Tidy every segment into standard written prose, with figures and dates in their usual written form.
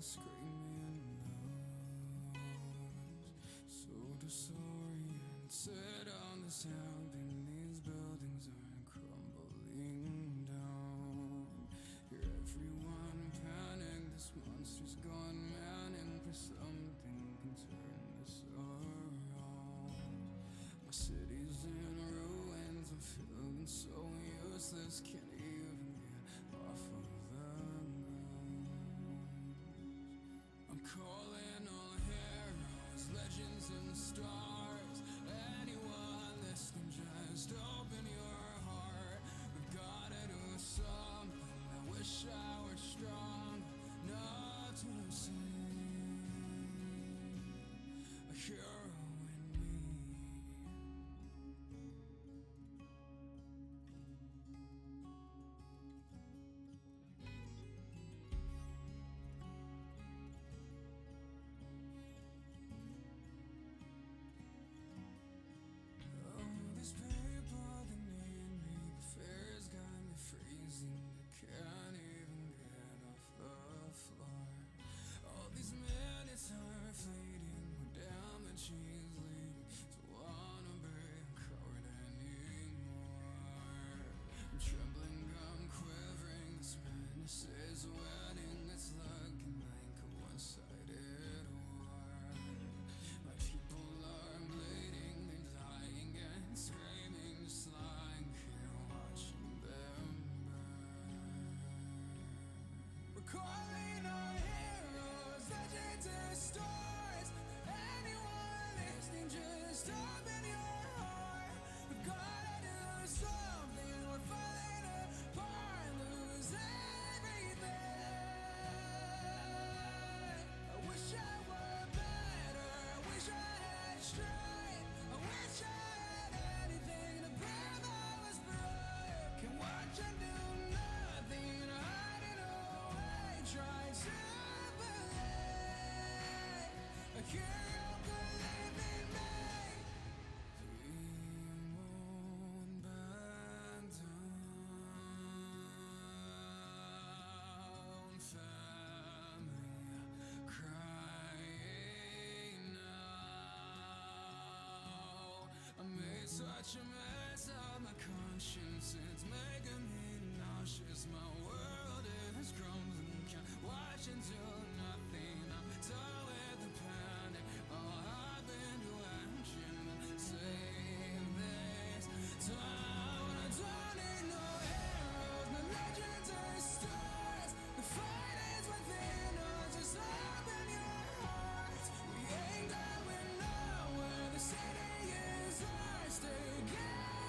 screaming noise, so disoriented on the sound, and these buildings are crumbling down. Hear everyone panic, this monster's gone manic, for something can turn this around. My city's in ruins, I'm feeling so useless, can't even get off of the ground. I'm calling all heroes, legends and stars. Anyone listening, just open your heart. We've gotta do something. I wish I were strong enough to see a hero in me. These people that need me, the fear's got me freezing. I can't even get off the floor. All these minutes are fleeting, what damage he's leading. Don't wanna break heart anymore. I'm trembling, I'm quivering, this madness is winning. It's looking like a one-sided war. My people are bleeding, they're dying and screaming, just lying here watching them burn. We're calling our heroes, legends and stars. Anyone listening, just open your heart. We've gotta do something, we're falling apart, lose everything. I wish I were better, I wish I had strength, I wish I had anything to prove I was brave. Can watch and do nothing, hiding away, trying to believe a hero believe in me. We won't bend down, family crying now. I made such a mess of my conscience, it's making me nauseous. My world is crumbling, can't watch and do nothing. I'm done with the panic, all I've been to action. Save this time, I don't need no heroes, no legends or stars. The fight is within us, just open your hearts. We ain't going nowhere, the city is ours, take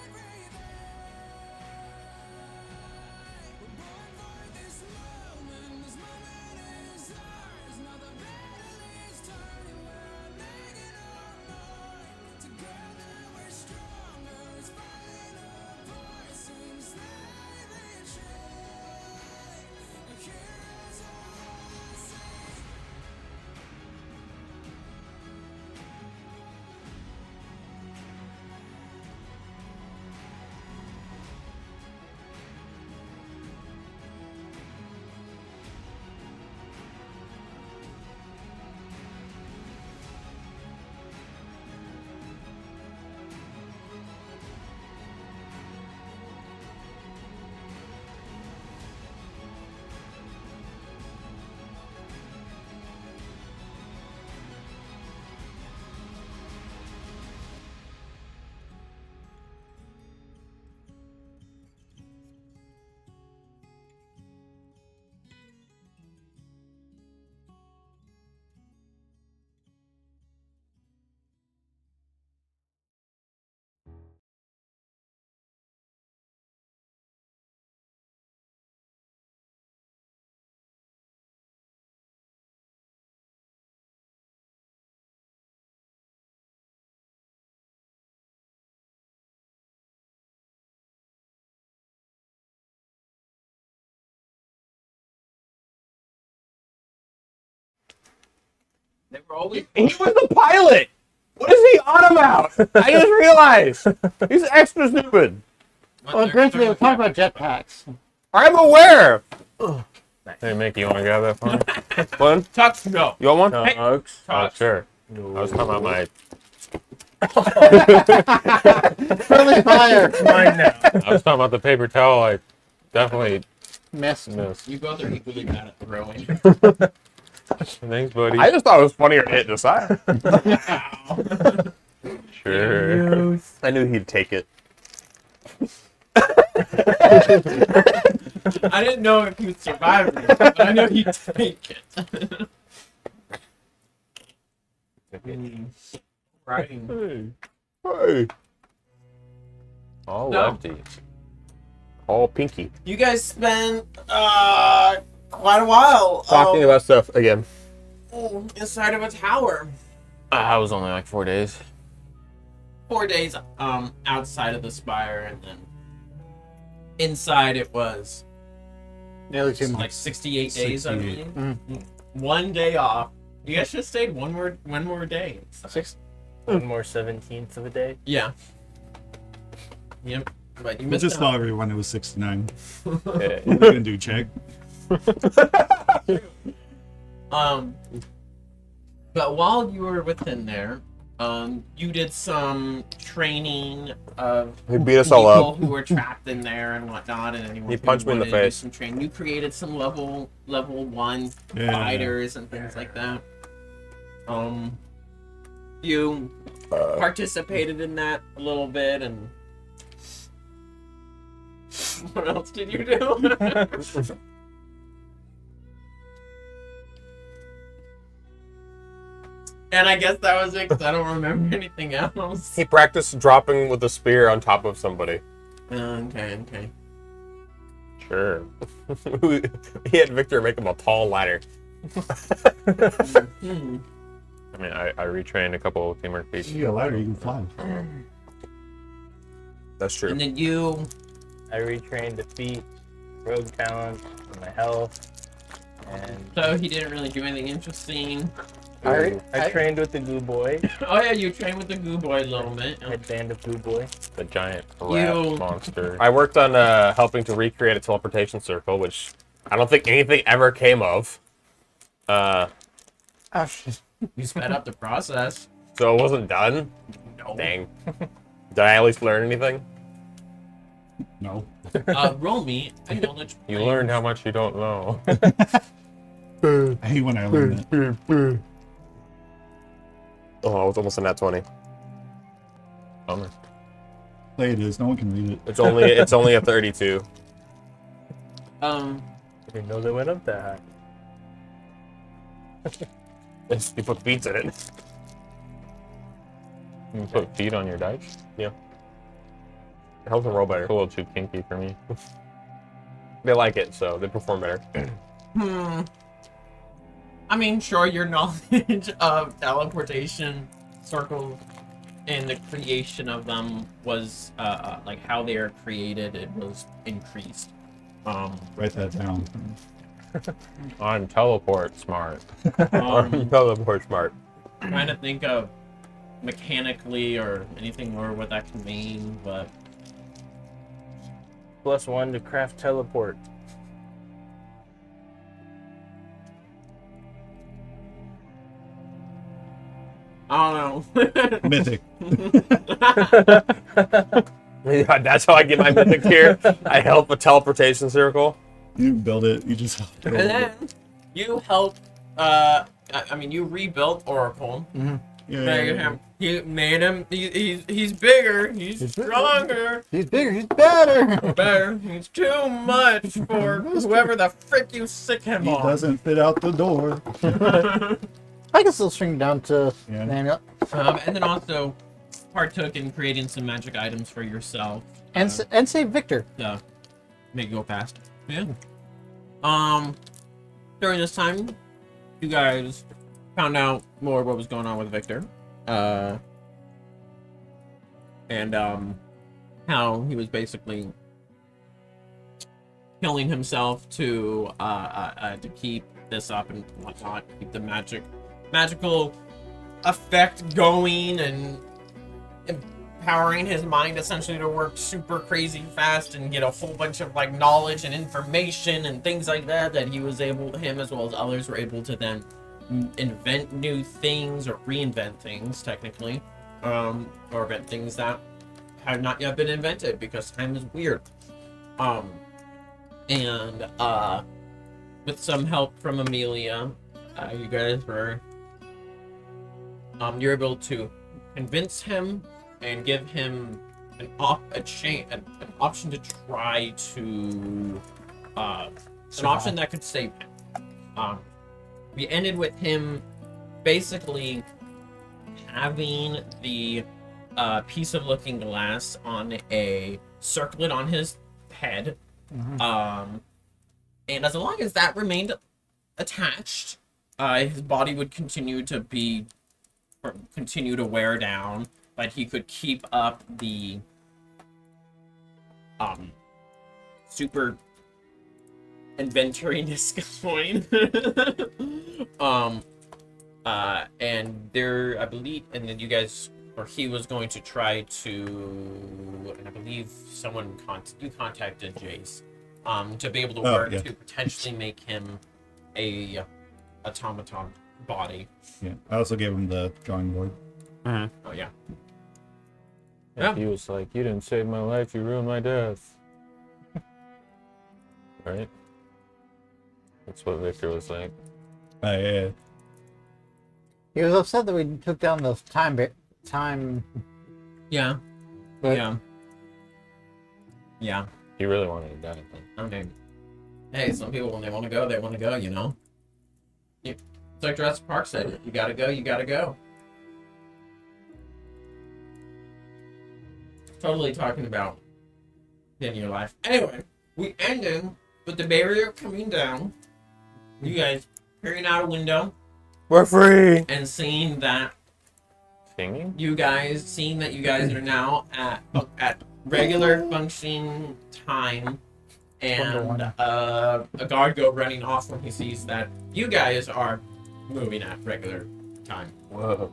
everything. We're born for this moment is ours. Now the battle is turning, we're making our mark. Together we're stronger, it's falling apart, seems they retreat. The heroes are all I see. They were always. He was the pilot. What is he on about? I just realized he's extra stupid. Well, granted, they were talking about jetpacks. I'm aware. Hey, Mickey, you want to grab that phone? One? Tux, no. You want one? No. Hey. Oh, Tux. sure. I was talking about my... Friendly fire. Mine now. I was talking about the paper towel. I definitely Missed. missed. You both are equally bad at throwing. Thanks, buddy. I just thought it was funnier to hit the side. Sure. I knew he'd take it. I didn't know if you'd survive it, but I know he'd take it. Writing. Hey. All No. lefties. All pinky. You guys spent quite a while Talking about stuff again. inside of a tower. I was only like 4 days. 4 days outside of the spire, and then inside it was Nearly 2 months. like 68 days, I 68. believe. 1 day off. You guys should have stayed one more day. One more 17th of a day. Yeah. Yep. But you We missed just out. tell everyone it was 69. Yeah. What are we gonna do, check? But while you were within there, you did some training of He beat us all people up. who were trapped in there and whatnot, and anyone He who punched me in the wanted to do face. Some training. You created some level 1 Yeah. fighters and things like that. You participated in that a little bit, and what else did you do? And I guess that was it, 'cause I don't remember anything else. He practiced dropping with a spear on top of somebody. Okay. Sure. He had Victor make him a tall ladder. Hmm. I mean, I retrained a couple of teamwork feats. You got a ladder, you can fly. That's true. And then you, I retrained the feet, rogue talent, and my health, and so he didn't really do anything interesting. I trained with the Goo Boy, Oh yeah, you trained with the Goo Boy a little bit. headband of Goo Boy. The giant rat You- monster. I worked on helping to recreate a teleportation circle, which I don't think anything ever came of. Oh, shit. You sped up the process. So it wasn't done. No. Dang. Did I at least learn anything? No. Roll me a knowledge. You point. learned how much you don't know. I hate when I learn that. Oh, it was almost a nat 20. Bummer. Play it is, no one can read it. It's only a 32. I didn't know they went up that high. You put beats in it. You put feet on your dice? It helps them roll better. It's a little too kinky for me. They like it, so they perform better. I mean, sure, your knowledge of teleportation circles and the creation of them was like how they are created. It was increased. Write that down. I'm teleport smart. Teleport smart. Trying to think of mechanically or anything more what that can mean, but +1 to craft teleport. I don't know. Mythic. Yeah, that's how I get my mythic here. I help a teleportation circle. You build it, you just help build And it. then you helped. I mean, you rebuilt Oracle. Yeah, Made him. You made him. He's bigger. He's stronger. He's bigger, he's better. Better. He's too much for whoever the frick you sick him He on. doesn't fit out the door. I can still string down to Yeah. the amulet. And then also partook in creating some magic items for yourself And save Victor. to make it go fast. Yeah. During this time, you guys found out more what was going on with Victor. And how he was basically killing himself to keep this up and whatnot, keep the magical effect going, and powering his mind essentially to work super crazy fast and get a whole bunch of like knowledge and information and things like that he was able, him as well as others were able to then invent new things or reinvent things technically, or invent things that have not yet been invented because time is weird. And with some help from Amelia, you guys were you're able to convince him and give him an option to try to an option that could save him. We ended with him basically having the piece of looking glass on a circlet on his head. And as long as that remained attached, his body would continue to wear down, but he could keep up the super inventoriness going. And there, I believe, and then you guys, or he was going to try to, and I believe you contacted Jace, to be able to work to potentially make him a automaton body. Yeah. I also gave him the drawing board. Mhm. Oh yeah. Yeah. He was like, "You didn't save my life. You ruined my death." Right? That's what Victor was like. Yeah. He was upset that we took down the time. Yeah. But Yeah. He really wanted to die. Okay. Hey, some people, when they want to go, they want to go, you know? It's like Jurassic Park said, you gotta go, you gotta go. Totally talking about the end of your life. Anyway, we ended with the barrier coming down. You guys peering out a window We're free. and seeing that Singing? you guys are now at regular functioning time, and a guard go running off when he sees that you guys are moving at regular time. Whoa.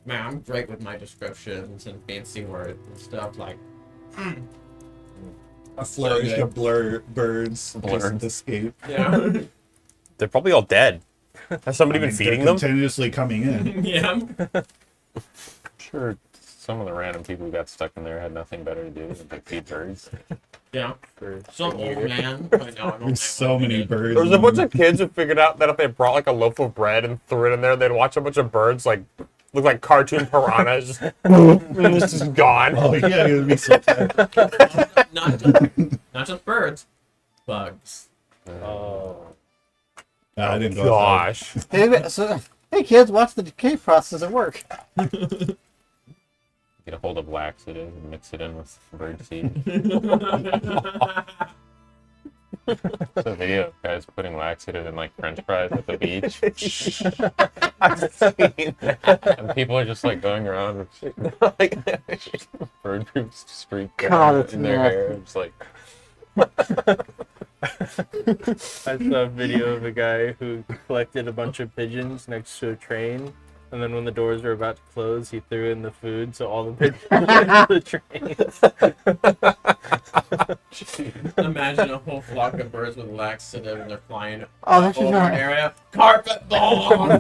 Man, I'm great with my descriptions and fancy words and stuff like. A flourish So of birds Blurs. just escape. Yeah. They're probably all dead. Has somebody been feeding they're them? continuously coming in. Yeah. Sure. Some of the random people who got stuck in there had nothing better to do than to feed birds. Yeah. For Some a old year. man. I know, I don't There's know so what many it is. birds. There was a bunch of kids who figured out that if they brought like a loaf of bread and threw it in there, they'd watch a bunch of birds like look like cartoon piranhas and this is gone. Oh yeah, it would be so sad. Not just birds, bugs. Oh. I didn't go outside. Gosh. Hey kids, watch the decay process at work. Get a hold of laxative and mix it in with bird seed. It's a video of guys putting laxative in like French fries at the beach. I've seen that. And people are just like going around with bird groups streak God, that's in their nasty. hair. It's like I saw a video of a guy who collected a bunch of pigeons next to a train, and then when the doors were about to close, he threw in the food so all the pigeons went into the train. Imagine a whole flock of birds with laxative and they're flying Oh, that's over just an area. Carpet bomb!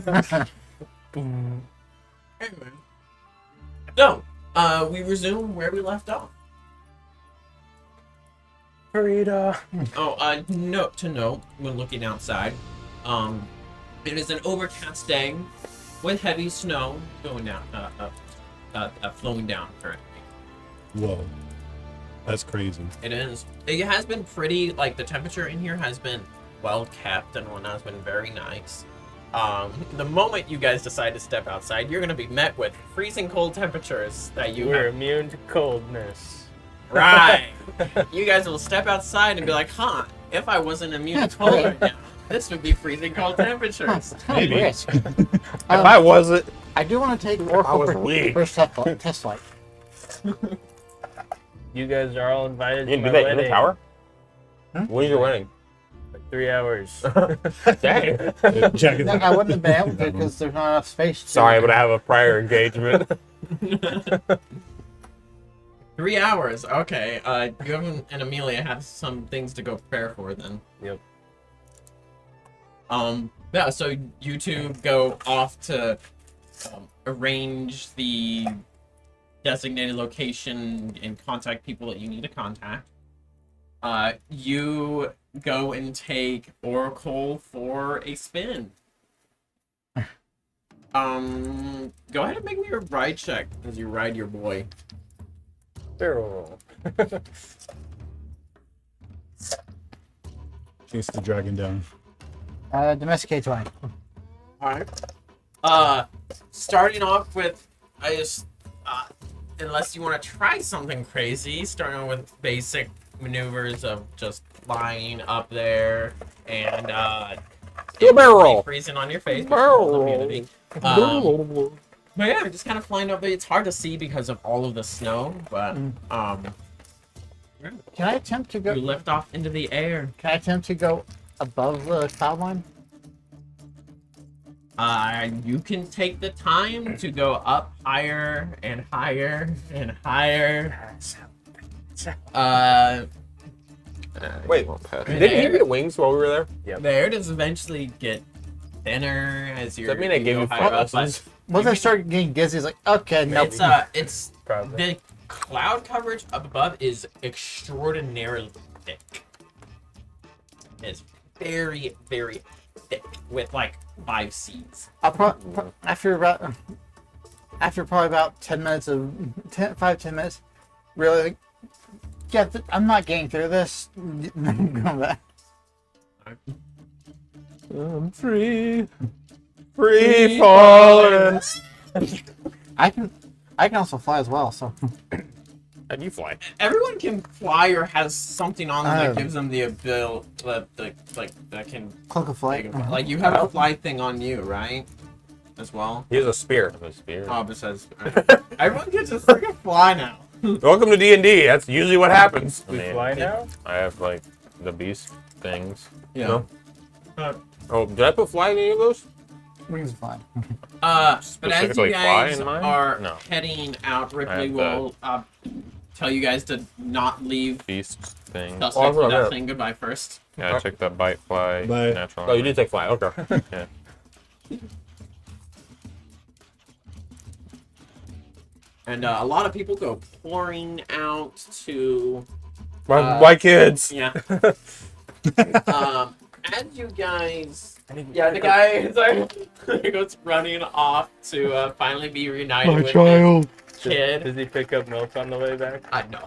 Anyway. So, we resume where we left off. Frida. Oh, note to note when looking outside, it is an overcast day with heavy snow going down, flowing down currently. Whoa, that's crazy. It is. It has been pretty, like, the temperature in here has been well kept and whatnot, has been very nice. The moment you guys decide to step outside, you're going to be met with freezing cold temperatures that you We're have. immune to coldness. Right. You guys will step outside and be like, huh, if I wasn't immune to cold right now, this would be freezing cold temperatures. Maybe. Risk. If I wasn't, I do want to take more I was for weak. first test flight. You guys are all invited You to can my do that in the wedding. tower? When's your wedding? Like 3 hours. Dang. Check it No, out. I wouldn't have been able to because there's not enough space. Sorry, but I have a prior engagement. 3 hours. Okay. You and Amelia have some things to go prepare for then. Yep. Yeah. So you two go off to arrange the designated location and contact people that you need to contact. You go and take Oracle for a spin. Go ahead and make me a ride check as you ride your boy. Barrel roll. Chase the dragon down. Domesticate 20. Alright. Starting off with, unless you want to try something crazy, starting with basic maneuvers of just flying up there and, barrel roll. freezing on your face. Barrel roll. Immunity. But yeah, just kind of flying up there. It's hard to see because of all of the snow, but, Can I attempt to go? you lift off into the air. Can I attempt to go above the cloud line? You can take the time to go up higher and higher and higher. Wait, didn't he get wings while we were there? The air does eventually get thinner as you're. Does that mean I gave go you higher up, lessons? Once I start getting dizzy, it's like, okay, no. It's Probably. the cloud coverage up above is extraordinarily thick. It's very, very thick with like 5 seeds. After probably about 10 minutes of 10 minutes, really, like, yeah, I'm not getting through this. Going back. I'm free. Free falling. I can also fly as well, so How do you fly? Everyone can fly or has something on them that Oh. gives them the ability that can cloak of flight. like you have a fly thing on you, right? As well. He has a spear. Oh, but says everyone gets a freaking fly now. Welcome to D&D. That's usually what happens. We fly now? I have like the beast things. Yeah. No? Oh, did I put fly in any of those? Wings of flying. But as you Specifically fly guys in mine? are No. heading out, Ripley have will tell you guys to not leave Beast thing. Dust Oh, I Next to forgot Death that. saying goodbye first. Yeah, I took the bite fly. Bye. Natural. Oh, you did take fly. Okay. Yeah. And a lot of people go pouring out to My kids. yeah. As you guys, yeah, the guy is like, goes running off to finally be reunited with his kid. Does he pick up milk on the way back? I know.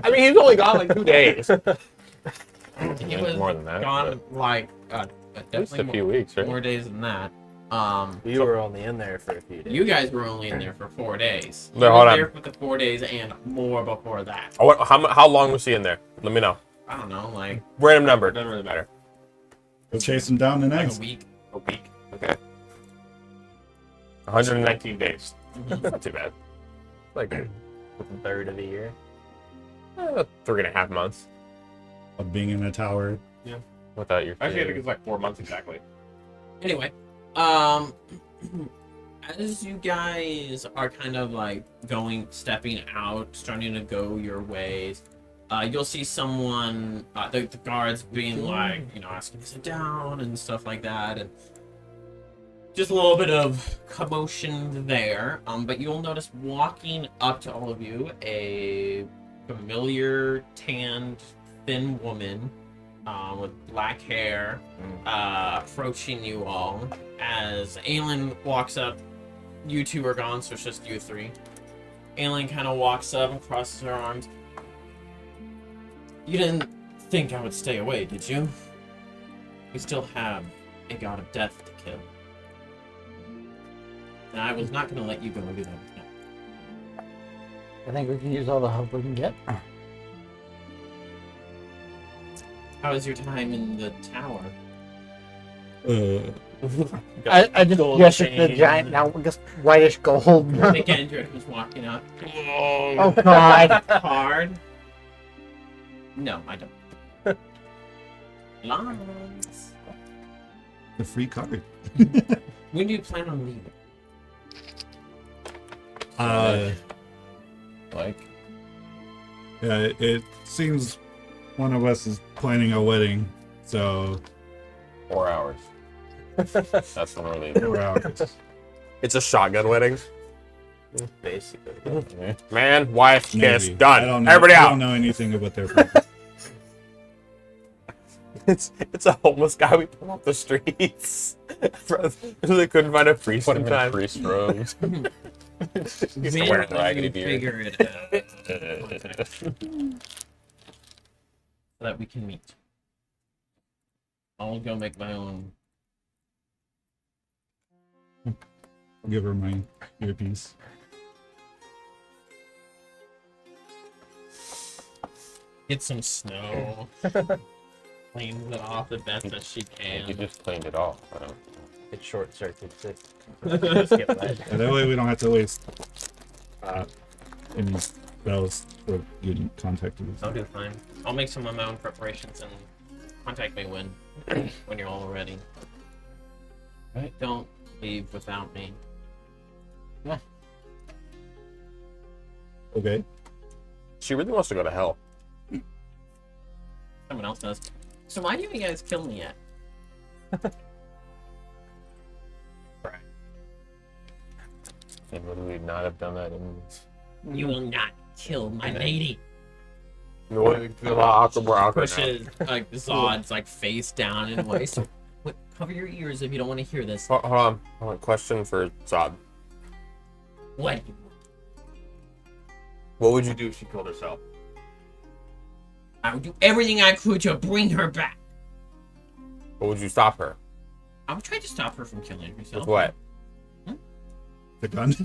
I mean, he's only gone like 2 days. He was more than that. gone like At least definitely a few weeks, right? more days than that. We were only in there for a few days. You guys were only in there for 4 days. No, You hold were on. there for the 4 days and more before that. How long was he in there? Let me know. I don't know, like Random number. Doesn't really matter. Go chase him down the a next. week. A week. Okay. 119 days. Not too bad. Like A third of the year. 3.5 months Of being in a tower. without your. Actually, I think it's like 4 months exactly. Anyway, as you guys are kind of like stepping out, starting to go your ways, you'll see someone, the guards being like, asking to sit down and stuff like that, and just a little bit of commotion there. But you'll notice walking up to all of you, a familiar, tanned, thin woman with black hair, approaching you all. As Aelin walks up, you two are gone, so it's just you three. Aelin kind of walks up and crosses her arms. You didn't think I would stay away, did you? We still have a god of death to kill. And I was not going to let you go and do that with him. I think we can use all the help we can get. How was your time in the tower? I just Gold guessed the chain. giant now just whitish gold. I think Andrew was walking up. Oh god. Card? No, I don't. Lines. The free card. When do you plan on leaving? Like, Yeah, it seems one of us is planning a wedding, so 4 hours. That's when we're leaving. 4 hours. It's a shotgun wedding. Basically. Man, wife, kiss, Maybe. done. I don't know. Everybody I out. don't know anything about their plan. It's a homeless guy we pull off the streets. They couldn't find a priest Put in him in time. priest robes. He's when wearing a will raggedy you beard. figure it out? So that we can meet. I'll go make my own. I'll give her my earpiece. Get some snow. Cleans it off the best that she You can. just cleaned it off. It short circuits it. Yeah, that way we don't have to waste any spells for getting contacted with. I'll do fine. I'll make some of my own preparations and contact me when you're all ready. Right. Don't leave without me. Okay. She really wants to go to hell. Someone else does. So why do you guys kill me yet? And would we not have done that in You will not kill my lady. Pushes like Zod's like face down in a way. So cover your ears if you don't want to hear this. Hold on. Question for Zod. What? What would you do if she killed herself? I would do everything I could to bring her back. What would you stop her? I would try to stop her from killing herself. With what? The gun.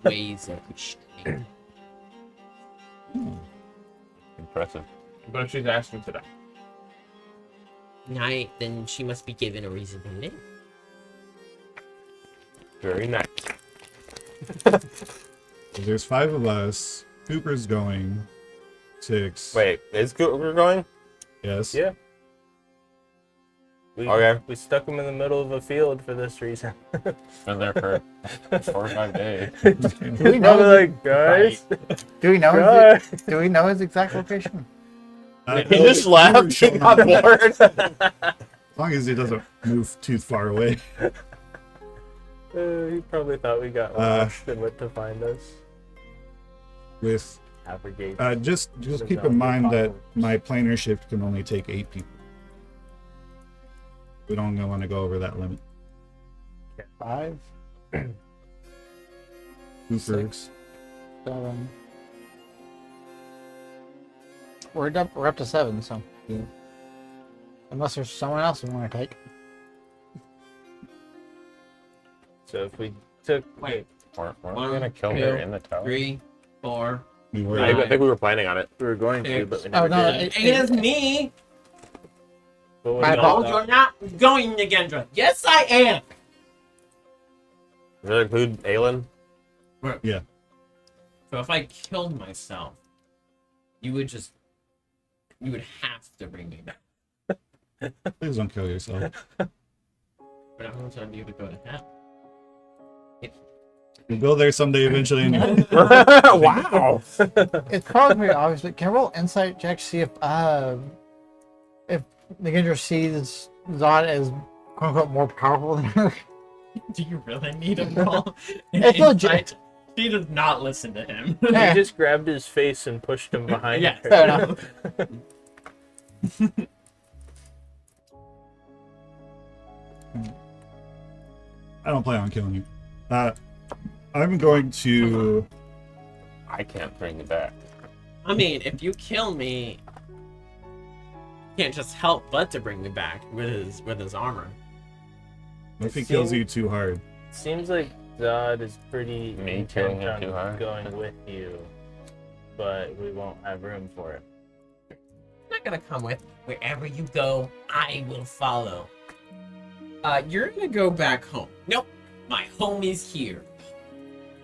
Ways of restraining. impressive? But if she's asking to die. Then she must be given a reason to live. Very nice. There's 5 of us. Cooper's going. 6. Wait, is Cooper going? Yes. Yeah. Okay. We stuck him in the middle of a field for this reason. Been there for 4 or 5 days. Do we know? Probably like, guys, Do we know? guys. Do we know his exact location? He just left. He got bored. As long as he doesn't move too far away. He probably thought we got lost and went to find us. With Abrogate. just keep in mind that my planar shift can only take 8 people. We don't want to go over that limit. 5, Cooper. 6, 7. We're up to 7, so. Yeah. Unless there's someone else we want to take. So if we took Wait, Weren't we 1, gonna kill 2, her in the tower? 3, 4. We were. I think we were planning on it. we were going to, but we Oh, never no, did. it- It is me. But what My about fault. You're not going to Gendra. Yes, I am. Does that include Aelin? Yeah. So if I killed myself, you would have to bring me back. Please don't kill yourself. But I don't want you to go to hell. We'll go there someday eventually. And Wow. It's probably pretty obvious, but can I roll insight check to see if Nagindra sees Zod as quote unquote more powerful than her? Do you really need a roll? It's legit. She does not listen to him. Yeah. He just grabbed his face and pushed him behind Yeah, her. Fair enough. I don't plan on killing you. I'm going to. I can't bring it back. I mean, if you kill me, you can't just help but to bring me back with his armor. If he kills you too hard, Seems like Zod is pretty Me killing intent him too on hard? going with you, but we won't have room for it. I'm not gonna come with. Wherever you go, I will follow. You're gonna go back home. Nope, my home is here.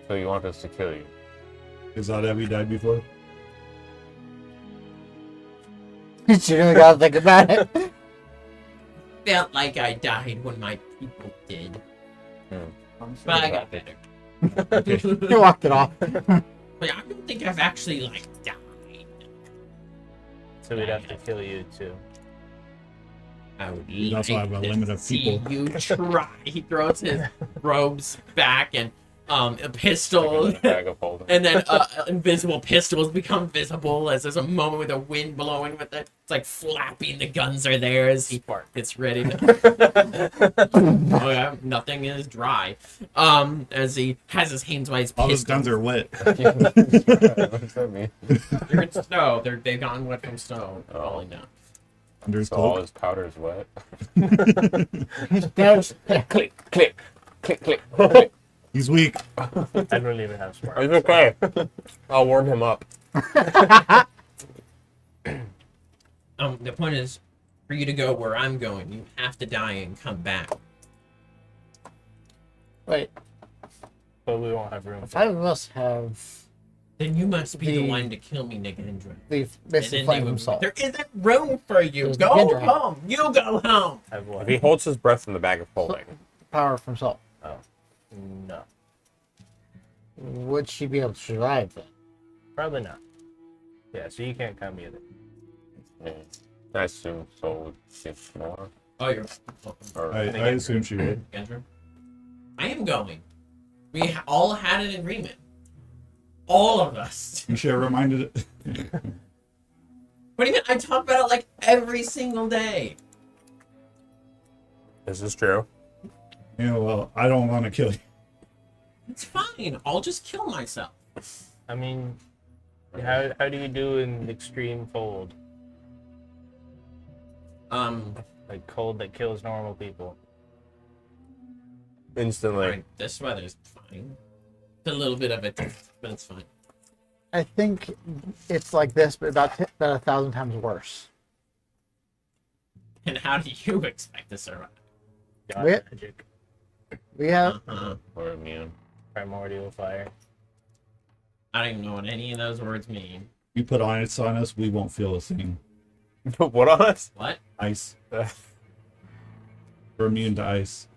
So you want us to kill you? is that have you died before? She really gotta think about it. Felt like I died when my people did. But I got better. He walked it off. But I don't think I've actually like died. So we'd have to kill you too. I would You also have a to limit of see people. you try. He throws his robes back and a pistol, Bag of holding. and then invisible pistols become visible as there's a moment with the wind blowing with it. It's like flapping. The guns are there as he gets ready to. Oh, yeah, nothing is dry. As he has his hands by his All those pistol. guns are wet. What does that mean? They're in snow. They've gotten wet from snow. Falling down. Under his So all cloak. his powder is wet. There's Click, click, click, click. He's weak. I don't even have smart. It's okay. I'll warm him up. The point is, for you to go where I'm going, you have to die and come back. wait. But we won't have room. Five of us have Then you must be the The- one to kill me, Nigendra. the And basically then flame they would- himself. there isn't room for you. There's Go Nigendra. home. You go home. Have If what? he holds his breath in the bag of holding, Power from salt. No, Would she be able to survive then? probably not. Yeah, so you can't come either. Yeah. I assume so would get more. Oh, you're Or I assume she would. Nigendra. I am going. We all had an agreement. All of us. You should have reminded it. What do you mean? I talk about it like every single day. this is true. Yeah, well, I don't want to kill you. It's fine. I'll just kill myself. I mean, how do you do in extreme cold? Like cold that kills normal people. Instantly. Alright, this weather's fine. It's a little bit of it, but it's fine. I think it's like this, but about 1,000 times worse. And how do you expect to survive? God Wait. magic, We have Uh-huh. or immune. primordial fire. I don't even know what any of those words mean. You put ice on us, we won't feel a thing. What on us? What? Ice. We're immune to ice.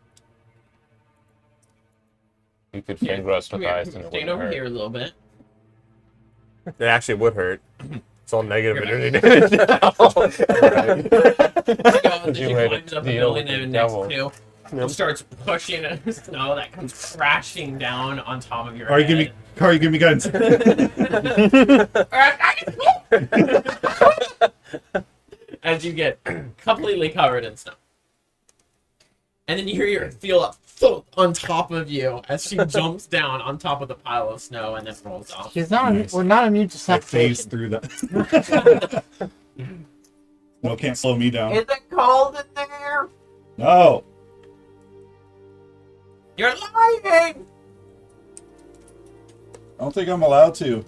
You could finger us Come with here. ice and it Stand wouldn't over hurt. here a little bit. It actually would hurt. It's all negative You're energy damage now. She You made climbs a up a deal building with the and devil. next to and starts pushing snow that comes crashing down on top of your Corey, head. give me guns. As you get completely covered in snow. And then you feel a thump on top of you as she jumps down on top of the pile of snow and then rolls off. she's not. Nice. We're not immune to I phase suffocation. through that. No, can't slow me down. Is it cold in there? No. You're lying! I don't think I'm allowed to.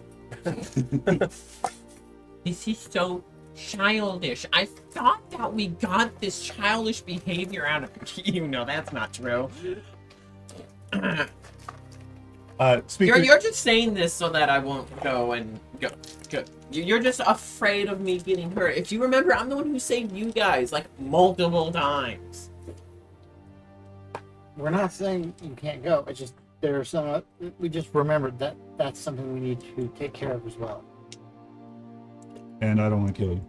This is so childish. I thought that we got this childish behavior out of you. No, that's not true. Speaker. You're just saying this so that I won't go. You're just afraid of me getting hurt. If you remember, I'm the one who saved you guys like multiple times. We're not saying you can't go. It's just there's some. We just remembered that that's something we need to take care of as well. And I don't want to kill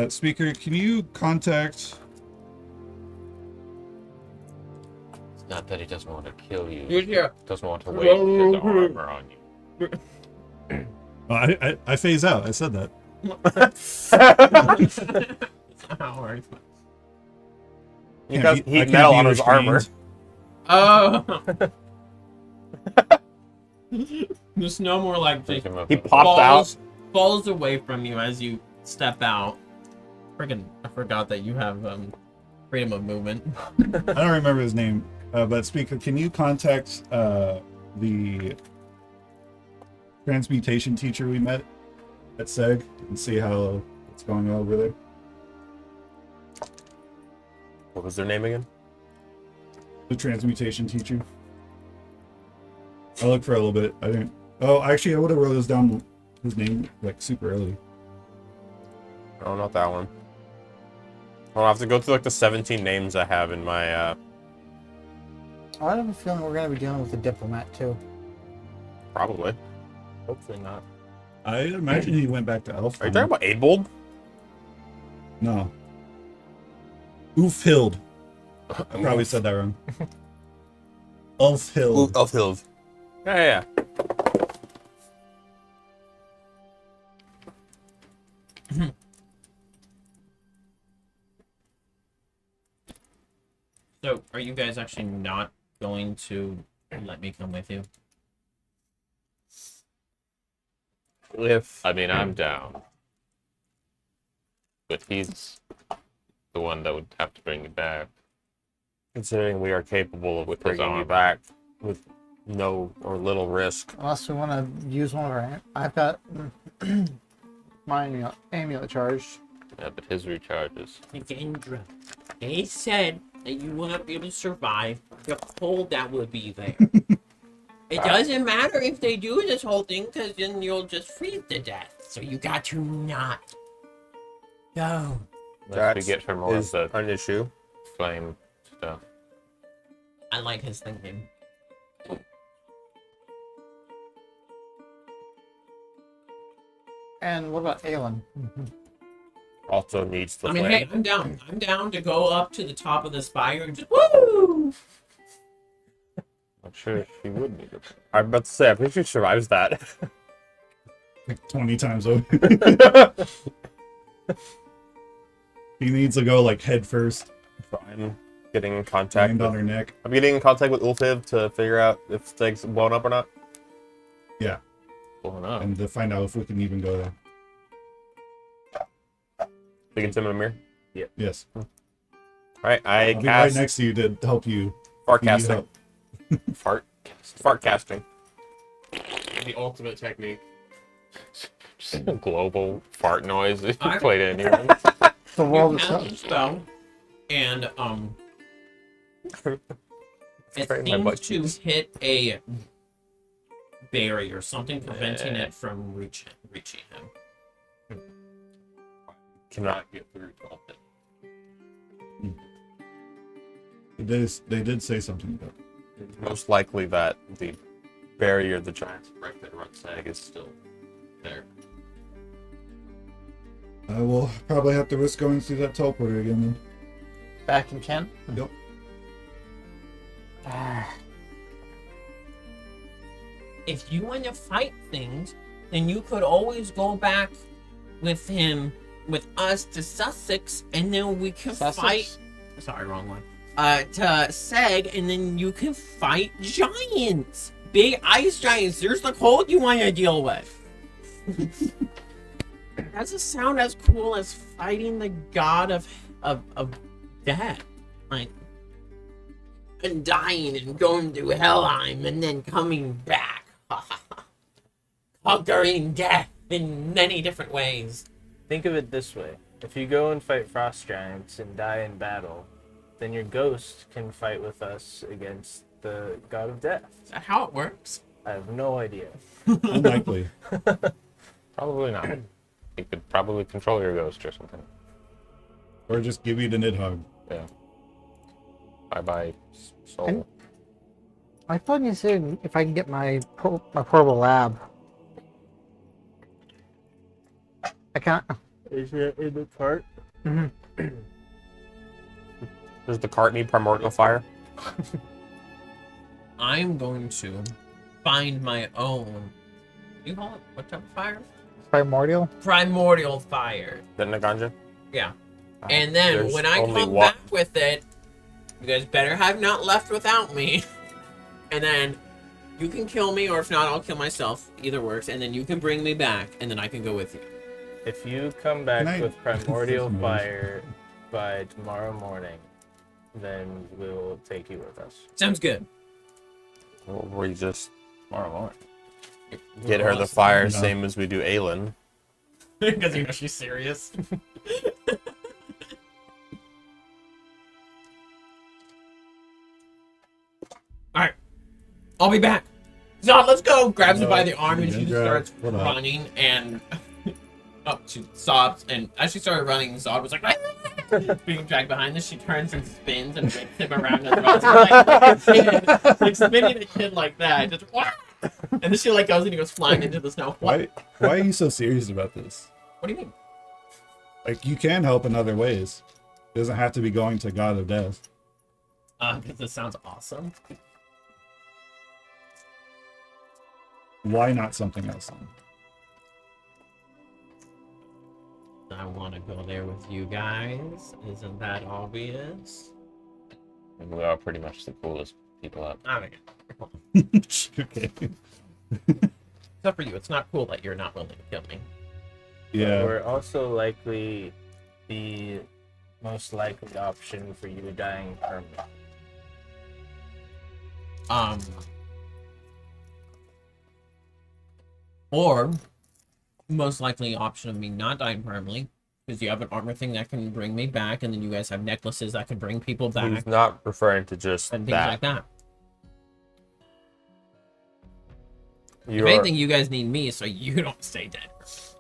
you. Speaker, can you contact... It's not that he doesn't want to kill you. You're here. Doesn't want to waste his armor on you. Oh, I phase out. I said that. That's not how it works. He Can't does be- I heat can't metal be on his armor. restrained. Oh. There's no more like Pick him up He with- popped out. falls away from you as you step out. Friggin', I forgot that you have freedom of movement. I don't remember his name. But Speaker, can you contact the transmutation teacher we met at SEG and see how it's going over there? What was their name again? The transmutation teacher. I looked for a little bit. I didn't. Oh, actually, I would have wrote this down. His name like super early. Oh, not that one. I'll have to go through like the 17 names I have in my I have a feeling we're gonna be dealing with a diplomat too. Probably. Hopefully not. I imagine he went back to Elf. Are you talking about Aidbold? No. Oofhild. I probably said that wrong. Ulfhild. Elfhild. Yeah. So, are you guys actually not going to let me come with you? I mean, I'm down. But he's the one that would have to bring you back. Considering we are capable of With his bringing you arm. back with no or little risk. Unless we want to use one of our. I've got my amulet charged. Yeah, but his recharges. Gendra, they said that you wouldn't be able to survive the cold that would be there. It doesn't matter if they do this whole thing, because then you'll just freeze to death. So you got to not go. Unless we get her more of is the an issue. flame stuff. I like his thinking. And what about Aelin? Also needs the I mean, flame. hey, I'm down. I'm down to go up to the top of the spire and just woo! Not sure if she would need it. I'm about to say, I think she survives that. Like 20 times over. He needs to go like head first. I'm getting in contact. Land on With, her neck. I'm getting in contact with Ulfhiv to figure out if things blown up or not. Yeah. Pulling up. And to find out if we can even go there. Speaking to him in a mirror. Yes. Alright, I I'll be right cast next to you to help you. fart if you need casting. help. Fart casting. The ultimate technique. Just a global fart noise. If you I- played it anyone. The world You is cast the spell, and it Right in my seems butt to cheeks. hit a barrier, something preventing it from reaching him. Cannot get through to all that. They did say something about it. Most likely that the barrier the giant Right that rucksack is still there. I will probably have to risk going through that teleporter again then. back in Kent. Yep. If you want to fight things, then you could always go back with him, with us to Sussex, and then we can fight. Sorry, wrong one. To Seg, and then you can fight giants, big ice giants. There's the cold you want to deal with. Doesn't sound as cool as fighting the god of death, like, and dying and going to Helheim and then coming back, conquering death in many different ways. Think of it this way. If you go and fight frost giants and die in battle, then your ghost can fight with us against the god of death. Is that how it works? I have no idea. Unlikely. Probably not. You could probably control your ghost or something. Or just give you the Nidhogg. Yeah. Bye soul. And- I thought you said if I can get my portable lab. I can't. Is it in the cart? Does the cart need primordial fire? I'm going to find my own. What do you call it? What type of fire? Primordial? Primordial fire. The Naganja? Yeah. And then There's when I only come one. back with it, you guys better have not left without me. And then you can kill me, or if not, I'll kill myself. Either works. And then you can bring me back, and then I can go with you. If you come back Can I- with primordial Nice. fire by tomorrow morning, then we'll take you with us. Sounds good. Or we just Tomorrow morning. get her the fire, No. same as we do Aelin. Because you know she's serious. Alright. I'll be back. Zod, let's go! Grabs her by the arm and she just starts What up? running and she sobs, and as she started running, Zod was like being dragged behind this, she turns and spins and whips him around as well. So, like a kid, like spinning a kid like that. Just, "Wah!" And then she like goes and he goes flying into the snow. What? Why are you so serious about this? What do you mean? Like, you can help in other ways. It doesn't have to be going to God of Death. Because this sounds awesome. Why not something else? I want to go there with you guys. Isn't that obvious? We are pretty much the coolest people up. Okay. Okay. Except for you, it's not cool that you're not willing to kill me. Yeah. We're also likely the most likely option for you dying permanently. Or most likely option of me not dying permanently, because you have an armor thing that can bring me back, and then you guys have necklaces that can bring people back, He's not referring to just and things that. like that. You If are- anything, you guys need me so you don't stay dead.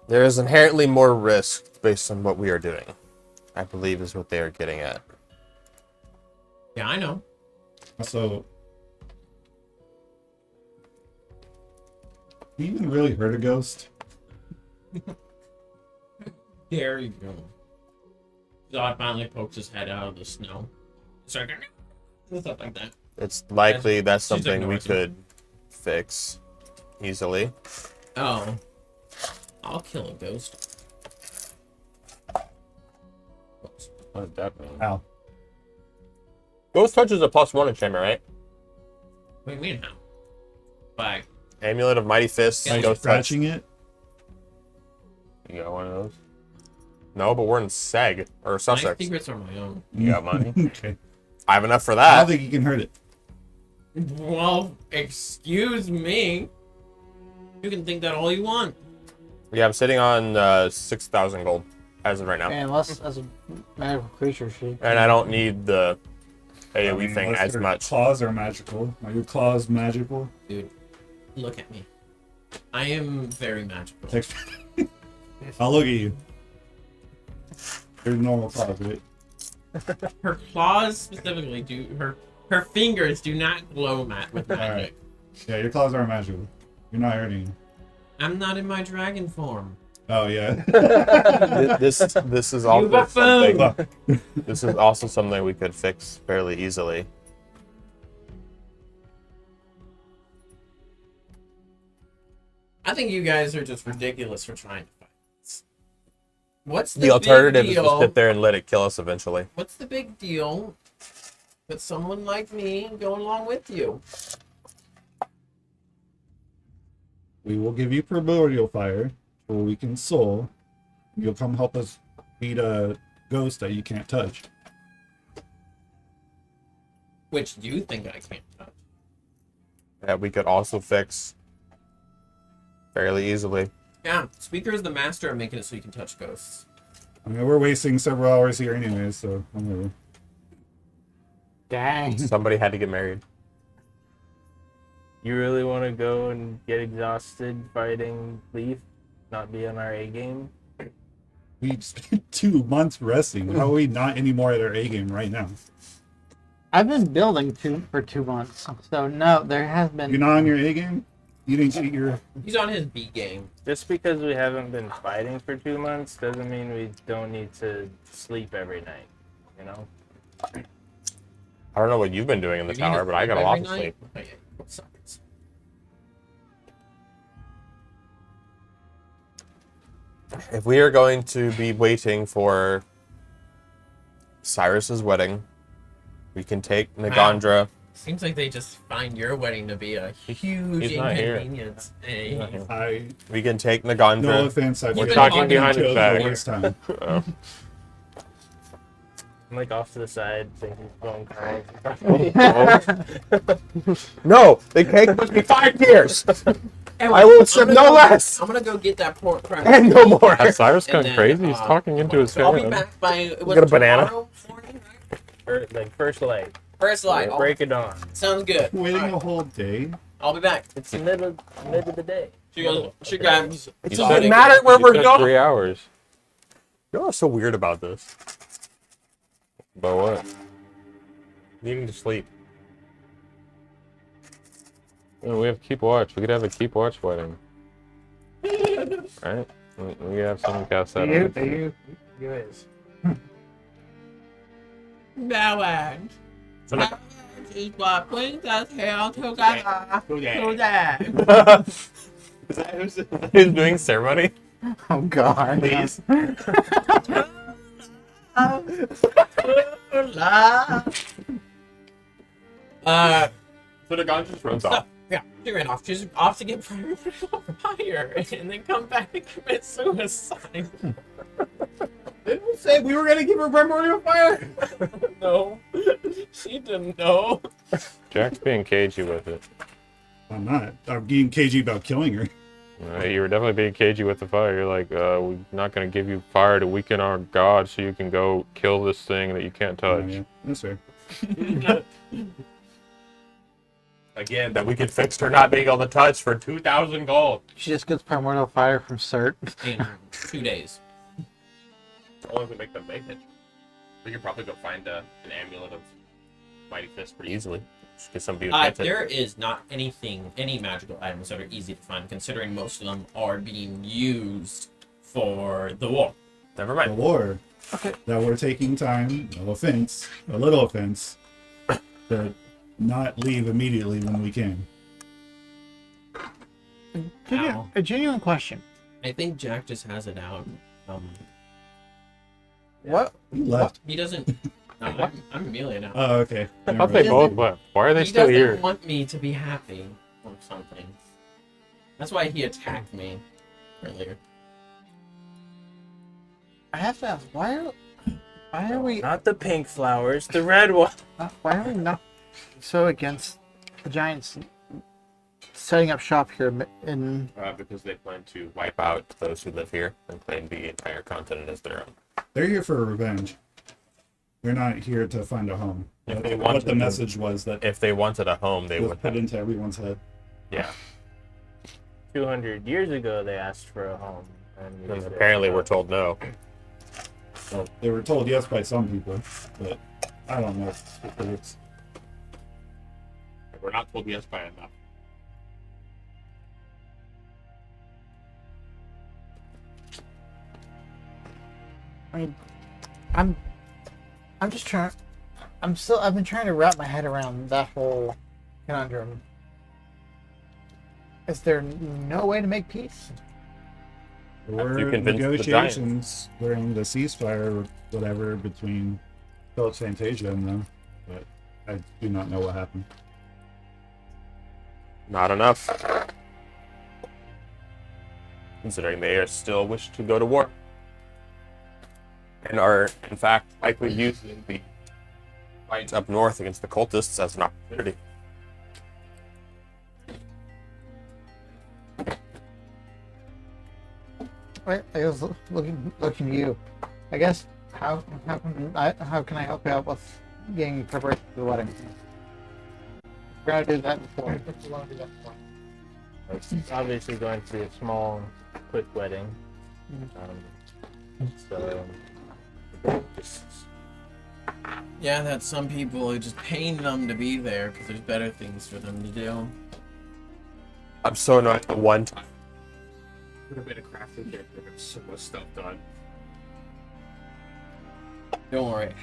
There is inherently more risk based on what we are doing, I believe is what they are getting at. Yeah, I know. So, can you even really hurt a ghost? There you go. Zod finally pokes his head out of the snow. Start going, stuff like that. It's likely that's She's something we ignoring him. could fix easily. Oh. I'll kill a ghost. Whoops. What does that mean? Ow. Ghost Touch is a +1 enchantment, right? What do you mean how? Bye. Amulet of Mighty Fist, Yeah, Like Ghost Touch. scratching it? You got one of those? No, but we're in Seg, or My Sussex. secrets are my own. You got money? Okay. I have enough for I that. don't think you can hurt it. Well, excuse me. You can think that all you want. Yeah, I'm sitting on 6,000 gold as of right now. And unless as a magical creature, she. And I don't need the AoE I mean, thing unless as your much. Claws are magical. Are your claws magical? Dude, look at me. I am very magical. Text- I'll look at you. They're normal claws, right? Her claws specifically do her fingers do not glow with magic. Alright. Yeah, your claws are magical. You're not hurting you. I'm not in my dragon form. Oh, yeah. This is also buffoon! something. This is also something we could fix fairly easily. I think you guys are just ridiculous for trying to fight this. What's The alternative big is to deal? sit there and let it kill us eventually. What's the big deal with someone like me going along with you? We will give you primordial fire for a weakened soul. You'll come help us beat a ghost that you can't touch. Which you think I can't touch. That we could also fix fairly easily. Yeah, Speaker is the master of making it so you can touch ghosts. I mean, we're wasting several hours here anyways, so whatever. Dang. Somebody had to get married. You really want to go and get exhausted fighting Leaf? Not be on our A game? We spent 2 months resting. How are we not any more at our A game right now? I've been building for 2 months, so no, there has been. You're not on your A game? You didn't get your... He's on his B game. Just because we haven't been fighting for 2 months doesn't mean we don't need to sleep every night, you know? I don't know what you've been doing in the You need to tower, but I got a sleep lot every of night? sleep. Oh, yeah, what sucks? If we are going to be waiting for Cyrus's wedding, we can take Nagandra. Seems like they just find your wedding to be a huge He's not here. inconvenience. Hey. not here. I... We can take No Nagandra. offense, I've We're been talking behind chose his back. the worst time. I'm like off to the side thinking phone calls. No, the cake must be 5 years. Anyway, I will I'm accept gonna no go- less. I'm gonna go get that pork crab. And no more. Has Cyrus And gone then, crazy? He's talking into his so I'll be fan. back by it was Got a banana? tomorrow morning, right? Like first light. First light. Oh, Break it on. sounds good. Waiting Alright, a whole day? I'll be back. It's the mid of the day. She goes. She grabs. It the doesn't body. matter where You we're said going. 3 hours. You're so weird about this. But what? Needing to sleep. Yeah, we have keep watch. We could have a keep watch wedding. Right? We could have someone cast that on. You is. Marriage. So like- Marriage is what brings us here together. Today. Is that who's doing ceremony? Oh God. Please. So the gun just runs off. Yeah, she ran off. She's off to get fire and then come back and commit suicide. Didn't we say we were gonna give her primordial fire? No, she didn't know. Jack's being cagey with it. I'm not. I'm being cagey about killing her. You were definitely being cagey with the fire. You're like, we're not gonna give you fire to weaken our god, so you can go kill this thing that you can't touch. Yeah, that's fair. Again, that we could fix her not being able to touch for 2,000 gold. She just gets primordial fire from Cert. In 2 days. How long does it make them make it? We could probably go find an amulet of Mighty Fist pretty easily. Just get somebody who gets it. There is not any magical items that are easy to find, considering most of them are being used for the war. Never The mind. war. Okay. That we're taking time, no offense, a little offense, to not leave immediately when we can. Ow. A genuine question. I think Jack just has it out. What? You left. He doesn't. No, I'm Amelia now. Oh, okay. I Never thought they mind. both left. Why are they He still doesn't here? want me to be happy or something. That's why he attacked me earlier. I have to ask, why are we Not the pink flowers, the red one. why are we not so against the Giants setting up shop here in Because they plan to wipe out those who live here and claim the entire continent as their own. They're here for revenge. They're not here to find a home. If they What wanted the to- message was that If they wanted a home, they was would put have. into everyone's head. Yeah. 200 years ago, they asked for a home. And we And said apparently no. we're told no. Well, they were told yes by some people, but I don't know specifics. We're not told yes by enough. I mean, I'm just trying. I've been trying to wrap my head around that whole conundrum. Is there no way to make peace? There After you were convince the negotiations during the ceasefire, or whatever, between Philip Fantasia and them, but I do not know what happened. Not enough. Considering they are still wish to go to war. And are, in fact, likely using the fight up north against the cultists as an opportunity. Right, I was looking to you. I guess how can I help you out with getting preparation for the wedding? We're gonna do that before. If you want to do that before. It's obviously going to be a small, quick wedding. So, just Yeah, that some people are just paying them to be there because there's better things for them to do. I'm so annoyed the one time. Would have been a crafting character with so much stuff done. Don't worry.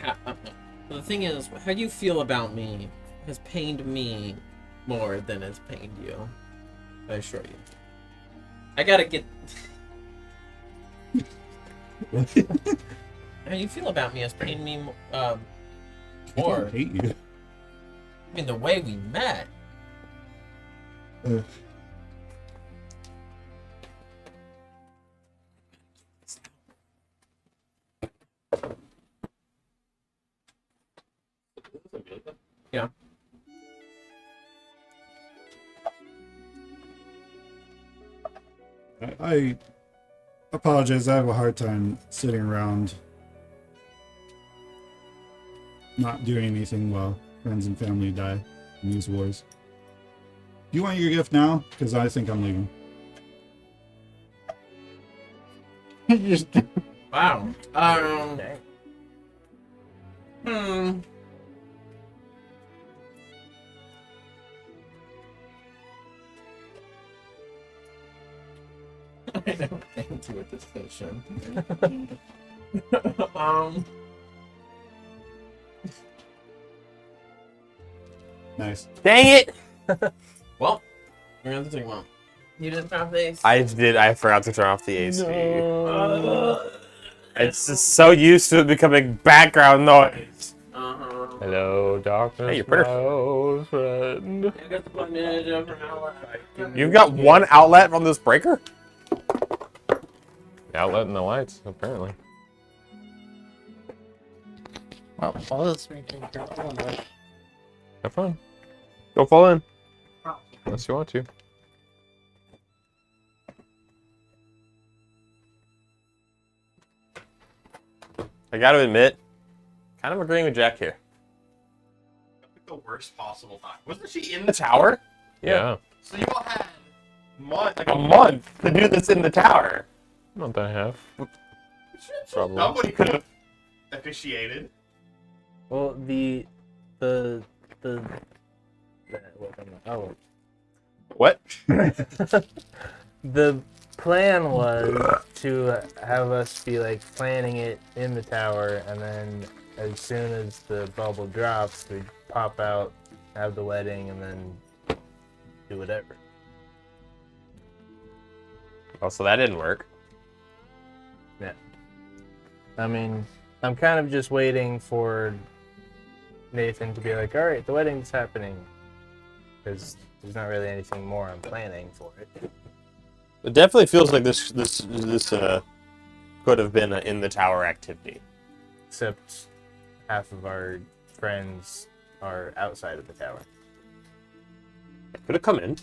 The thing is, how you feel about me has pained me more than it's pained you. I assure you. I gotta get. How you feel about me has pained me I more. don't hate you. I mean, the way we met. Uh, Yeah. I apologize. I have a hard time sitting around not doing anything while friends and family die in these wars. Do you want your gift now? Because I think I'm leaving. Just Wow. Hmm. I never came to a decision. um. Nice. Dang it! Well, we're gonna have to take one. You didn't have these. I did. I forgot to turn off the AC. Uh, It's just so used to it becoming background noise. uh-huh. Hello, darkness, Hey, you're my old friend. I got to plug in a different outlet. You've got one outlet from this breaker? The outlet and the lights, apparently. Well, all this making careful. Have fun. Go fall in. Unless you want to. I gotta admit, kind of agreeing with Jack here. The worst possible time. Wasn't she in the tower? Yeah. So you all had A month to do this in the tower. Not that I have. Probably. Somebody could have officiated. Well, What? the plan was to have us be like planning it in the tower, and then as soon as the bubble drops, we'd pop out, have the wedding, and then do whatever. Oh, so that didn't work. Yeah. I mean, I'm kind of just waiting for Nathan to be like, all right, the wedding's happening. Because there's not really anything more I'm planning for it. It definitely feels like this could have been an in the tower activity. Except half of our friends are outside of the tower. Could have come in.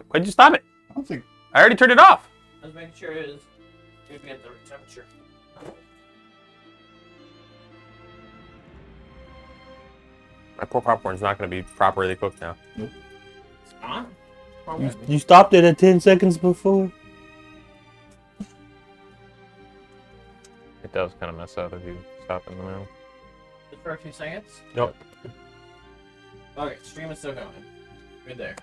Why'd you stop it? I don't think. I already turned it off. I was making sure it was good to get the right temperature. My poor popcorn's not going to be properly cooked now. It's on? You stopped it at 10 seconds before. It does kind of mess up if you stop in the middle. Just for a few seconds? Nope. Okay, stream is still going. Good there.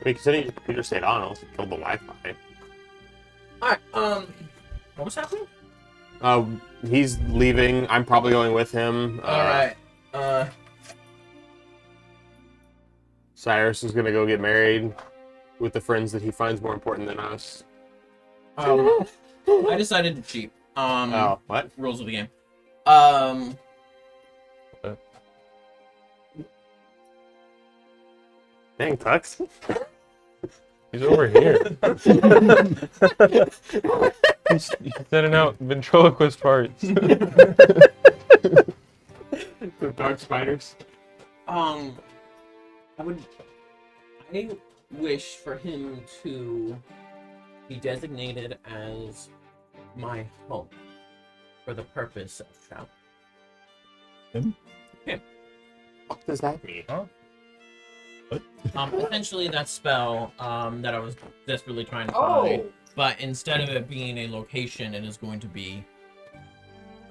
I mean, considering your computer stayed on, unless it killed the Wi-Fi. Alright, what was happening? He's leaving. I'm probably going with him. Alright, Cyrus is gonna go get married with the friends that he finds more important than us. I decided to cheat. Oh, what? Rules of the game. Dang, Tux. He's over here. he's setting out ventriloquist parts. The dark spiders. I wish for him to be designated as my home for the purpose of travel. What does that mean? Huh? Essentially that spell that I was desperately trying to find, but instead of it being a location, it is going to be.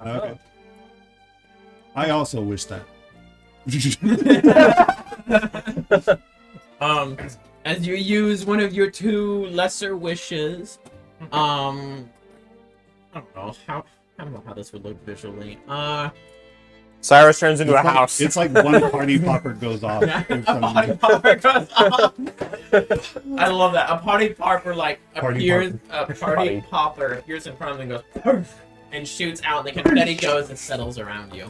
Okay. I also wish that. As you use one of your two lesser wishes, I don't know how this would look visually. Cyrus turns into a It's like- house. It's like one party popper goes off. A party popper goes off. I love that. A party popper Party appears. A party popper appears in front of them and goes "Poof," and shoots out, and the confetti goes and settles around you.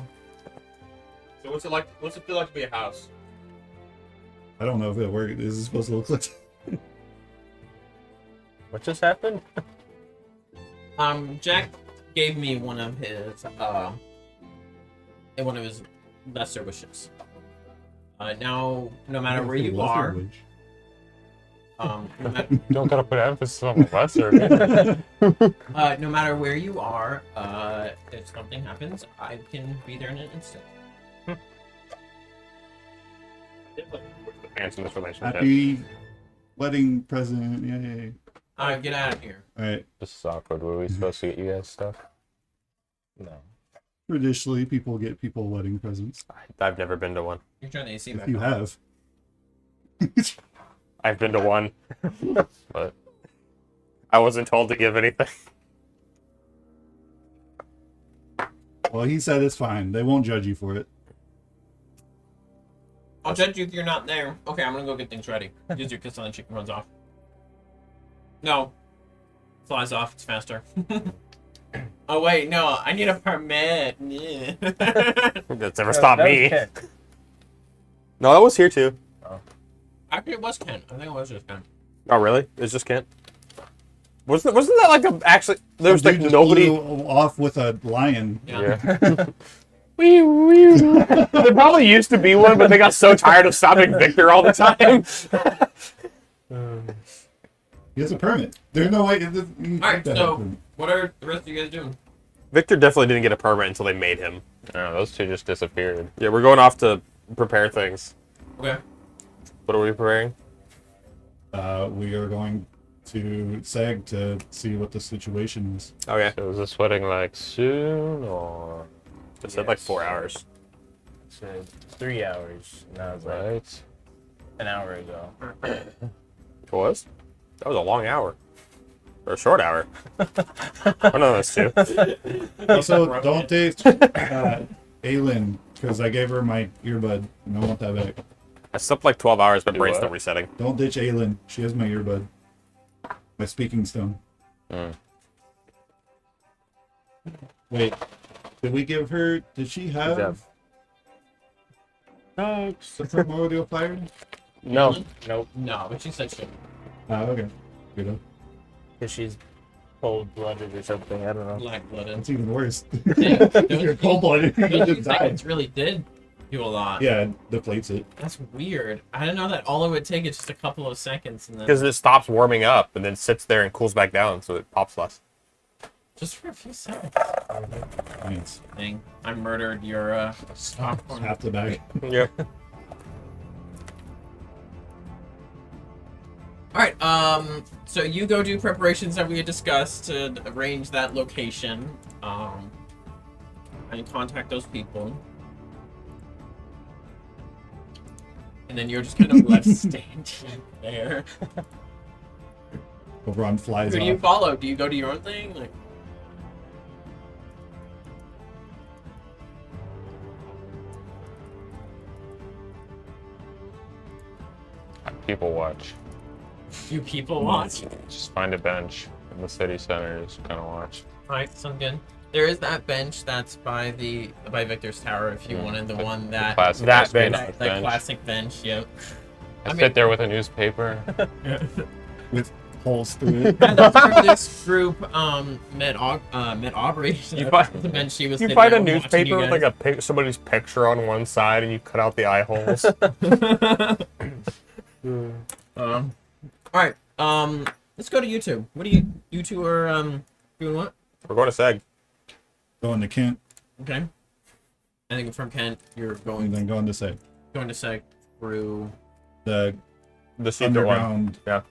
So what's it like? What's it feel like to be a house? I don't know if it worked. Is it supposed to look like? What just happened? Jack gave me one of his lesser wishes. Now, no matter where you are, no Don't gotta put emphasis on the lesser. no matter where you are, if something happens, I can be there in an instant. Answer this relationship. Happy wedding present! Yay! Alright, get out of here. All right. This is awkward. Were we supposed to get you guys stuff? No. Traditionally, people get people wedding presents. I've never been to one. You're trying to AC If back you on. have. I've been to one, but I wasn't told to give anything. Well, he said it's fine. They won't judge you for it. I'll judge you if you're not there. Okay, I'm gonna go get things ready. Use your kiss on the chicken runs off. No. Flies off, it's faster. Oh wait, no, I need a permit. Yeah. That's never stopped That was me. Ken. No, that was here too. Actually, it was Ken. I think it was just Ken. Oh, really? It's just Kent. Wasn't that like a actually? There was Some like dude just nobody. flew off with a lion. Yeah. Yeah. There probably used to be one, but they got so tired of stopping Victor all the time. He has a permit. There's no way. Alright, so what are the rest of you guys doing? Victor definitely didn't get a permit until they made him. Oh, those two just disappeared. Yeah, we're going off to prepare things. Okay. What are we preparing? We are going to SEG to see what the situation is. Okay. So is this wedding like soon or? It said like 4 Yes. hours. Said 3 hours. And I was like, Right. an hour ago. It was? That was a long hour. Or a short hour. One of those two. Also, don't date Aylin, because I gave her my earbud, and I want that back. I slept like 12 hours, but Do brain's what? still resetting. Don't ditch Aylin. She has my earbud. My speaking stone. Mm. Wait, did we give her? Did she have Jeff. Dogs. the primordial fire? No. Nope. No, but she said shit. Ah, okay. Good. Because she's cold-blooded or something. I don't know. Black-blooded. That's even worse. Yeah, If you're cold-blooded, you Those just die. seconds really did do a lot. Yeah, it deflates it. That's weird. I didn't know that all it would take is just a couple of seconds and then Because it stops warming up and then sits there and cools back down, so it pops less. just for a few seconds. Thanks. Thing. I murdered your popcorn. Half the bag. Yep. Alright, so you go do preparations that we had discussed to arrange that location. And contact those people. And then you're just kind of left standing there. Oberon flies Who do you off. follow? Do you go to your own thing? Like, People watch. you people watch? Just find a bench in the city center, just kind of watch. Alright, sounds good. There is that bench that's by Victor's Tower if you wanted the one that Classic that bench. that classic bench, yep. I I mean- sit there with a newspaper. With holes through it. And that's where this group met Aubrey. You find- the bench she was You sitting find a at watching you newspaper with guys. like somebody's picture on one side, and you cut out the eye holes. Alright, let's go to YouTube. What do you two are doing what? We're going to Seg. Going to Kent, Okay. I think from Kent you're and going then going to SEG. to Seg through The The secret one. underground Yeah.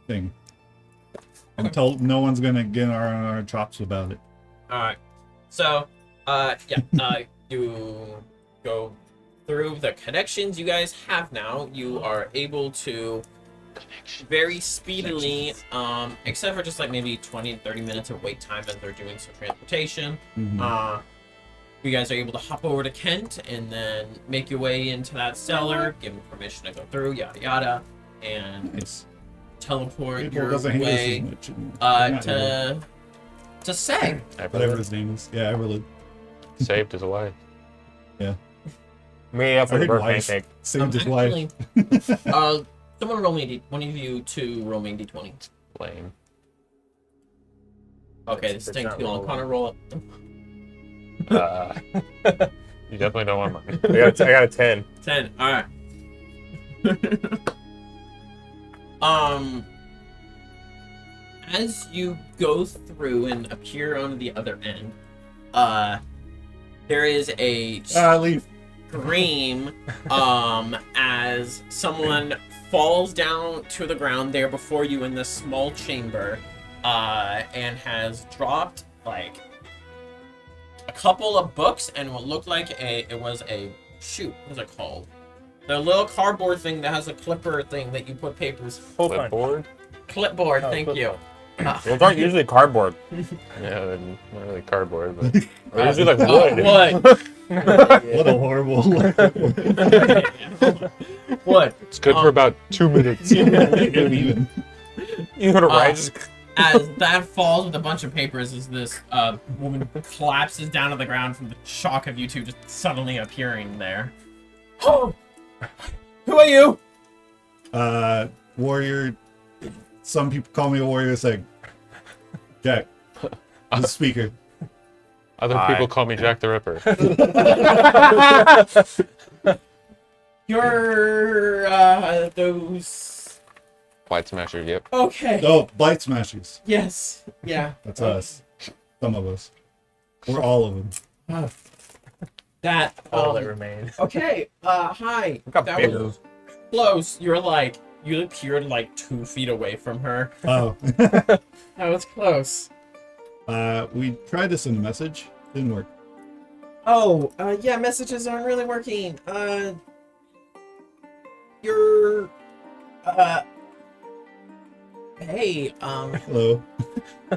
thing. Until no one's gonna get on our chops about it. Alright. So, you go through the connections you guys have now. You are able to very speedily, except for just like maybe 20 to 30 minutes of wait time as they're doing some transportation. Mhm. You guys are able to hop over to Kent and then make your way into that cellar, give them permission to go through, yada yada, and Nice. teleport People your doesn't hate us way as much. Not to Seg. whatever his name is. Yeah, Everlid. Saved his life. Yeah. Me up I for the heard birthday wife. cake. Saved his life. Actually, someone roll me one of you two roll me d20. Lame. Okay, this It's thing's not too long. rolling. Connor, roll it. You definitely don't want mine. I got a 10. 10. All right. As you go through and appear on the other end, there is a Leave. scream as someone falls down to the ground there before you in this small chamber and has dropped like a couple of books and what looked like it was a shoot, what is it called? The little cardboard thing that has a clipper thing that you put papers. Clipboard? Clipboard, thank you. Those aren't usually cardboard. Yeah, they're not really cardboard, but they're usually like wood. Wood. What a horrible. Wood. It's good for about 2 minutes. Even. You know, right? Just As that falls with a bunch of papers, as this woman collapses down to the ground from the shock of you two just suddenly appearing there. Oh, who are you? Warrior. Some people call me a warrior. It's like Jack, the speaker. other people call me Jack the Ripper. You're those. White Smasher, yep. Okay. Oh, Blight Smashers. Yes. Yeah. That's us. Some of us. Or all of them. That. All that remain. Okay. Hi. got That big was close. You're like you appeared like 2 feet away from her. Oh. That was close. We tried to send a message. Didn't work. Oh, yeah, messages aren't really working. You're, hey, Hello.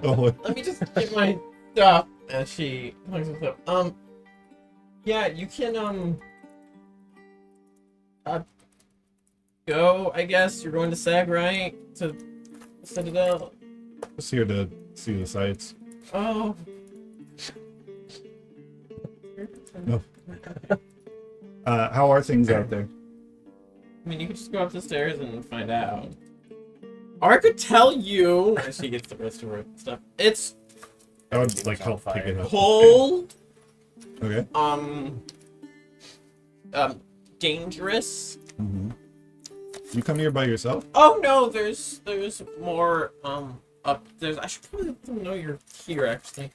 Oh, let me just get my stuff. And she looks at stuff. Yeah, you can, go, I guess. You're going to Sag, right? To Citadel? just here to see the sights. Oh. No. How are things out there? I mean, you could just go up the stairs and find out. Or I could tell you, as she gets the rest of her stuff. It's I would like help pick it up. cold, Okay. dangerous. Mm-hmm. You come here by yourself? Oh no, there's more up there's. I should probably let them know you're here actually.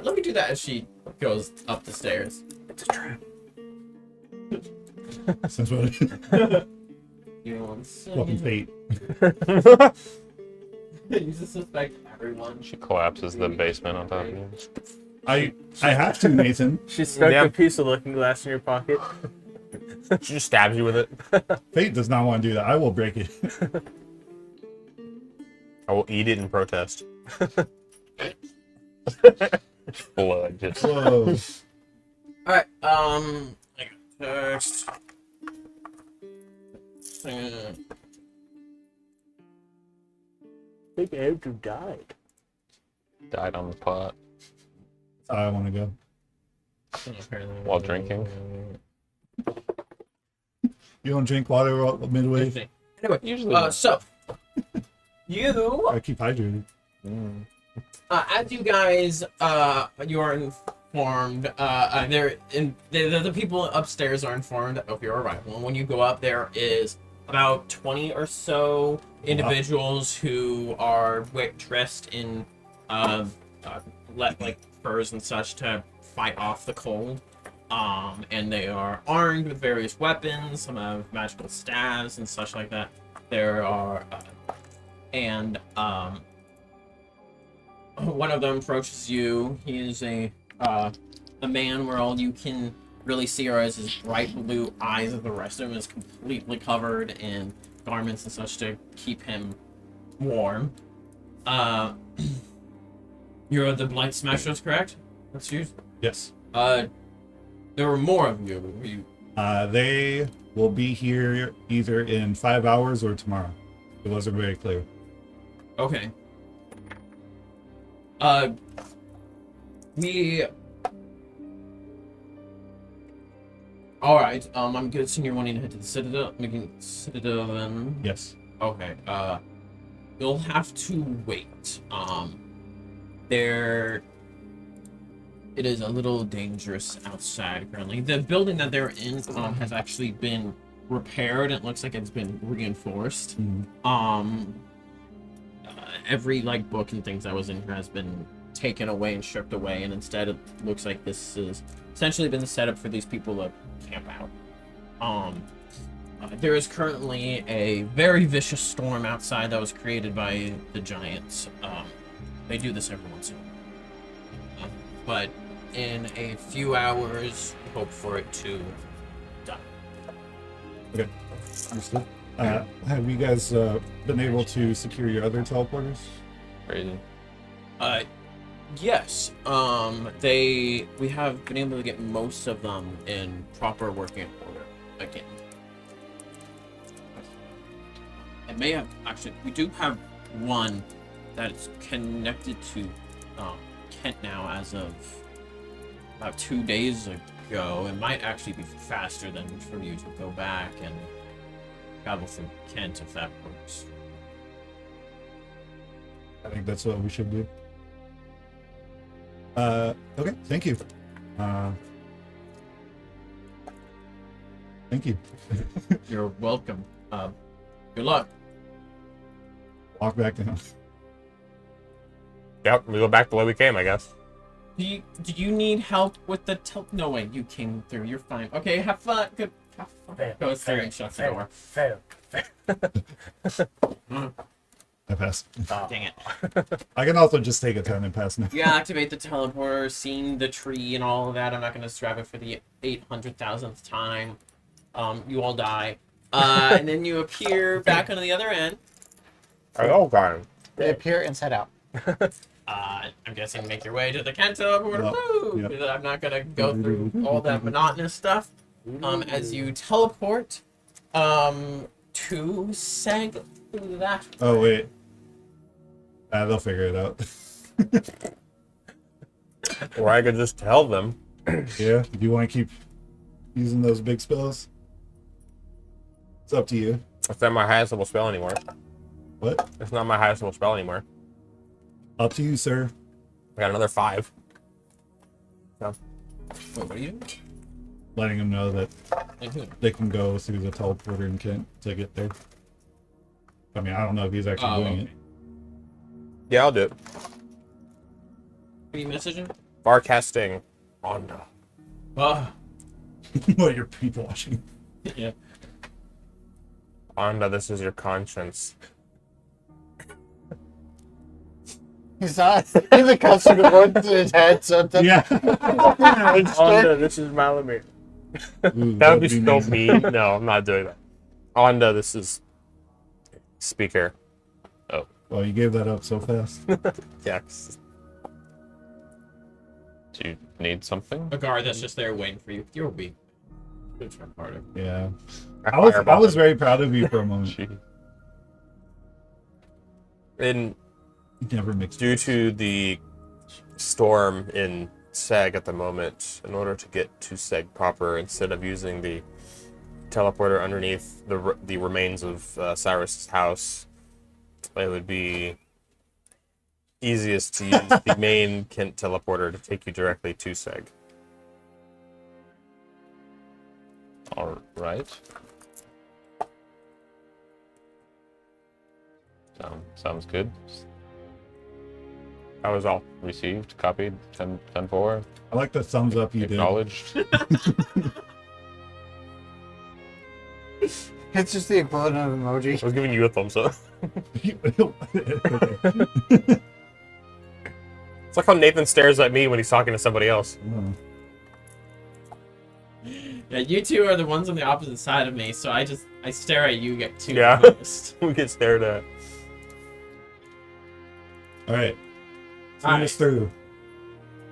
Let me do that as she goes up the stairs. It's a trap. Since what? You want Fucking to fate. you just suspect everyone. She collapses the basement on top of you. I have to, Nathan. She stuck Yeah. a piece of looking glass in your pocket. She just stabs you with it. Fate does not want to do that. I will break it. I will eat it in protest. Blood just. Whoa. Alright, I got text. Maybe Andrew died. Died on the pot That's how I want to go. while drinking. You don't drink water midway? Anyway, Usually. so you I keep hydrated. as you guys you are informed the people upstairs are informed of your arrival. And when you go up, there is about 20 or so individuals who are dressed in like furs and such to fight off the cold. And they are armed with various weapons. Some have magical staves and such like that. There are one of them approaches you. He is a man where all you can really see are his bright blue eyes, and the rest of him is completely covered in garments and such to keep him warm. You're the Blight Smashers, correct? That's you? Yes. There were more of you. They will be here either in 5 hours or tomorrow. It wasn't very clear. Okay. We... Alright, I'm guessing you're wanting to head to the Citadel? Making Citadel then? Yes. Okay, you'll have to wait. It is a little dangerous outside currently. The building that they're in, has actually been repaired. It looks like it's been reinforced. Mm-hmm. Every like book and things that was in here has been taken away and stripped away, and instead it looks like this has essentially been set up for these people to camp out. There is currently a very vicious storm outside that was created by the giants. They do this every once in a while. But in a few hours, hope for it to die. Okay. Understood. Have you guys been able to secure your other teleporters? Crazy. Yes. We have been able to get most of them in proper working order again. It may have we do have one that is connected to Kent now as of about 2 days ago. It might actually be faster than for you to go back and travel through Kent if that works. I think that's what we should do. Okay, thank you. Thank you. You're welcome. Good luck. Walk back down. Yep, we go back the way we came, I guess. Do you need help with the No way, you came through. You're fine. Okay, have fun. Good. Have fun. Go through and shut the door. Fail. I passed. Dang it. I can also just take a 10 and pass now. You activate the teleporter, seeing the tree and all of that. I'm not going to describe it for the 800,000th time. You all die. And then you appear back on the other end. Oh, God. They appear inside out. I'm guessing make your way to the Kent teleporter. Yep. Woo! Yep. Because I'm not going to go through all that monotonous stuff. As you teleport to Seg through that. Oh, wait. They'll figure it out. Or I could just tell them. Yeah? Do you want to keep using those big spells? It's up to you. It's not my highest level spell anymore. What? It's not my highest level spell anymore. Up to you, sir. I got another 5. Wait, what are you doing? Letting them know that Like who? they can go through the teleporter and Kent to get there. I mean, I don't know if he's actually doing Yeah, I'll do it. Are you messaging? Bar casting. Rhonda. Oh, it. What, you're people watching? yeah. Rhonda, this is your conscience. He's not. He's accustomed to voice in his head, so it doesn't. Yeah. Onda, this is Malamir. Ooh, That would be so nice. mean. No, I'm not doing that. Rhonda, this is speaker. Well, you gave that up so fast. Yes. Do you need something? A guard that's just there waiting for you. You're weak. Good try, Carter. Yeah. I was very proud of you for a moment. Gee. In Never mixed. due to the storm in Seg at the moment, in order to get to Seg proper, instead of using the teleporter underneath the remains of Cyrus's house, it would be easiest to use the main Kent teleporter to take you directly to Seg. All right. Sounds good. That was all. Received, copied, 10-4, I like the thumbs up you did. acknowledged. It's just the equivalent of emoji. I was giving you a thumbs up. Okay. It's like how Nathan stares at me when he's talking to somebody else. Oh. Yeah, you two are the ones on the opposite side of me, so I stare at you get two. Yeah. the most. We get stared at. All right. All Send us through.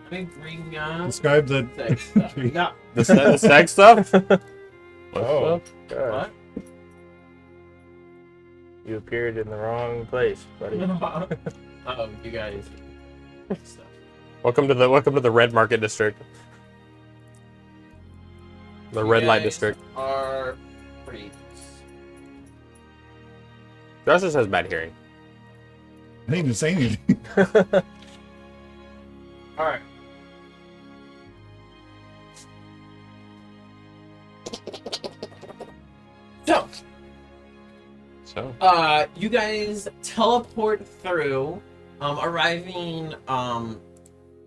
Let me bring Describe the. sex stuff. No. The Seg stuff? Oh, God. What? You appeared in the wrong place, buddy. Oh, you guys. Stuff. Welcome to the Red Market District. The Red Light guys District. Are freaks. Justice has bad hearing. I didn't even say anything. All right. So, you guys teleport through, arriving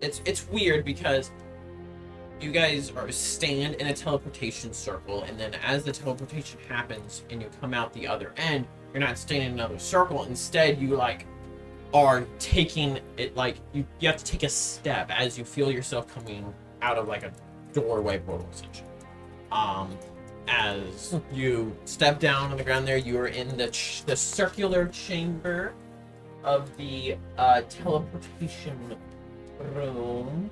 it's weird because you guys are stand in a teleportation circle, and then as the teleportation happens and you come out the other end, you're not staying in another circle. Instead, you like are taking it like you have to take a step as you feel yourself coming out of like a doorway portal essentially. As you step down on the ground there, you are in the circular chamber of the teleportation room.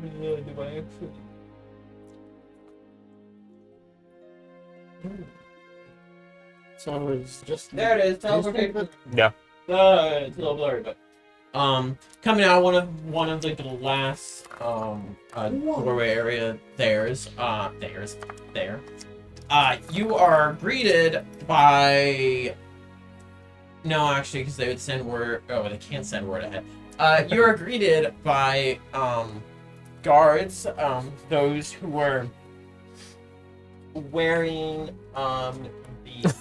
Do I actually? So it's just There it is. Teleportation. Yeah. It's a little blurry, but coming out one of the glass doorway area. There. You are greeted by. No, actually, because they would send word. Oh, they can't send word ahead. You are greeted by guards. Those who were wearing the.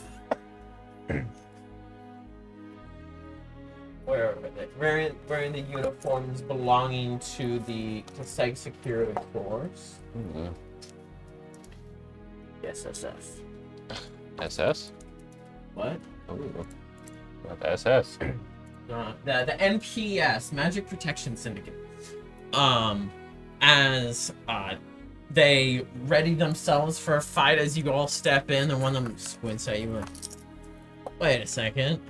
Where are they? Wearing the uniforms belonging to the SEG security force. SSF. SS? What? Oh, not the SS. The NPS, Magic Protection Syndicate. As they ready themselves for a fight as you all step in, and one of them squints at you and, wait a second.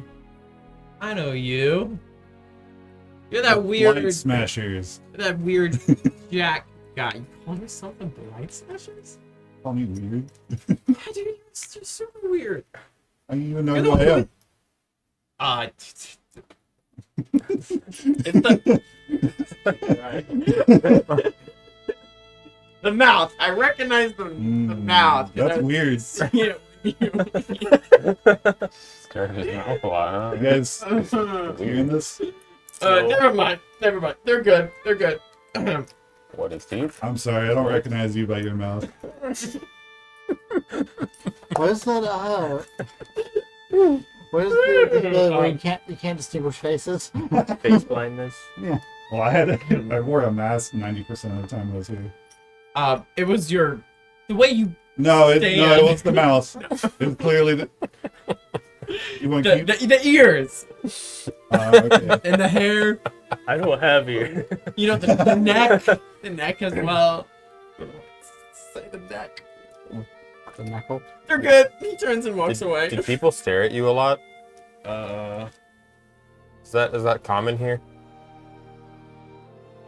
I know you. You're that weird Blind Smashers. that weird Jack guy. You call yourself the Blind Smashers? Call me weird. Yeah, dude, you're super weird. I don't even know You're who the I am. It's the mouth. I recognize the mouth. That's weird. Scared his mouth a lot, huh? You guys doing this? Never mind. They're good. What is teeth? I'm sorry, I don't recognize you by your mouth. What is that? What is the ability where you can't distinguish faces? Face blindness. Yeah. Well, I wore a mask 90% of the time I was here. It was the way you No, it Stand. was the mouse. It was clearly the. You want to keep? the ears Okay. and the hair. I don't have ear. You know the neck as well. Say the neck. The knuckle. They're good. He turns and walks away. Did people stare at you a lot? Uh, Is that common here?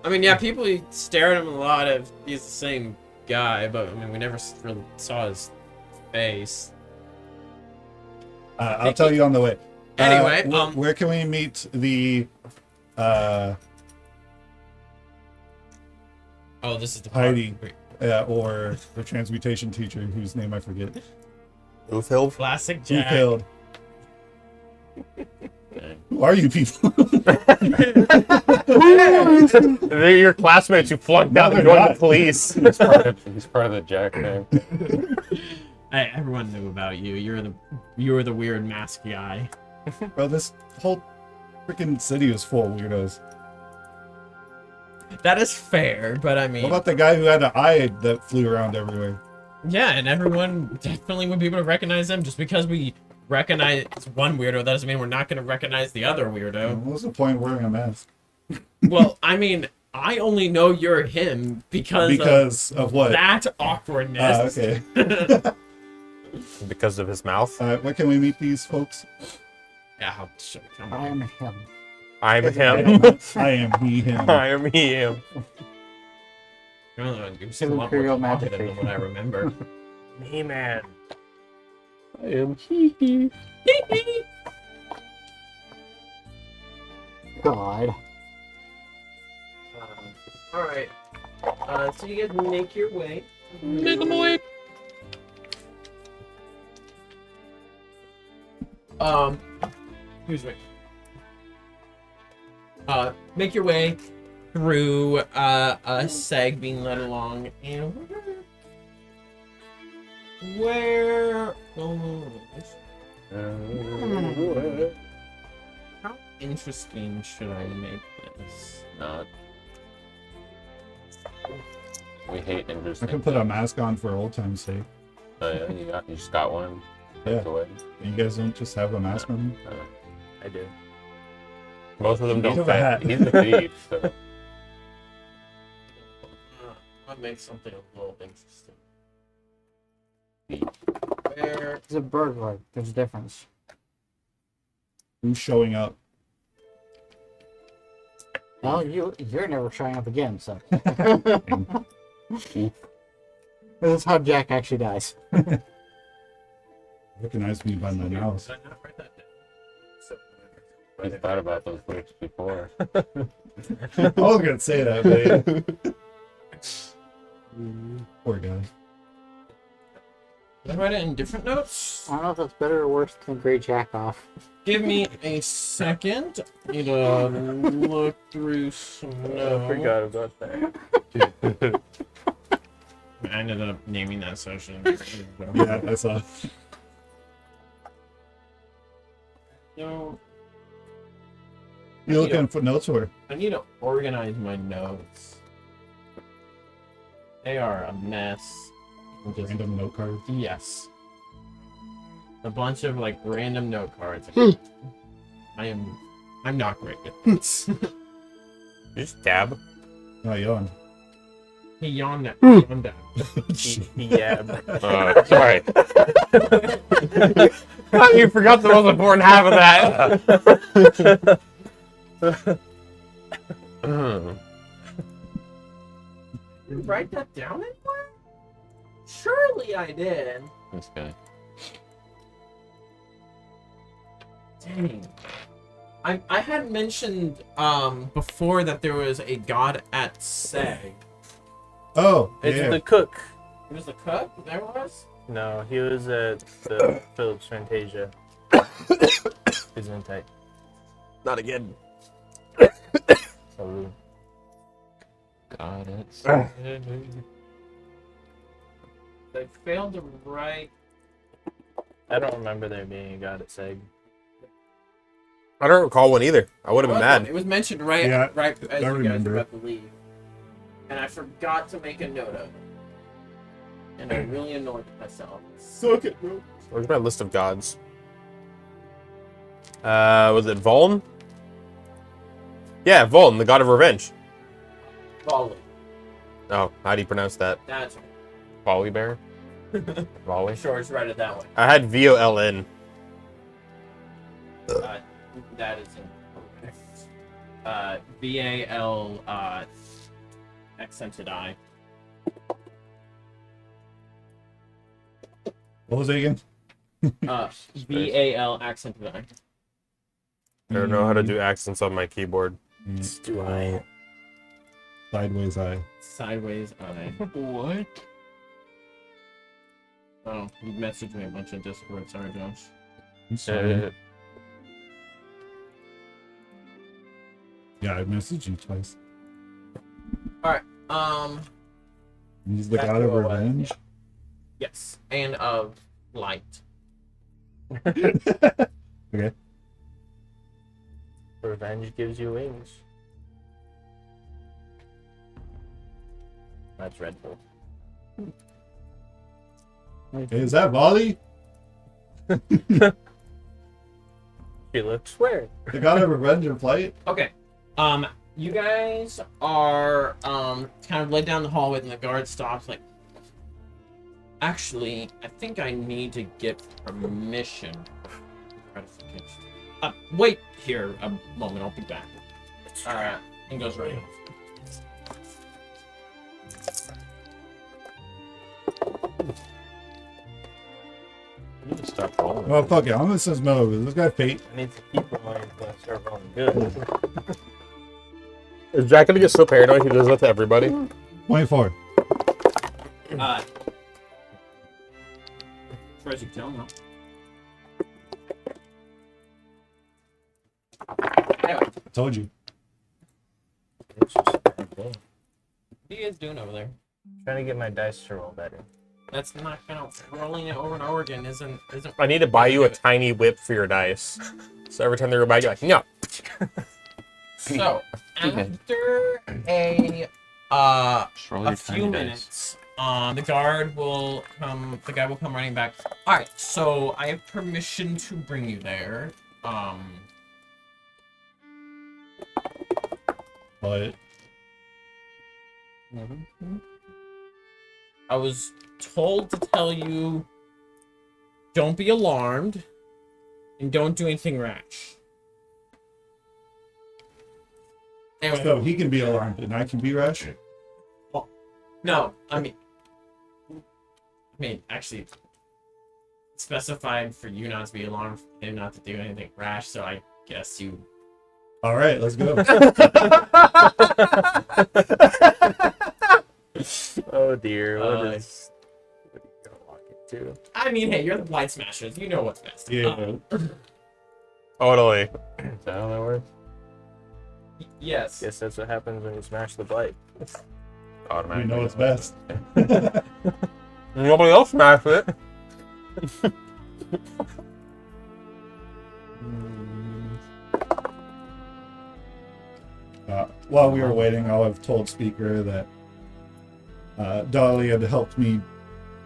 I mean, yeah, people stare at him a lot if he's the same guy, but I mean, we never really saw his face. I'll tell you on the way. Anyway, where can we meet the Oh, this is the Heidi. part. or the transmutation teacher whose name I forget? Ufhild? Classic Who Jack. killed? Who are you people? They're your classmates who flunked out and joined the police. He's part of the Jack thing. Hey, everyone knew about you. You were the weird mask guy. Bro, this whole freaking city is full of weirdos. That is fair, but I mean, What about the guy who had an eye that flew around everywhere? yeah, and everyone definitely would be able to recognize him. Just because we recognize one weirdo, that doesn't mean we're not going to recognize the other weirdo. What was the point of wearing a mask? Well, I mean, I only know you're him because of what? that awkwardness. Okay. Because of his mouth. Where can we meet these folks? Yeah, how should I come I on? am him. I'm him. I am he, him. I am him. You're still a lot more Imperial magic confident than what I remember. Me man. I am he. God. Alright. So you guys make your way. Make him away. Excuse me. Make your way through a seg being led along, and where? How interesting should I make this? Not We hate I interesting. can put a mask on for old time's sake. Yeah, you just got one. Yeah. Tucked away. You guys don't just have a mask on? I do. Most of them He's don't a fit. rat. He's a thief. So. I'll make something a little interesting. Where? It's a burglar. There's a difference. Who's showing up? Well, you're never showing up again, so. This is how Jack actually dies. Recognize me by my mouse. Did I not write that down? He's thought about those lyrics before. I was gonna say that, but poor guy. Did I write it in different notes? I don't know if that's better or worse than Great Jack Off. Give me a second. Need to look through some notes. I forgot about that. I ended up naming that session. Yeah, I saw. No, You looking for notes or? I need to organize my notes. They are a mess. Just- Random note cards. Yes. A bunch of like random note cards. I'm not great at this. You just dab. Oh, yawn. He yawned at yawned at. Yeah. Sorry. You forgot the most important half of that. Did you write that down anywhere? Surely I did. This guy. Dang. I had mentioned before that there was a god at Seg. Oh, It's yeah. the cook. It was the cook? There was? No, he was at the Phillips Fantasia. He's in tight. Not again. So, God, it's. They failed to write. I don't remember there being a god at Seg. I don't recall one either. I would have been mad. It was mentioned right Yeah, as I you guys remember were it. about to leave. And I forgot to make a note of it. And I really annoyed myself. Suck it, bro. Where's my list of gods? Was it Voln? Yeah, Voln, the god of revenge. Volley. Oh, how do you pronounce that? That's Volley bear? Volley? sure it's right it that way. I had VOLN. That is incorrect. VAL accented I. What was it again? VAL accented I. I don't know how to do accents on my keyboard. Do I? Sideways eye. Sideways I. What? Oh, you messaged me a bunch of Discord. Sorry, Josh. I'm sorry. Yeah, I messaged you twice. He's the Back god to of what was, revenge. Yes, and of light. Okay. Revenge gives you wings. That's Red Bull. Hey, is that Volley? She looks weird. The god of revenge and flight? Okay. You guys are kind of led down the hallway, and the guard stops. Like, actually, I think I need to get permission. Wait here a moment. I'll be back. And goes right off. You need to stop rolling. Oh, fuck it. I'm gonna send Mel over. This guy fate. I need to keep rolling until I start rolling good. Is Jack gonna get so paranoid he does that to everybody? 24. As far as you can tell now. Anyway, I told you. It's just Red Bull. what are you guys doing over there? Trying to get my dice to roll better. That's not gonna rolling it over and over again isn't. I need to buy you a tiny whip for your dice. So every time they go by, you're like, no. So after a Roll a your few tiny dice. minutes. The guard will come. The guy will come running back. All right, so I have permission to bring you there. But I was told to tell you, don't be alarmed, and don't do anything rash. Anyway, so he can be alarmed and I can be rash. no, I mean, actually, it's specified for you not to be alarmed and not to do anything rash. So I guess you. All right, let's go. Oh dear, what are you gonna walk into? I mean, hey, you're the blind smashers. You know what's best. Yeah. Totally. Is that how that works? Yes. Guess that's what happens when you smash the blight. We Automatically. know what's best. Nobody else smashed it. While we were waiting, I'll have told Speaker that Dolly had helped me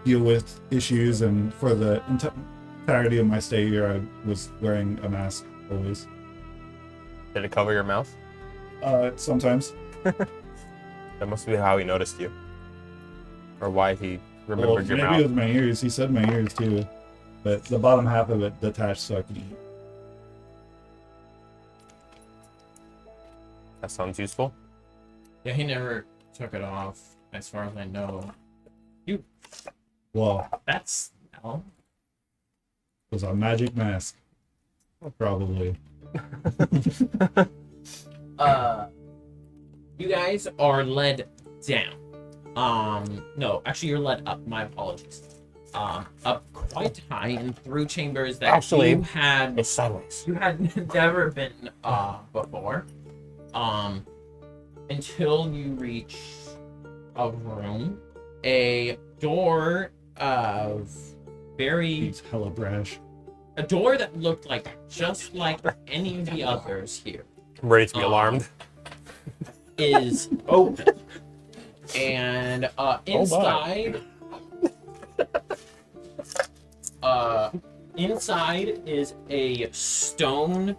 deal with issues, and for the entirety of my stay here, I was wearing a mask always. Did it cover your mouth? Sometimes. That must be how he noticed you. Or why he Well, remembered your maybe mouth. it was my ears. He said my ears too, but the bottom half of it detached so I could eat. That sounds useful. Yeah, he never took it off, as far as I know. Well, That's no. it was a magic mask. Probably. You guys are led down. No, actually, you're led up. My apologies. Up quite high and through chambers that Actually, you had It's sideways. never been before. Until you reach a room, a door of He's hella brash. a door that looked like just like any of the others here I'm ready to be alarmed. is open, and inside inside is a stone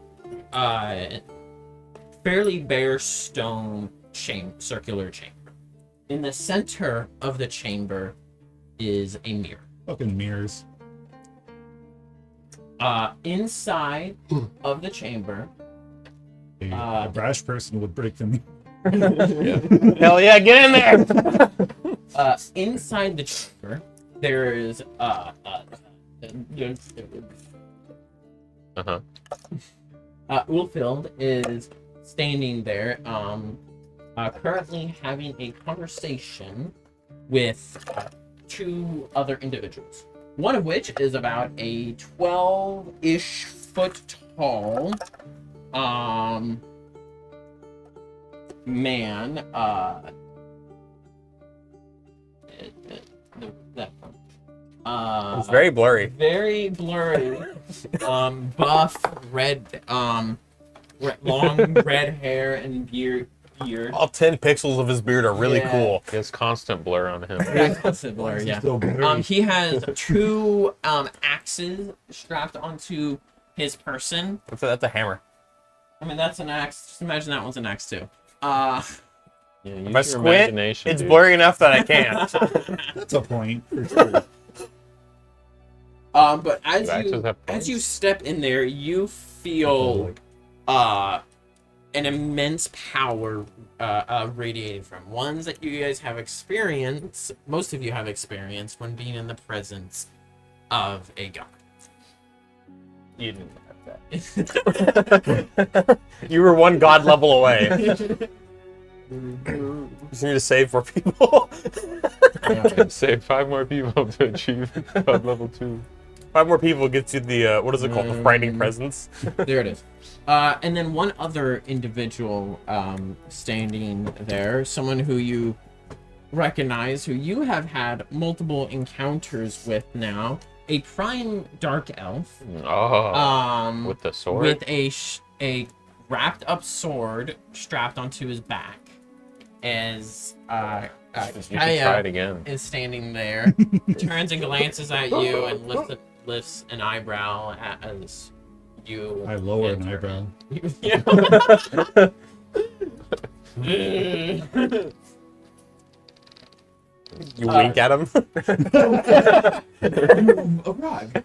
fairly bare stone circular chamber. In the center of the chamber is a mirror. Fucking mirrors. Inside of the chamber, A brash person would break them. Hell yeah, get in there! inside the chamber, there is Ulfield is standing there, currently having a conversation with two other individuals. One of which is about a 12-ish foot tall man. That one. It's very blurry. Very blurry. Buff, red, long red hair and beard. All 10 pixels of his beard are really Yeah. cool. He has constant blur on him. That's a blur, yeah. Still blurry. He has two axes strapped onto his person. That's a hammer. I mean, that's an axe. Just imagine that one's an axe too. Yeah, use If I your squint, imagination, it's dude. blurry enough that I can't. That's a point. For sure. But as Do axes you have as you points? step in there, you feel an immense power radiating from ones that you guys have experienced. Most of you have experienced when being in the presence of a god. You didn't have that. You were one god level away. Just need to save more people. Save 5 more people to achieve God level 2. 5 more people gets you the, what is it called? The frightening presence. There it is. And then one other individual standing there, someone who you recognize, who you have had multiple encounters with now, a prime dark elf. Oh, with the sword? With a wrapped up sword strapped onto his back. as You should try Kaya it again. is standing there, turns and glances at you and lifts an eyebrow as you. I lower an enter. eyebrow. You wink at him. Arrived.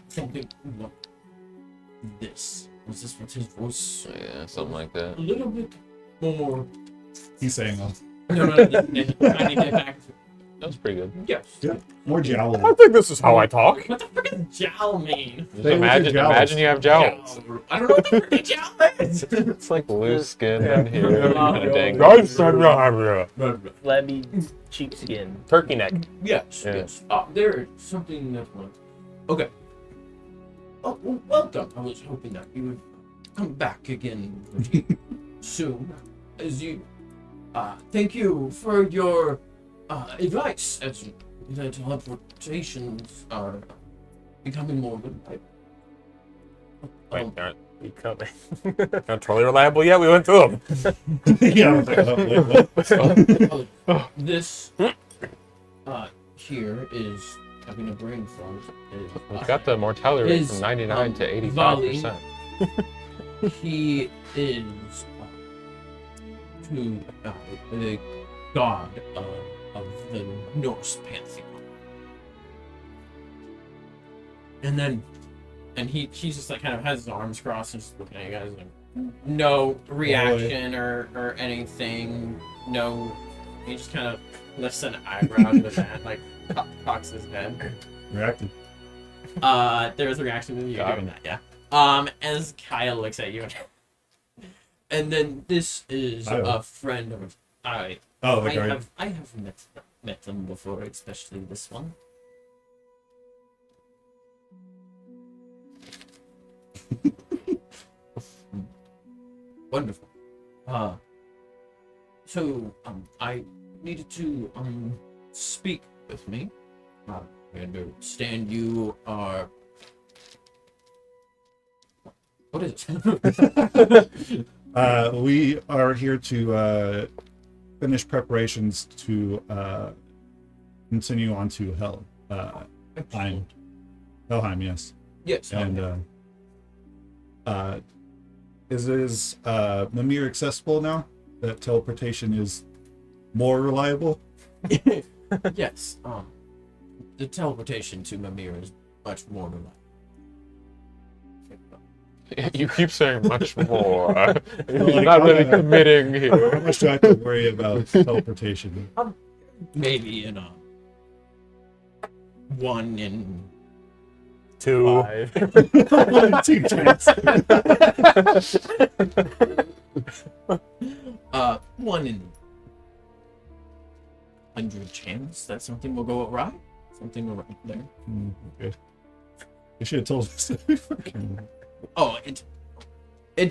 Something. This. Was this what his voice? Yeah, something like that. A little bit more. He's saying, "Oh, No, trying to get back. That was pretty good. Yes. yeah, more jowl." I think this is how I talk. What the frick does jowl mean? Just Say with your jowls. imagine you have jowls. Jowl. I don't know what the frick jowl is. It's like loose skin in here. Kind of dang. Flabby cheapskin. Turkey neck. Yes, Yeah. yes. There's something that one. Okay. Oh, well, welcome. I was hoping that you would come back again pretty soon. As you, thank you for your advice as the teleportations are becoming more reliable. Wait, aren't Becoming. not totally reliable yet. We went through them. Yeah, I was like, "Oh, wait, what?" This here is having a brain fart. We've got the mortality rate Is, from 99 to Volley. 85%. He is the god of the Norse pantheon. And he's just like kind of has his arms crossed and just looking at you guys like no reaction or anything. No, he just kind of lifts an eyebrow to that, like cocks his head. Reacted. There's a reaction to you Got doing him. that, yeah. As Kyle looks at you, and then this is Kyle. a friend of I Oh, the guard. I have met them before, especially this one. Wonderful. So I needed to speak with me. I understand you are. What is it? We are here to finish preparations to continue on to Helheim. Helheim, yes. Yes. And is Mimir accessible now? That teleportation is more reliable? Yes. The teleportation to Mimir is much more reliable. You keep saying much more. You're Like, not really committing How here. much do I have to worry about teleportation? Maybe in a 1 in 2. 2 chance. 1 in 100 chance that something will go awry. Something around there. Okay. You should have told us that before. Oh, it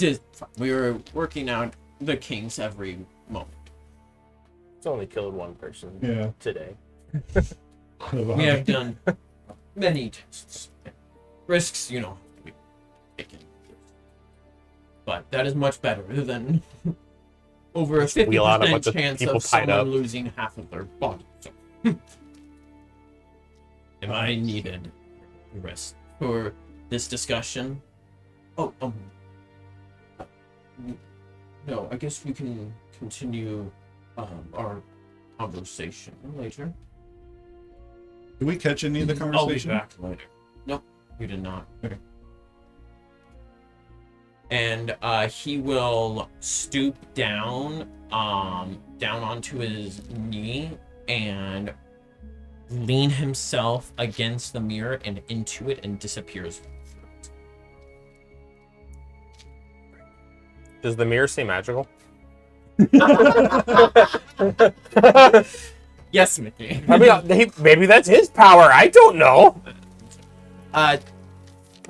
is fine. We were working out the kinks every moment. It's only killed one person Yeah. today. We have done many tests. Risks, have to be taken. But that is much better than over a Wheel out a 50% bunch of chance people of tied someone up. losing half of their body. So, if I needed rest for this discussion, no, I guess we can continue our conversation later. Did we catch any of the I'll be conversation? back later. Nope, you did not. Okay. And he will stoop down onto his knee and lean himself against the mirror and into it and disappears. Does the mirror seem magical? Yes, Mickey. I mean, maybe that's his power. I don't know.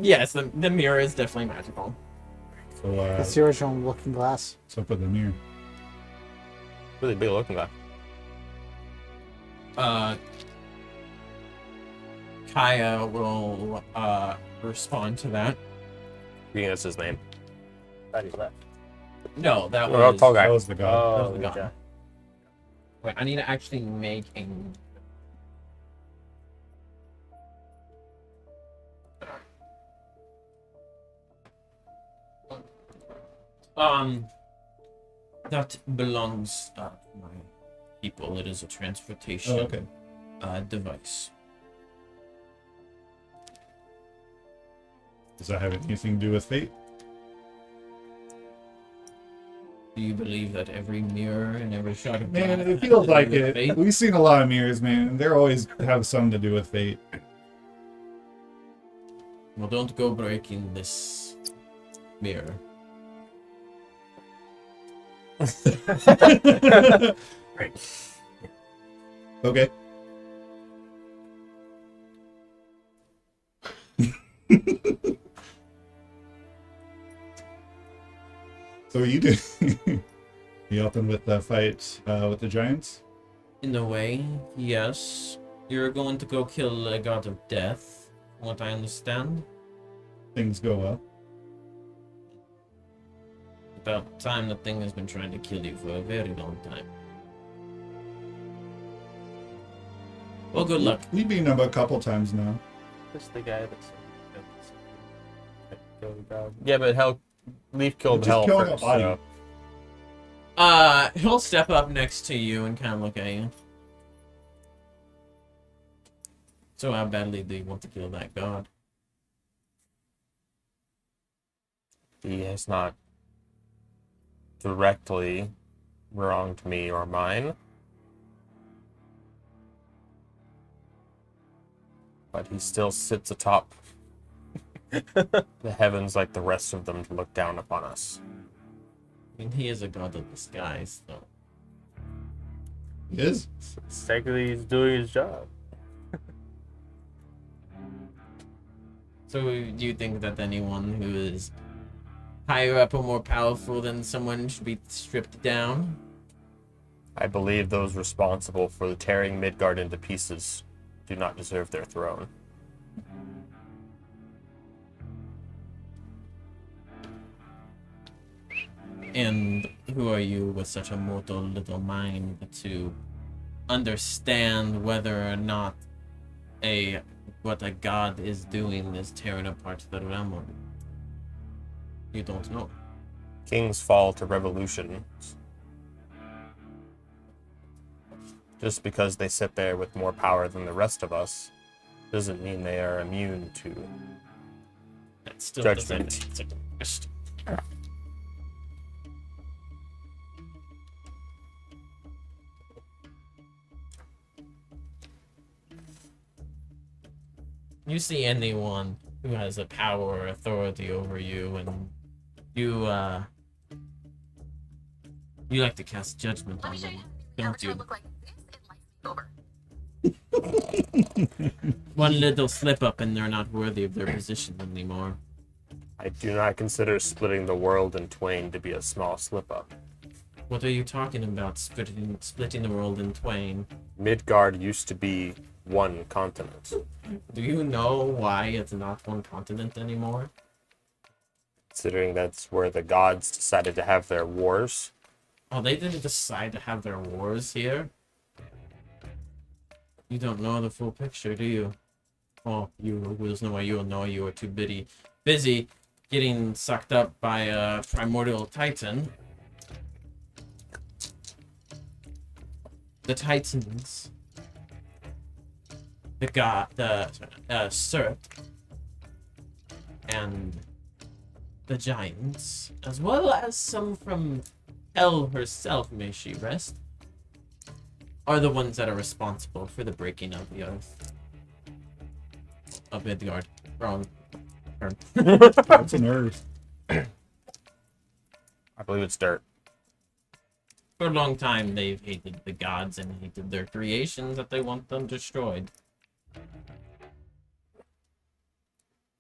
Yes, the mirror is definitely magical. So, It's the original looking glass. what's up with the mirror? Really big looking guy. Kaya will respond to that. You think that's his name? Thought he left. No, that Oh, was tall guy. That was the god. Oh, the the god. guy. Wait, I need to actually make a... That belongs to my people. It is a transportation Oh, okay. device. Does that have anything to do with fate? Do you believe that every mirror and every shot of Man, glass it has feels to do like with it. fate? We've seen a lot of mirrors, man. They always have something to do with fate. Well, don't go breaking this mirror. Okay. So what are you doing? You helping with the fight with the giants? In a way, yes. You're going to go kill a god of death, from what I understand. Things go well. About time the thing has been trying to kill you for a very long time. Well, good luck. We've been up a couple times now. Just the guy that's killed the dog. Yeah, but Leaf killed Just Hell killing a first. body. So. He'll step up next to you and kind of look at you. So how badly do you want to kill that god? He has not directly wronged me or mine. But he still sits atop the heavens like the rest of them to look down upon us. I mean, he is a god of the skies, though. He is. Technically, he's doing his job. So do you think that anyone who is higher up or more powerful than someone should be stripped down? I believe those responsible for the tearing Midgard into pieces do not deserve their throne. And who are you with such a mortal little mind to understand whether or not what a god is doing is tearing apart the realm? You don't know. Kings fall to revolutions. Just because they sit there with more power than the rest of us doesn't mean they are immune to That still judgment. doesn't answer the question. You see anyone who has a power or authority over you, and you like to cast judgment on them, don't you? One little slip up and they're not worthy of their position anymore. I do not consider splitting the world in twain to be a small slip-up. What are you talking about, splitting the world in twain? Midgard used to be one continent. Do you know why it's not one continent anymore? Considering that's where the gods decided to have their wars. Oh, they didn't decide to have their wars here? You don't know the full picture, do you? Well, there's no way you'll know. You are too busy getting sucked up by a primordial titan. The Titans, the Surt, and the Giants, as well as some from Hell herself, may she rest, are the ones that are responsible for the breaking of the earth. Of Midgard. Wrong. Turn. That's an earth. I believe it's dirt. For a long time, they've hated the gods and hated their creations that they want them destroyed.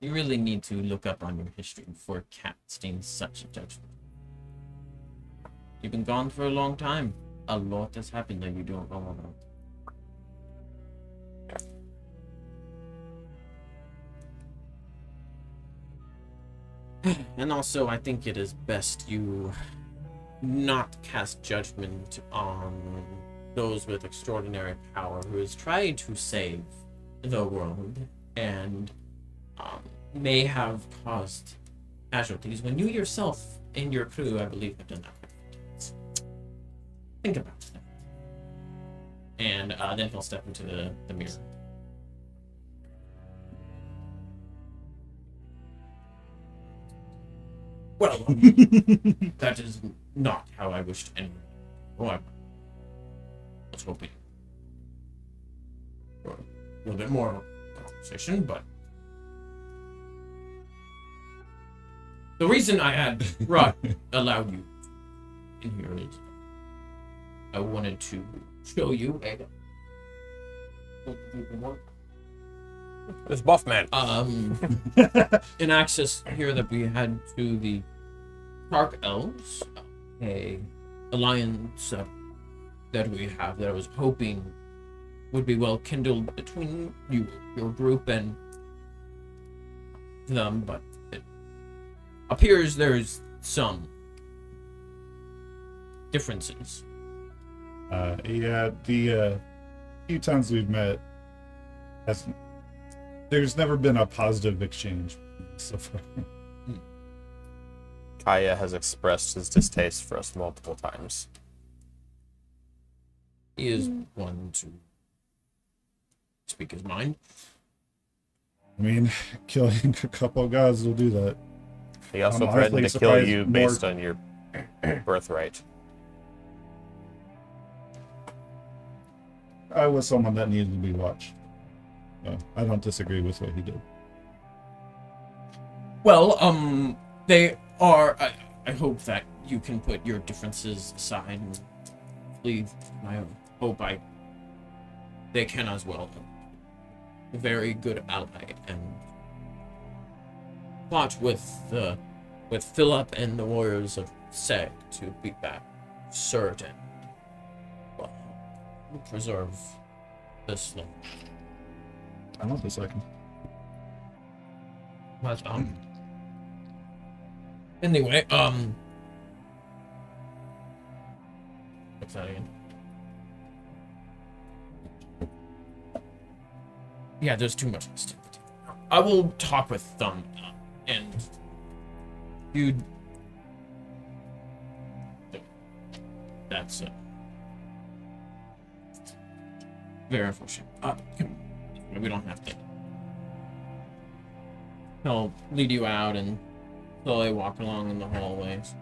You really need to look up on your history before casting such a judgment. You've been gone for a long time. A lot has happened that you don't know about. And also, I think it is best you not cast judgment on those with extraordinary power who is trying to save the world and may have caused casualties when you yourself and your crew, I believe, have done that. Think about that. And then he'll step into the mirror. Well, that is not how I wished anyone. Oh, I was hoping for a little bit more of a conversation, but the reason I had allowed you in here is I wanted to show you This buff man. an access here that we had to the Dark Elves, a alliance that we have that I was hoping would be well kindled between you, your group, and them, but it appears there's some differences. Yeah, the few times we've met, there's never been a positive exchange so far. Kaya has expressed his distaste for us multiple times. He is one to speak his mind. I mean, killing a couple of gods will do that. He also I'm threatened honestly to kill surprised you more- based on your birthright. I was someone that needed to be watched. So I don't disagree with what he did. Well, they are. I hope that you can put your differences aside and leave. I hope they can as well. A very good ally and plot with Philip and the warriors of Seg to beat back Surt and preserve this land. I want this second. But anyway, what's that again? Yeah, there's too much activity. I will talk with Thumb, and you. That's it. Very unfortunate. We don't have to. He'll lead you out and slowly walk along in the hallways.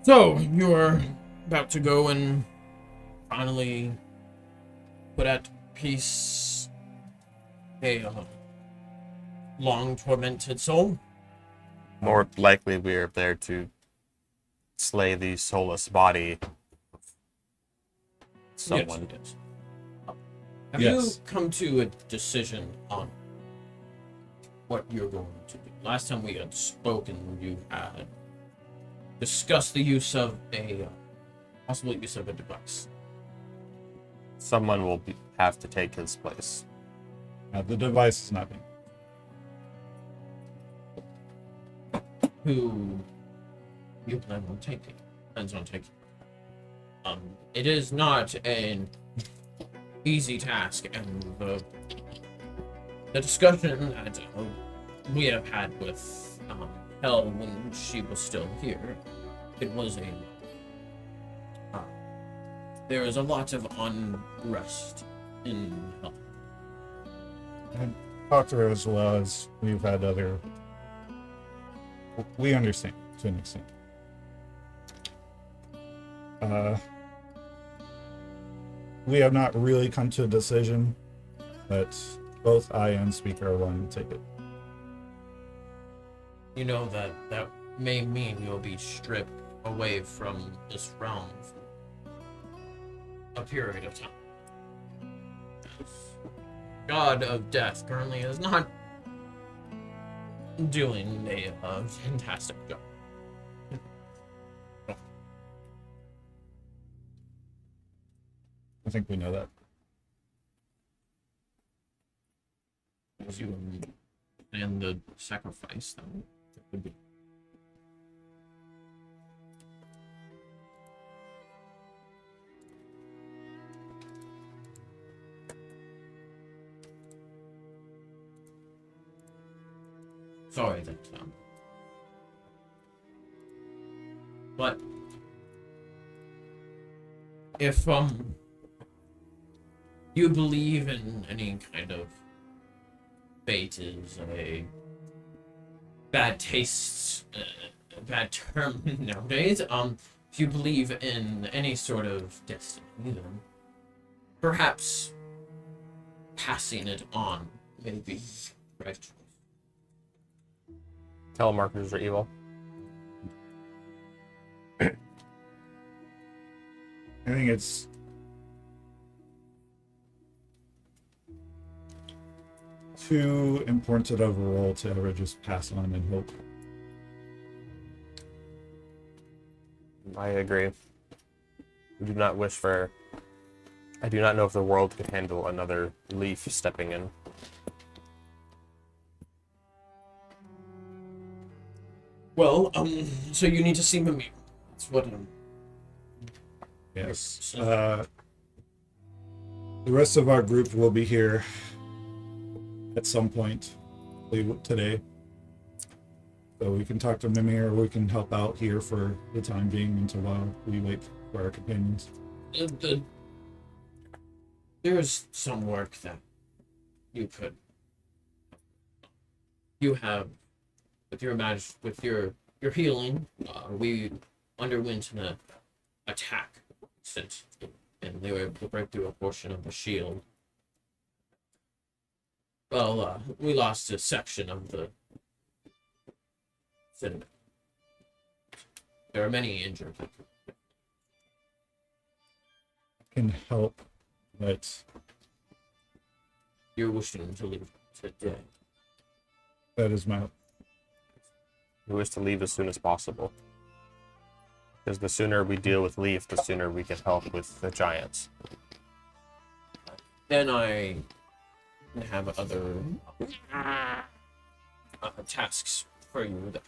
So, you're about to go and finally put at peace a long tormented soul? More likely, we are there to slay the soulless body of someone. Yes. Have Yes. you come to a decision on what you're going to do? Last time we had spoken, you had discussed the use of a possible use of a device. Someone will have to take his place. The device is not being. Who you plan on taking? Plans on taking. It is not an easy task, and the discussion that we have had with Hel when she was still here, it was there is a lot of unrest in Hel. And talk to her as well as we've had other. We understand to an extent. We have not really come to a decision, but both I and Speaker are willing to take it. You know that may mean you'll be stripped away from this realm for a period of time. God of Death currently is not doing a fantastic job. I think we know that. As you and the sacrifice, then it would be. sorry that. But if you believe in any kind of fate is a bad taste, bad term nowadays. If you believe in any sort of destiny, then perhaps passing it on may be right choice. Telemarketers are evil. I think it's too important of a role to ever just pass on and hope. I agree. I do not wish for. I do not know if the world could handle another leaf stepping in. Well, so you need to see Mimir. That's what Yes. The rest of our group will be here at some point today. So we can talk to Mimir, or we can help out here for the time being until while we wait for our companions. There's some work that you could. You have with your healing. We underwent an attack, and they were able to break through a portion of the shield. Well, we lost a section of the. There are many injured. Can help, but You're wishing to leave today. that is my We wish to leave as soon as possible. Because the sooner we deal with Leaf, the sooner we can help with the giants. Then I have other tasks for you that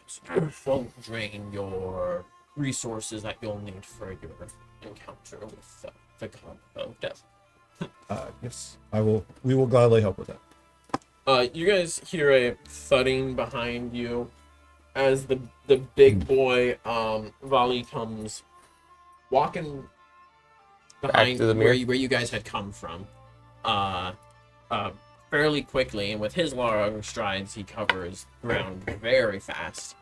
won't drain your resources that you'll need for your encounter with the god of death. yes. We will gladly help with that. You guys hear a thudding behind you as the big boy Vali comes walking behind to the where mirror. you guys had come from. Fairly quickly, and with his long strides, he covers ground very fast.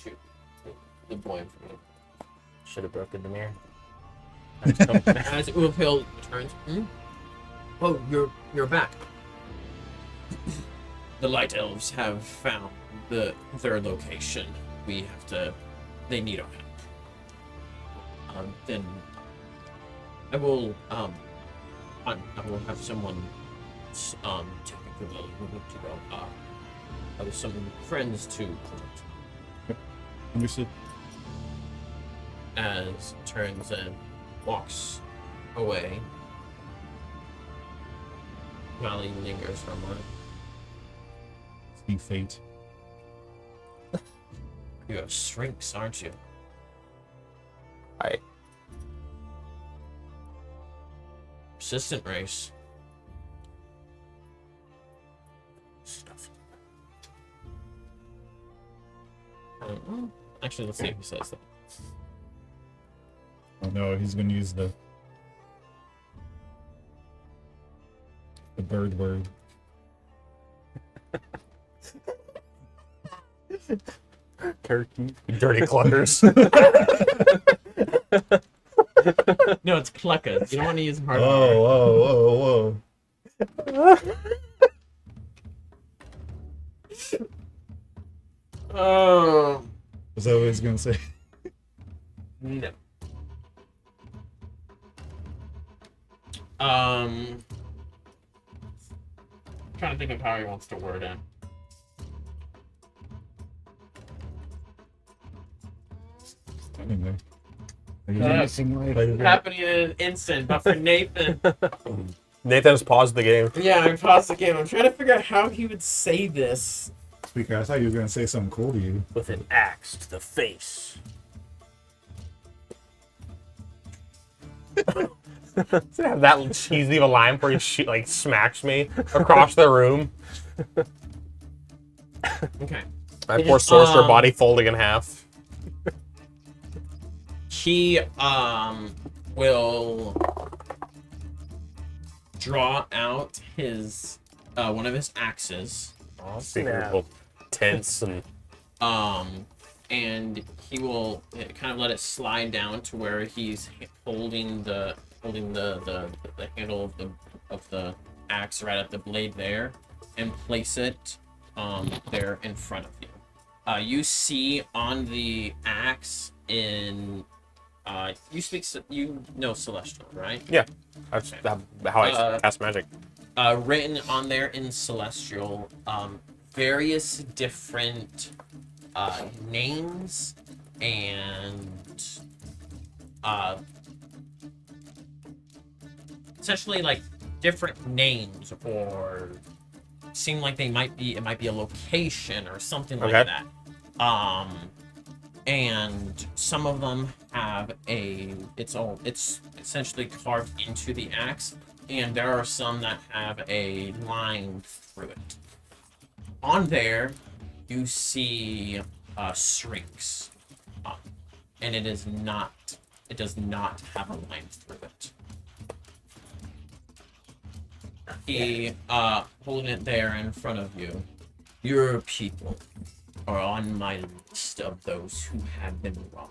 Shoot, the boy in front of Should have broken the mirror. as Ulpil returns. Oh, you're back. The Light Elves have found their location. They need our help. Then I will have someone take the building. We need to go. I have some friends to collect. Understood. As turns and walks away. Valley lingers for a moment. See fate. You have shrinks, aren't you? Persistent race. Stuff. Actually, let's see if he says that. Oh no, he's gonna use the bird word. Turkey. You dirty cluckers. No, it's cluckas. You don't want to use hard. Whoa. Oh. Is that what he's gonna say? No. Trying to think of how he wants to word it. Anyway. Happening in an instant, but for Nathan. Nathan's paused the game. Yeah, I paused the game. I'm trying to figure out how he would say this. Speaker, I thought you were gonna say something cool to you. With an axe to the face. Does it have that cheesy of a line where he like smacks me across the room? Okay. My poor sorcerer body folding in half. He will draw out his one of his axes. Oh, snap. Tense And he will kind of let it slide down to where he's holding the handle of the axe right at the blade there, and place it there in front of you. You see on the axe in you know Celestial, right? Yeah, that's how I cast magic. Written on there in Celestial, various different names and essentially like different names, or seem like it might be a location or something like that. And some of them have it's essentially carved into the axe, and there are some that have a line through it. On there, you see shrinks, and it does not have a line through it. He holding it there in front of you. Your people are on my list of those who have been wronged,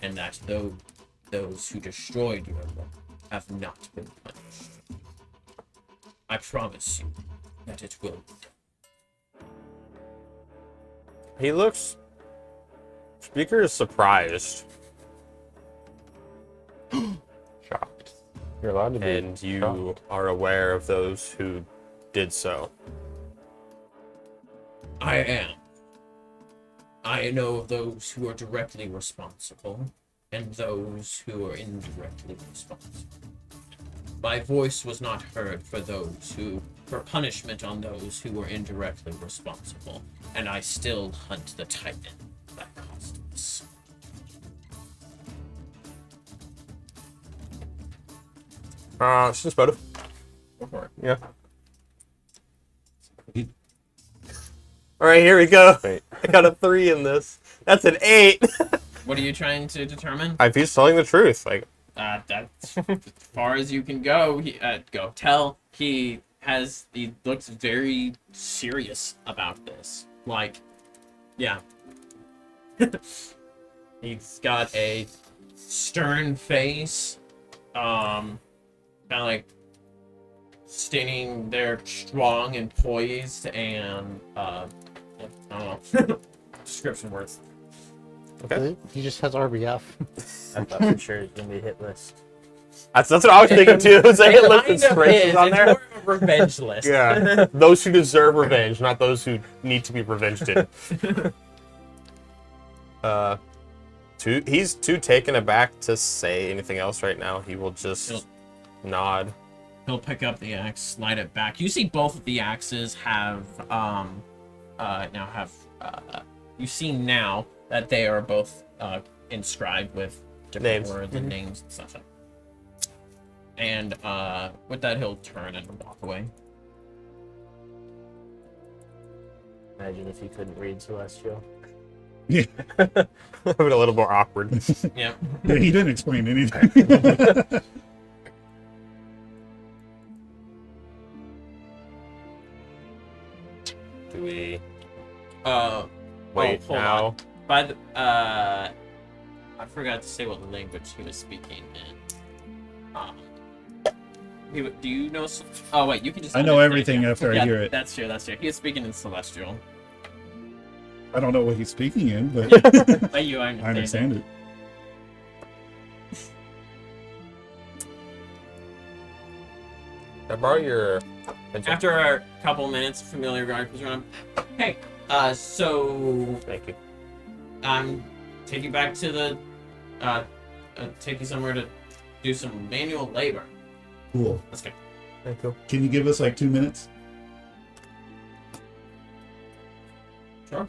and that those who destroyed your world have not been punished. I promise you that it will be done. He looks. Speaker is surprised. Shocked. You're allowed to be. And you shocked. are aware of those who did so. I am. I know of those who are directly responsible and those who are indirectly responsible. My voice was not heard for punishment on those who were indirectly responsible, and I still hunt the Titan that caused this. Since motive. Go for it. Yeah. All right, here we go. Wait. I got a 3 in this. That's an 8. What are you trying to determine? If he's telling the truth, like That's as far as you can go. He looks very serious about this. Like, yeah. He's got a stern face, kind of like standing there strong and poised, and I don't know. Description words. okay. He just has RBF. I thought for sure it's gonna be a hit list. That's what I was thinking too. It's a hit list with strengths on It's there. more of a revenge list. Yeah, those who deserve revenge, not those who need to be revenged. He's too taken aback to say anything else right now. He will just nod. He'll pick up the axe, slide it back. You see both of the axes have you see now that they are both inscribed with different Names. words and names and stuff. And with that, he'll turn and walk away. Imagine if you couldn't read Celestial. Yeah. A little more awkward. Yeah. Yeah, he didn't explain anything. Do we wait hold now? By the I forgot to say what language he was speaking in. Do you know? Oh wait, you can just. I know everything after I Yeah, hear it. That's true. That's true. He is speaking in Celestial. I don't know what he's speaking in, but But you I understand it. Can I borrow your pencil? After a couple minutes, familiar guard comes around. Hey, so Thank you. take you back to the, take you somewhere to do some manual labor. Cool. Let's go. Thank you. Can you give us like 2 minutes? Sure.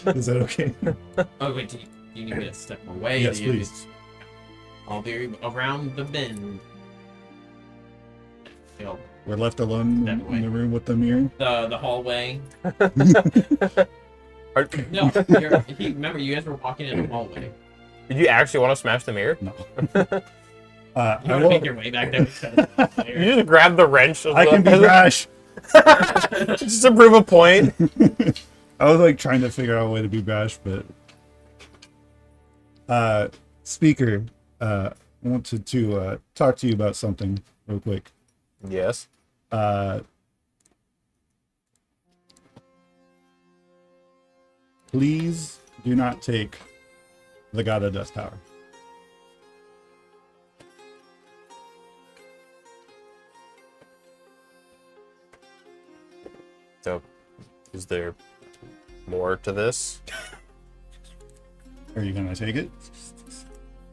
Is that okay? Oh wait, do you need me to step away? Yes, Do you- please. I'll be around the bend. Feel We're left alone That in way. the room with the mirror. the hallway. Are- No, remember you guys were walking in the hallway. Did you actually want to smash the mirror? No. You I want to will. make your way back there. You just grab the wrench. Of I the, can be brash. just to prove a point. I was like trying to figure out a way to be brash, but speaker, I wanted to talk to you about something real quick. Yes. Please do not take the God of Death Tower. So, is there more to this? Are you gonna take it?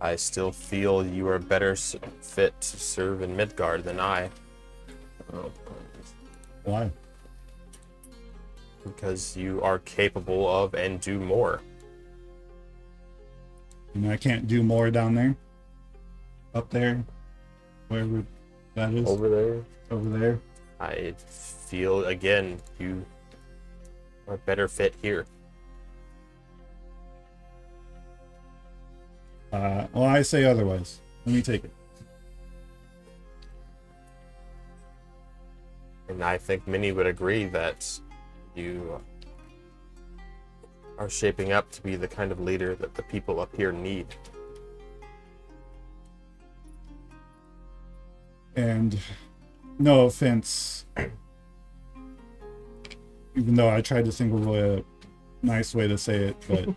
I still feel you are better fit to serve in Midgard than I. Why? Because you are capable of and do more. You know, I can't do more down there. Up there, wherever that is. Over there. Over there. I feel, again, you are better fit here. Well, I say otherwise. Let me take it. And I think many would agree that you are shaping up to be the kind of leader that the people up here need. And no offense, even though I tried to think of a nice way to say it, but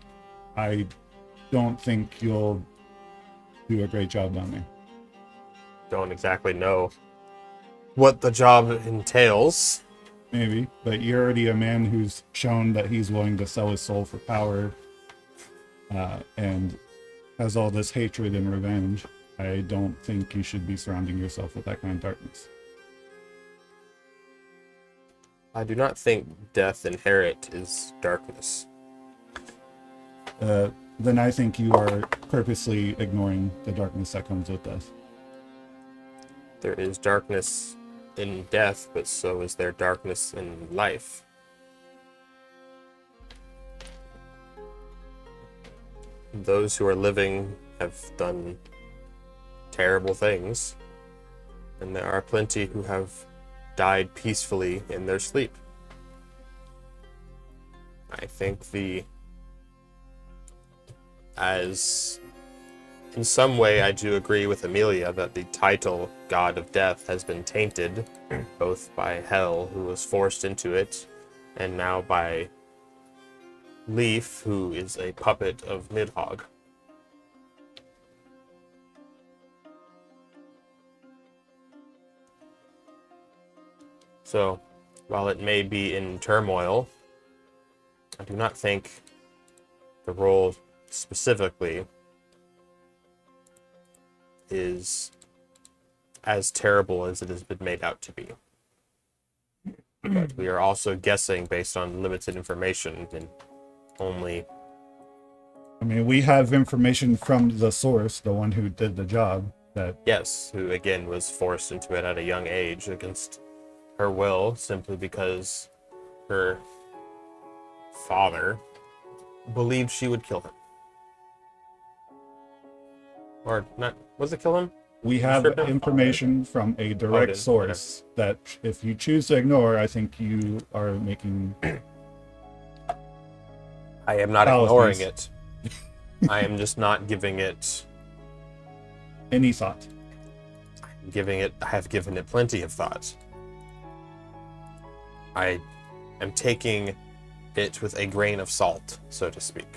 I don't think you'll do a great job down there. Don't exactly know what the job entails. Maybe, but you're already a man who's shown that he's willing to sell his soul for power, and has all this hatred and revenge. I don't think you should be surrounding yourself with that kind of darkness. I do not think death inherent is darkness. Then I think you are purposely ignoring the darkness that comes with death. There is darkness in death, but so is there darkness in life. Those who are living have done terrible things, and there are plenty who have died peacefully in their sleep. I think in some way, I do agree with Amelia that the title God of Death has been tainted, both by Hel, who was forced into it, and now by Leaf, who is a puppet of Midhogg. So, while it may be in turmoil, I do not think the role specifically is as terrible as it has been made out to be. But we are also guessing based on limited information and only... I mean, we have information from the source, the one who did the job, that Yes, who again was forced into it at a young age against her will, simply because her father believed she would kill him. Or not, was it kill him? we have Sure. information from a direct Odin, source that if you choose to ignore, I think you are making I am not Fallacies. ignoring it. I am just not giving it, any thought. I have given it plenty of thought. I am taking it with a grain of salt, so to speak.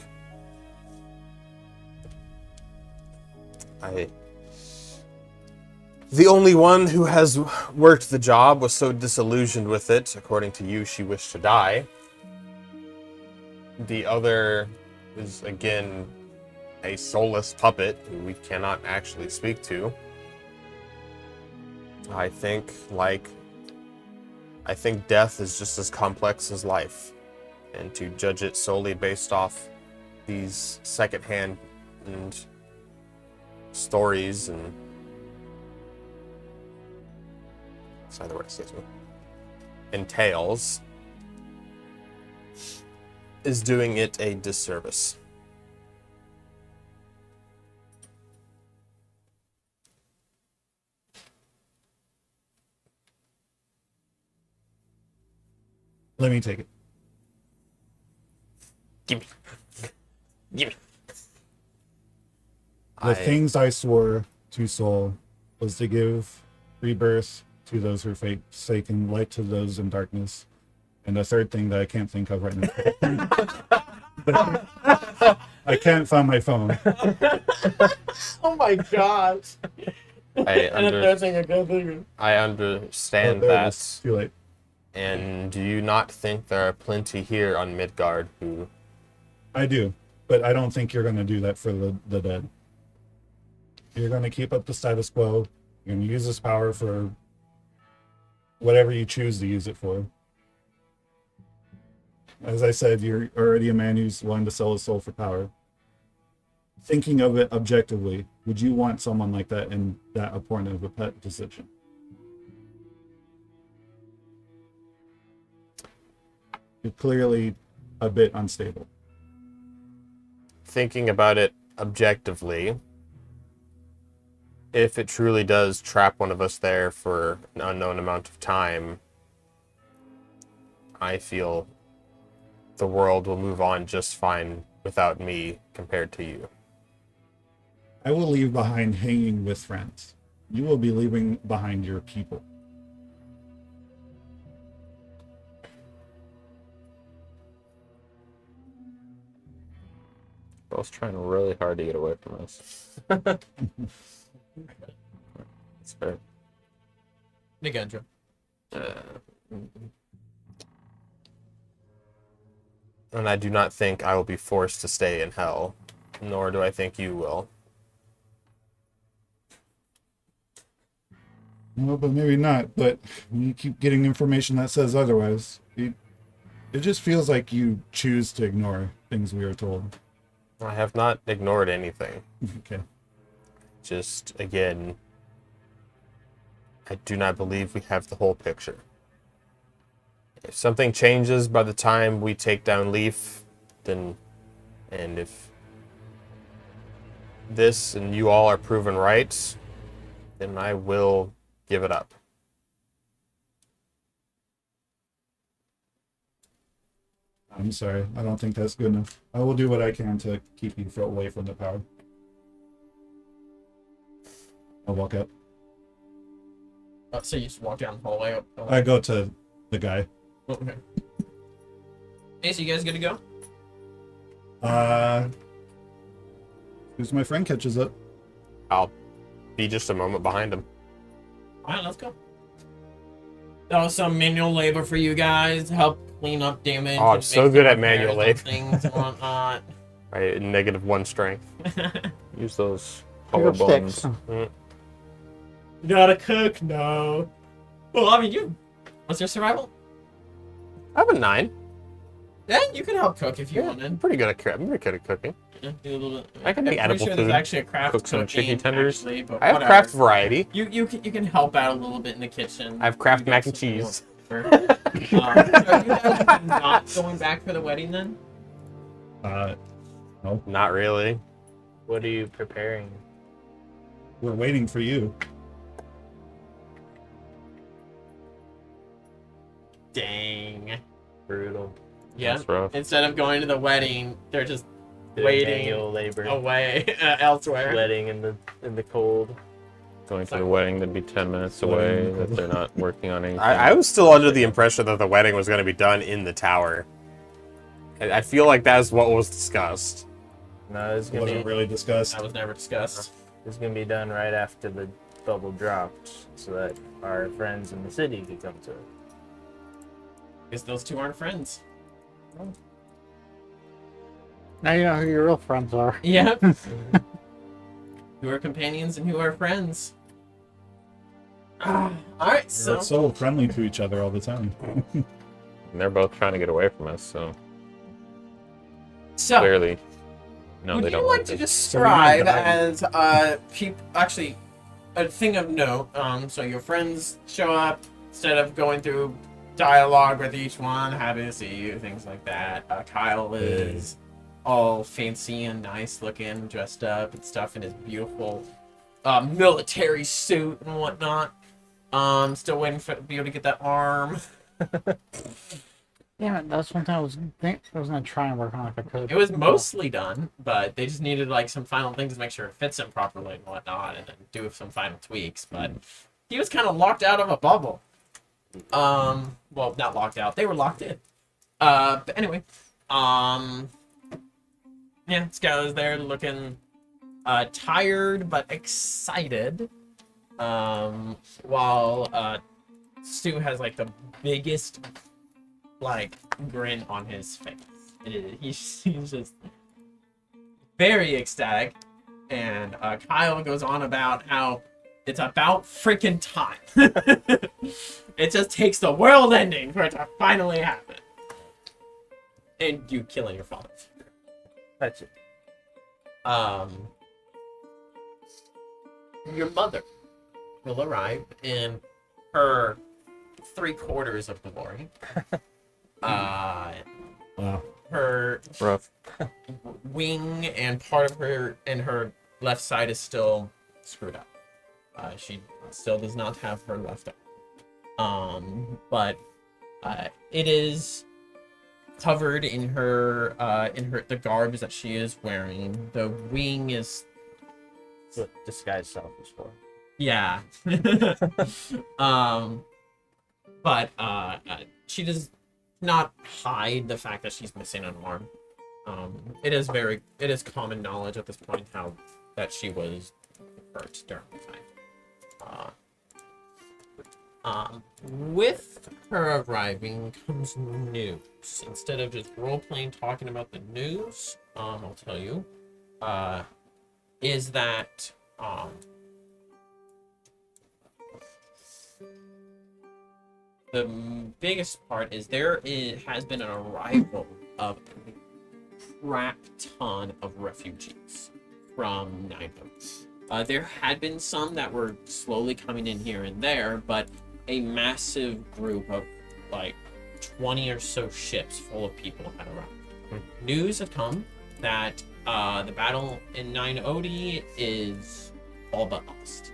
The only one who has worked the job was so disillusioned with it. According to you, she wished to die. The other is, again, a soulless puppet who we cannot actually speak to. I think death is just as complex as life. And to judge it solely based off these secondhand and stories and sorry, the word escapes me. Entails is doing it a disservice. Let me take it. Gimme. Gimme. The things I swore to Soul was to give rebirth to those who are forsaken, light to those in darkness, and a third thing that I can't think of right now. I can't find my phone. Oh my gosh. I thing I can't think of. I understand There it that. is. Too late. And do you not think there are plenty here on Midgard who... I do, but I don't think you're going to do that for the dead. You're going to keep up the status quo. You're going to use this power for whatever you choose to use it for. As I said, you're already a man who's willing to sell his soul for power. Thinking of it objectively, would you want someone like that in that important of a pet position? You're clearly a bit unstable. Thinking about it objectively, if it truly does trap one of us there for an unknown amount of time, I feel the world will move on just fine without me compared to you. I will leave behind hanging with friends. You will be leaving behind your people. Bro's trying really hard to get away from us. That's fair. Nigandra. And I do not think I will be forced to stay in hell, nor do I think you will. No, but maybe not. But when you keep getting information that says otherwise, it just feels like you choose to ignore things we are told. I have not ignored anything. Okay. Just, again, I do not believe we have the whole picture. If something changes by the time we take down Leaf, then, and if this and you all are proven right, then I will give it up. I'm sorry. I don't think that's good enough. I will do what I can to keep you away from the power. I'll walk up. So you just walk down the hallway. I go to the guy. Okay. Hey, so you guys good to go? Who's my friend catches up? I'll be just a moment behind him. Alright, let's go. That was some manual labor for you guys to help clean up damage. Oh, I'm and so make good some at manual repairs labor. on Things and whatnot. Right, -1 strength. Use those Pick up collarbones. sticks. You know how to cook? No. Well, I mean, you. What's your survival? I have a 9. Then you can help cook if you I'm wanted. pretty good at cooking. Yeah, do a little bit. I can make I'm pretty edible sure food. There's actually a craft Cook some cooking, chicken tenders. actually, but I have whatever. craft variety. You can help out a little bit in the kitchen. I have craft You got mac and some cheese. So you guys are not going back for the wedding then? No. Not really. What are you preparing? We're waiting for you. Dang. Brutal. Yeah. That's rough. Instead of going to the wedding, they're just Doing waiting manual labor. away elsewhere. Sweating in the cold. Going to the wedding that'd be 10 minutes away, that they're not working on anything. I was still under the impression that the wedding was going to be done in the tower. I feel like that's what was discussed. No, it's It gonna wasn't be really discussed. That was never discussed. it's gonna be done right after the bubble dropped, so that our friends in the city could come to it. Because those two aren't friends. Now you know who your real friends are. Yep. Who are companions and who are friends. Alright, so. We're so friendly to each other all the time. And they're both trying to get away from us, so So, clearly. No, Would they you don't. like to They- describe as people actually a thing of note? So your friends show up instead of going through dialogue with each one, happy to see you, things like that. Kyle is all fancy and nice looking, dressed up and stuff in his beautiful military suit and whatnot. Still waiting for to be able to get that arm. Damn it, that's one thing I was gonna try and work on if I could. It was mostly done, but they just needed like some final things to make sure it fits him properly and whatnot, and then do some final tweaks. But he was kind of locked out of a bubble. Well, not locked out; they were locked in. But anyway, yeah, Skylar's there looking tired but excited. While Stu has like the biggest like grin on his face. He's just very ecstatic, and Kyle goes on about how it's about freaking time. It just takes the world ending for it to finally happen, and you killing your father. That's it. Your mother will arrive in her 3/4 of glory. Wow. Her Rough. wing and part of her and her left side is still screwed up. She still does not have her left arm. But it is covered in her the garbs that she is wearing. The wing is What disguise self is for. yeah. But she does not hide the fact that she's missing an arm. It is common knowledge at this point how that she was hurt during the fight. With her arriving comes news. Instead of just role-playing talking about the news, I'll tell you, is that the biggest part is has been an arrival of a crap ton of refugees from Nine Oaks. There had been some that were slowly coming in here and there, but a massive group of like 20 or so ships full of people had arrived. News had come that the battle in Nine Odi is all but lost.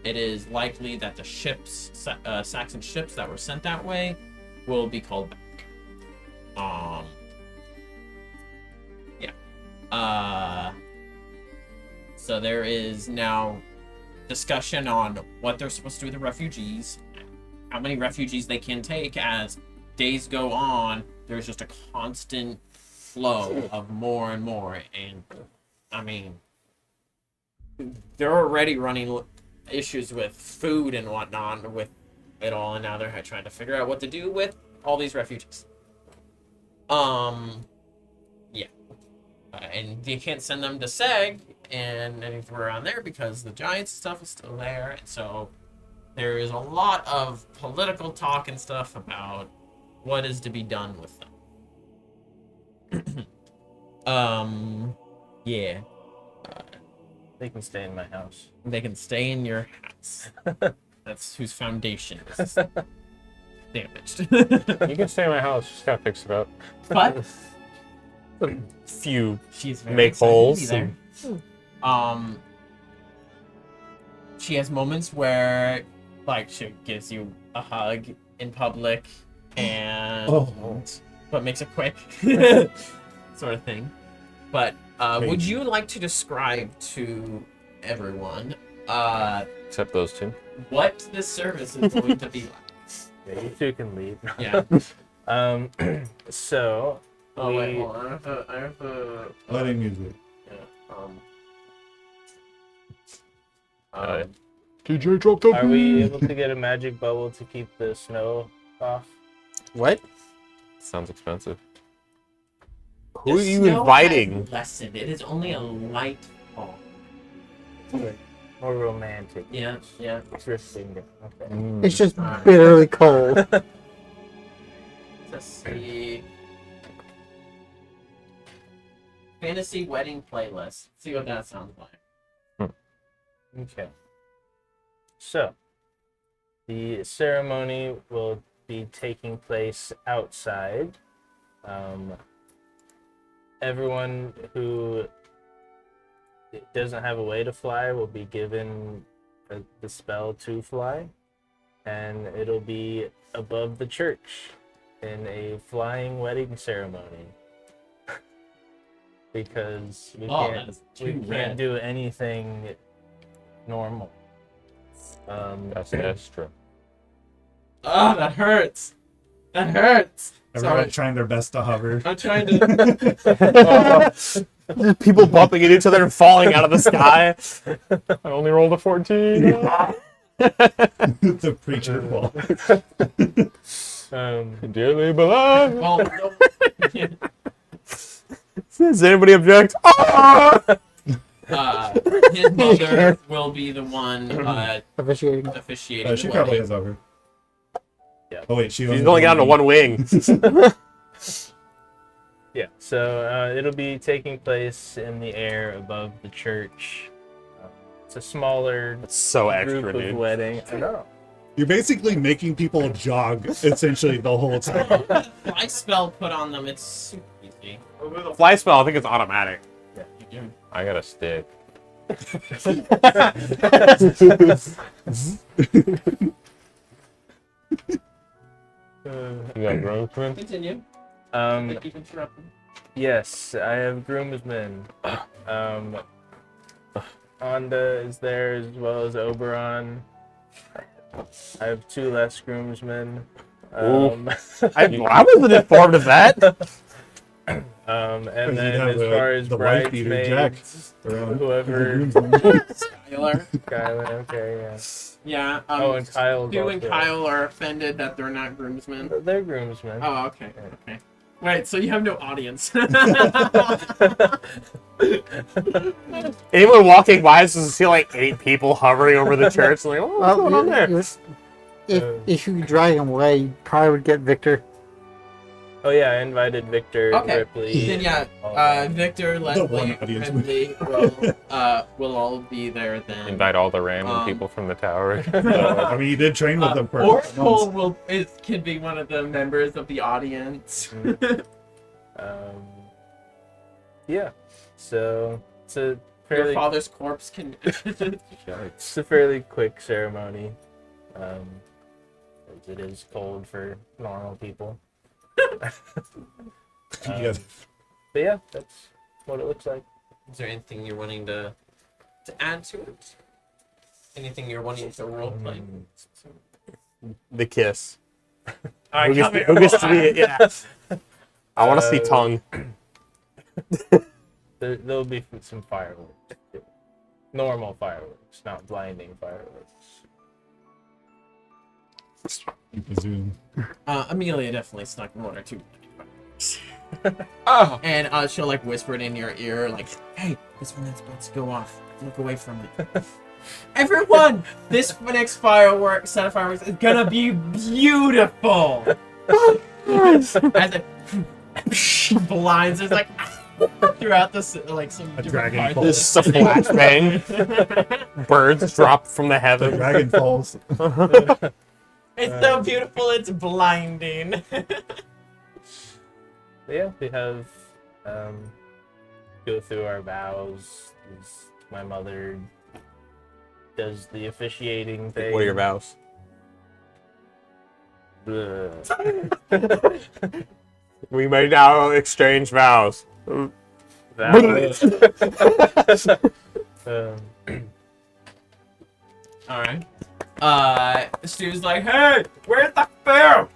It is likely that the ships, Saxon ships that were sent that way, will be called back. So there is now discussion on what they're supposed to do with the refugees, how many refugees they can take. As days go on, there's just a constant flow of more and more, and I mean, they're already running issues with food and whatnot with it all, and now they're trying to figure out what to do with all these refugees. And you can't send them to Seg and anywhere around there because the Giants stuff is still there, and so there is a lot of political talk and stuff about what is to be done with them. Yeah. They can stay in my house. They can stay in your house. That's whose foundation is damaged. You can stay in my house. Just gotta fix it up. But A few she's very make excited to be holes. there. She has moments where, like, she gives you a hug in public, and but makes it quick, sort of thing. But would you like to describe to everyone Except those two. what this service is going to be like? Yeah, you two can leave. Yeah. So. Oh wait, we- hold on. I have to. Wedding music. TJ dropped up. Are we able to get a magic bubble to keep the snow off? What? Sounds expensive. Who The are you snow inviting? has lessened. It is only a light fall. More romantic. Yeah, yeah. Interesting. Okay. It's just Alright. bitterly cold. Let's see. fantasy wedding playlist. See what that sounds like. Okay. So, the ceremony will be taking place outside. Everyone who doesn't have a way to fly will be given the spell to fly, and it'll be above the church in a flying wedding ceremony. Because we can't do anything normal. That's true. Oh, that hurts. That hurts. Everyone Sorry. trying their best to hover. I'm trying to. People bumping into each other and falling out of the sky. I only rolled a 14. The preacher fall. Dearly beloved. Well, no. Does anybody object? Ah! His mother will be the one Officiating. officiating. She the probably wedding. is over. Yeah. Oh wait, She's only got on to one wing. Yeah, so it'll be taking place in the air above the church. It's a smaller That's so extra, group of dude. wedding. I know. You're basically making people jog essentially the whole time. Fly spell put on them. It's super easy. The fly spell, I think it's automatic. You do. I got a stick. You got groomsmen? Continue. Um, Keep interrupting. yes, I have groomsmen. Honda is there as well as Oberon. I have 2 less groomsmen. I wasn't informed of that. And You'd then have as far as the wife beater, Jack. bridesmaids, Around whoever, Skylar. Skylar, okay, yeah. Yeah. Oh, and Kyle's Stu and also- Kyle are offended that they're not groomsmen. They're groomsmen. Oh, okay. Okay. Wait, so you have no audience. Anyone walking by us just see like 8 people hovering over the church. Like, oh, what's going on there? If you drag him away, you probably would get Victor. Oh yeah, I invited Victor, Okay. Ripley. Then yeah, all that. Victor, one Leslie, audience. Ridley will all be there then. Invite all the random people from the tower. I mean, you did train with them for Oracle months. can be one of the members of the audience. Yeah. So it's a Your fairly father's corpse can. it's a fairly quick ceremony. As it is cold for normal people. Yes. But yeah, that's what it looks like. Is there anything you're wanting to add to it? Anything you're wanting to roleplay? The kiss. Alright, Who gets to be? Yeah. I want to see tongue. There'll be some fireworks. Normal fireworks, not blinding fireworks. Zoom. Amelia definitely snuck 1 or 2. Oh. And she'll like whisper it in your ear, like, "Hey, this one that's about to go off. Look away from it." Everyone, this next set of fireworks is gonna be beautiful. As it blinds, there's like throughout this, like some A different dragon parts of falls. This is a flashbang. Birds drop from the The heavens. dragon falls. It's so beautiful, it's blinding. But yeah, we have go through our vows. My mother does the officiating thing. What are your vows? Bleh. We may now exchange vows. Vows. Alright. Stu's like, "Hey, where's the food?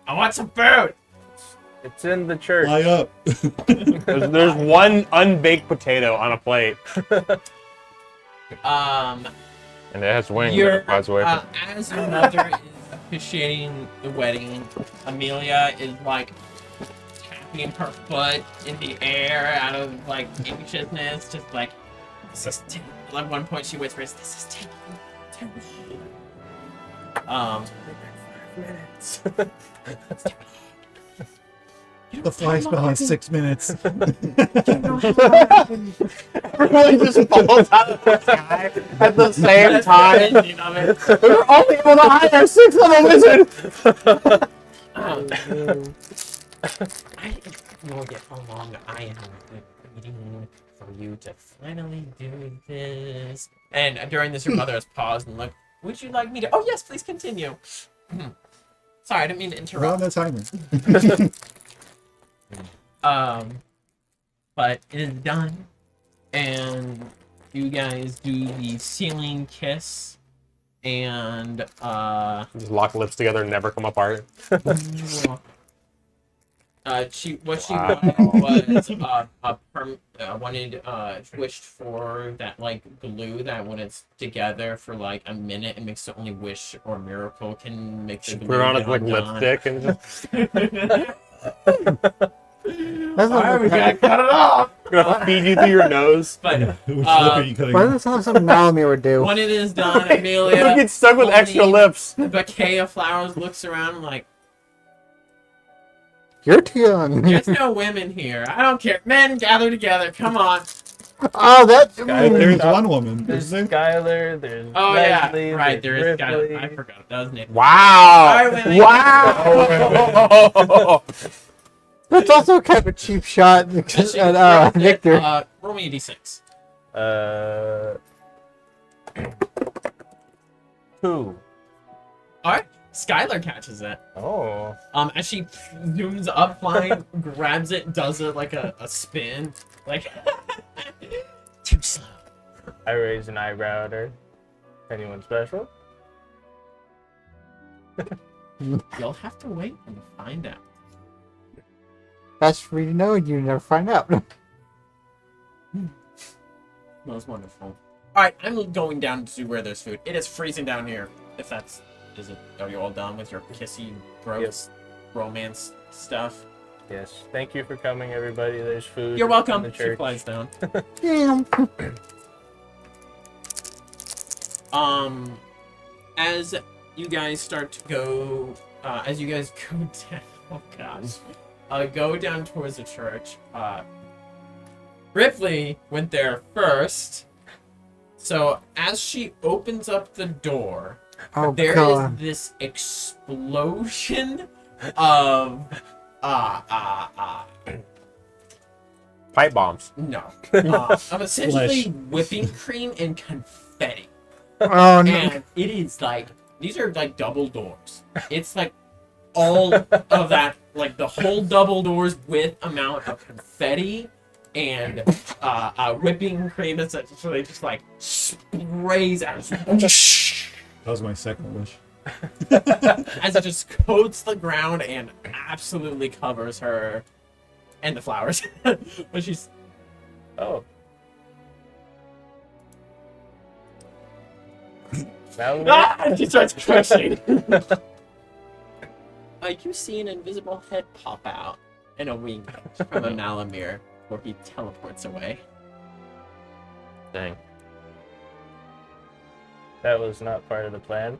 I want some food." It's in the church. Fly up. There's one unbaked potato on a plate. And it has wings. Your, It flies away from as your mother is officiating the wedding, Amelia is like tapping her foot in the air out of like anxiousness, just like, "This is at one point she whispers, "This is taking too long." 5 minutes. The fly spell in 6 minutes. Everybody just falls out of the sky at the same time. We're only able to hire 6 of a wizard. I will get how long I am waiting for you to finally do this. And during this, your mother has paused and looked. Would you like me to? Oh yes, please continue. Sorry, I didn't mean to We're on interrupt. the timer. But it is done, and you guys do the ceiling kiss, and Just lock lips together and never come apart. she wanted wished for that like glue that when it's together for like a minute, it makes it only wish or miracle can make the glue. Put it on get as like undone. lipstick and just That's not We gotta cut it off. gonna feed you through your nose. But Which lip are you cutting? Why does that sound like something Malamir would do? when it is done, You Amelia, get stuck with extra only lips. the bouquet of flowers looks around like, You're too young. there's no women here. I don't care. Men, gather together. Come on. Oh, that's. There's one woman. There's Isn't there? Skylar, there's Oh Leslie, yeah, right. There there's is. Got Ripley. it. I forgot. That was Nick. Wow! Sorry, women. Wow! That's also kind of a cheap shot at Victor. Roll me a d6. 2. All right. Skylar catches it. Oh. As she zooms up, flying, grabs it, does it like a spin, like too slow. I raise an eyebrow at her. Anyone special? You'll have to wait and find out. That's for you to know, and you never find out. That's wonderful. All right, I'm going down to where there's food. It is freezing down here. If that's, is it? Are you all done with your kissy, gross, romance stuff? Yes. Thank you for coming, everybody. There's food. You're welcome. in the She church. flies down. Damn. As you guys start to go, as you guys go down, oh gosh, go down towards the church. Ripley went there first, so as she opens up the door, Oh, there is God. this explosion of Pipe bombs. no, of essentially whipping cream and confetti. Oh, no. And it is like, these are like double doors. It's like all of that, like the whole double doors with amount of confetti and whipping cream essentially just like sprays out That was my second wish. as it just coats the ground and absolutely covers her and the flowers. But she's, Oh. Now she starts crushing. You see an invisible head pop out and a wing from a Malamir before he teleports away. Dang. that was not part of the plan.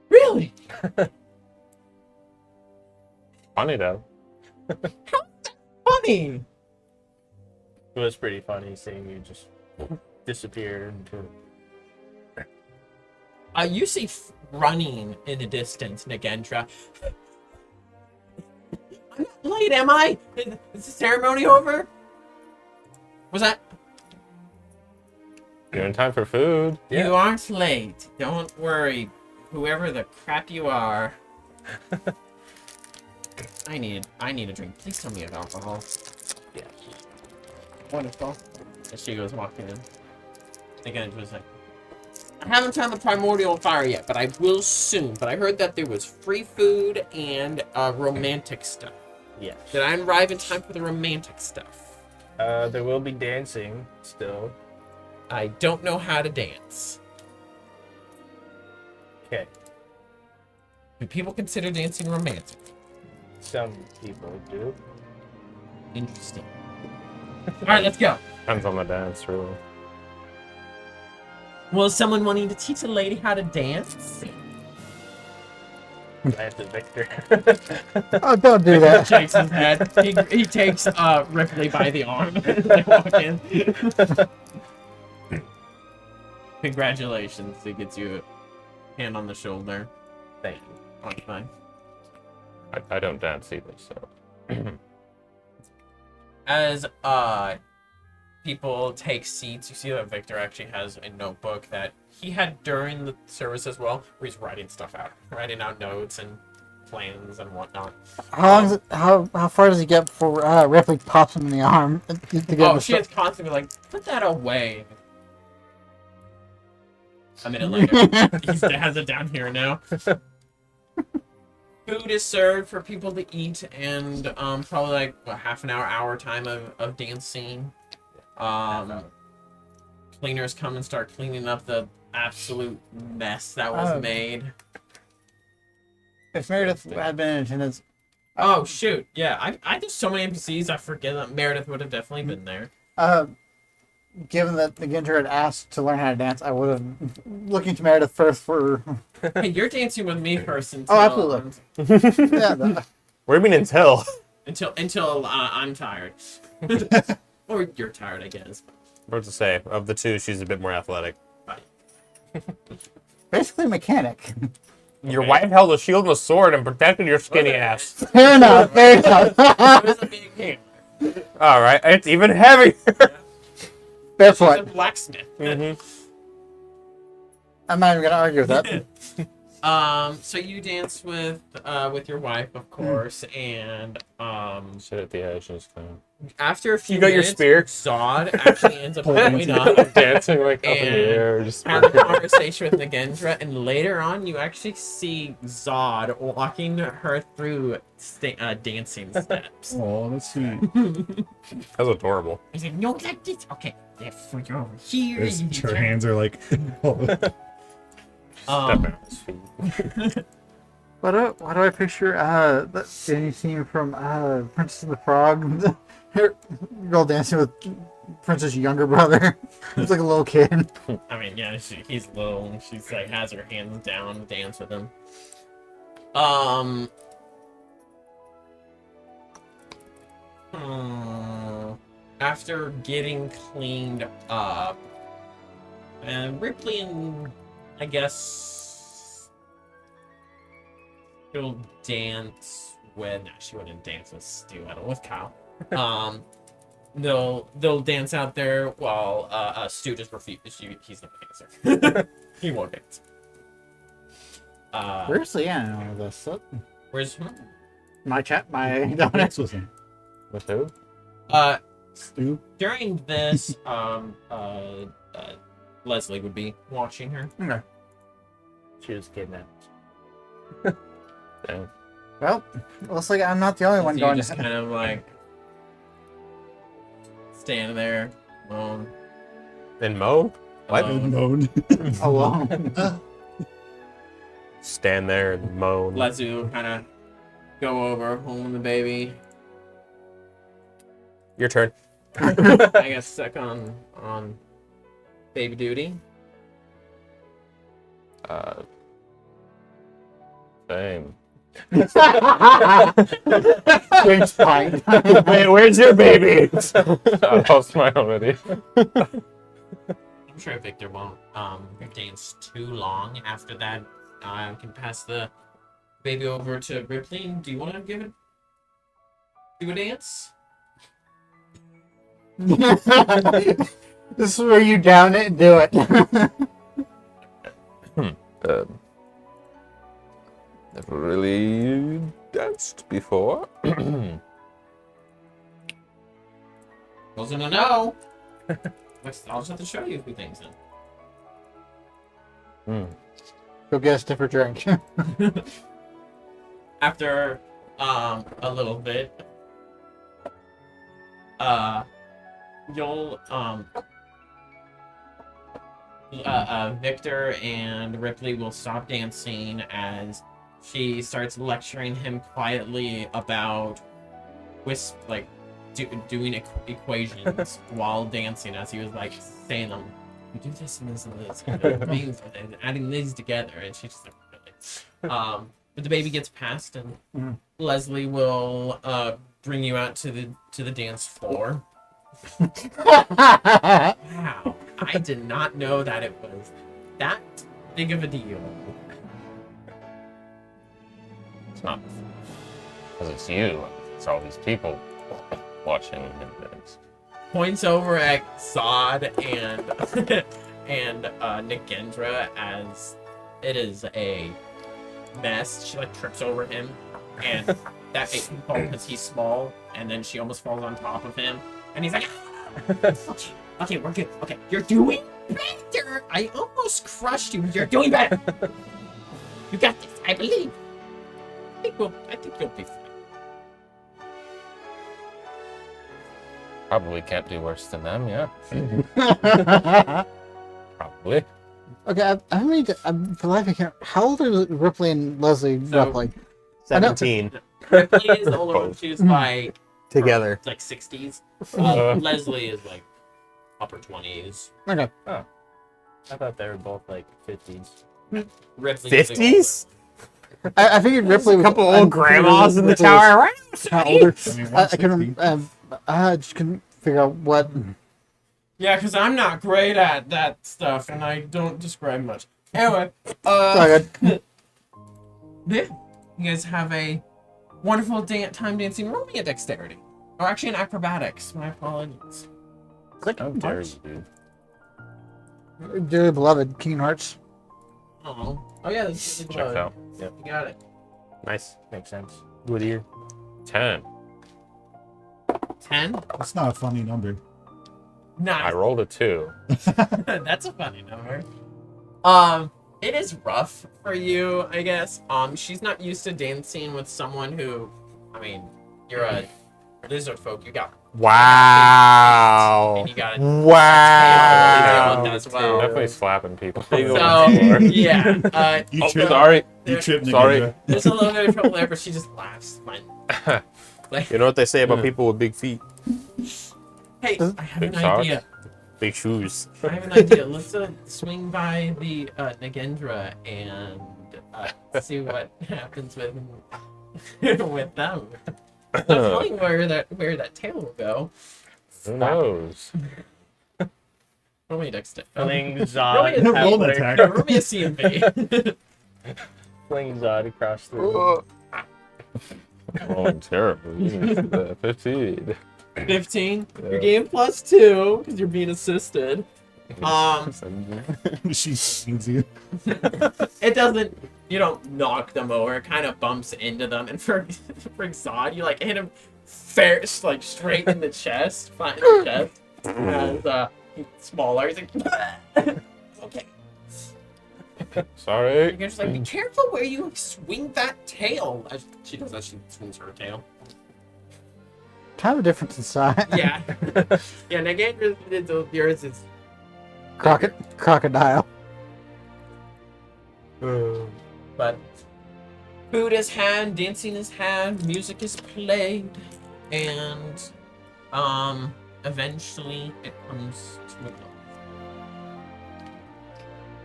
Really? Funny though. Funny. It was pretty funny seeing you just disappear into. You see running in the distance, Nagendra. I'm not late, am I? Is the ceremony over? Was that? You're in time for food. Yeah. You aren't late. Don't worry. Whoever the crap you are. I need a drink. Please tell me of alcohol. Yeah. Wonderful. As she goes walking in. Again, it was like, I haven't found the primordial fire yet, but I will soon. But I heard that there was free food and romantic stuff. Yes. Did I arrive in time for the romantic stuff? There will be dancing still. I don't know how to dance. Okay. Do people consider dancing romantic? Some people do. Interesting. All right, let's go. Depends on the dance, really. Well, is someone wanting to teach a lady how to dance? That's a Victor. Oh, don't do He that. shakes his head. He takes Ripley by the arm as they walk in. Congratulations. He gets you a hand on the shoulder. Thank you. On fine. I don't dance either, so. As people take seats, you see that Victor actually has a notebook that he had during the service as well, where he's writing stuff out, writing out notes and plans and whatnot. How far does he get before Ripley pops him in the arm? To get Oh, him she is constantly like, put that away. A minute later, he has it down here now. Food is served for people to eat, and probably like half an hour time of dancing. Cleaners come and start cleaning up the absolute mess that was made. If Meredith had been in attendance. Oh shoot! Yeah, I there's so many NPCs. I forget that Meredith would have definitely been there. Given that the Ginter had asked to learn how to dance, I would have looking to Meredith first for. Hey, you're dancing with me first until. Oh, absolutely. Yeah. What do you mean until? Until I'm tired, or you're tired, I guess. What's to say? Of the two, she's a bit more athletic. Basically, a mechanic. Your wife held a shield and a sword and protected your skinny ass. Fair enough. Fair enough. It was a big game. All right, it's even heavier. That's She's a what. blacksmith. I'm not even gonna argue with that. So you dance with your wife, of course, and Sit at the edge and just kind of after a few You got your minutes, spear? Zod actually ends up going up, dancing like up in the And air, just have a conversation with Nagendra, and later on you actually see Zod walking her through dancing steps. Oh, that's sweet. That's adorable. He's like, no, like this. Okay, therefore you're over here. Her hands are like. Step on his feet. Why do I picture that any scene from Princess and the Frog? Her girl dancing with Princess' younger brother. It's like a little kid. I mean, yeah, he's little, and she's like has her hands down to dance with him. After getting cleaned up, and Ripley and I guess she'll dance with. No, she wouldn't dance with Stu. I don't with Kyle. They'll dance out there while Stu just refuses. He's not a dancer. He won't dance. Where's Leanne in all this? Where's My That's with him. With who? Stu? during this Leslie would be watching her. Okay. She was kidnapped. Damn. Well, looks like I'm not the only one So you going just to. kind of like standing there alone. And Mo? What? alone. Moan. Alone. Stand there and moan. Lezu kind of go over, holding the baby. Your turn. I got stuck on baby duty. Same. James Pine. Wait, where's your baby? I lost mine already. I'm sure Victor won't dance too long after that. I can pass the baby over to Ripley. Do you want to do a dance? This is where you down it and do it. Never really danced before. Wasn't a no. I'll just have to show you a few things then. Go get a stiffer drink. After a little bit, you'll Victor and Ripley will stop dancing as she starts lecturing him quietly about doing equations while dancing, as he was like saying them. You do this and this and this, and things, and adding these together, and she's just like, really. but the baby gets passed, and Leslie will bring you out to the dance floor. Wow, I did not know that it was that big of a deal. It's not because it's you. It's all these people watching and things. Points over at Zod and and Nigendra as it is a mess. She like trips over him, and that makes him fall because he's small, and then she almost falls on top of him, and he's like, okay, we're good. Okay, you're doing better. I almost crushed you. You're doing better. You got this. I believe. I think you'll be fine. Probably can't do worse than them, yeah. Probably. Okay, I mean, for life I can't. How old are Ripley and Leslie roughly? 17 Ripley is the older one. She's by together. like 60s. Leslie is like upper 20s. Okay. I thought they were both like 50s. Ripley 50s? I figured Ripley was A couple old grandmas in the tower, right? How older? I mean, I couldn't. 160. I just couldn't figure out what. Yeah, because I'm not great at that stuff, and I don't describe much. Anyway, Sorry, yeah, you guys have a wonderful time dancing. Roll me a dexterity. Or actually an acrobatics. My apologies. How dare you, dude? Dearly beloved, King Hearts. Oh yeah, that's really Checks good. out. You got it. Nice. Makes sense. Good ear. 10. 10? That's not a funny number. I Nice. rolled a 2. That's a funny number. It is rough for you, I guess. She's not used to dancing with someone who, I mean, you're a lizard folk. You got Wow. and you got a Wow. tail as well. Definitely slapping people. Big old So tail. yeah, You Oh, trip. sorry. You trip, Sorry. Nigendra. there's a little bit of trouble there, but she just laughs. Fine. Like, You know what they say about people with big feet? hey, I have Big an socks. idea. Big shoes. I have an idea. Let's swing by the Nagendra and see what happens with with them. I'm telling where that tail will go. Who knows? Roll me a dexter. Fling Roll Zod. me a- Roll an attack. Roll me a CMB. Fling Zod across the room. Oh, terrible. 15. 15. Yeah. You're getting +2 because you're being assisted. She stings you. It doesn't. You don't knock them over. It kind of bumps into them. And for Zod, you like hit him fair, like straight in the chest, flat in the chest. As he's smaller. He's like, okay. Sorry. You're just like, be careful where you swing that tail. As she does that. She swings her tail. Kind of a difference in size. Yeah. Yeah. Nagandra's yours is. Crocodile. But food is had, dancing is had, music is played, and eventually it comes to a close.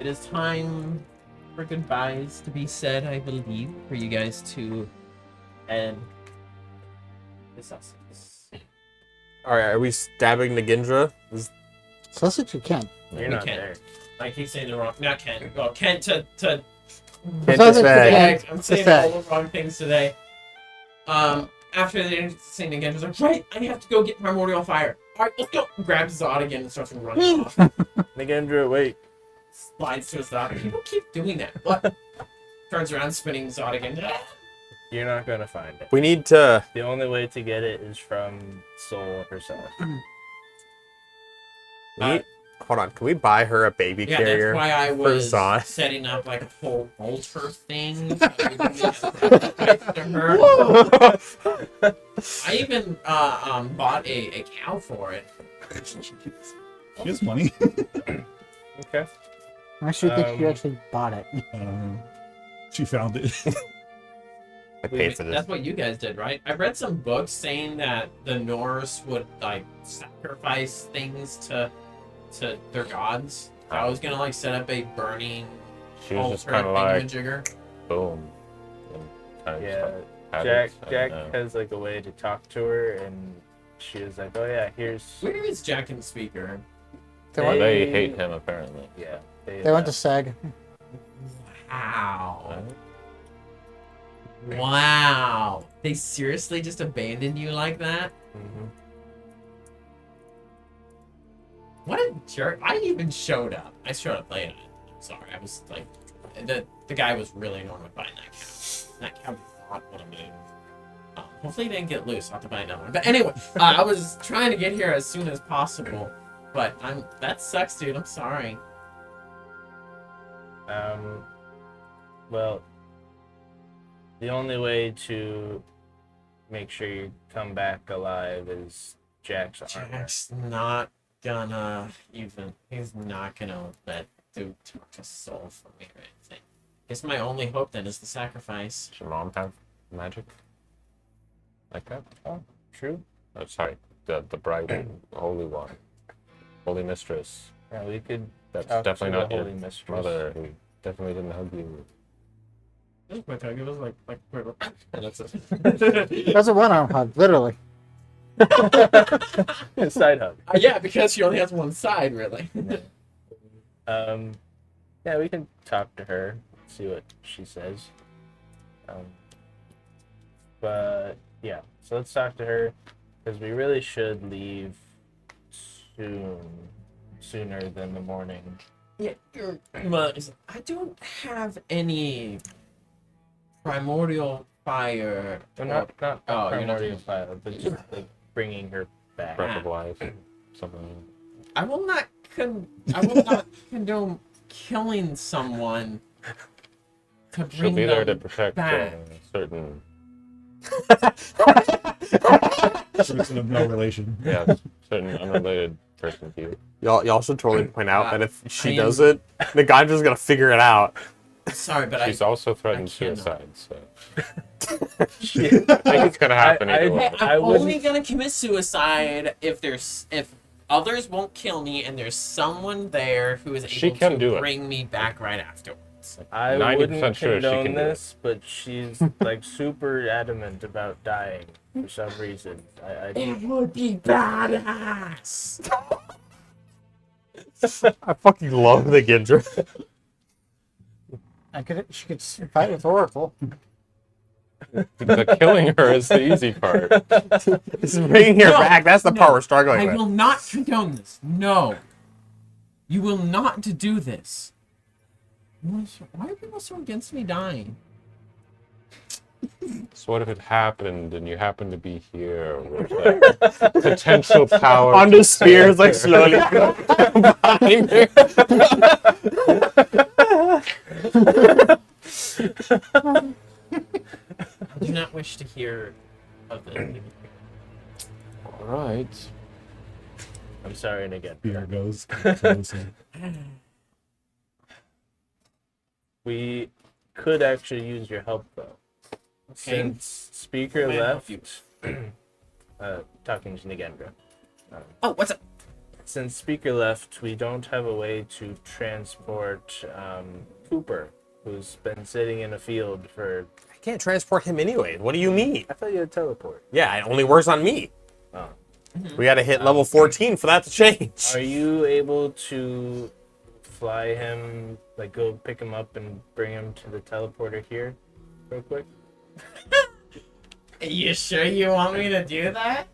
It is time for goodbyes to be said, I believe, for you guys to end this Sussex. Alright, are we stabbing Nagendra? Sausage you can. You're We not can't. there. I keep saying the wrong. Not Kent. Well, Kent to Kent Sausage is back. Kent. I'm saying Just all the wrong things today. After the scene again, was like, right, I have to go get primordial fire. All right, let's go. Grabs Zod again and starts running off. Nagendra, wait. Slides to his Zod. People keep doing that. What? Turns around, spinning Zod again. You're not gonna find it. We need to. The only way to get it is from Soul herself. Hold on, can we buy her a baby Yeah, carrier? that's why I was Zod. setting up like a whole altar thing. So to her. I even bought a cow for it. She has money. Okay. I actually think you actually bought it. She found it. I paid for this. That's what you guys did, right? I read some books saying that the Norse would like sacrifice things to their gods. So I was gonna like set up a burning She was just altar kind of like, thingamajigger. boom. And Yeah, habits, Jack and, has like a way to talk to her, and she was like, "Oh yeah, here's." Where is Jack and Speaker? they hate him apparently. Yeah, They went to SEG. Wow. Wow. They seriously just abandoned you like that? Mhm. What a jerk. I even showed up. I showed up late. I'm sorry. I was like, the guy was really annoying with buying that cow. That cow did not want to move. Hopefully he didn't get loose. I'll have to buy another one. But anyway, I was trying to get here as soon as possible. But that sucks, dude. I'm sorry. Well, the only way to make sure you come back alive is Jack's armor. Jack's not gonna even. He's not gonna let dude talk a soul for me or anything. Guess my only hope then is the sacrifice. Does your mom have magic like that? Oh, true. Oh, sorry, the bright holy one, holy mistress. Yeah, we could. That's talk definitely to not the your holy mistress. mother who definitely didn't hug you. It was quick hug. It was like and that's it. That's a one-arm hug, literally. Side hug. Yeah, because she only has one side, really. Yeah, we can talk to her, see what she says. But yeah, so let's talk to her because we really should leave sooner than the morning. Yeah, I don't have any primordial fire. Well, not Oh, you're not primordial fire, but just like bringing her back. Breath of life, something. I will not condone killing someone to bring She'll be there to them protect back. certain. Person of no relation. Yeah, certain unrelated person to you. Y'all should totally point out that if she I does it, the guy's just gonna figure it out. Sorry, but She's also threatened I cannot. suicide, so. I think it's gonna happen either way. I'm wouldn't- only gonna commit suicide if others won't kill me and there's someone there who is She able can to do it. bring me back right afterwards. I 90% wouldn't sure she condone can do it. this, but she's like super adamant about dying for some reason. It would be badass. I fucking love the Gendra. She could fight with Oracle. The killing her is the easy part. This is bringing her No, back. That's the part we're struggling I with. will not condone this. No. You will not do this. Why are people so against me dying? So what if it happened and you happened to be here with like, potential power? On to the spears, save like her? slowly behind her. I do not wish to hear of it. All right. I'm sorry to get Beer goes closer. We could actually use your help though. Since Speaker May I help left, talking to Nagendra. Oh, what's up? Since Speaker left, we don't have a way to transport Cooper, who's been sitting in a field for. I can't transport him anyway. What do you mean? I thought you had teleport. Yeah, it only works on me. Oh. We gotta hit level 14 for that to change. Are you able to fly him, like go pick him up and bring him to the teleporter here, real quick? Are you sure you want me to do that?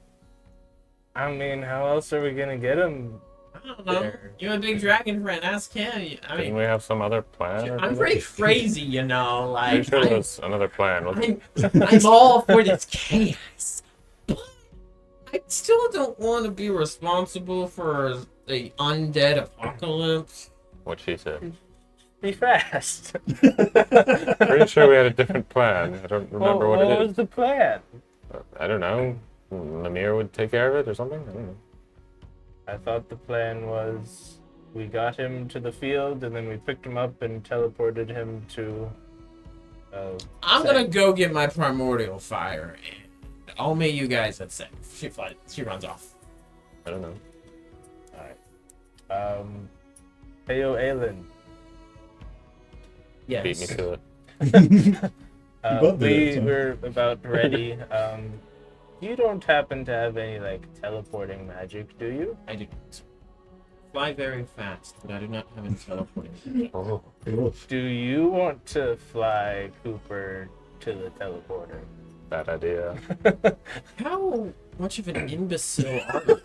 I mean, how else are we gonna get him? I don't know. You're a big dragon friend. Ask him. I Didn't mean, we have some other plan? Or I'm something? pretty crazy, you know. Pretty Like, sure there was another plan. wasn't I'm all for this chaos. But I still don't want to be responsible for the undead apocalypse. what she said. Be fast. Pretty sure we had a different plan. I don't remember what what it was is. the plan? I don't know. Lemire would take care of it or something? I don't know. I thought the plan was we got him to the field and then we picked him up and teleported him to. I'm gonna go get my primordial fire, and I'll meet you guys at 7. She runs off. I don't know. Heyo Aelin. Yes. Beat me to it. both did it, so- We're about ready. You don't happen to have any like teleporting magic, do you? I do not fly very fast, but I do not have any teleporting. Oh. Cool. Do you want to fly Cooper to the teleporter? Bad idea. How much of an imbecile are you?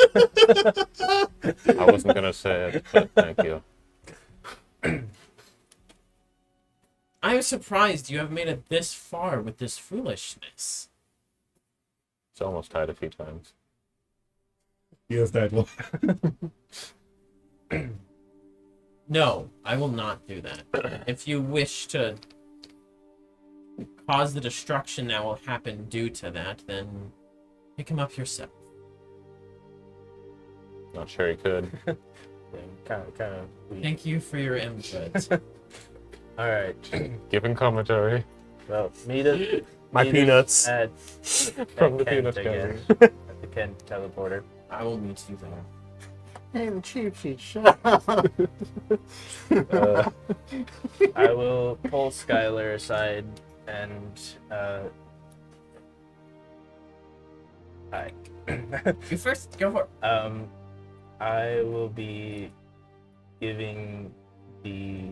I wasn't gonna say it, but thank you. I am surprised you have made it this far with this foolishness. It's almost died a few times. He has died one. No, I will not do that. If you wish to cause the destruction that will happen due to that, then pick him up yourself. Not sure he could. Kind of. Thank you for your input. All right. Giving commentary. Well, meet us. My meet peanuts. us at From the Kent peanut again. gallery. At the Kent teleporter. I will meet you there. Hey, the cheap sheet. Shut up. I will pull Skylar aside and hi. You first, go for it. I will be giving the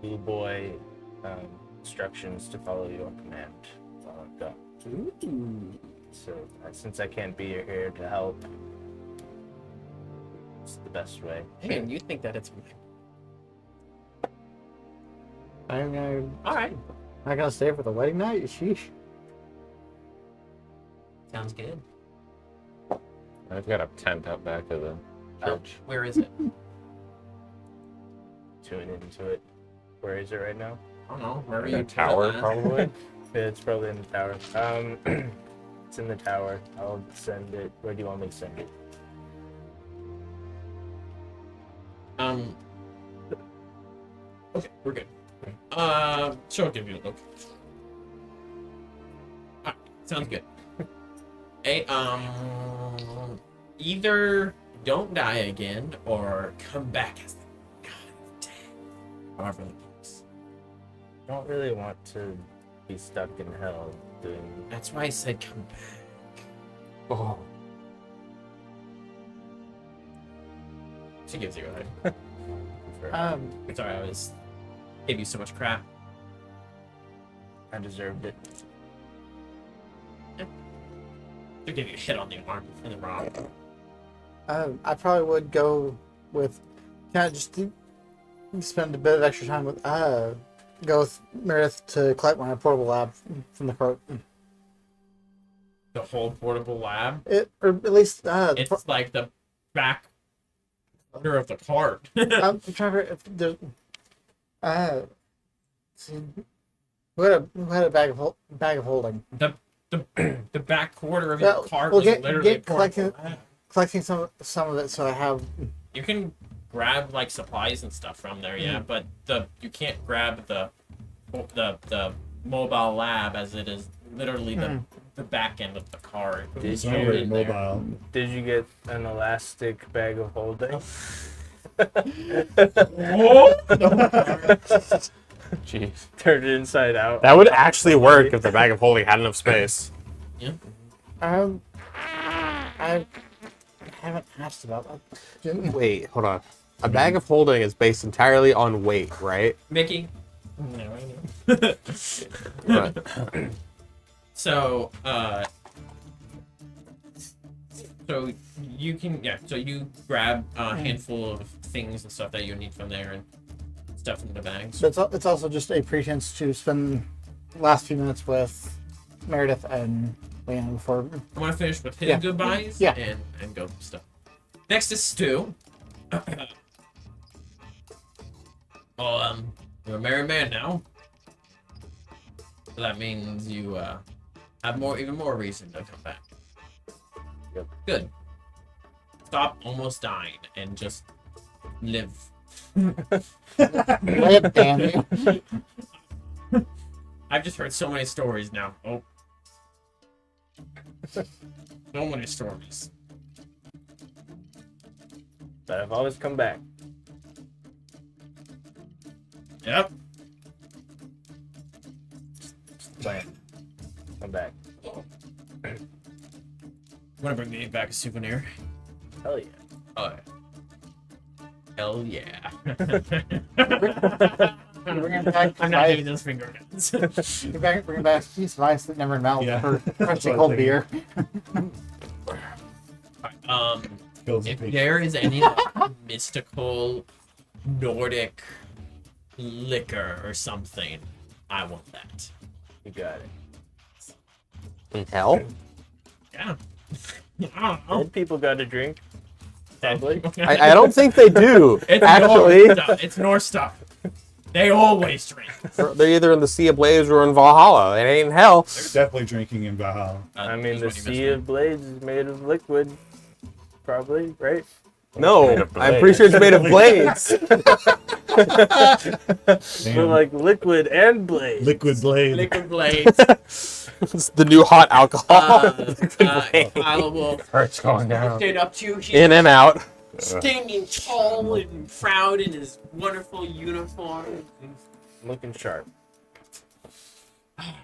blue boy instructions to follow your command while I'm gone. So since I can't be here to help, it's the best way. Hey, and you think that it's I'm gonna, alright. not gonna stay for the wedding night. Sheesh. Sounds good. I've got a tent out back of the church. Where is it? Tune into it. Where is it right now? I don't know. Where are In a you? tower, probably. Yeah, it's probably in the tower. It's in the tower. I'll send it. Where do you want me to send it? Okay, we're good. She'll give you a look. Alright, sounds good. Hey, either don't die again or come back as the god of death. However it looks. Don't really want to be stuck in hell doing. That's why I said come back. Oh. She gives you a hug. Sorry, I gave you so much crap. I deserved it. She'll give you a hit on the arm and the wrong. I probably would go with. Can I just spend a bit of extra time with? Go with Meredith to collect my portable lab from the cart. The whole portable lab. Or at least It's like the back corner of the cart. I'm trying to. If there's. See, who had a bag of holding? The back quarter of Yeah, your cart well, was literally a portable lab. Collecting some of it, so I have. You can grab like supplies and stuff from there, yeah, but you can't grab the mobile lab as it is literally the back end of the car. It's It's not already very there. mobile. Did you get an elastic bag of holding? Jeez. Turn it inside out. That would actually work if the bag of holding had enough space. I haven't asked about that. Wait, hold on. A bag of holding is based entirely on weight, right? Mickey. No, I know. Right. So you can so you grab a handful of things and stuff that you need from there and stuff into the bags. But it's also just a pretense to spend the last few minutes with Meredith and Leanna before. I want to finish with his Yeah. goodbyes Yeah. and go stuff. Next is Stu. Well, you're a married man now. So that means you have even more reason to come back. Yep. Good. Stop almost dying and just live. Live, damn you. I've just heard so many stories now. Oh. So many stories. But I've always come back. Yep. Plan. Come back. Want to bring me back a souvenir? Hell yeah. Oh, yeah. Hell yeah. Bring it back. I'm not doing those finger guns. Bring back a piece of ice that never melts Yeah. for That's crunchy what I cold was beer. Kills the If patient. there is any like, mystical Nordic liquor or something, I want that. You got it. In hell? Yeah. I don't know. Old people got to drink. Probably. I don't think they do. It's Actually, Norse stuff. It's Norse stuff. They always drink. they're either in the Sea of Blaze or in Valhalla. It ain't in hell. Definitely drinking in Valhalla. I mean, the Sea of Blades is made of liquid. Probably, right? No, Made of I'm pretty sure it's made of blades. But Damn. like liquid and blade. Liquid blade. Liquid blades. It's the new hot alcohol. Kyle will Heart's going down. stand up to you. He's In and out. standing tall and proud in his wonderful uniform. Looking sharp.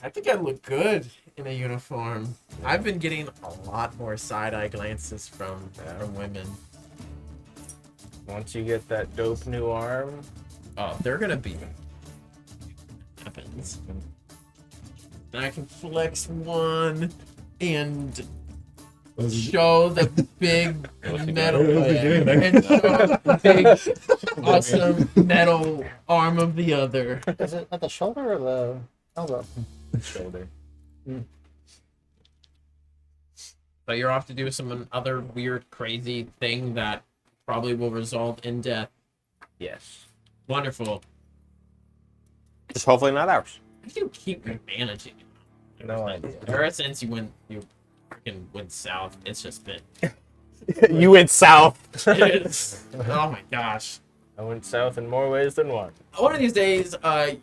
I think I look good in a uniform. I've been getting a lot more side-eye glances from women. Once you get that dope new arm, Oh, they're gonna be happens. And I can flex one and Was it- show the big metal What was he doing there? and show the big awesome metal arm of the other. Is it at the shoulder or the elbow? shoulder. But you're off to do some other weird, crazy thing that probably will result in death. Yes. Wonderful. Just hopefully not ours. How do you keep managing? No idea. Ever since you freaking went south, it's just been. You went south. It is. Oh my gosh. I went south in more ways than one. One of these days,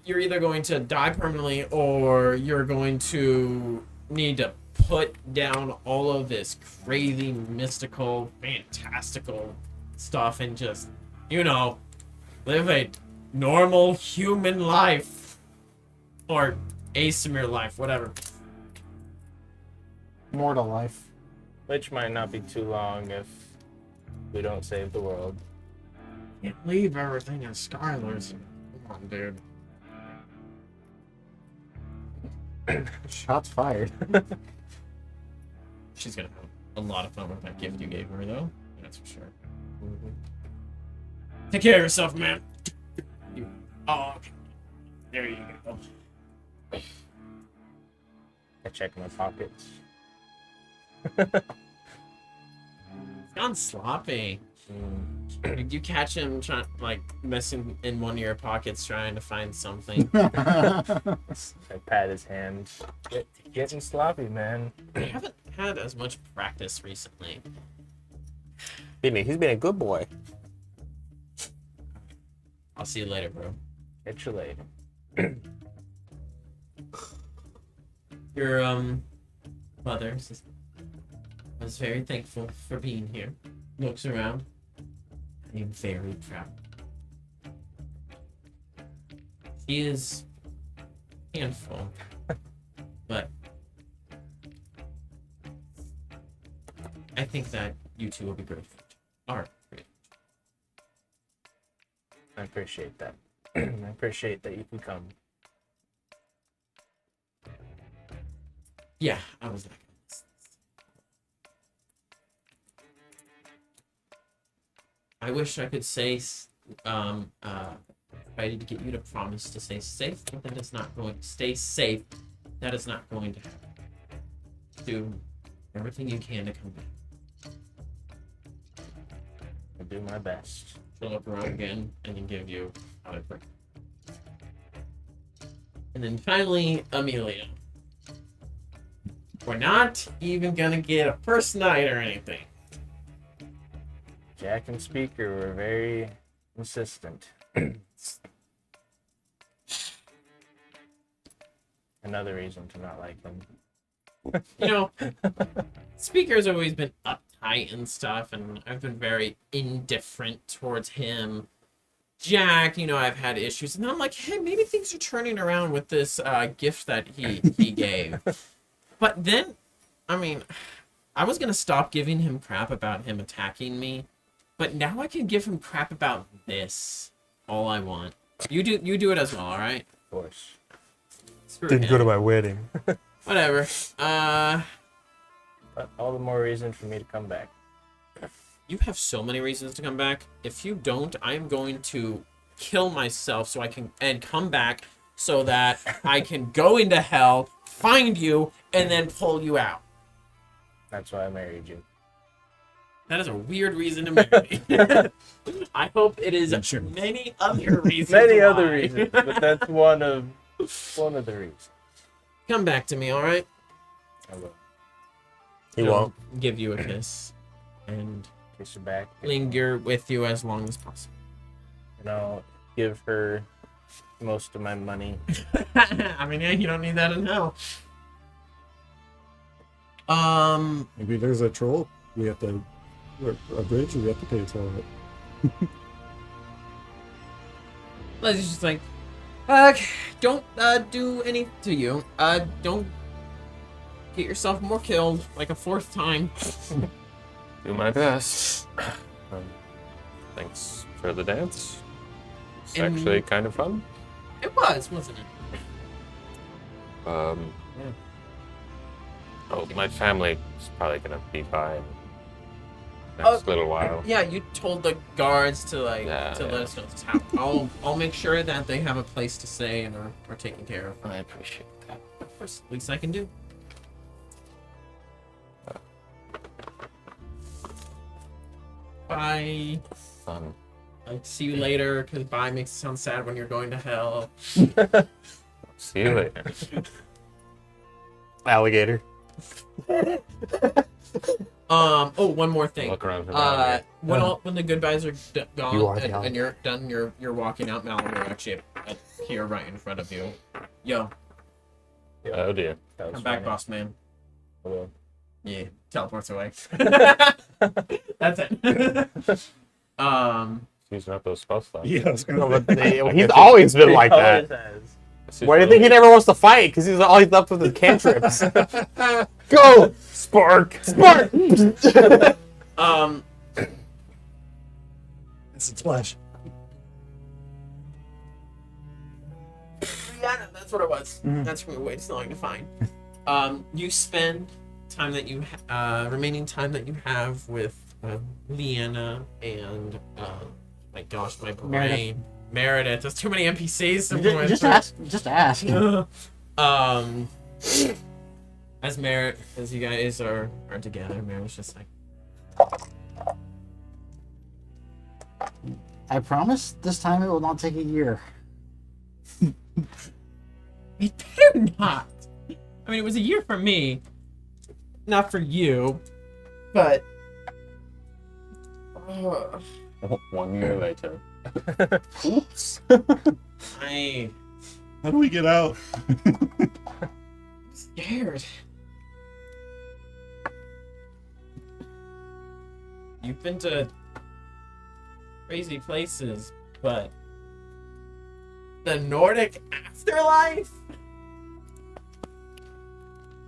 you're either going to die permanently or you're going to need to put down all of this crazy, mystical, fantastical stuff and just, live a normal human life. Or asymmetric life, whatever. Mortal life. Which might not be too long if we don't save the world. Can't leave everything in Skylar's. Come on, dude. Shots fired. She's gonna have a lot of fun with that gift you gave her, though. That's for sure. Take care of yourself, man. Okay. There you go. I check my pockets. It's gone sloppy. Did you catch him messing in one of your pockets trying to find something? I pat his hand. Getting sloppy, man. I haven't had as much practice recently. He's been a good boy. I'll see you later, bro. Catch you later. Your mother was very thankful for being here. Looks around. I am very proud. She is a handful, but I think that you two will be great. Are great. I appreciate that. I appreciate that you can come. Yeah, I was like. I wish I could say, tried to get you to promise to stay safe, but that is not going to stay safe. That is not going to happen. Do everything you can to come back. I'll do my best. She'll look around again and then give you a break. And then finally, Amelia. We're not even gonna get a first night or anything. Jack and Speaker were very insistent. Another reason to not like him. Speaker's always been uptight and stuff, and I've been very indifferent towards him. Jack, I've had issues. And then I'm like, hey, maybe things are turning around with this gift that he gave. But then, I mean, I was going to stop giving him crap about him attacking me. But now I can give him crap about this. All I want. You do it as well, all right? Of course. Screw Didn't him. go to my wedding. Whatever. But all the more reason for me to come back. You have so many reasons to come back. If you don't, I'm going to kill myself so I can and come back so that I can go into hell, find you, and then pull you out. That's why I married you. That is a weird reason to marry me. I hope it is many other reasons. Many other why. reasons, but that's one of the reasons. Come back to me, all right? I will He He'll won't. give you a kiss and kiss her back. linger with you as long as possible. And I'll give her most of my money. I mean, yeah, you don't need that in hell. Maybe there's a troll. We have to, or a bridge. We have to pay for it. Leslie's just like, don't do anything to you. Don't get yourself more killed like a fourth time. Do my best. Thanks for the dance. It's And- actually kind of fun. It was, wasn't it? Oh, my family is probably gonna be by in the next little while. Yeah, you told the guards to Yeah, let yeah. us know this happened. I'll make sure that they have a place to stay and are taken care of. I appreciate that. Of course, least I can do. Bye. Fun. I'll see you later, because bye makes it sound sad when you're going to hell. See you later. Alligator. Oh, one more thing. Look around for the alligator. When the goodbyes are gone You are the and you're done, you're walking out. Mallory actually here right in front of you. Yo, Oh dear. That was come back, funny. boss man. I will. Yeah, teleports away. That's it. Using up those spell slots. Yeah, I was gonna No, but he's always been like He that. always has. Why do you think he never wants to fight? Because he's always up with his cantrips. Go! Spark! Spark! It's a splash. Yeah, no, that's what it was. That's from way too long to find. You spend time that you remaining time that you have with Leanna and my gosh, my brain. Meredith. There's too many NPCs. to go Just through. ask. Just ask. As you guys are together, Meredith's just like, I promise this time it will not take a year. it better not. I mean, it was a year for me, not for you, but 1 year later. oops. I'm How do we get out? scared. You've been to crazy places, but the Nordic afterlife?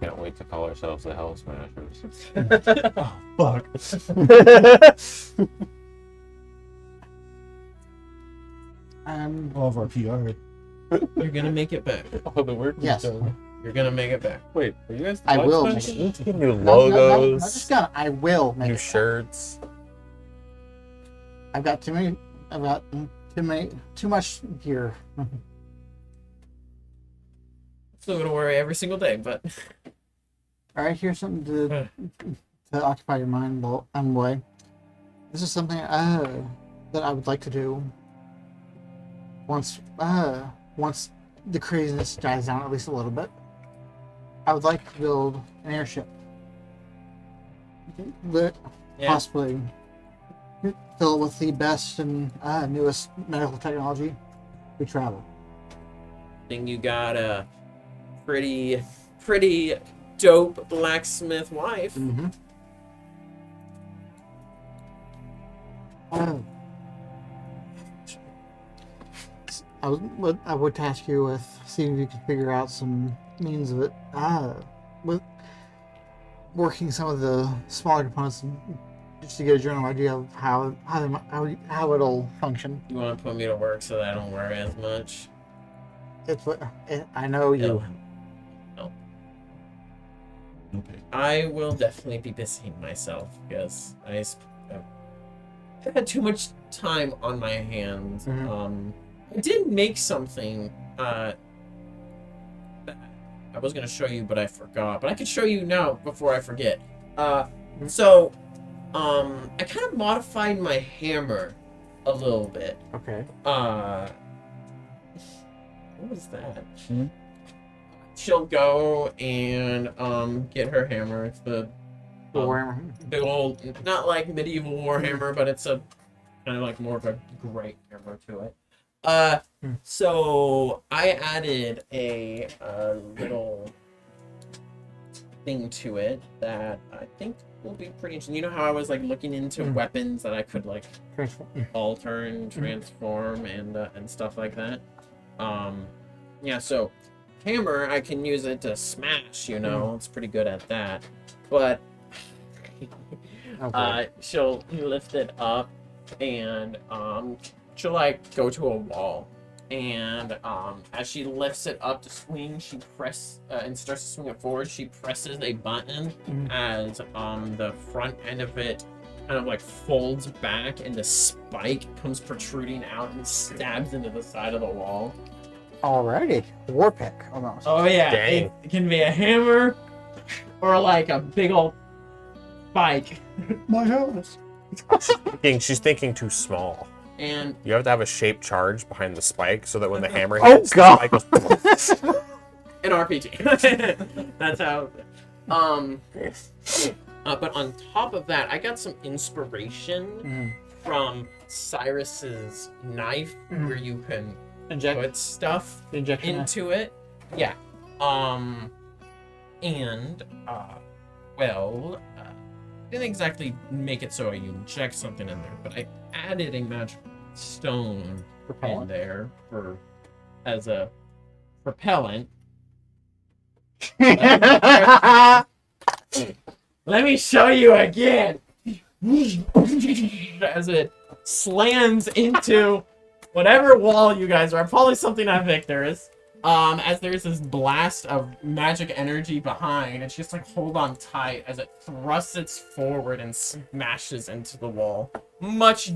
Can't wait to call ourselves the Hell Smashers. Oh, fuck. All of our PR. You're gonna make it back. Oh, the work Yes. You're gonna make it back. Wait, are you guys the I Hell will Smashers? make it. We need to get new Not logos, just gonna. I will make new it. shirts. I've got too many. I've got too much gear. Still gonna worry every single day, but All right, here's something to occupy your mind while I'm away. This is something that I would like to do once the craziness dies down at least a little bit. I would like to build an airship. That yeah. possibly fill it with the best and newest medical technology. We travel. Think you got a pretty dope blacksmith wife. Mm-hmm. I would task you with seeing if you could figure out some means of it. With working some of the smaller components, just to get a general idea of how it'll function. You want to put me to work so that I don't worry as much? It's what I know you. No. Okay. I will definitely be busying myself because I've had too much time on my hands. Mhm. I did make something that I was gonna show you, but I forgot. But I could show you now before I forget. So, I kind of modified my hammer a little bit. Okay. What was that? Mhm. She'll go and get her hammer. It's the big old, not like medieval warhammer, but it's a kind of like more of a great hammer to it. So I added a little thing to it that I think will be pretty interesting. You know how I was like looking into weapons that I could like alter and transform and stuff like that. Yeah, so hammer, I can use it to smash, you know, it's pretty good at that. But she'll lift it up and she'll like go to a wall. And as she lifts it up to swing, she and starts to swing it forward. She presses a button as the front end of it kind of like folds back, and the spike comes protruding out and stabs into the side of the wall. Alrighty, war pick almost. Oh yeah, Dang. it can be a hammer or like a big old spike. My house. She's thinking too small. And You have to have a shaped charge behind the spike so that when the hammer Oh, hits, God. the spike goes. an RPG. That's how. But on top of that, I got some inspiration from Cyrus's knife, where you can put stuff into it. Yeah. Didn't exactly make it so you inject something in there, but I added a magic stone in there as a propellant. Let me show you again. As it slams into whatever wall you guys are, probably something I think there is. As there's this blast of magic energy behind, and she just like hold on tight as it thrusts its forward and smashes into the wall, much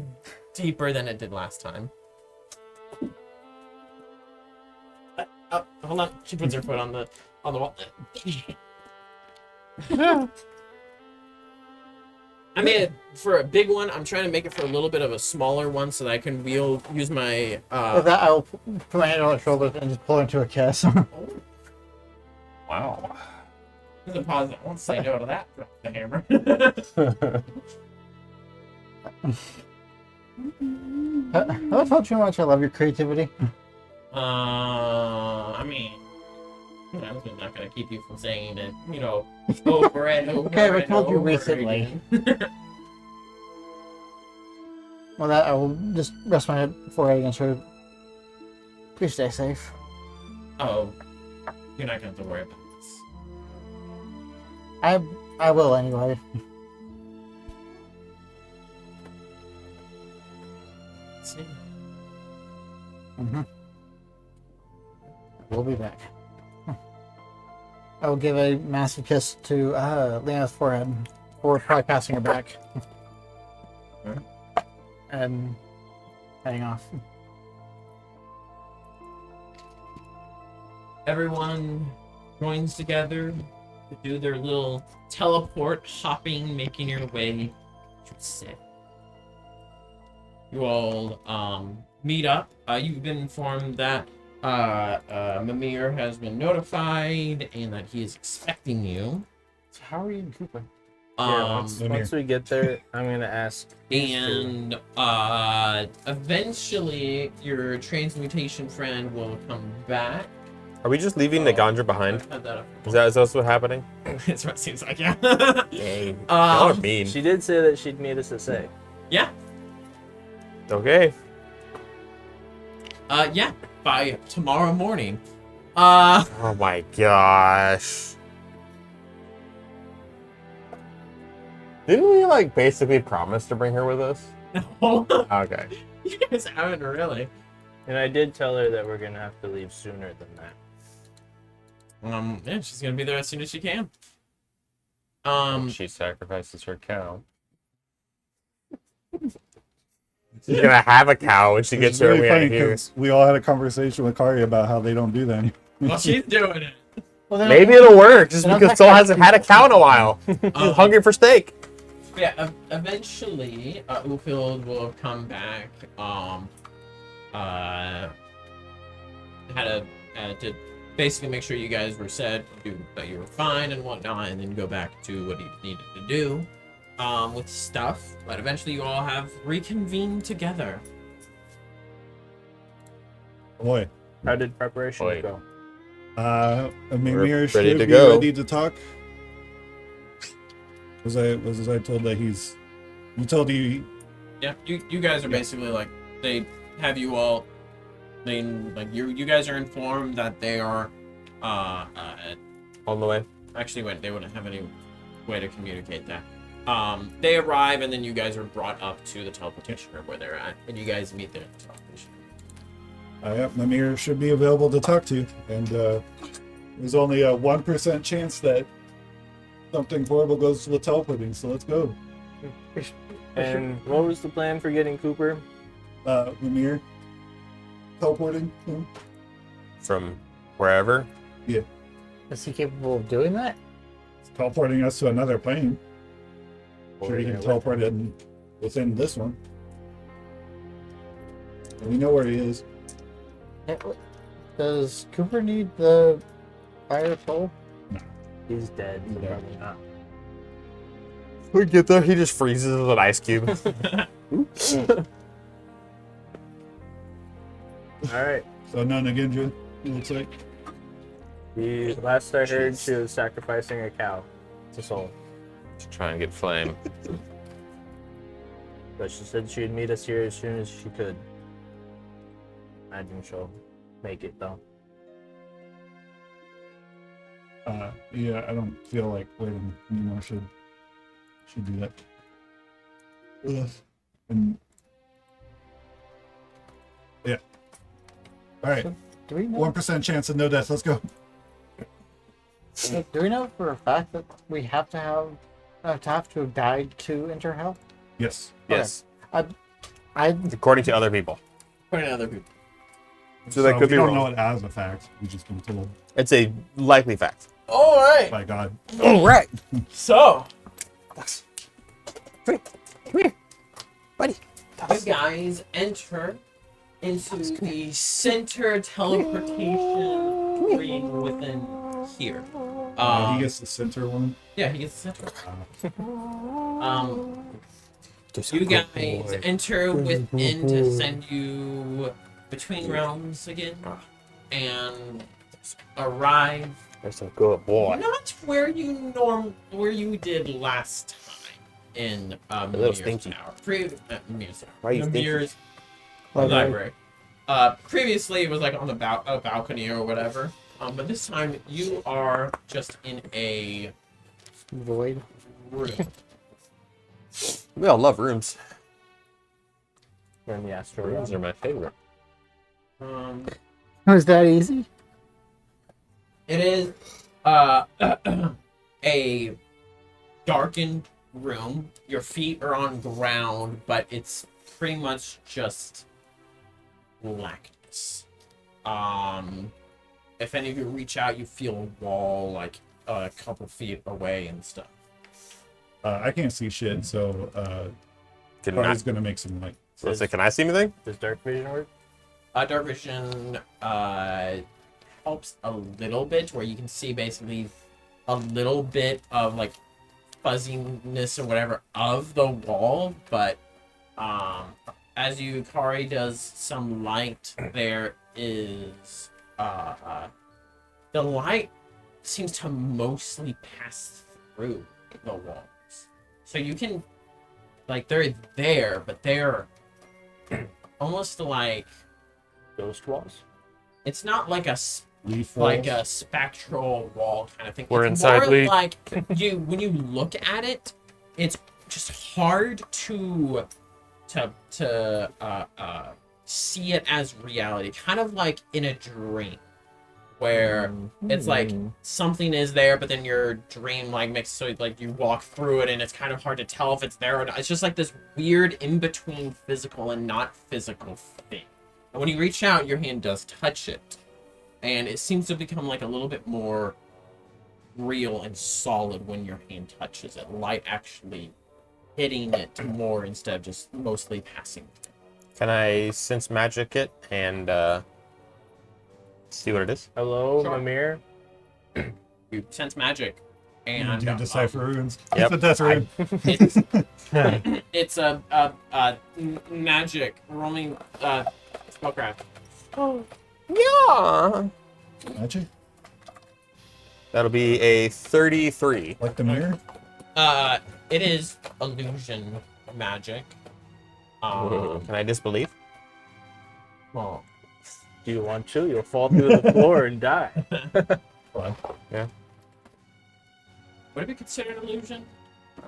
deeper than it did last time. Hold on. She puts her foot on the wall. I made it for a big one. I'm trying to make it for a little bit of a smaller one so that I can use my With that, I'll put my hand on her shoulder and just pull her into a kiss. Wow. There's a pause. I won't say no to that. The hammer. Have I told you how much I love your creativity? I mean, I'm not gonna keep you from saying it, you know, over and over. Okay, I and told you over recently. again. Well, that I will just rest my forehead against her. Please stay safe. Oh, you're not gonna have to worry about this. I will anyway. See? We'll be back. I will give a massive kiss to Lena's forehead before probably passing her back. And heading off. Everyone joins together to do their little teleport hopping, making your way to sit. You all meet up. You've been informed that Mimir has been notified and that he is expecting you. So how are you and Cooper? Once we get there, I'm gonna ask. And eventually your transmutation friend will come back. Are we just leaving Nagandra behind? I've had that Is that what's happening? It's what it seems like, yeah. Dang. Y'all are mean. She did say that she'd meet us at Say. Yeah. Okay. Yeah. by tomorrow morning. Oh my gosh. Didn't we like basically promise to bring her with us? No, Okay. you guys haven't really. And I did tell her that we're gonna have to leave sooner than that. Yeah, she's gonna be there as soon as she can. She sacrifices her cow. She's gonna have a cow when she It's gets her really way funny out here. because we all had a conversation with Kari about how they don't do that. Well, she's doing it. Well, then- Maybe it'll work just Then because I'll Soul check hasn't had a cow in a while. He's hungry for steak. Yeah, eventually, Ufield will come back. To basically make sure you guys were said, that you were fine and whatnot, and then go back to what he needed to do, with stuff. But eventually, you all have reconvened together. Boy, How did preparations Wait. go? Mimir should ready to be go. ready to talk. Was I told that he's? You told you? Yeah, you guys are basically like, they have you all. You guys are informed that they are, On the way. actually, they wouldn't have any way to communicate that. They arrive, and then you guys are brought up to the teleportation room where they're at, and you guys meet there at the teleportation room. Yep, Mimir should be available to talk to, and there's only a 1% chance that something horrible goes to the teleporting. So let's go, And what was the plan for getting Cooper? Mimir. Teleporting. From wherever. Is he capable of doing that? Teleporting us to another plane. Sure, he Yeah, can teleport in within this one. And we know where he is. Does Cooper need the fire soul? He's dead. So Yeah. probably not. We get there, he just freezes as an ice cube. All right. So none again, Drew. It looks like. The last I heard, she was sacrificing a cow to Soul. To try and get flame. But she said she'd meet us here as soon as she could. Imagine she'll make it though. Yeah, I don't feel like waiting anymore. Should do that. Yes. And yeah. All right. Do we know? 1% chance of no death. Let's go. Do we know for a fact that we have to have died to enter hell? Yes. Yes. I According to other people. According to other people. So that could we be don't wrong. know it as a fact. We just been told It's a likely fact. All right. by God. All right. So, Come here, buddy. you guys enter into the center teleportation ring within here. He gets the center one. Yeah, he gets the center. You guys enter within to send you between realms again, and arrive There's a good boy. not where you did last time in little Mimir's stinky. Tower. Mimir's Tower. Why are you stinky? Mimir's Library. library. Previously, it was like on a balcony or whatever. But this time, you are just in a void. room. We all love rooms. We're in the asteroid. Rooms are my favorite. Was that easy? It is a darkened room. Your feet are on ground, but it's pretty much just blackness. If any of you reach out, you feel a wall like a couple feet away and stuff. I can't see shit, so Can I, Carly's gonna make some light. let's say, can I see anything? Does dark vision work? Dark vision helps a little bit, where you can see basically a little bit of like fuzziness or whatever of the wall, but as Kari does some light, there is the light seems to mostly pass through the walls, so you can they're there, but they're almost like Ghost walls? It's not like a Leaf like walls. a spectral wall kind of thing. We're It's inside more Lee. like when you look at it, it's just hard to see it as reality. Kind of like in a dream, where it's like something is there, but then your dream like makes so like you walk through it, and it's kind of hard to tell if it's there or not. It's just like this weird in between physical and not physical thing. And when you reach out, your hand does touch it. And it seems to become like a little bit more real and solid when your hand touches it. Light actually hitting it more instead of just mostly passing. Can I sense magic it and see what it is? Hello, Sure. Mimir. You sense magic, and Do you decipher runes? Yep. That's a rune. it's a magic rolling spellcraft. Yeah. Magic? That'll be a 33. Like the mirror? It is illusion magic. Can I disbelieve? Well, Do you want to? You'll fall through the floor and die. would it be considered an illusion?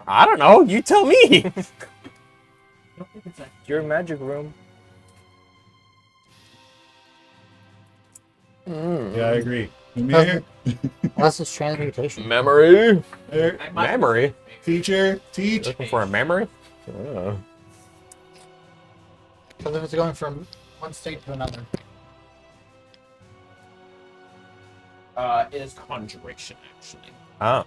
I don't know. You tell me. I don't think it's It's your magic room. Yeah, I agree. Mirror, Unless it's transmutation. Memory. mirror, Memory. teacher, teach. Looking for a memory? Because if it's going from one state to another. It is conjuration actually. Oh.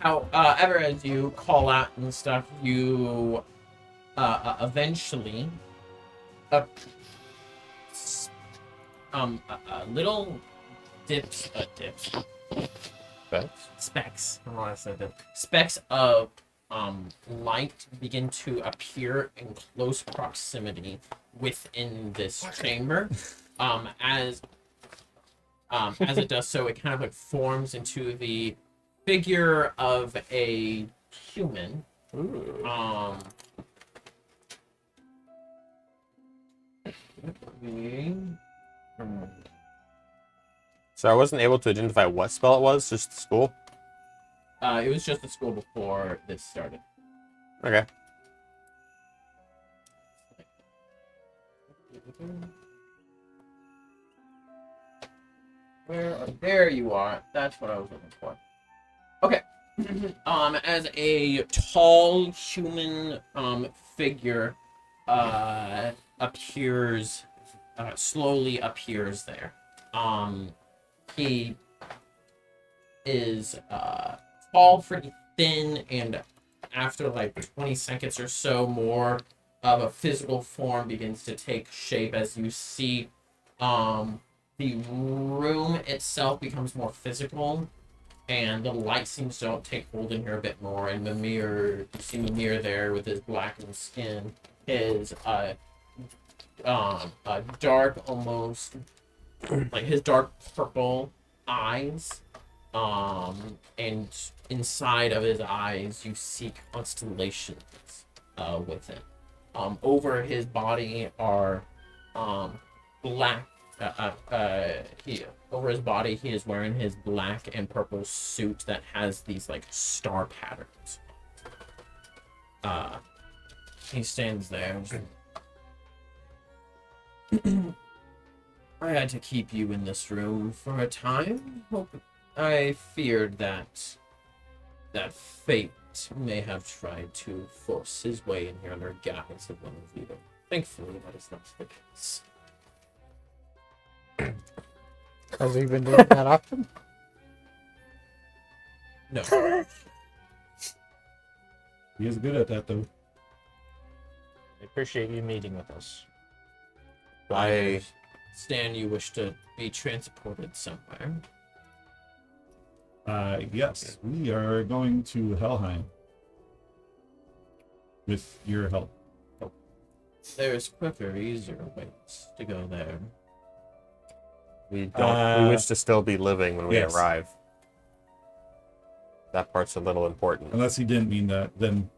However, as you call out and stuff, you eventually little dips specks. I don't know why I said that. Specks of light begin to appear in close proximity within this chamber. As it does so, it kind of like forms into the figure of a human. So I wasn't able to identify what spell it was, just the school? It was just the school before this started. Okay. There you are. That's what I was looking for. Okay. As a tall human figure appears, slowly appears there. He is tall, pretty thin, and after like 20 seconds or so, more of a physical form begins to take shape as you see the room itself becomes more physical, and the light seems to take hold in here a bit more. And Mimir, you see Mimir there with his blackened skin, his dark, almost like his dark purple eyes, and inside of his eyes you see constellations within. Over his body are black. Over his body, he is wearing his black and purple suit that has these like star patterns. He stands there. I had to keep you in this room for a time. I feared that fate may have tried to force his way in here under guise of one of you. Thankfully, that is not the case. Has he been doing that often? No. He is good at that, though. I appreciate you meeting with us. I Stan, you wish to be transported somewhere. Yes, we are going to Helheim. With your help. There's quicker, easier ways to go there. we don't. We wish to still be living when we yes. arrive. That part's a little important. Unless he didn't mean that, then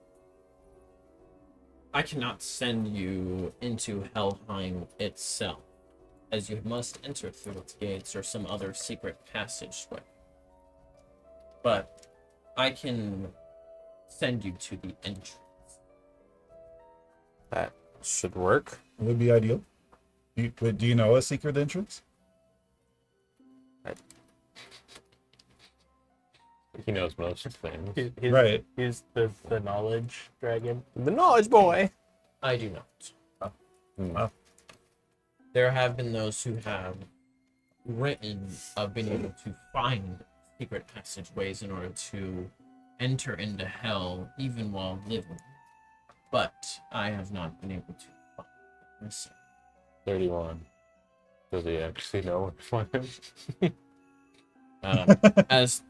I cannot send you into Helheim itself, as you must enter through its gates or some other secret passageway. But I can send you to the entrance. That should work. It would be ideal. Do you know a secret entrance? He knows most things. Right. He's the knowledge dragon. The knowledge boy. I do not. Oh. There have been those who have written of being able to find secret passageways in order to enter into hell even while living. But I have not been able to find it myself. 31. Does he actually know what is? As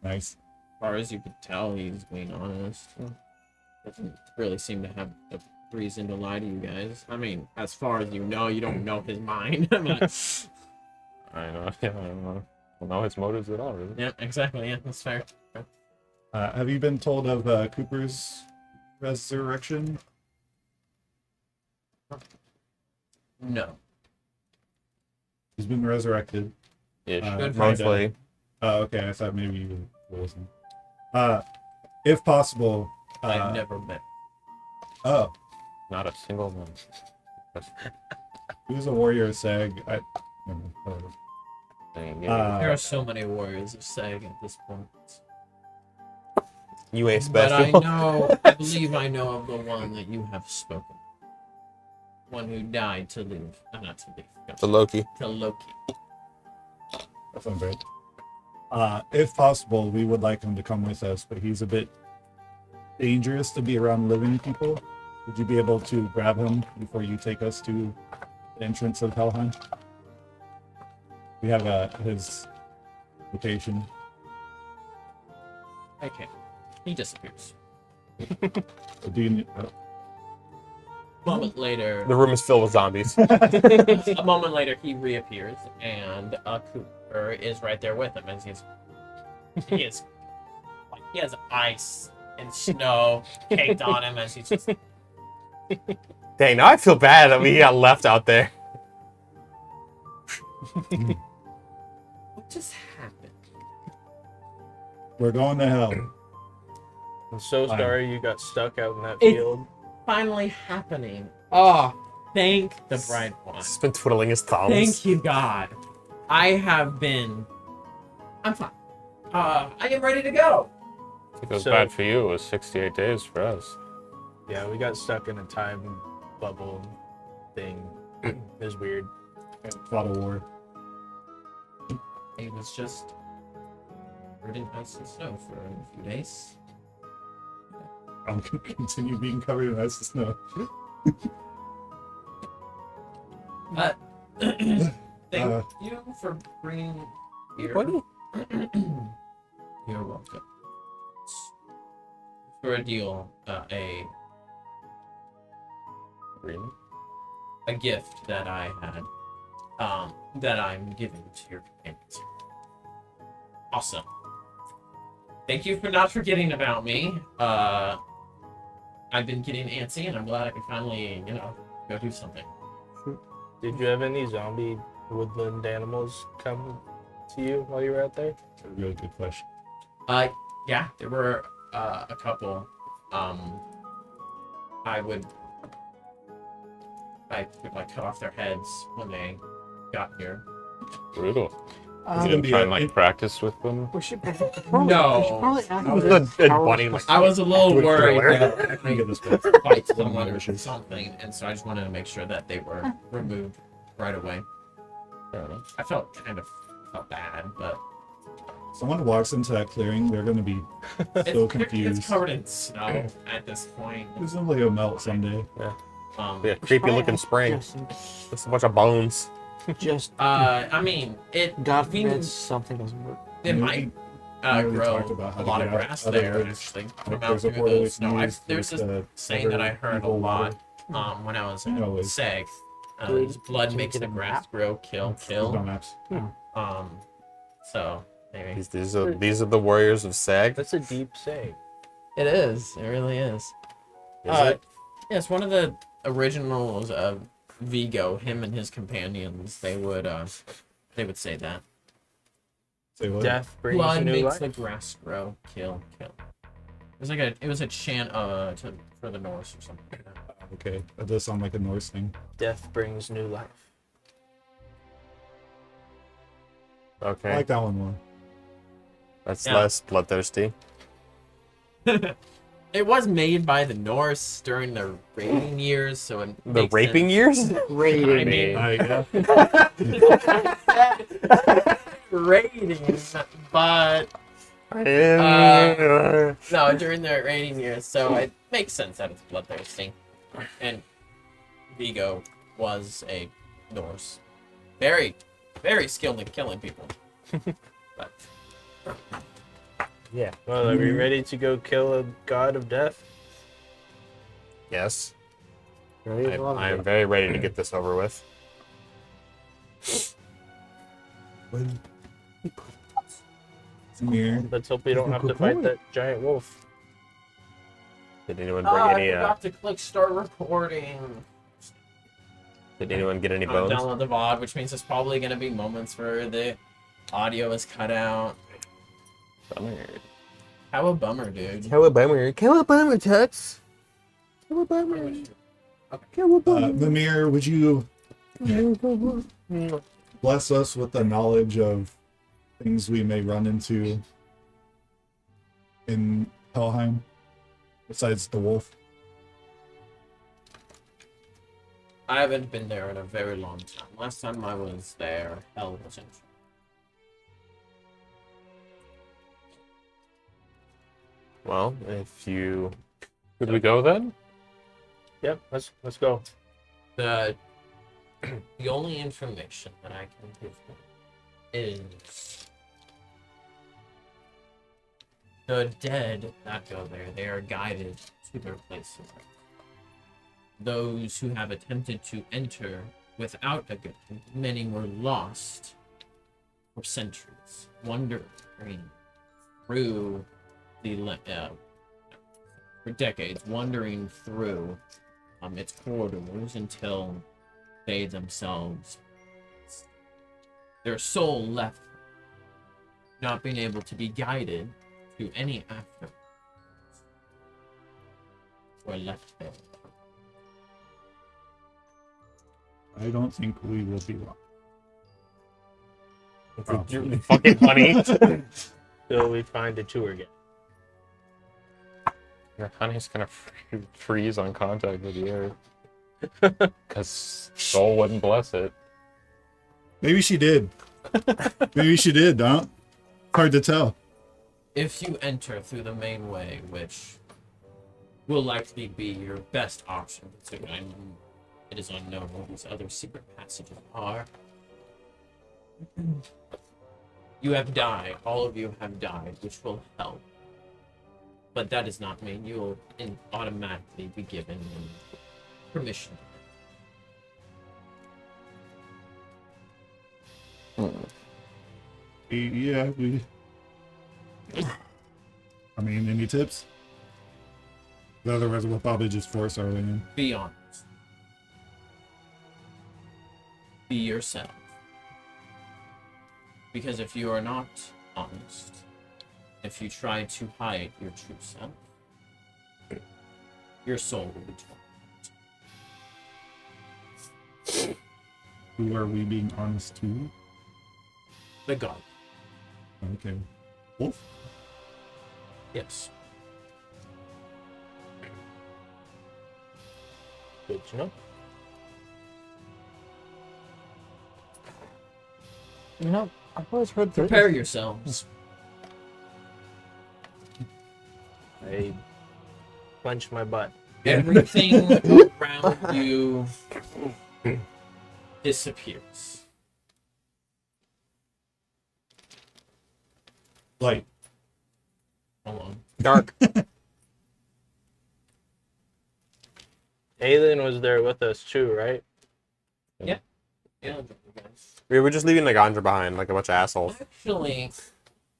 Nice. far as you could tell, he's being honest. Doesn't really seem to have a reason to lie to you guys. I mean, as far as you don't know his mind. But, I know. Yeah, I don't know. Well, know his motives at all, really. yeah, exactly. Yeah, that's fair. Have you been told of Cooper's resurrection? No. He's been resurrected. Ish. Good Mostly. Oh, okay. I thought maybe you wasn't. If possible. I've never met. Oh, Not a single one. he was a warrior of Sag. Never mind. There are so many warriors of Sag at this point. You ain't But special. I believe I know of the one that you have spoken. One who died to live. Not to live. The Loki. To Loki. That sounds right. If possible, we would like him to come with us, but he's a bit dangerous to be around living people. Would you be able to grab him before you take us to the entrance of Helheim? We have his location. Okay. He disappears. Do you? A moment later, The room is filled with zombies. a moment later, he reappears, and Cooper is right there with him, as he has ice and snow caked on him as he's just. Dang, now I feel bad that we got left out there. What just happened? We're going to hell. I'm so Fine. sorry you got stuck out in that It- field. Finally happening. Oh, thank the bright one. He's been twiddling his thumbs. Thank you, God. I'm fine. I am ready to go. If it was So- bad for you, it was 68 days for us. Yeah, we got stuck in a time bubble thing. It was weird. Fought a war. It was just covered in ice and snow for a few days. I'm gonna continue being covered in ice and snow. Thank you for bringing here. Buddy. You're welcome. For a deal, Really? a gift that I had, that I'm giving to your companions. Awesome. Thank you for not forgetting about me. I've been getting antsy, and I'm glad I can finally, go do something. Did you have any zombie woodland animals come to you while you were out there? That's a really good question. Yeah, there were a couple. I would cut off their heads when they got here. Brutal. It's You gonna didn't be try a- and like practice with them? We should No. we should probably ask him The this dead power bunny, was- I was a little Do it worried thriller. that Let me get this back. fight One of someone my or wishes. something, and so I just wanted to make sure that they were removed right away. Fair enough. I felt bad, but Someone walks into that clearing, they're gonna be so confused. It's covered in snow at this point. It's gonna like a melt someday. Yeah, creepy looking spring. Just a bunch of bones. Just I mean, God we- forbid something doesn't work. it We might already grow talked about how a to lot get of out grass other there, woods. actually. Like, From out there's a through portal the we snow. can use. There's this the saying that I other heard a evil lot water. when I was No, in it's- Seg. Dude, Is blood can we makes get the a grass map? grow, kill. No maps. So maybe These are the warriors of Sag. That's a deep say. it is. It really is. Is it? Yes, one of the originals of Vigo, him and his companions, they would say that. Say what? Death brings Blood new makes life. the grass grow. Kill, kill. It was a chant for the Norse or something like that. Okay, that does sound like a Norse thing. Death brings new life. I Okay, like that one more. that's Yeah. less bloodthirsty. It was made by the Norse during the raiding years, so it The makes raping sense. years? I mean, raiding, but no, during the raiding years, so it makes sense that it's bloodthirsty. And Vigo was a Norse, very, very skilled in killing people. But Yeah. Well, are we ready to go kill a god of death? Yes. I am very ready to get this over with. Samir, Let's hope we don't have to fight that giant wolf. Did anyone bring I any? forgot to click start recording. Did anyone get any I'm bones? gonna download the VOD, which means there's probably gonna be moments where the audio is cut out. Bummer. How a bummer, dude. Cowabummer, Tux. Cowabummer. Mimir, would you bless us with the knowledge of things we may run into in Helheim, besides the wolf? I haven't been there in a very long time. Last time I was there, hell was in. Well, if you Could we go then? Yep. Let's go. The only information that I can give you is the dead that go there. They are guided to their places. Those who have attempted to enter without a guide, many were lost for centuries, wandering through for decades, wandering through its corridors until they themselves, their soul left, not being able to be guided to any after, were left there. I don't think we will be wrong. Probably. Fucking honey. Till we find a tour guide. Your honey's gonna freeze on contact with the earth. Because Soul wouldn't bless it. Maybe she did. Maybe she did, huh? Hard to tell. If you enter through the main way, which will likely be your best option, considering it is unknown where these other secret passages are, you have died. All of you have died, which will help. But that does not mean you will automatically be given permission. Yeah, I mean, any tips? Otherwise, we'll probably just force our way in. Be honest. Be yourself. Because if you are not honest, if you try to hide your true self, your soul will be torn. Who are we being honest to? The god. Okay. Wolf? Yes. Good to know. You know, I've always heard Prepare yourselves. I clench my butt. Everything around you disappears. Light. Hold on. Dark. Aelin was there with us too, right? Yeah. We were just leaving Nagandra behind, like a bunch of assholes. Actually,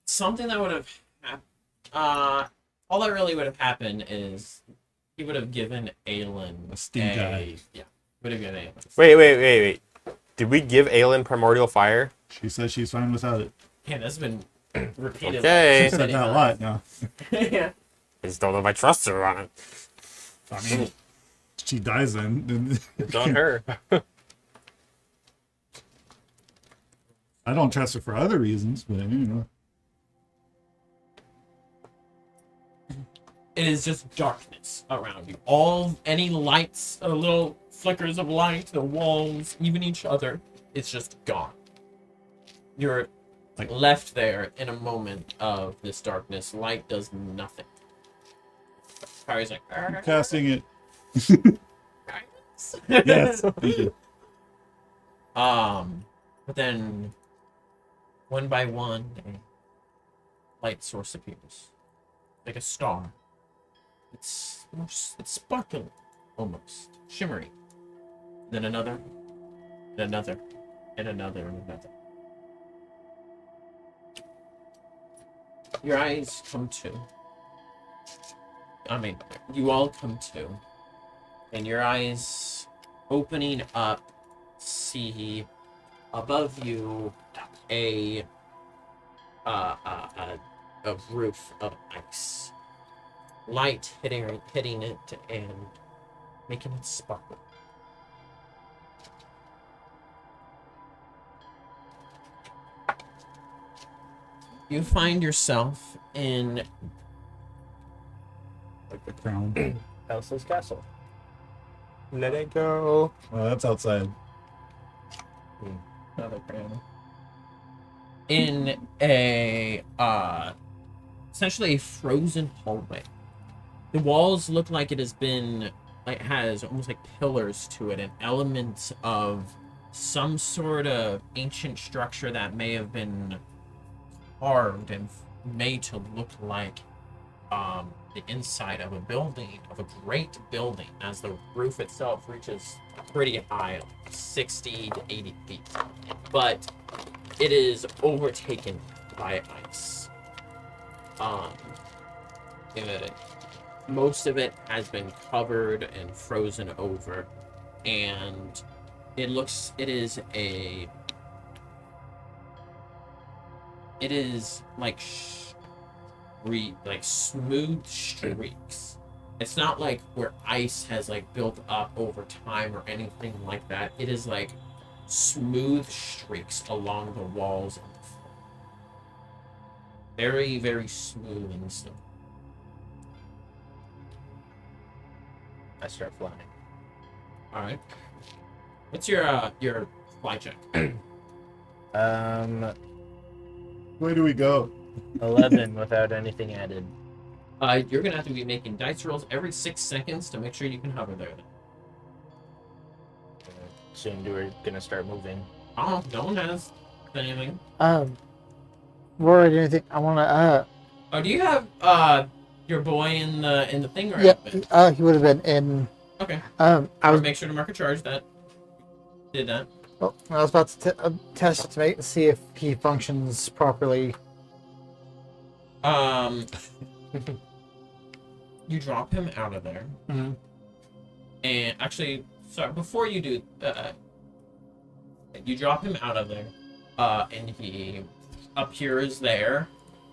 something that would have happened. All that really would have happened is He would have given Aelin A stink eye. Yeah, would have given Aelin. Wait. Did we give Aelin primordial fire? She says she's fine without it. Yeah, that's been repeated. Okay. She said that a lot. No, Yeah. I just don't know if I trust her on it. I mean, she dies then. It's on her. I don't trust her for other reasons, but you know. It is just darkness around you. Any lights, little flickers of light, the walls, even each other, it's just gone. You're left there in a moment of this darkness. Light does nothing. Harry's like, Casting it. guidance. Yes. Thank you. But then, one by one, a light source appears, like a star. It's sparkling, almost shimmery. Then another, and another, and another, and another. Your eyes come to. I mean, you all come to, and your eyes opening up see above you a roof of ice. Light hitting it and making it sparkle. You find yourself in Like the crown. Houseless Castle. Let it go. Well, that's outside. another crown. In a essentially a frozen hallway. The walls look like it has been has almost like pillars to it and elements of some sort of ancient structure that may have been carved and made to look like the inside of a building, of a great building, as the roof itself reaches pretty high, 60 to 80 feet. But it is overtaken by ice. Most of it has been covered and frozen over, and it is like smooth streaks. It's not like where ice has like built up over time or anything like that. It is like smooth streaks along the walls and the floor. Very, very smooth and simple. I start flying. All right. What's your fly check? Where do we go? 11 without anything added. You're gonna have to be making dice rolls every 6 seconds to make sure you can hover there. Soon we're gonna start moving. Oh, no one has anything. Before I do anything, I want to. Oh, do you have your boy in the thing or Yeah. outfit? He would have been in. Okay. I I was. would make sure to mark a charge that did that. Well, I was about to test it to see if he functions properly. You drop him out of there, Mm-hmm. and actually, sorry, before you do, you drop him out of there, and he appears there,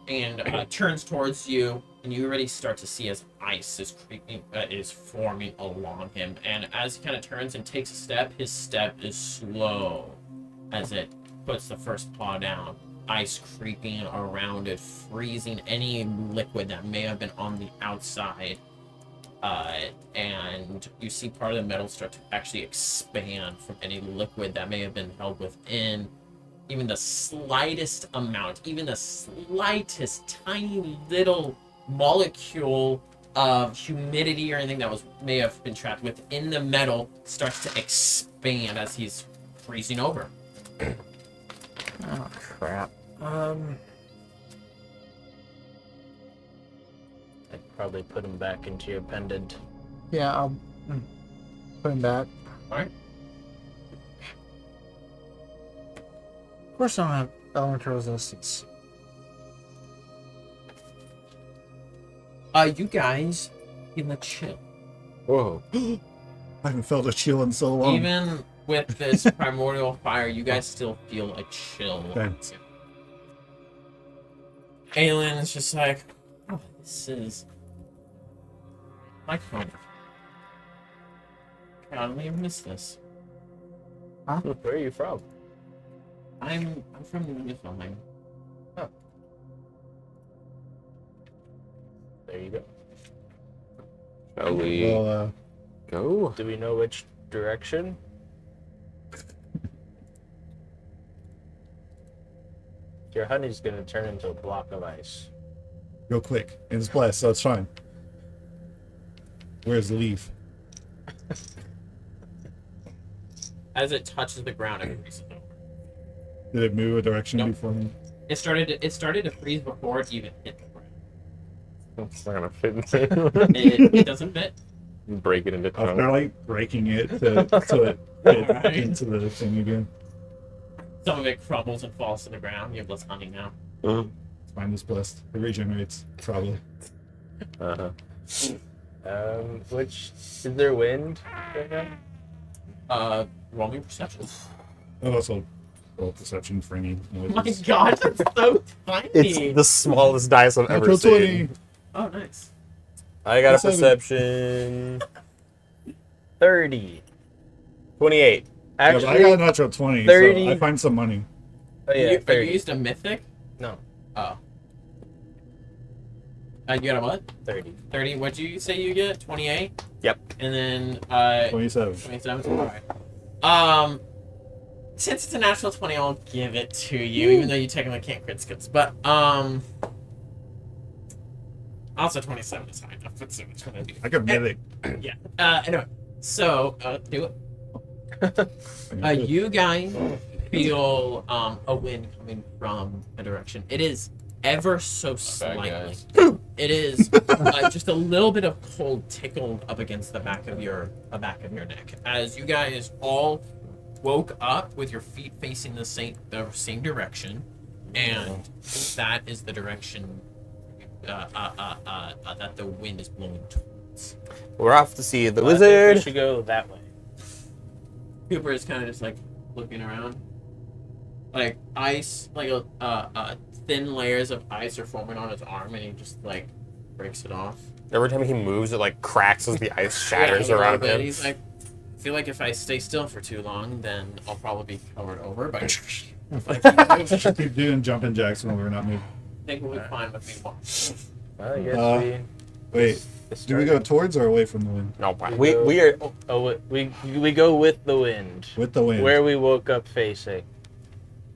and turns towards you, and you already start to see as ice is creeping, is forming along him, and as he kind of turns and takes a step, his step is slow, as it puts the first paw down. Ice creeping around it, freezing any liquid that may have been on the outside. And you see part of the metal start to actually expand from any liquid that may have been held within. Even the slightest amount, even the slightest tiny little molecule of humidity or anything that may have been trapped within the metal starts to expand as he's freezing over. Oh crap. I'd probably put him back into your pendant. Yeah, I'll put him back. Alright. Of course, I don't have elemental resistance. You guys feel a chill Whoa. I haven't felt a chill in so long. Even with this primordial fire, you guys still feel a chill. Thanks. Aelin is just like, oh, this is like home. God, I miss this. Where are you from? I'm from Newfoundland. There you go. Shall we Well, go? Do we know which direction? Your honey's gonna turn into a block of ice. go quick. It's blessed, so it's fine. Where's the leaf? As it touches the ground, it freezes over. Did it move a direction Nope. before me? It started to freeze before it even hit the ground. It's not gonna fit into It doesn't fit. break it into I'll chunks. start like breaking it to so it fit into the thing again. Some of it crumbles and falls to the ground. You have less honey now. It's fine, it's blessed. It regenerates, probably. Uh-huh. Which is there wind right now? Roll me perception. Oh, also roll perception for any Oh my noises. god, that's so tiny. It's the smallest dice I've ever Natural seen. 20. Oh, nice. I got a 7. perception. 30. 28. Yeah, but I got a natural 20, 30. so I find some money. Oh yeah, Are you 30. used a mythic? No, Oh. You got a what? 30. 30. What'd you say you get? 28? Yep. And then 27. 27. Alright. Since it's a natural 20, I'll give it to you, even though you technically can't crit skills. But also 27 is high enough. But so much what I do. I could mythic. Yeah. Anyway, so do it. You guys feel a wind coming from a direction. It is ever so slightly. It is just a little bit of cold tickled up against the back of your neck as you guys all woke up with your feet facing the same direction, and that is the direction that the wind is blowing towards. We're off to see the Well, I think wizard. we should go that way. Cooper is kind of just like looking around. Like ice, like thin layers of ice are forming on his arm, and he just like breaks it off. Every time he moves, it like cracks as the ice shatters Yeah, a around little bit. him. He's like, I feel like if I stay still for too long, then I'll probably be covered over by. Keep doing jumping jacks when we're not moving. I think we'll be fine with me. Well, I guess Wait, do we go towards or away from the wind? No, we are. Oh, we go with the wind. With the wind. Where we woke up facing.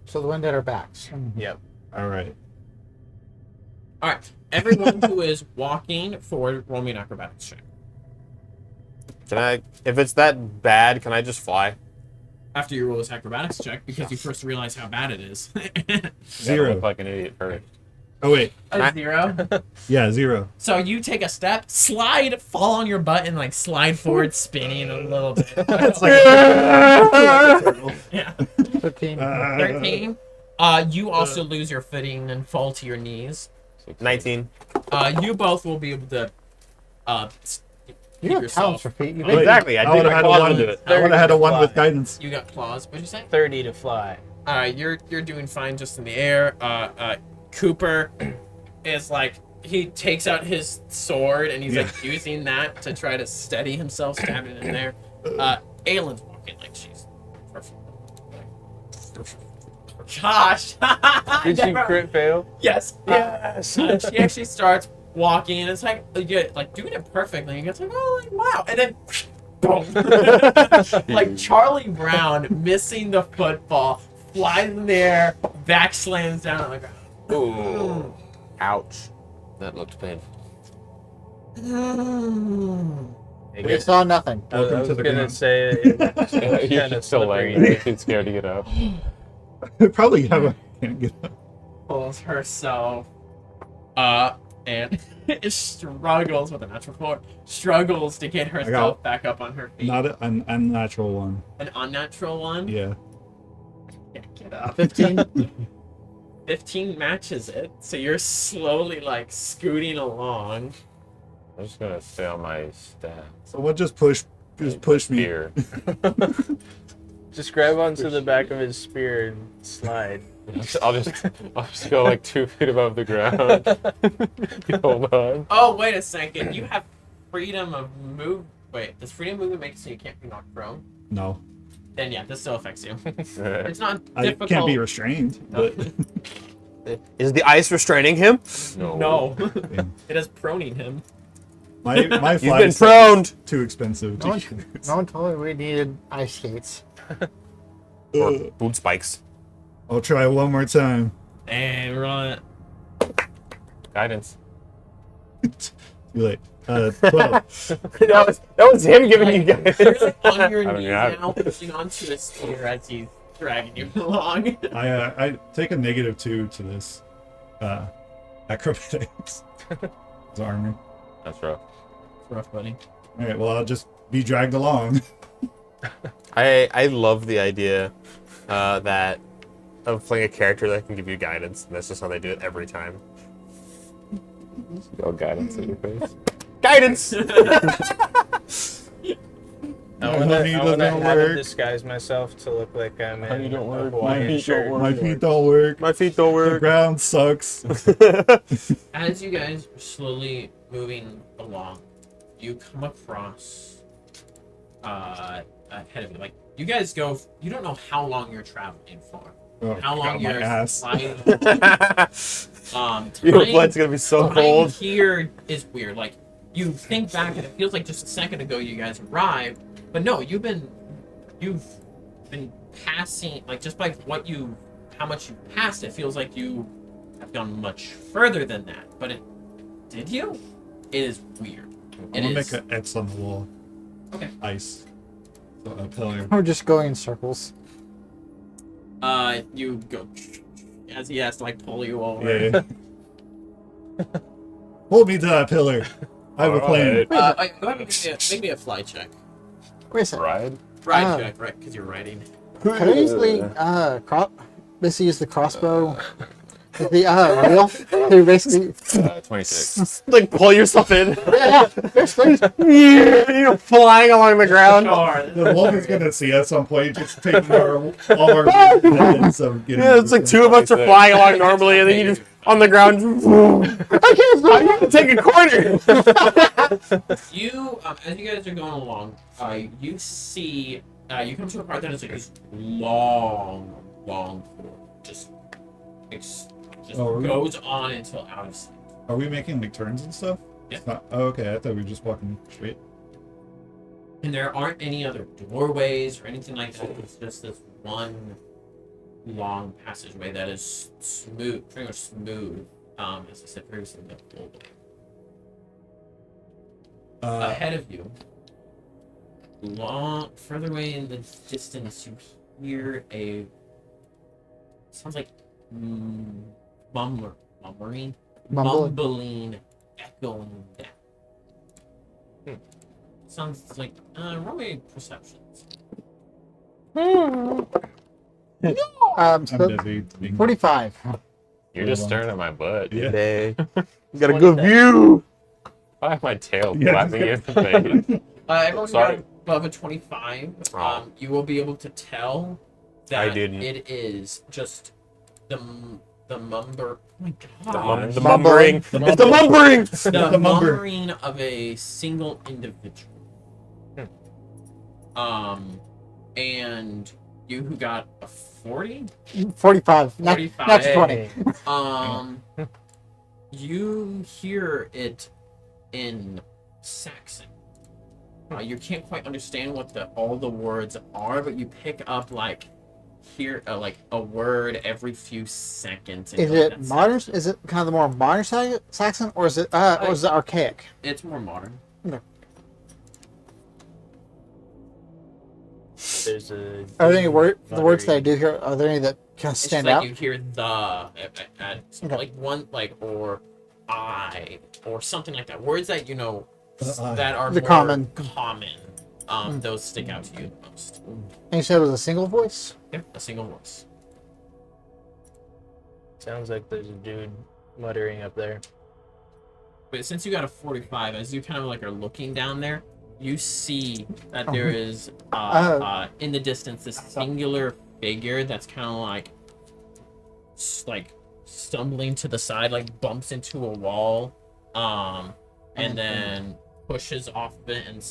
So the wind at our backs. Yep. All right. All right, everyone who is walking forward, roll me an acrobatics check. Can I? If it's that bad, can I just fly? After you roll this acrobatics check, because you first realize how bad it is. 0. Like an idiot first. Oh wait. A 0. Yeah, 0. So you take a step, slide, fall on your butt, and like slide forward, spinning a little bit. It's like yeah. 13. 13. You also lose your footing and fall to your knees. 19. You both will be able to You keep have talents yourself. for feet. You Wait, Exactly, I I think would have my had a claws 1. would do it. I would have had a 1 with Fly. guidance. You got claws. What'd you say? 30 to fly. You're doing fine just in the air. Cooper is like he takes out his sword and he's like using that to try to steady himself, stabbing in there. Aylin's walking like she's perfect. Gosh! Did she crit fail? Yes. Yes. She actually starts walking, and it's like you get like doing it perfectly. And it's like, oh, like, wow, and then boom, like Charlie Brown missing the football, flies in the air, back slams down on the ground. Ooh. Ouch. That looked painful. We saw nothing. I was Welcome to the gonna ground. say You kind should of still slippery. lay. You're scared to get up. Probably have a. Can't get up. Pulls herself up and struggles with a natural 4. Struggles to get herself back up on her feet. Not an unnatural one. An unnatural one. Yeah. Can't get up. 15. 15 matches it, so you're slowly like scooting along. I'm just gonna stay on my staff. Someone just push me. Here. Just grab onto the back of his spear and slide. I'll just go like 2 feet above the ground. Hold on. Oh, wait a second. You have freedom of move. Wait, does freedom of movement make it so you can't be knocked prone? No, Then yeah, this still affects you. It's not I difficult. can't be restrained. But Is the ice restraining him? No. It is proning him. my You've fly been set proned. is too expensive. No To one, no one told me we needed ice skates. Or boot spikes. I'll try one more time. And we're on it. Guidance. Too late. 12. that was him giving you guidance. You're like on your I don't knees know. now, pushing onto a spear as he's dragging you along. I take a -2 to this acrobatics. It's armor. That's rough. Rough, buddy. All right, well I'll just be dragged along. I love the idea that of playing a character that can give you guidance, and that's just how they do it every time. Go guidance in your face. Guidance. I My honey want to doesn't have it work. disguise myself to look like I'm Honey in don't a work. Hawaiian shirt. My feet don't work. My feet don't The work. ground sucks. As you guys are slowly moving along, you come across ahead of you. Like, you guys go, you don't know how long you're traveling for. Oh, How long God, my you're ass. flying. Your Time- blood's gonna be so time cold. here is weird. Like, you think back and it feels like just a second ago you guys arrived, but no, you've been passing, like, just by how much you passed, it feels like you have gone much further than that. But did you? It is weird. I'm It gonna is. make an X on the wall. Okay. Ice. So a pillar. We're just going in circles. You go as he has to like pull you over. Yeah. Hold me to that pillar. I have a plan. Alright. Go ahead and make me a fly check. Wait a second. Ride. Ride Ah. check, right? Because you're riding. Could I easily basically use the crossbow with the wheel to basically 26. Like pull yourself in. yeah, basically. You're flying along the ground. The wolf is gonna see us at some point, just taking all our heads. So Yeah, it's like 2 of us are flying along normally, and then you just on the ground. I can't take a corner. You, as you guys are going along, you see, you come to a part that is like this long floor. Just Oh, really? goes on until out of sight. Are we making like turns and stuff? Yeah. It's not, oh, okay, I thought we were just walking straight. And there aren't any other doorways or anything like that. It's just this one long passageway that is smooth, pretty much smooth. As I said previously, the whole way. Ahead of you, further away in the distance, you hear sounds like mumbling, echoing down. Sounds like roll me perceptions. I'm So busy. being- 45. You're just staring at my butt. Yeah. Today. You got a good view. I have my tail Yeah. flapping in the face. Everyone Sorry. got above a 25. Oh. You will be able to tell that I didn't. it is just the mumber. Oh my The, god. the mumbling. The It's the mumbling. The the mumber. mumbling of a single individual. And you who got a 40? 45. Not 45. 20. You hear it in Saxon. You can't quite understand what all the words are, but you pick up like a word every few seconds. and Is you're like, it "That's modern? Saxon." Is it kind of the more modern Saxon, or is it archaic? It's more modern. There's a. Are there any the words that I muttering. do hear? Are there any that kind of It's stand just out? like you hear the Okay. like one like or I or something like that. Words that you know that are The more common. Those stick out to you the most. And you said it was a single voice. Yeah, a single voice. Sounds like there's a dude muttering up there. but since you got a 45, as you kind of like are looking down there, you see that there is in the distance this singular figure that's kind of like stumbling to the side, like bumps into a wall, and then pushes off of it and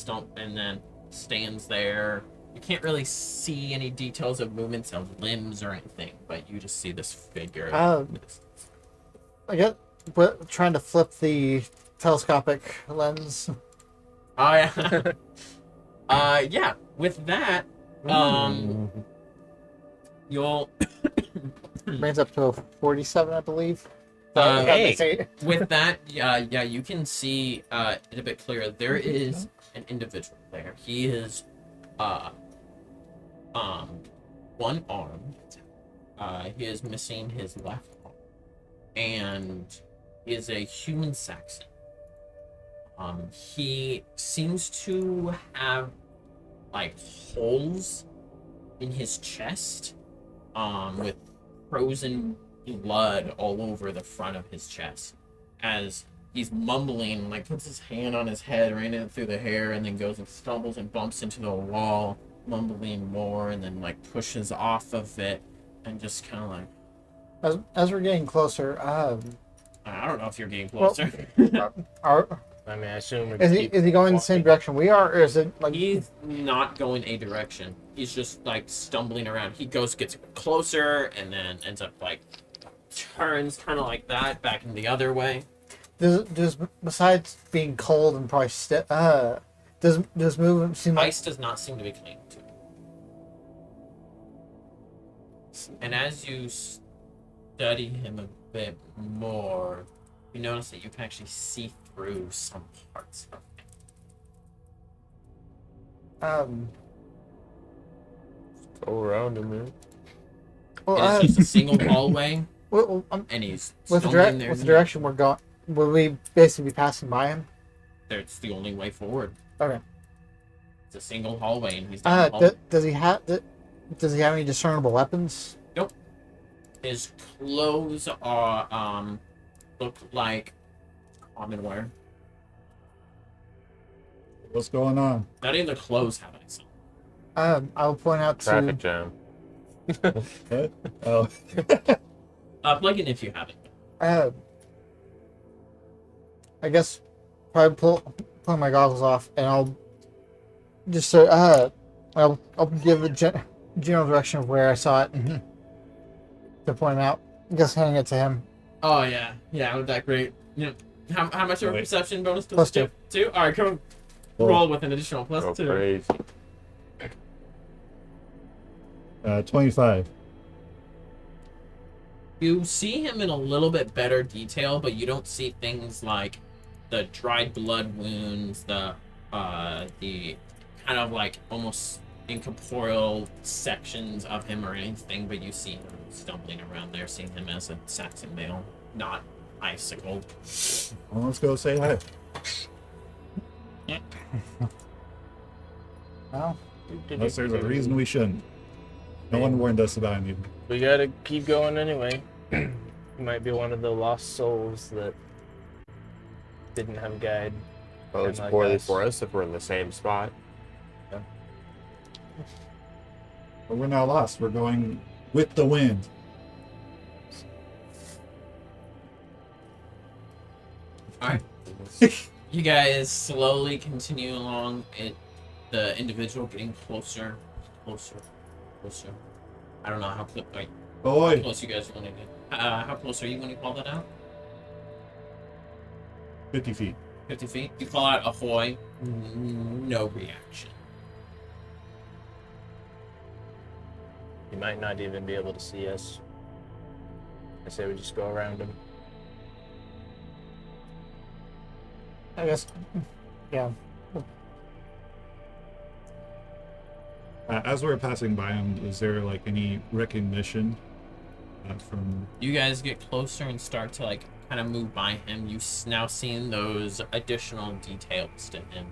then stands there. You can't really see any details of movements of limbs or anything, but you just see this figure. I get trying to flip the telescopic lens. Oh yeah. Yeah. With that, you'll Brings up to a 47, I believe. Hey. with that, yeah, you can see it a bit clearer. There is an individual there. He is one arm. He is missing his left arm, and he is a human Saxon. He seems to have like holes in his chest, with frozen blood all over the front of his chest, as he's mumbling, like puts his hand on his head, ran it through the hair, and then goes and stumbles and bumps into the wall, mumbling more, and then like pushes off of it, and just kind of like. As we're getting closer, I don't know if you're getting closer. I mean, I assume. Is he going the same direction we are, or is it like He's not going a direction. He's just like stumbling around. He gets closer, and then ends up like turns kind of like that back in the other way. does besides being cold and probably does movement seem like Ice does not seem to be clinging to it. And as you study him a bit more, you notice that you can actually see through some parts of him. Go around him, man. Well, It's just a single hallway, and he's with stumbling there. the direction we're going, will we basically be passing by him? It's the only way forward. Okay. It's a single hallway, and he's down the hall. Does he have any discernible weapons? Nope. His clothes are look like common wear. What's going on? Not even the clothes have any. I'll point out Traffic to jam. What? Oh. Plug in if you have it. I guess probably pull my goggles off, and I'll just I'll give the general direction of where I saw it to point him out. Just handing it to him. Oh yeah, with that great. You know, how much of a Wait. perception bonus does Plus it do? 2? All right, come roll with an additional plus Go 2. crazy. 25. You see him in a little bit better detail, but you don't see things like the dried blood wounds, the kind of like almost incorporeal sections of him or anything, but you see him stumbling around there, seeing him as a Saxon male, not icicled. Well, let's go say hi. Well, Unless there's a reason we shouldn't. No one warned us about anything. We gotta keep going anyway. You might be one of the lost souls that didn't have a guide. Well, it's Like poorly us. for us if we're in the same spot. But we're not lost. We're going with the wind. Alright. You guys slowly continue along. The individual getting closer. I don't know how Boy, close you guys want to get. How close are you when you call that out? 50 feet. 50 feet. You call out ahoy. No reaction. He might not even be able to see us. I say we just go around him. I guess, yeah. As we're passing by him, is there like any recognition from? You guys get closer and start to like kind of move by him. You've now seen those additional details to him.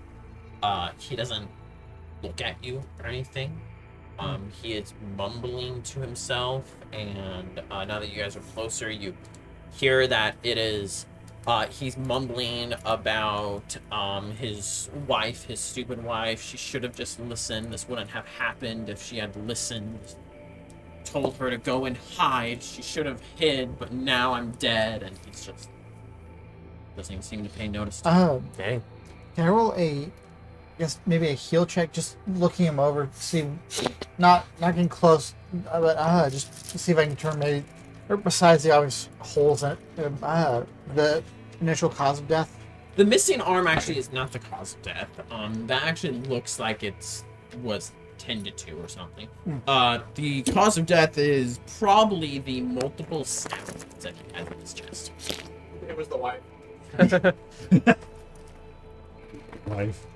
He doesn't look at you or anything. He is mumbling to himself, and now that you guys are closer, you hear that it is He's mumbling about his wife, his stupid wife. She should have just listened. This wouldn't have happened if she had listened. Told her to go and hide. She should have hid, but now I'm dead. And he's just doesn't even seem to pay notice to it. Dang. Can I roll I guess maybe a heal check, just looking him over, see, not getting close, but just to see if I can determine maybe, or besides the obvious holes in it, the initial cause of death. The missing arm actually is not the cause of death. That actually looks like was tended to or something. The cause of death is probably the multiple stabs that he has in his chest. It was the wife. Life.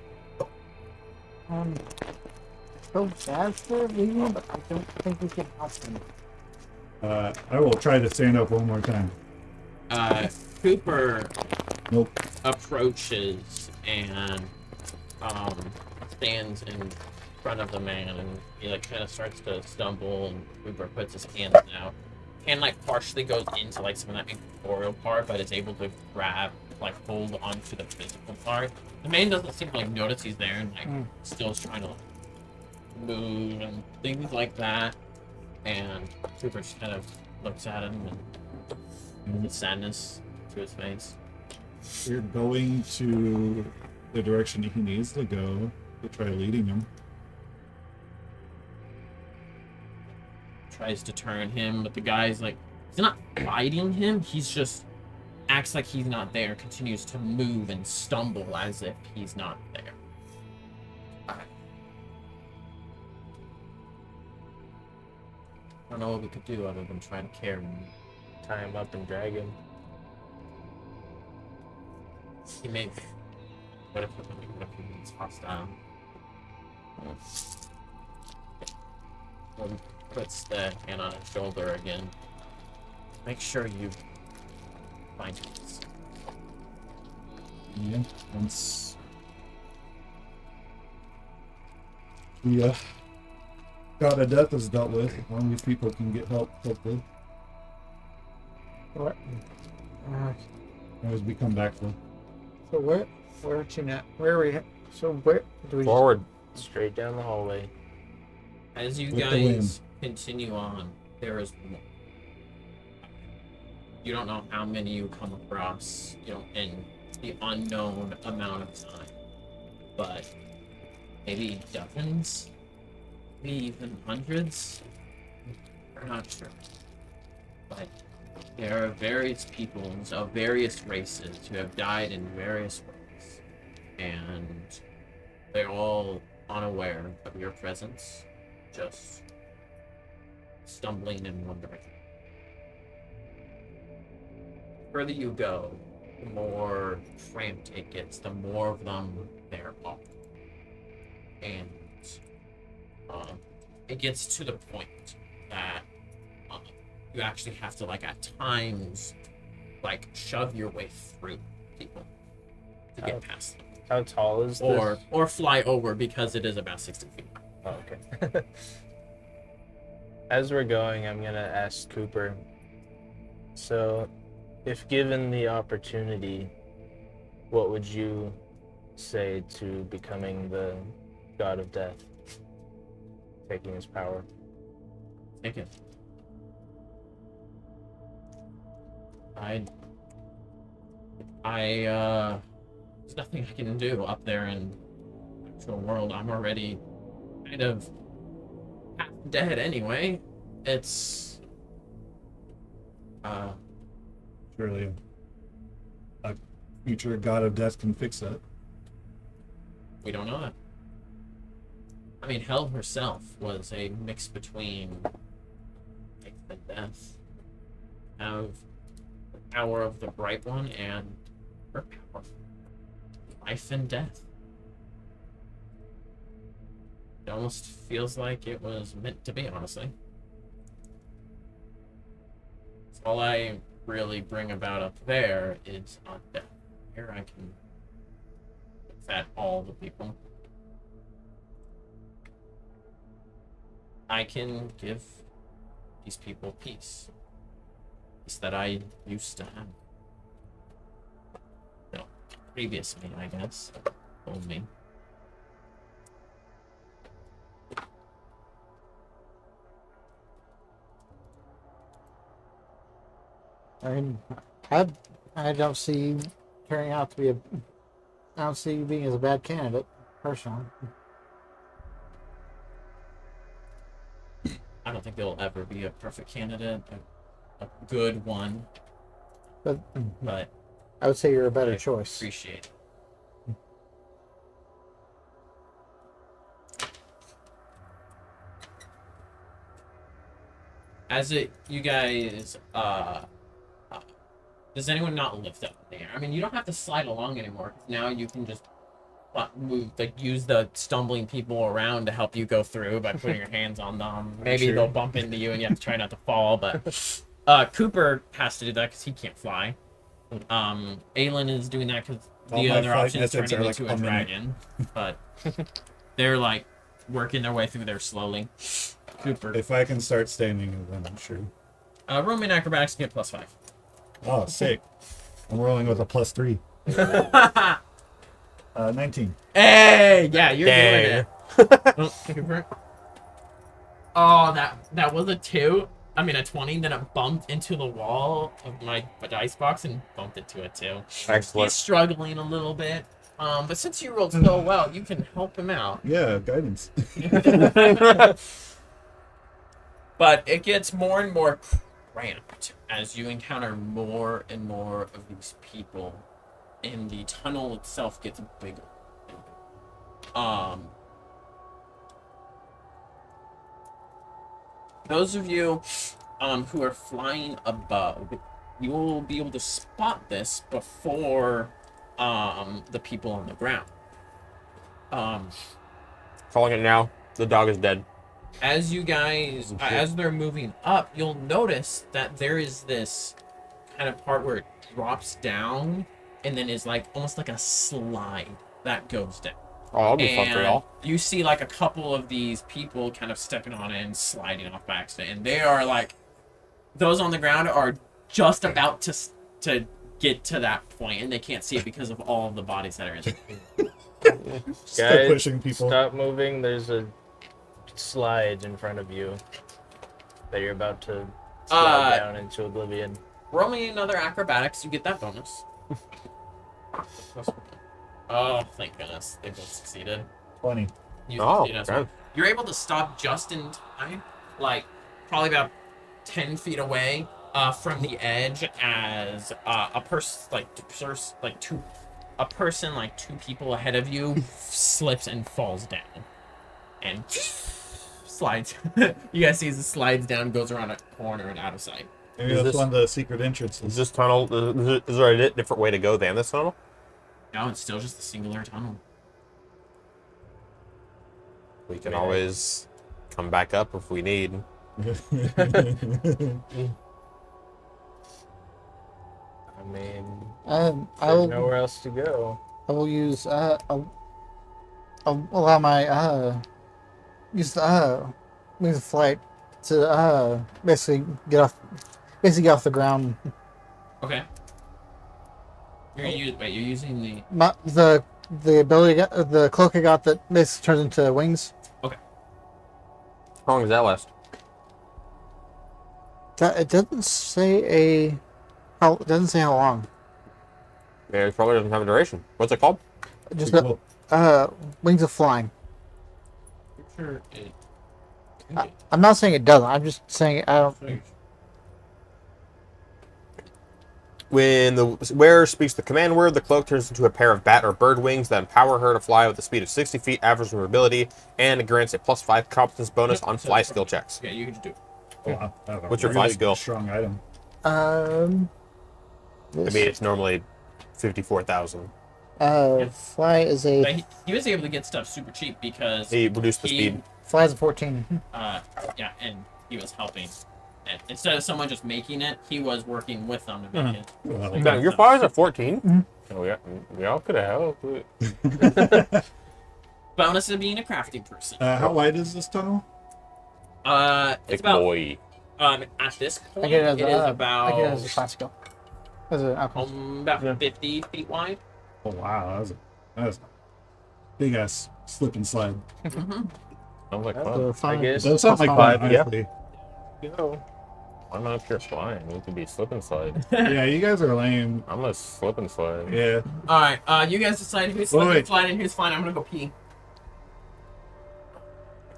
So bad for leaving, but I don't think we can help him. I will try to stand up one more time. Cooper Nope. approaches and stands in front of the man, and he like kind of starts to stumble, and Cooper puts his hands out. Hand like partially goes into like some of that incorporeal part, but is able to grab, like hold onto the physical part. The man doesn't seem to like notice he's there, and like still is trying to like move and things like that. And Cooper just kind of looks at him and with sadness to his face. We're going to the direction he needs to go to try leading him. Tries to turn him, but the guy's like, he's not fighting him, he's just acts like he's not there, continues to move and stumble as if he's not there. I don't know what we could do other than try to carry him. Tie him up and drag him. He may. What if he's hostile? Puts the hand on his shoulder again. Make sure you find it. Yeah, once the god of death is dealt with, as long as people can get help, hopefully. What? As we come back from. So where to now? Where are we? So where do we? Forward. Straight down the hallway. As you With the guys continue on, there is more. You don't know how many you come across, in the unknown amount of time. But maybe dozens? Maybe even hundreds? We're not sure. But there are various peoples of various races who have died in various ways. And they're all unaware of your presence, just stumbling and wondering. The further you go, the more cramped it gets, the more of them there are. And it gets to the point that you actually have to, like, at times, like, shove your way through people to get past them. How tall is this? Or fly over, because it is about 60 feet. Oh, okay. As we're going, I'm gonna ask Cooper. So, if given the opportunity, what would you say to becoming the god of death? Taking his power. Take it. There's nothing I can do up there in the actual world. I'm already kind of half dead anyway. It's Surely a future god of death can fix that. we don't know that. I mean, Hell herself was a mix between life and death. Have the power of the Bright One and her power. Life and death. It almost feels like it was meant to be, honestly. All I really bring about up there is on death. Here I can at all the people. I can give these people peace. Peace that I used to have. previously, I guess, told me. I mean, I, I don't see you turning out to be I don't see you being as a bad candidate, personally. I don't think there'll ever be a perfect candidate, a good one, But but I would say you're a better I choice. appreciate it. You guys, does anyone not lift up in the air? I mean, you don't have to slide along anymore. Now you can just move, like use the stumbling people around to help you go through by putting your hands on them. Maybe Sure. they'll bump into you and you have to try not to fall. But Cooper has to do that because he can't fly. Aelin is doing that because All the my other flight option is methods turning are like into a a minute. dragon. But they're like working their way through there slowly. Cooper. If I can start standing, then I'm sure. Roman acrobatics get +5. Oh, sick. I'm rolling with a +3. 19. Hey, yeah, you're Dang. doing it. Oh, Cooper. Oh, that was a 2. I mean a 20. Then it bumped into the wall of my dice box and bumped it to a 2. Excellent. He's struggling a little bit. But since you rolled so well, you can help him out. Yeah, guidance. But it gets more and more cramped as you encounter more and more of these people, and the tunnel itself gets bigger. Those of you who are flying above, you will be able to spot this before the people on the ground. Calling it now. The dog is dead. As you guys, as they're moving up, you'll notice that there is this kind of part where it drops down and then is like almost like a slide that goes down. Oh, that'll be fun for y'all. You see like a couple of these people kind of stepping on it and sliding off by accident, and they are like, those on the ground are just about to get to that point, and they can't see it because of all of the bodies that are in it. Start Guys, pushing people. stop moving. There's a slide in front of you that you're about to slide down into oblivion. Roll me another acrobatics, you get that bonus. Oh, thank goodness. They both succeeded. 20. You Oh, succeed as well. okay. You're able to stop just in time, like probably about 10 feet away from the edge as a person, like two people ahead of you slips and falls down. And slides. You guys see as it slides down, goes around a corner and out of sight. Maybe Is that's this- one of the secret Is entrances. this tunnel? Is there a different way to go than this tunnel? No, it's still just a singular tunnel. We can always come back up if we need. I mean, I there's will nowhere else to go. I will use I'll allow my use the wings of flight to basically get off the ground. Okay. You're using the... The ability the cloak I got that basically turns into wings. How long does that last? It doesn't say it doesn't say how long. Yeah, it probably doesn't have a duration. What's it called? Just Cool. wings of flying. Sure it... I'm not saying it doesn't. I'm just saying I don't. When the wearer speaks the command word, the cloak turns into a pair of bat or bird wings that empower her to fly with a speed of 60 feet average mobility, and it grants a +5 competence bonus on fly skill checks. Yeah, you can just do it. Oh, wow. I have a What's your fly skill? Strong item. I mean, it's normally 54,000. Fly is But a he was able to get stuff super cheap because He reduced the speed. fly is a 14. yeah, and he was helping. And instead of someone just making it, he was working with them to make it. Well, Now, your fly's at 14. Oh, yeah. We all could have helped. Bonus of being a crafty person. how wide is this tunnel? It's Big about boy. at this point I get it as it is I get it as a about classical. As an alchemist. about 50 feet wide. Oh wow, that was a big ass slip and slide. Mhm. Sounds like So fun. fine. I guess. That sounds like Five, fun, yeah. honestly. Go. I'm not pure flying. You could be slip and slide. Yeah, you guys are lame. I'm a slip and slide. Yeah. All right, you guys decide who's Wait. flying and who's flying. I'm gonna go pee.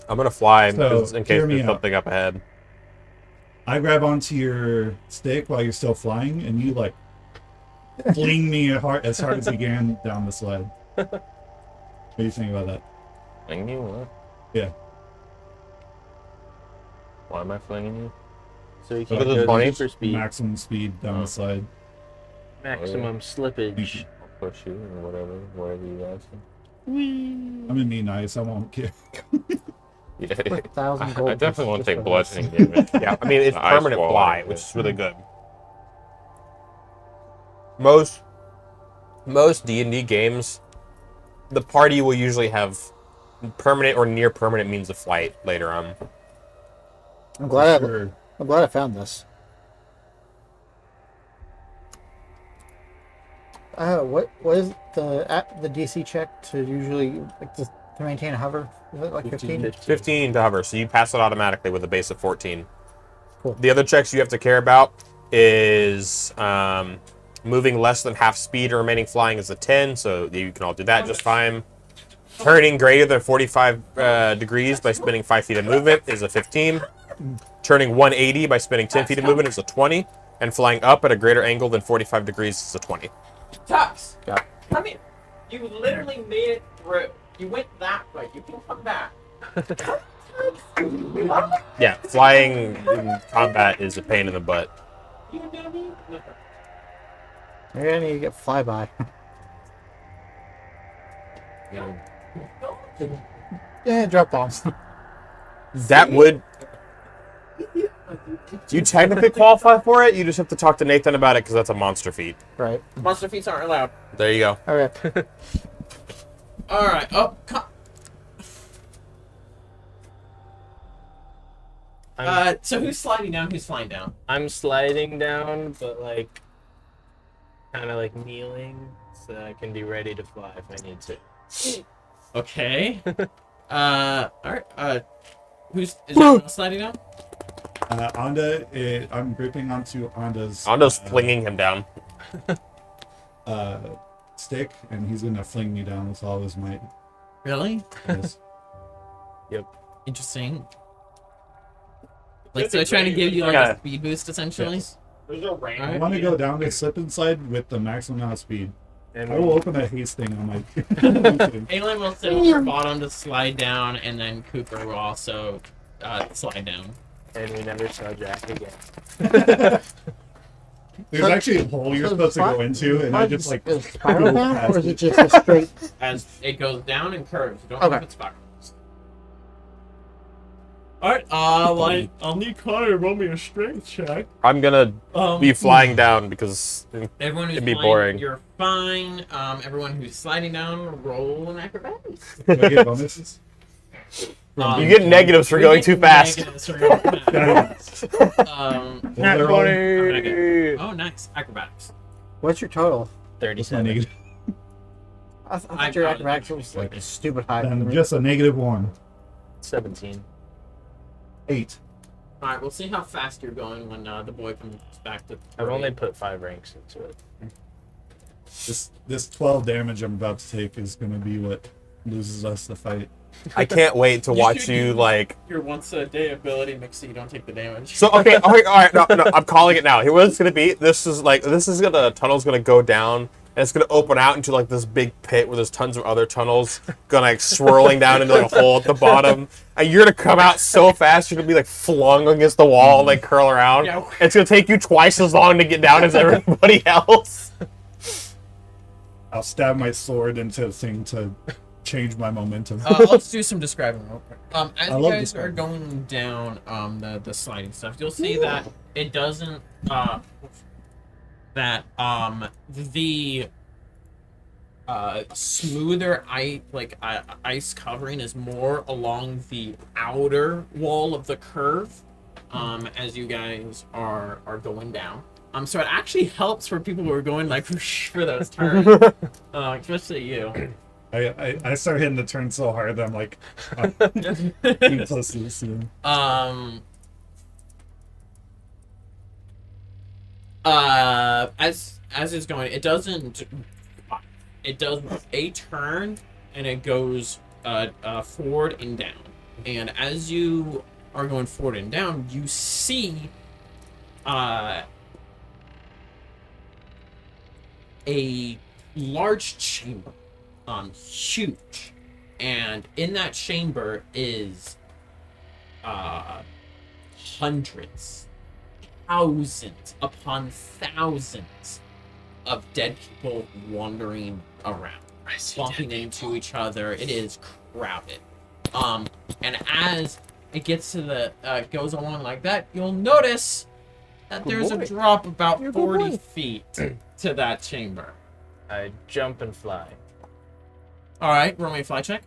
I'm gonna fly So, in case hear me there's out. something up ahead. I grab onto your stick while you're still flying, and you like fling me as hard as you can down the slide. What do you think about that? Fling you? What? Yeah. Why am I flinging you? So you Because can it's go funny. super speed, Maximum speed down Oh. the slide. maximum slippage. I'll push you or whatever you guys say. I'm gonna be nice. I won't care. Yeah. 1,000 I gold. definitely want to just take for this. bludgeoning damage. Yeah, I mean it's The ice permanent wall, fly, yeah. which is really good. Most D&D games, the party will usually have permanent or near permanent means of flight later on. I'm glad. Sure. I'm glad I found this. What is the DC check to usually like to maintain a hover? Is it like 15? 15 to hover, so you pass it automatically with a base of 14. Cool. The other checks you have to care about is moving less than half speed or remaining flying is a 10, so you can all do that just fine. Turning greater than 45 degrees by spending 5 feet of movement is a 15. Turning 180 by spending 10 feet of movement is a 20. And flying up at a greater angle than 45 degrees is a 20. Tux, Yeah. come here. You literally made it through. You went that way. You can come back. Yeah, flying in combat is a pain in the butt. You know me? No. Maybe I need to get flyby. Yeah, drop bombs. That would... You technically qualify for it, you just have to talk to Nathan about it because that's a monster feat. Right. Monster feats aren't allowed. There you go. Okay. All right. Oh, so who's sliding down? Who's flying down? I'm sliding down, but like kind of like kneeling, so I can be ready to fly if I need to. Okay. All right. Is everyone sliding down? I'm gripping onto Anda's Ando's flinging him down. stick, and he's gonna fling me down with all his might. Really? Yes. Interesting. Like, so trying to give you like a speed boost, essentially? Yes. There's a range. I want to go down the slip and slide with the maximum amount of speed. And I will open a haste thing on my. Aelin will sit on your bottom to slide down, and then Cooper will also slide down. and we never saw Jack again. There's actually a hole you're supposed to go into, and I just like. Is it spiral down, past or is it. it just a straight? As it goes down and curves. You don't know Okay. if it's spirals. Alright, I'll need Connor to roll me a strength check. I'm gonna be flying down because Everyone who's it'd be flying, boring. you're fine. Everyone who's sliding down, roll an acrobatics. Do I get bonuses? You get negatives for We going get too fast. negatives for going fast. Well, they're all- Oh, nice. Acrobatics. What's your total? That's my 37. negative. I thought I your got it. acrobatics was like stupid high. Then just a -1. 17. 8. Alright, we'll see how fast you're going when the boy comes back to. I've only put 5 ranks into it. This 12 damage I'm about to take is going to be what loses us the fight. I can't wait to watch should you use like. your once a day ability mix so you don't take the damage. So okay, all right, no, I'm calling it now. Here, what it's gonna be? This is gonna tunnel's gonna go down, and it's gonna open out into like this big pit where there's tons of other tunnels, gonna like swirling down into like a hole at the bottom, and you're gonna come out so fast you're gonna be like flung against the wall and like curl around. Yeah. It's gonna take you twice as long to get down as everybody else. I'll stab my sword into the thing to change my momentum. Let's do some describing real quick. As I you love guys are describing. going down the sliding stuff, you'll see that it doesn't the smoother ice covering is more along the outer wall of the curve as you guys are going down. So it actually helps for people who are going like for those turns, especially you. I start hitting the turn so hard that I'm like, too close to the ceiling. As it's going, it does a turn and it goes forward and down. And as you are going forward and down, you see a large chamber, huge, and in that chamber is hundreds, thousands upon thousands of dead people wandering around, bumping into each other. It is crowded. And as it gets to the goes along like that, you'll notice that there's a drop about 40 feet to that chamber. I jump and fly. All right, roll me a fly check.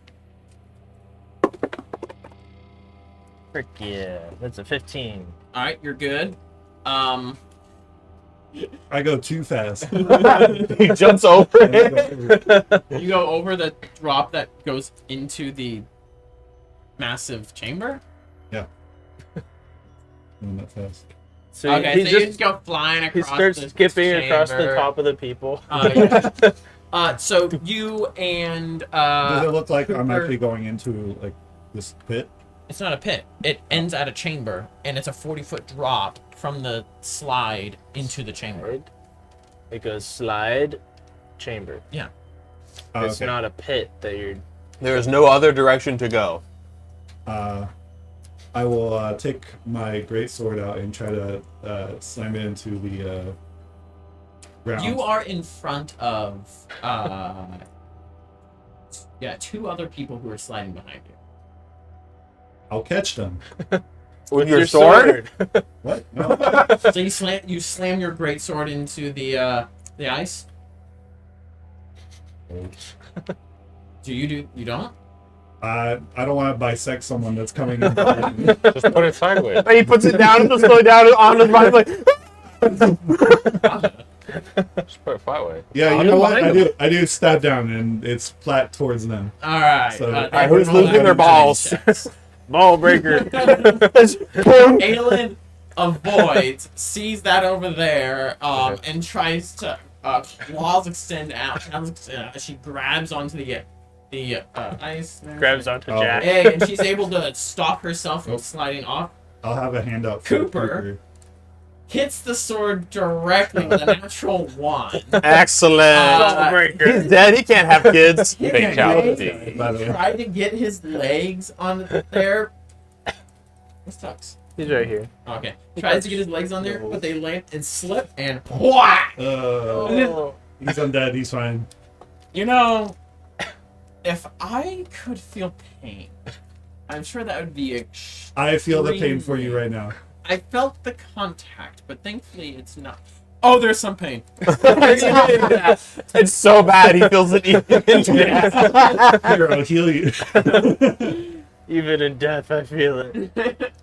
Frick yeah, that's a 15. All right, you're good. I go too fast. He jumps over it. You go over the drop that goes into the massive chamber. Yeah. I'm not fast. So Okay, he so you just go flying he across. starts the skipping across the chamber. top of the people. Yeah. So you and Does it look like I'm Cooper- actually going into like this pit? It's not a pit. It ends at a chamber, and it's a 40-foot drop from the slide into the chamber. It goes slide, chamber. Yeah. Oh, It's not a pit that you're. There is no other direction to go. I will take my great sword out and try to slam it into the ground. You are in front of two other people who are sliding behind you. I'll catch them. With your sword? What? No. So you slam your great sword into the ice. You don't? I don't want to bisect someone that's coming in. Just put it sideways. And he puts it down and just going down on his body like. Just put it flat way. Yeah, you know what? I do stab down and it's flat towards them. All right. So- They Who's roll losing their that balls? checks. Ball breaker. Aelin avoids, sees that over there, and tries to claws extend out. She grabs onto the ice. There. Grabs onto Oh. Jack. Hey, and she's able to stop herself from sliding off. I'll have a handout for Cooper. Hits the sword directly with a natural 1. Excellent. Ball breaker. He's dead. He can't have kids. Fatality. By the way. Tried to get his legs on there. What's Tux? He's right here. Okay. Tries to get his legs on there, but they land and slip and whack! He's undead. He's fine. You know, if I could feel pain, I'm sure that would be I feel the pain for you right now. I felt the contact, but thankfully it's not. Oh, there's some pain. It's so bad. He feels it even in death. Here, I'll heal you. Even in death, I feel it.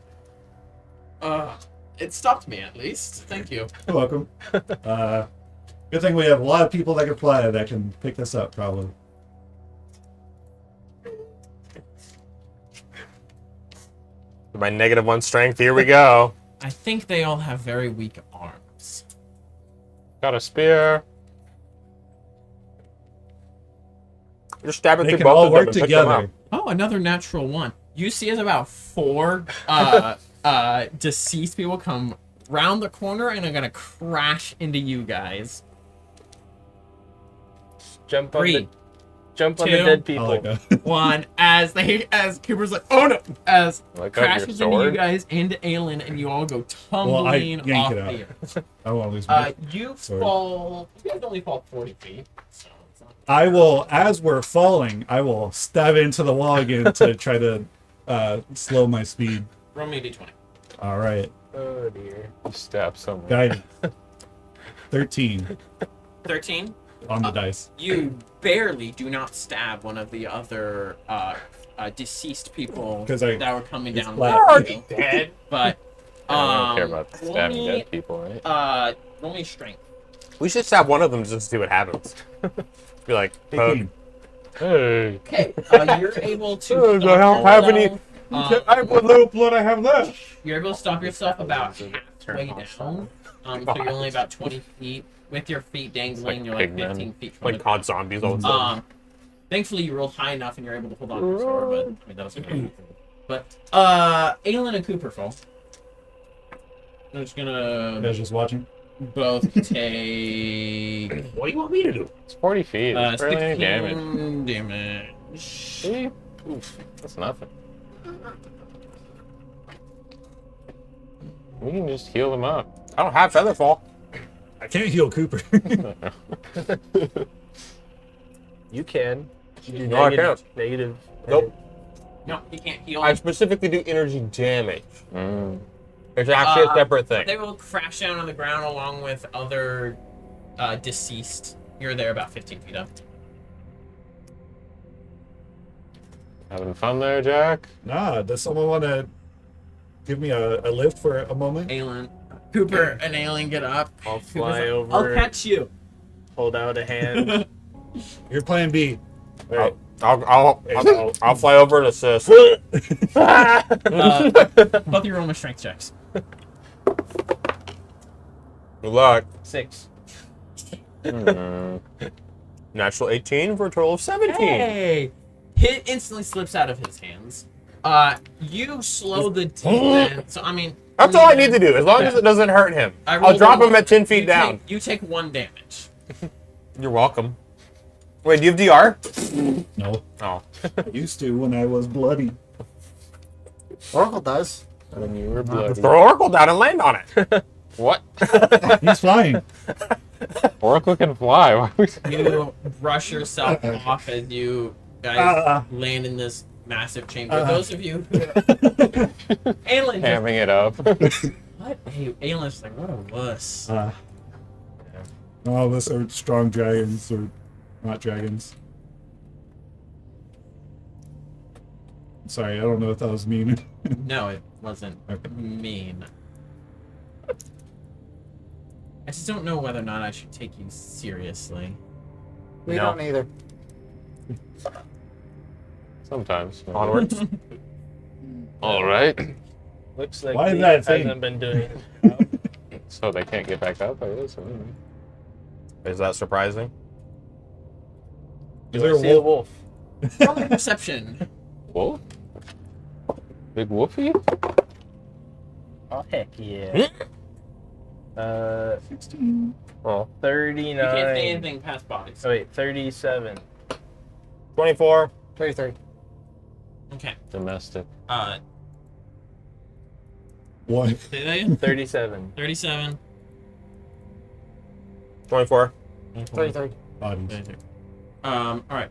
It stopped me at least. Thank you. You're welcome. Good thing we have a lot of people that can fly that can pick this up, probably. My -1 strength. Here we go. I think they all have very weak arms. Got a spear. Just stab it They through can both all of them work and pick them together. up. Oh, another natural 1. You see as about 4 deceased people come round the corner and are gonna crash into you guys. Jump on 3, the jump on 2, the dead I'll people. let go. 1 as Cooper's like, oh no, as Let go of your crashes into you sword. guys into Aelin and you all go Well, I tumbling yank off it out. the earth. I won't lose my You Sorry. fall. You guys only fall 40 feet. So it's not. I will, as we're falling, I will stab into the wall again to try to slow my speed. Roll me a d20. All right. Oh dear. Stab someone. Guidance. 13 13. on the dice. You barely do not stab one of the other deceased people 'Cause that were coming it's down. flat. with Already you. dead. But I don't care about roll stabbing me, dead people, right? Roll me strength. We should stab one of them just to see what happens. Be like, 18. Hey. Okay, you're able to. I don't have any. What little blood I have left. You're able to stop yourself about halfway down. So you're only about 20 feet. With your feet dangling, you're like 15 feet from Like COD zombies all of a sudden. Thankfully, you rolled high enough and you're able to hold on to the sword, but I mean, that was good. But, Aelin and Cooper fall. I'm just You gonna guys just watching? both take What do you want me to do? It's 40 feet. It's barely any 16 damage. damage. See? Oof, that's nothing. We can just heal them up. I don't have Featherfall. I can't heal Cooper. You can. You do No, I can't. Negative. Nope. No, he can't heal. I specifically do energy damage. Mm. It's actually a separate thing. They will crash down on the ground along with other deceased. You're there about 15 feet up. Having fun there, Jack? Nah, does someone want to give me a lift for a moment? Aelin. Cooper and Aelin get up. I'll Cooper's fly like, over. I'll catch you. Hold out a hand. You're plan B. Right. I'll fly over and assist. Both of you roll my strength checks. Good luck. 6. Natural 18 for a total of 17. Hey! Hit instantly slips out of his hands. You slow the descent. So I mean, That's all I need to do, as long as it doesn't hurt him. I'll rolled drop a- him at 10 feet you down. You take 1 damage. You're welcome. Wait, do you have DR? No. Oh. I used to when I was bloody. Oracle does. When you were bloody. Throw Oracle down and land on it. What? He's flying. Oracle can fly. Why would You brush yourself off as you guys land in this massive chamber. Those of you who Aelin just, hamming it up? what? Hey, Aelin's like, what a wuss. All of us are strong dragons, or not dragons. Sorry, I don't know if that was mean. No, it wasn't Okay. mean. I just don't know whether or not I should take you seriously. We No. don't either. Sometimes. Onwards. All right. Looks like Why is he that a thing? hasn't been doing. So they can't get back up, I guess. I don't know. Is that surprising? Is Do there I a see a wolf? wolf? Roll me perception. Wolf? Big woofy? Oh heck yeah. 16. Oh. 39. You can't see anything past bodies. Oh wait, 37. 24. 33. Okay. Domestic. One. Say that again? 37. 37. 24. 33. Bodies. Alright.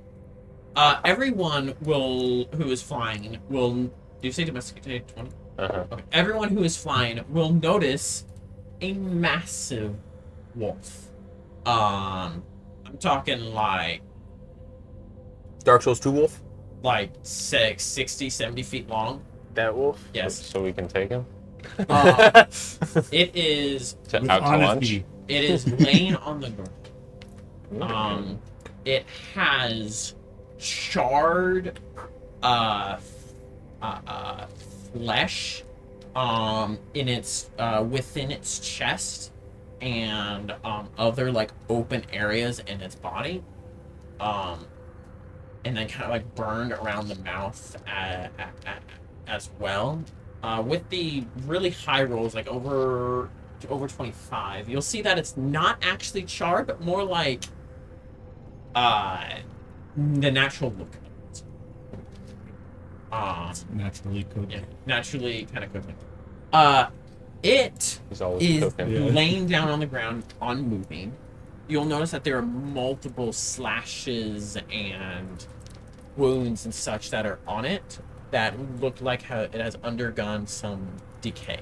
Everyone who is flying will. Do you say domesticated 20? Uh-huh. Okay. Everyone who is flying will notice a massive wolf. I'm talking like Dark Souls 2 Wolf? 60, 70 feet long. That wolf? Yes. So we can take him? It is To, With out to lunch? honesty. It is laying on the ground. It has charred flesh in its within its chest and other like open areas in its body, and then kind of like burned around the mouth as well. With the really high rolls, like over 25, you'll see that it's not actually charred, but more like the natural look of it. Naturally cooked. Yeah, naturally kind of cooking. It He's always is cooking. Yeah. laying down on the ground, unmoving. You'll notice that there are multiple slashes and wounds and such that are on it that look like it has undergone some decay.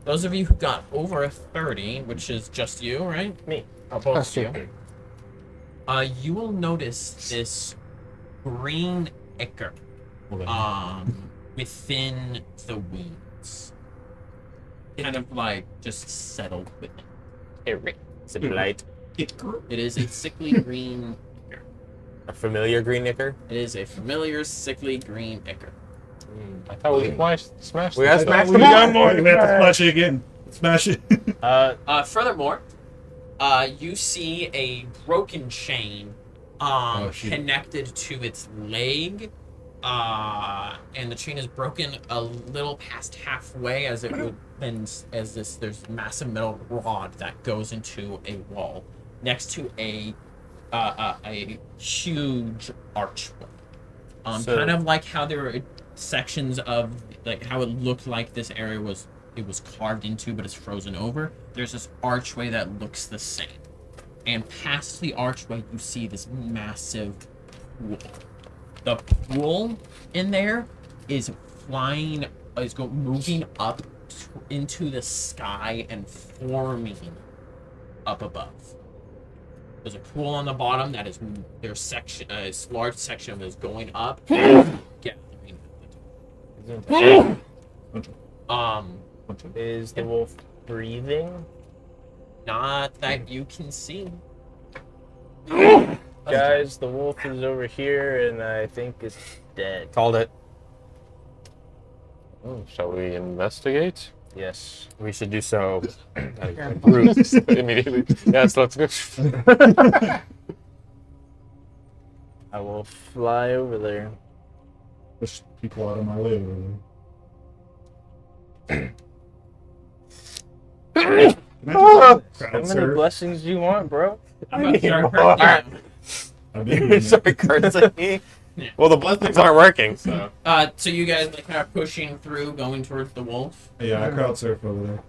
Those of you who got over a 30, which is just you, right? Me. Both of Us you. two. You will notice this green ichor within the wounds. Kind of like just settled within. Is it light? It is a sickly green ichor. A familiar green ichor? It is a familiar sickly green ichor. I thought we smashed. We gotta it. smash We them got all. more. We have to smash it again. Smash it. Furthermore, you see a broken chain shoot. connected to its leg, and the chain is broken a little past halfway as it would then there's massive metal rod that goes into a wall next to a huge archway. Kind of like how there were sections of like how it looked like this area was carved into but it's frozen over. There's this archway that looks the same. And past the archway you see this massive pool. The pool in there is moving up into the sky and forming up above. There's a pool on the bottom that is a large section of it is going up. Is the wolf breathing? Not that you can see. Guys, the wolf is over here, and I think it's dead. Called it. Shall we investigate? Yes. We should do so. Immediately. Yes, let's go. I will fly over there. Push people out of my way over there. Can I How crowd many surf? blessings do you want, bro? I'm about to start hurting you. I've been doing Sorry, it. cursing. Well, the blessings aren't working, so. So you guys like kind of pushing through, going towards the wolf. Yeah, I crowd surf over there.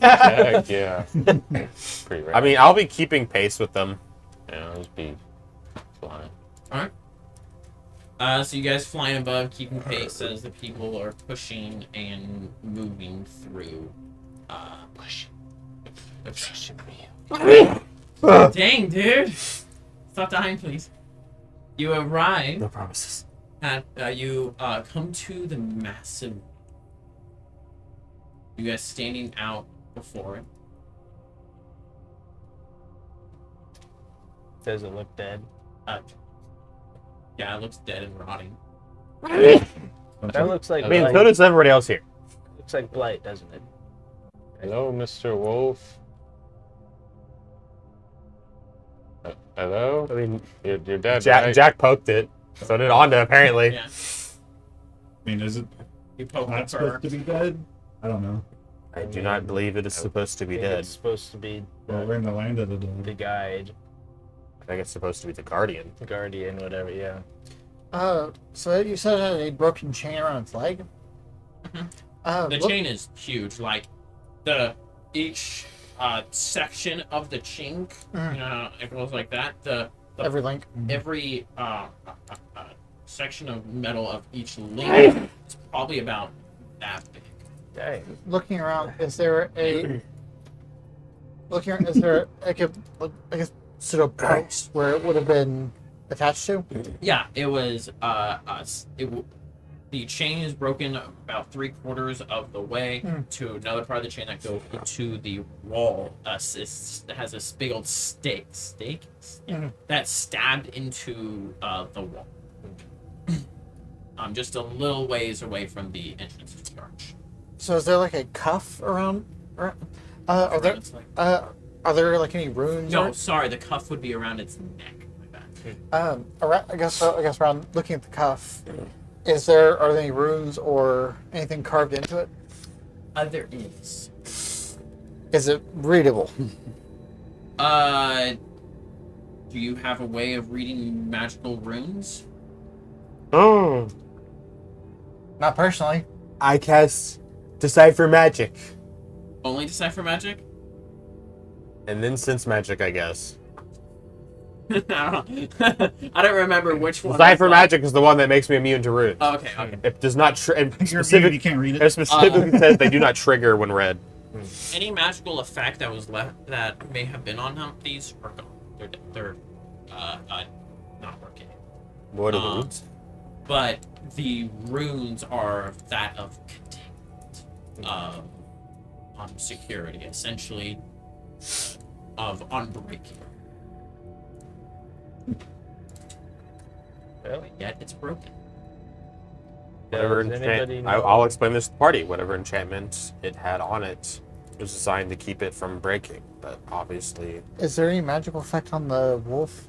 Heck yeah. Pretty rad. I mean, I'll be keeping pace with them. yeah, I'll just be flying. So you guys flying above, keeping pace as the people are pushing and moving through. Pushing me. Dang, dude! Stop dying, please. You arrive. No promises. You come to the massive. You guys standing out before it. Does it look dead? Yeah, it looks dead and rotting. That looks like I mean, blight. so does everybody else here. Looks like blight, doesn't it? Hello, Mr. Wolf. Hello? I mean, You're dead, Jack, right? Jack poked it. So did Onda, apparently. Yeah. I mean, is it You poke not the fur. supposed to be dead? I don't know. I do not believe it is supposed to I be think dead. It's supposed to be Well, we're in the land of the the dead. guide, I think it's supposed to be the Guardian. the guardian, whatever. Yeah. So you said it had a broken chain around its leg? The chain is huge. Like each section of the chink, it goes like that. Every link. Every section of metal of each link is probably about that big. Dang. Looking around, is there like a sort of post where it would have been attached to? Yeah, it was. The chain is broken about 3/4 of the way to another part of the chain that goes into the wall. It has this big old stake that's stabbed into the wall. Just a little ways away from the entrance to the arch. So is there like a cuff around? Are there It's like- like any runes? no, sorry, the cuff would be around its neck. My bad. Around, I guess around looking at the cuff, are there any runes or anything carved into it? There is. Is it readable? Do you have a way of reading magical runes? Oh. Not personally. I cast Decipher Magic. Only Decipher Magic? And then Sense Magic, I guess. I don't remember which one. Decipher Magic is the one that makes me immune to runes. Oh, okay. It does not You're muted, you specifically. can't read It it. specifically says they do not trigger when read. Any magical effect that was left that may have been on them, these are gone. They're not working. What are the runes? But the runes are that of containment, security. Essentially, of unbreaking. Well, But yet it's broken. Whatever does anybody enchant, know? I'll explain this to the party. Whatever enchantment it had on it was designed to keep it from breaking, but obviously, Is there any magical effect on the wolf?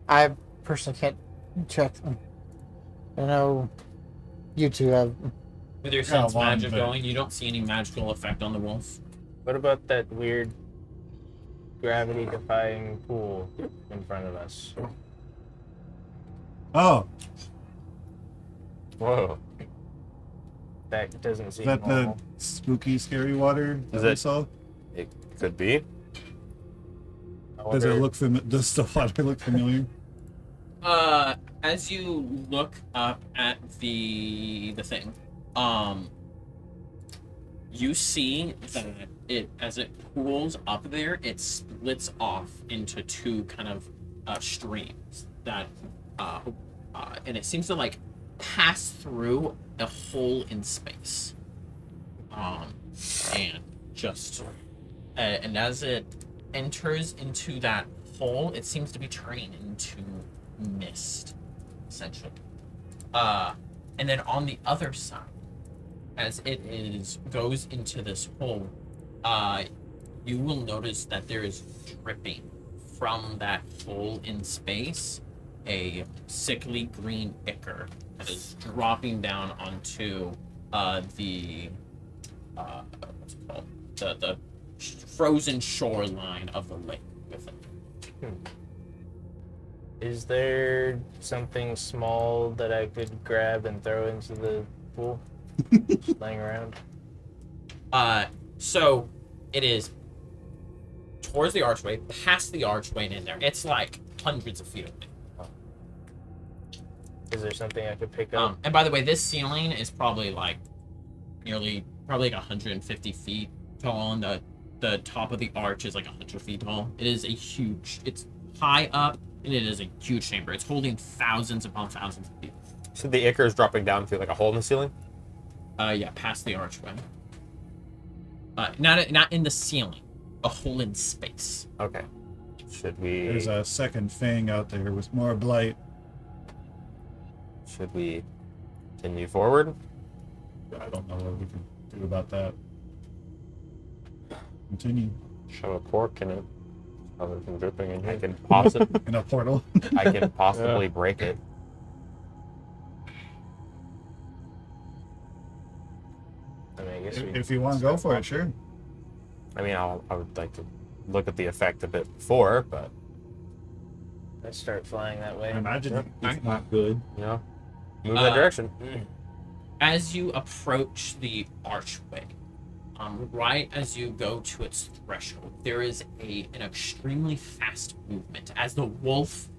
I personally can't check. I know you two have. With your Yeah, sense one magic bit. going, you don't see any magical effect on the wolf. What about that weird gravity-defying pool in front of us? Oh, whoa. That doesn't is seem that normal. the spooky, scary water that Is we it- saw? It could be. I Does it wonder- look does the water look familiar? As you look up at the thing, you see that as it pools up there, it splits off into two kind of streams that and it seems to like pass through a hole in space. And just and as it enters into that hole, it seems to be turning into mist, essentially. And then on the other side, as it goes into this hole, you will notice that there is dripping from that hole in space a sickly green ichor that is dropping down onto the what's it called? The frozen shoreline of the lake with it. Is there something small that I could grab and throw into the pool? Just laying around? So it is towards the archway, past the archway, and in there. It's like hundreds of feet away. Is there something I could pick up? And by the way, this ceiling is probably like probably like 150 feet tall, and the top of the arch is like 100 feet tall. It is it's high up, and it is a huge chamber. It's holding thousands upon thousands of people. So the ichor is dropping down through like a hole in the ceiling? Yeah, past the archway. Not in the ceiling, a hole in space. Okay. Should we There's a second fang out there with more blight. continue forward? I don't know what we can do about that. Continue. Shove a cork in it. Other than dripping in here. I can possibly In a portal. break it. I mean, I guess If you want to go for it, sure. I mean, I would like to look at the effect a bit before, but Let's start flying that way. I imagine it's not good. you know, move that direction. As you approach the archway, right as you go to its threshold, there is an extremely fast movement as the wolf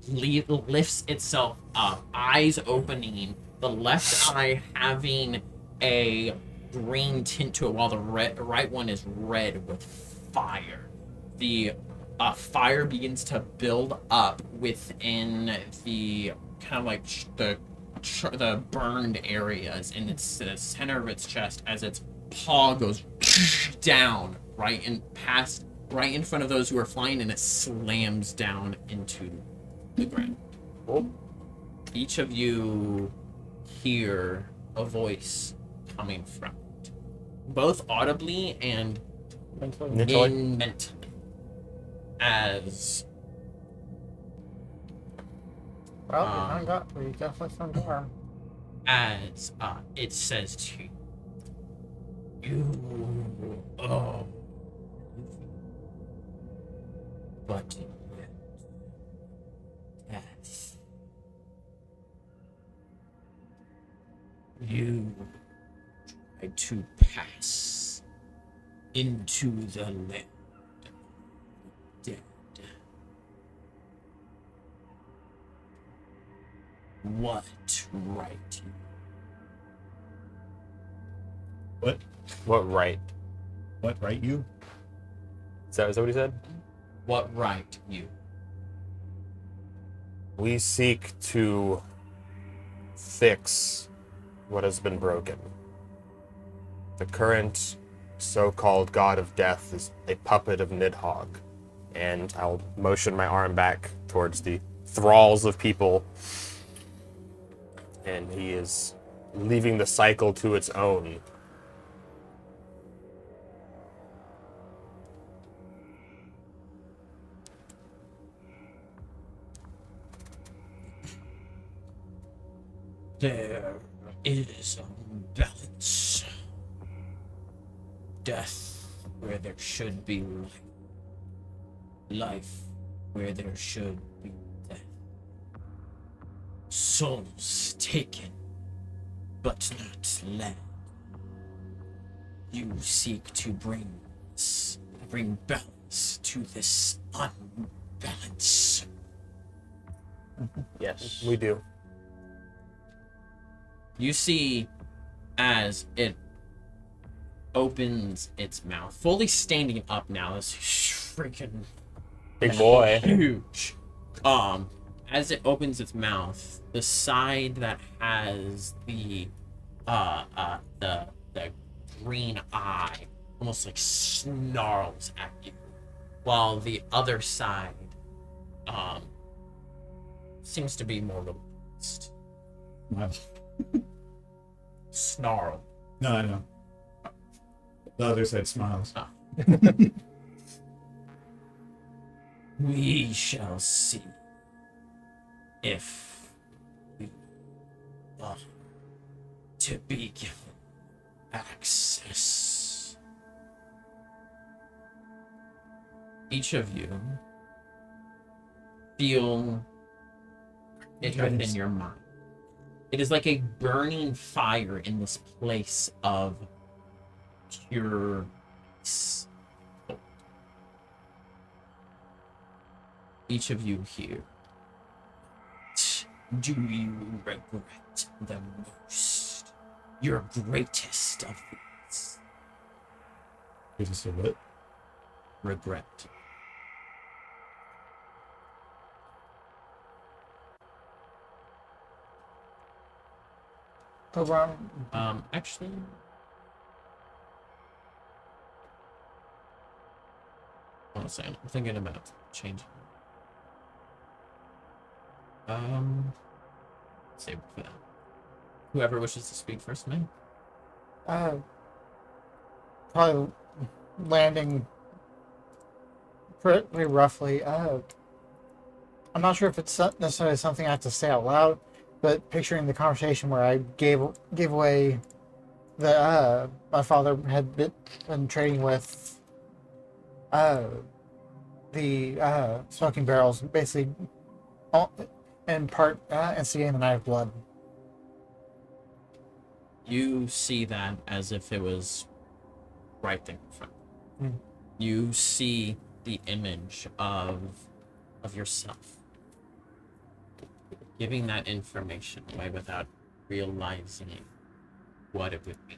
lifts itself up, eyes opening, the left eye having a green tint to it, while the right one is red with fire. The fire begins to build up within the kind of like the burned areas in the center of its chest as its paw goes down right in front of those who are flying, and it slams down into the ground. Oh. Each of you hear a voice coming from it, both audibly and Mentally? mentally, as Well, we definitely found Gar. as it says to you, oh, but yet death. You tried to pass into the land of the dead. What right? What? What right? What, right you? Is that what he said? What right you? We seek to fix what has been broken. The current so-called god of death is a puppet of Nidhogg. And I'll motion my arm back towards the thralls of people. And he is leaving the cycle to its own. There is a balance. Death where there should be life. Life where there should be death. Souls taken, but not led. You seek to bring balance to this unbalance. Yes. We do. You see as it opens its mouth, fully standing up now, this freaking Big boy. huge. As it opens its mouth, the side that has the green eye almost like snarls at you, while the other side seems to be more relaxed. Wow. Snarl. No, I know. The other side smiles. We shall see if we are to be given access. Each of you feel it within your mind. It is like a burning fire in this place of pure peace. Each of you here, do you regret the most? Your greatest of these? You just said what? Regret. Actually, hold on a second. I'm thinking about changing. Save it for that. Whoever wishes to speak first, man. Probably landing pretty roughly. I'm not sure if it's necessarily something I have to say out loud, but picturing the conversation where I gave away the my father had been trading with the smoking barrels, basically in part instigating the Night of Blood. You see that as if it was right there in front. You see the image of yourself giving that information away without realizing what it would be,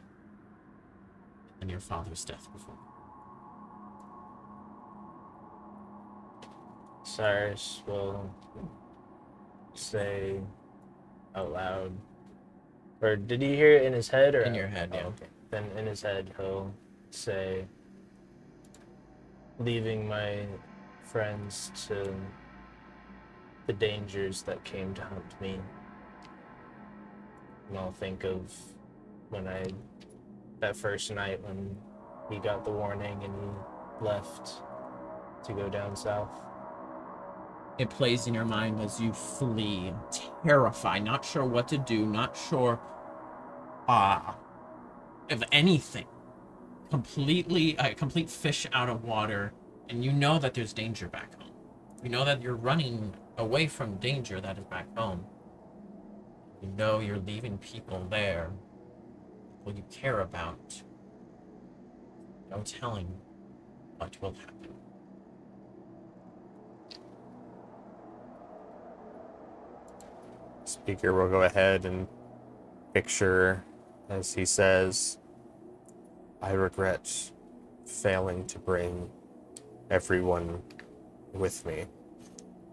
and your father's death before. Cyrus will say out loud, or did he hear it in his head or In your head, yeah. Okay. Then in his head he'll say, leaving my friends to the dangers that came to hunt me. And I'll think of that first night when he got the warning and he left to go down south. It plays in your mind as you flee, terrified, not sure what to do, not sure of anything. Completely, complete fish out of water, and you know that there's danger back home. You know that you're running away from danger that is back home. You know you're leaving people there, people you care about. No telling what will happen. Speaker will go ahead and picture as he says, I regret failing to bring everyone with me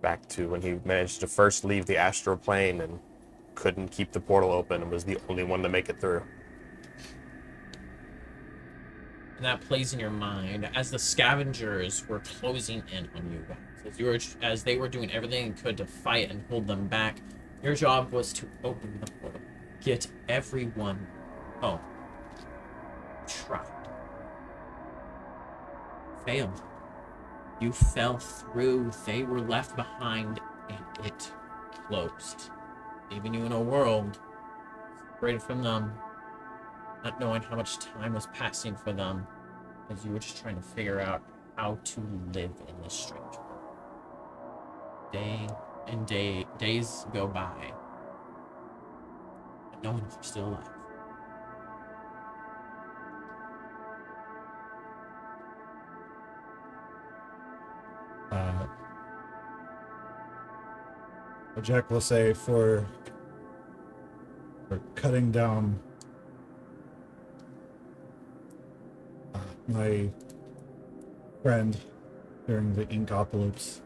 back to when he managed to first leave the astral plane and couldn't keep the portal open and was the only one to make it through. that plays in your mind as the scavengers were closing in on you guys. As they were doing everything they could to fight and hold them back, your job was to open the portal, get everyone home. Tried. Failed. You fell through, they were left behind, and it closed. Leaving you in a world separated from them, not knowing how much time was passing for them, as you were just trying to figure out how to live in this strange world. Days go by, but no one is still alive. Jack will say for cutting down my friend during the Inkopolis.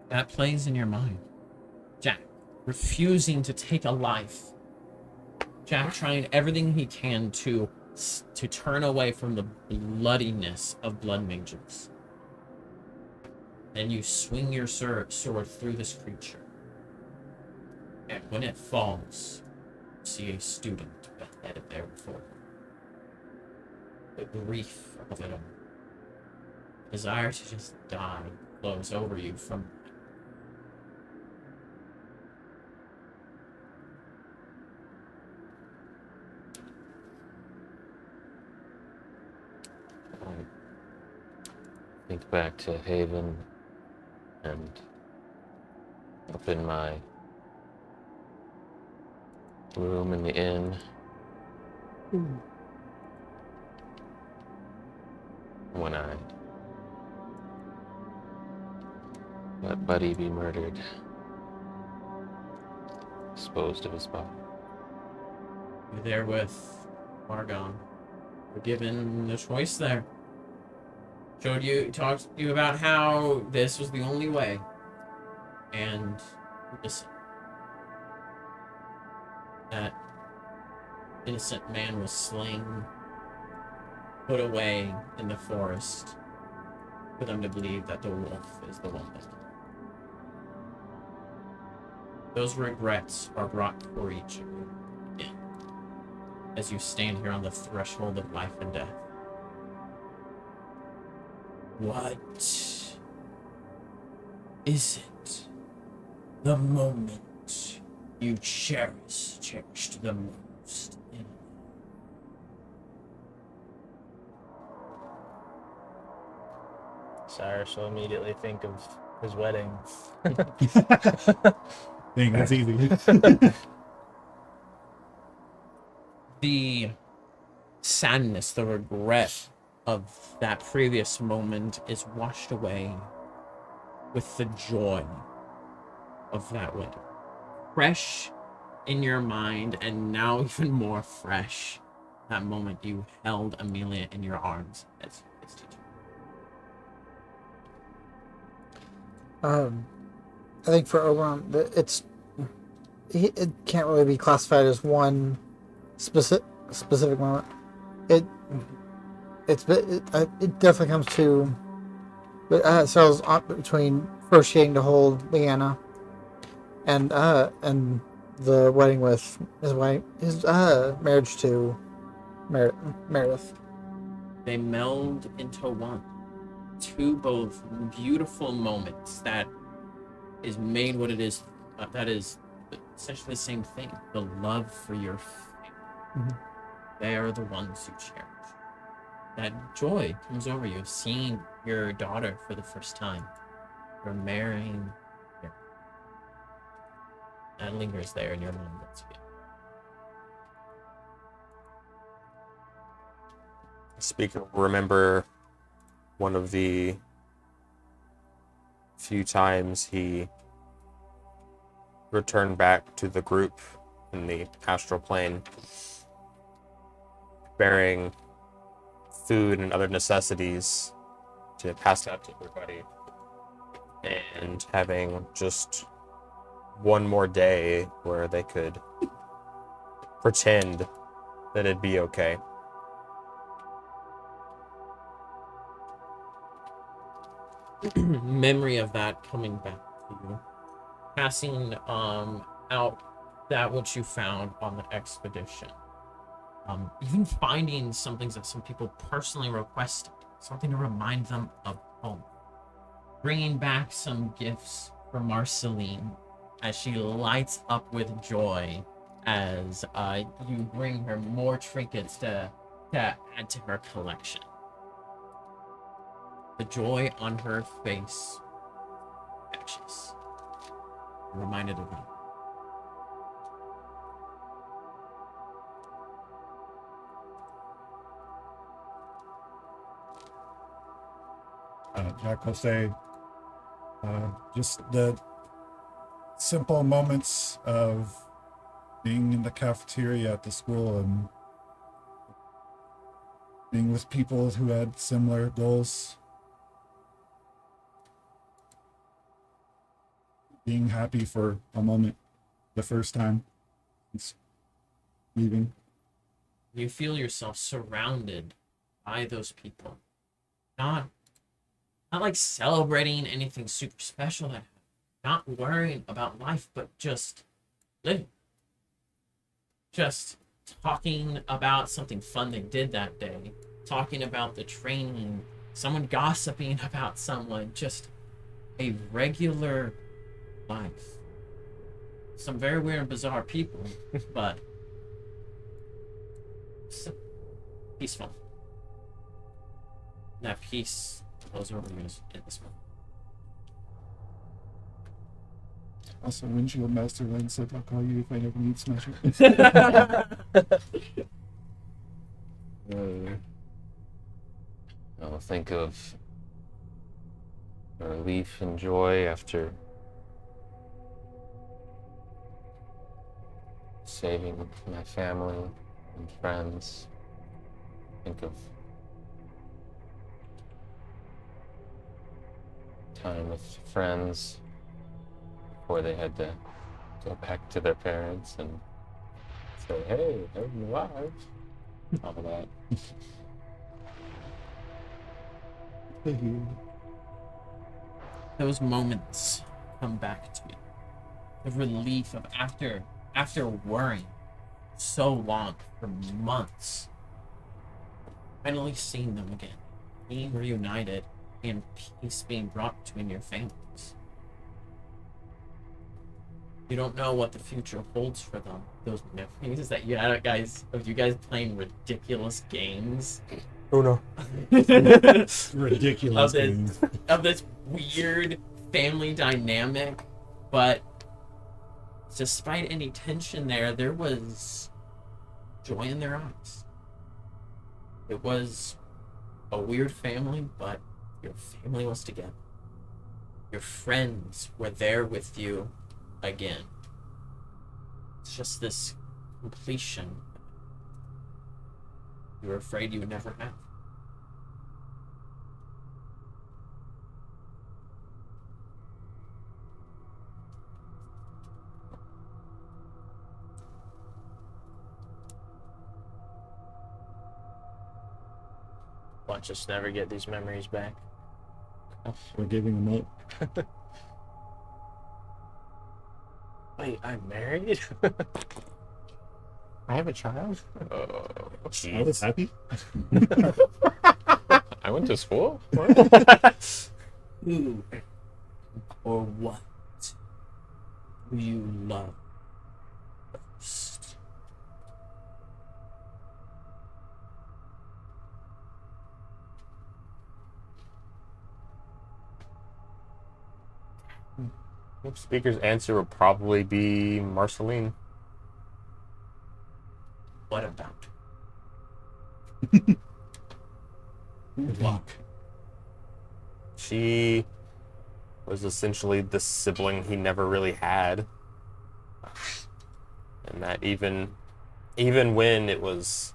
That plays in your mind. Jack refusing to take a life. Jack trying everything he can to turn away from the bloodiness of blood mages. Then you swing your sword through this creature. And when it falls, you see a student beheaded there before you. The grief of it all. The desire to just die flows over you from Think back to Haven and up in my room in the inn. When I let Buddy be murdered, disposed of his body. You're there with Margon. You're given the choice there. Talked to you about how this was the only way. And listen. That innocent man was slain, put away in the forest, for them to believe that the wolf is the one that did it. Those regrets are brought before each of you again, as you stand here on the threshold of life and death. What is it? The moment you cherished the most in Cyrus will immediately think of his wedding. Dang, that's easy. the sadness, the regret of that previous moment is washed away with the joy of that wedding. Fresh in your mind, and now even more fresh, that moment you held Amelia in your arms as you kissed each other. I think for Oberon, it can't really be classified as one specific moment. It definitely comes to cells between first getting to hold Leanna and the wedding with his wife, his marriage to Meredith. They meld into one. Two both beautiful moments that is made what it is. That is essentially the same thing. The love for your family. Mm-hmm. They are the ones you cherish. That joy comes over you of seeing your daughter for the first time. You're marrying her. That lingers there in your mind once again. Speaking, remember one of the few times he returned back to the group in the astral plane, bearing food and other necessities to pass out to everybody, and having just one more day where they could pretend that it'd be okay. Memory of that coming back to you. Passing out that which you found on the expedition. Even finding some things that some people personally requested, something to remind them of home. Bringing back some gifts for Marceline as she lights up with joy as you bring her more trinkets to add to her collection. The joy on her face, infectious. Reminded of me. Jack will say, just the simple moments of being in the cafeteria at the school and being with people who had similar goals. Being happy for a moment the first time it's leaving. You feel yourself surrounded by those people. Not like celebrating anything super special that happened. Not worrying about life, but just living. Just talking about something fun they did that day. Talking about the training. Someone gossiping about someone. Just a regular life. Some very weird and bizarre people, but peaceful. That peace flows over you in this moment. Also, Windshield Master Lane said, I'll call you if I ever need Smasher. I'll think of relief and joy after saving my family and friends. Think of time with friends before they had to go back to their parents and say, hey, I'm alive. All of that. Those moments come back to you. The relief of after worrying so long for months, finally seeing them again, being reunited, and peace being brought between your families. You don't know what the future holds for them. Those memories that you had, guys, of you guys playing ridiculous games. Oh no. Ridiculous. of this weird family dynamic, but despite any tension there was joy in their eyes. It was a weird family, but your family was together. Your friends were there with you again. It's just this completion you were afraid you would never have. Watch us never get these memories back. We're giving them up. Wait, I'm married? I have a child? I was happy. I went to school? Who or what do you love most? Speaker's answer would probably be Marceline. What about? Luck. She was essentially the sibling he never really had. And that even when it was,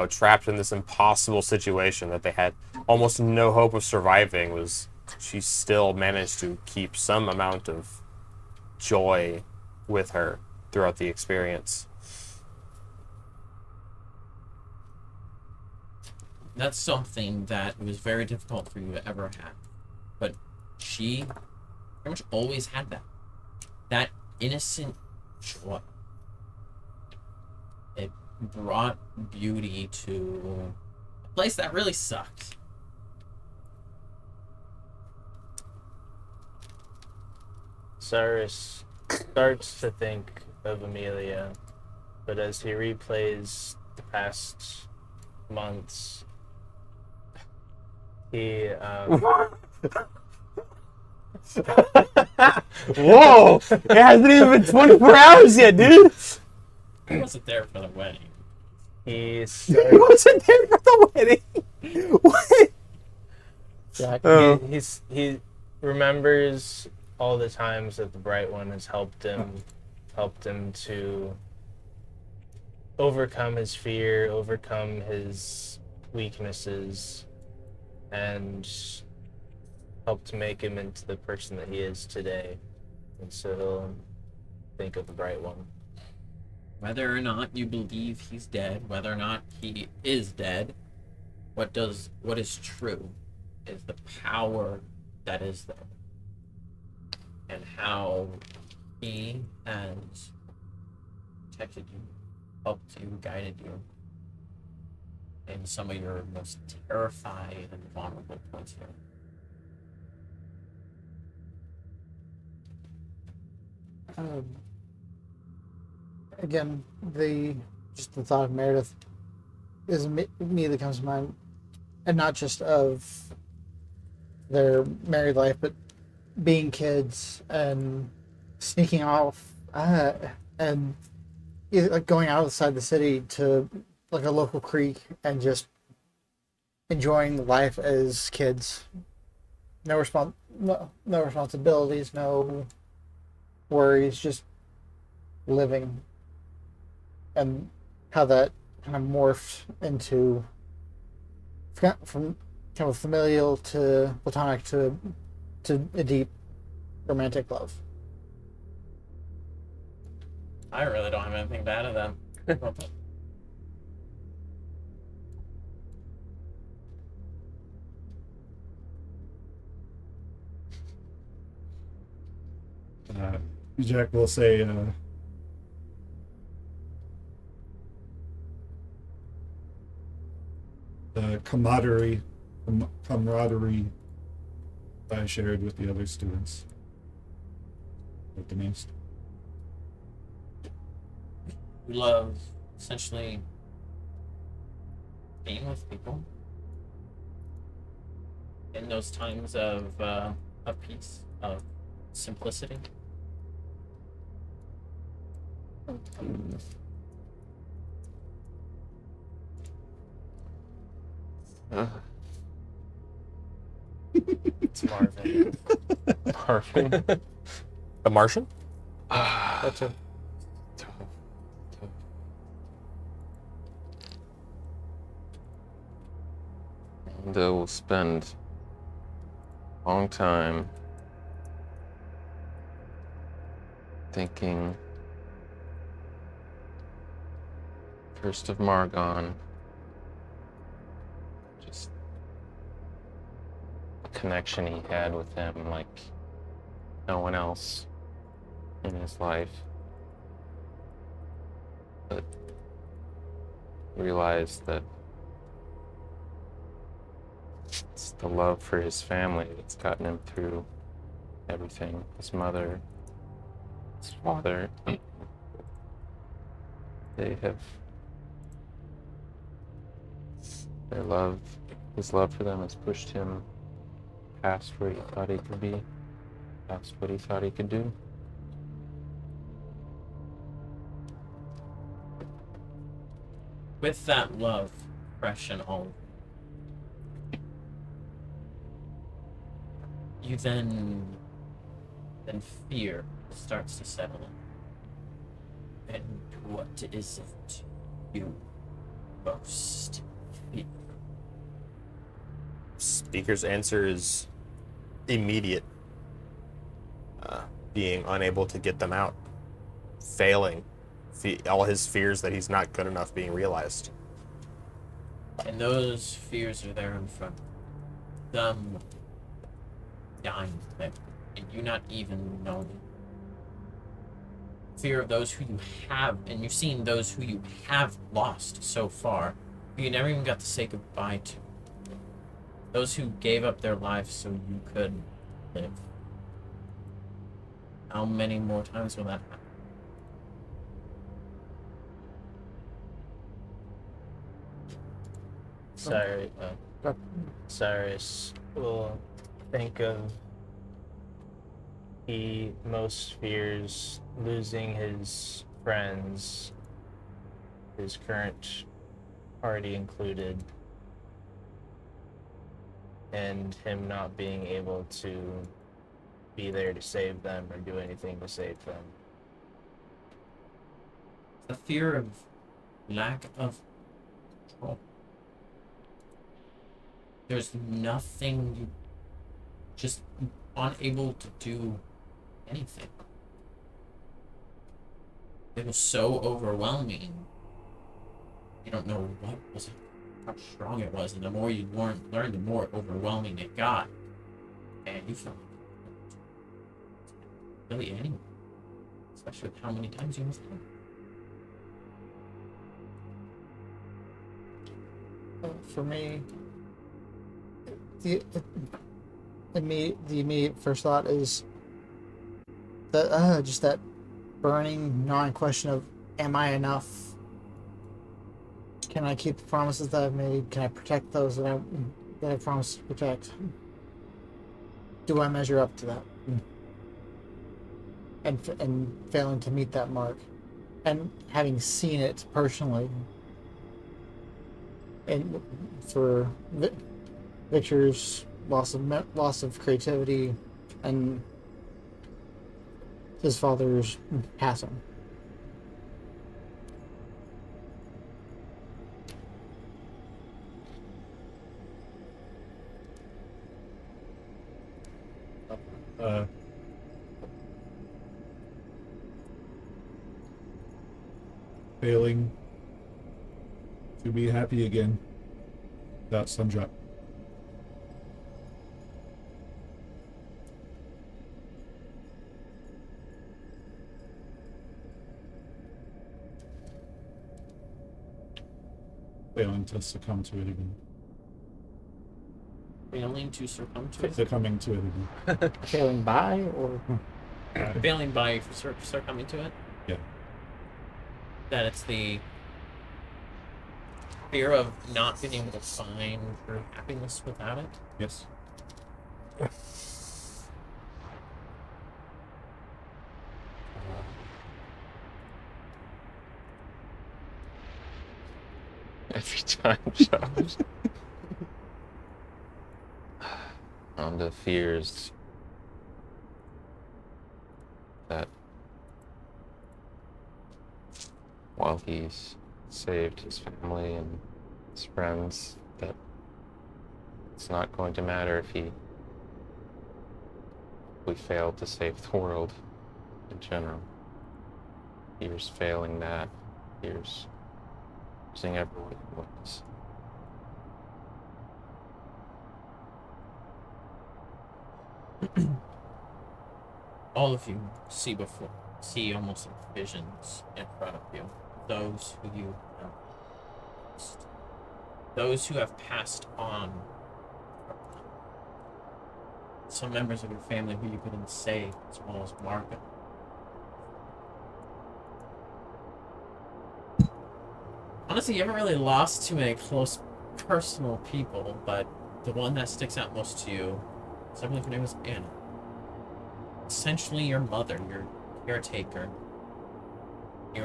trapped in this impossible situation that they had almost no hope of surviving, she still managed to keep some amount of joy with her throughout the experience. that's something that was very difficult for you to ever have. But she pretty much always had that. That innocent joy. It brought beauty to a place that really sucked. Cyrus starts to think of Amelia, but as he replays the past months, he Whoa! It hasn't even been 24 hours yet, dude. I wasn't there for the wedding. he He starts, wasn't there for the wedding. What? Jack. Oh. he remembers all the times that the Bright One has helped him to overcome his fear, overcome his weaknesses, and helped to make him into the person that he is today. And so he'll think of the Bright One. Whether or not you believe he's dead, whether or not he is dead, what is true is the power that is there. And how he has protected you, helped you, guided you in some of your most terrified and vulnerable points here. Again, the thought of Meredith is immediately comes to mind, and not just of their married life, but being kids and sneaking off and either, like, going outside the city to like a local creek and just enjoying life as kids. No responsibilities, no worries, just living. And how that kind of morphed into from kind of familial to platonic to a deep romantic love. I really don't have anything bad at them. Jack will say, the camaraderie I shared with the other students. What the most. We love essentially being with people in those times of peace, of simplicity. It's Marvin. Marvin. The Martian? That's a And we'll spend a long time thinking first of Margon, just the connection he had with him like no one else in his life. But realized that it's the love for his family that's gotten him through everything. His mother, his father, they have their love, his love for them has pushed him past where he thought he could be, past what he thought he could do. With that love fresh and all, you then fear starts to settle in. And what is it you most fear? Speaker's answer is immediate. Being unable to get them out. Failing. All his fears that he's not good enough being realized. And those fears are there in front. Them dying there, and you not even know them. Fear of those who you have, and you've seen those who you have lost so far, who you never even got to say goodbye to. Those who gave up their lives so you could live. How many more times will that happen? Cyrus will think of he most fears losing his friends, his current party included, and him not being able to be there to save them or do anything to save them. The fear of lack of control. There's nothing, you just unable to do anything. It was so overwhelming. You don't know what was it, how strong it was, and the more you learn, the more overwhelming it got. And you felt really anyone, especially with how many times you missed it. For me, the immediate first thought is that just that burning gnawing question of, am I enough? Can I keep the promises that I've made? Can I protect those that I promised to protect? Do I measure up to that? And failing to meet that mark, and having seen it personally, and for Victor's loss of creativity, and his father's passing. Failing to be happy again. That sums up. Failing to succumb to it again. Failing to succumb to it? Succumbing to it again. Failing by, or Failing by succumbing to it? Yeah. That it's the fear of not being able to find your happiness without it? Yes. Every time, Josh. On the fears that while he's saved his family and his friends, that it's not going to matter if we fail to save the world in general. Fears failing that, fears losing everyone in witness. All of you see almost like visions in front of you. Those who you have lost. Those who have passed on. Some members of your family who you couldn't save, as well as Margaret. Honestly, you haven't really lost too many close personal people, but the one that sticks out most to you, I believe her name was Anna. Essentially your mother, your caretaker. You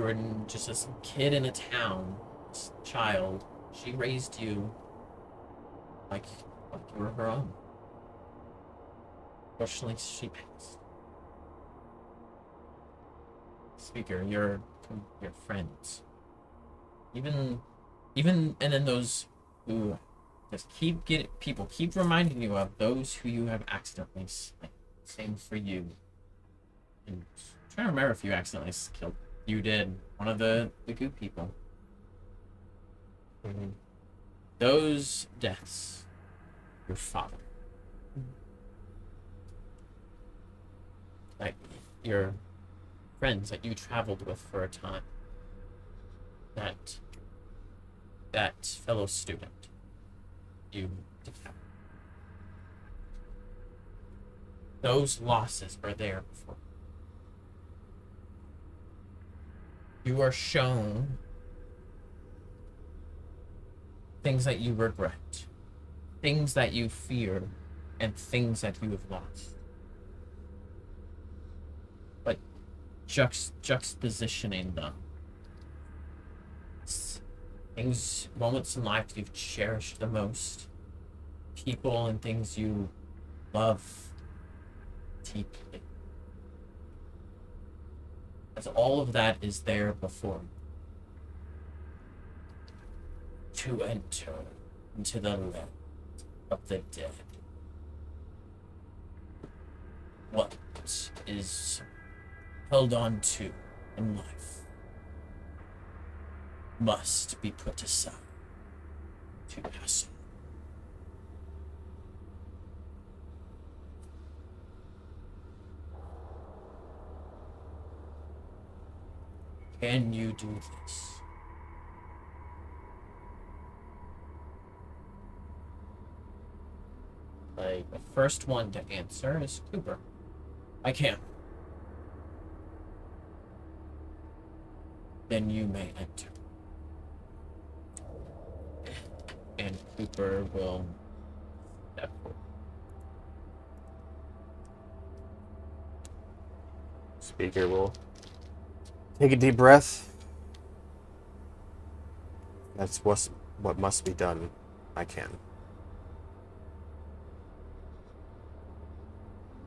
were just a kid in a town, this child. She raised you like you were her own. Fortunately, she passed. Speaker, your friends. Even and then those who just people keep reminding you of those who you have accidentally slain. Same for you. And I'm trying to remember if you accidentally killed. You did. One of the goo people. Those deaths, your father, like your friends that you traveled with for a time, that fellow student you decapitated. Those losses are there before you are shown things that you regret, things that you fear, and things that you have lost. But juxtapositioning them, things, moments in life you've cherished the most, people and things you love deeply. As all of that is there before you. To enter into the land of the dead. What is held on to in life must be put aside to pass on. Can you do this? Like, the first one to answer is Cooper. I can. Then you may enter. And Cooper will step forward. Speaker will take a deep breath. That's what must be done. I can.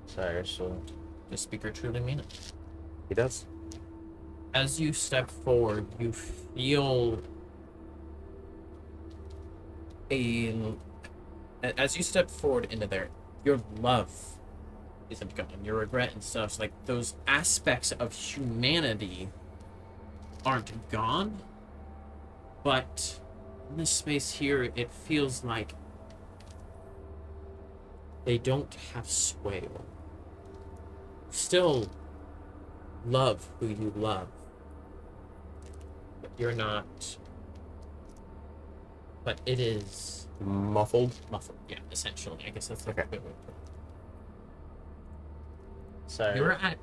Sorry, so the speaker truly mean it. He does. As you step forward, you feel as you step forward into there, your love isn't gone. Your regret and stuff, like those aspects of humanity aren't gone. But in this space here, it feels like they don't have sway over. Still love who you love, but you're not. But it is Muffled. muffled. Yeah, essentially. I guess that's Okay. a good way to put it. Sorry. You're at,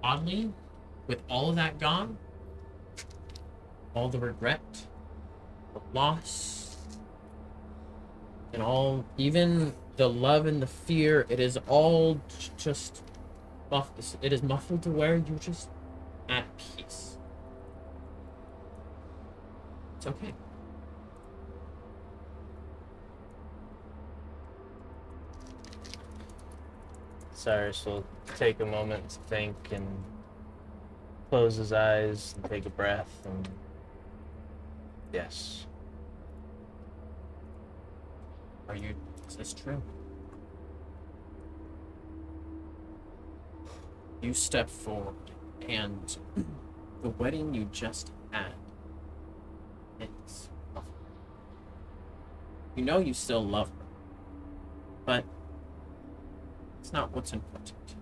oddly, with all of that gone, all the regret, the loss, and all, even the love and the fear, it is all just muffled. It is muffled to where you're just at peace. It's okay. Cyrus will take a moment to think and close his eyes and take a breath and yes. Is this true? You step forward, and the wedding you just had, it's muffled. You know you still love her, but it's not what's important.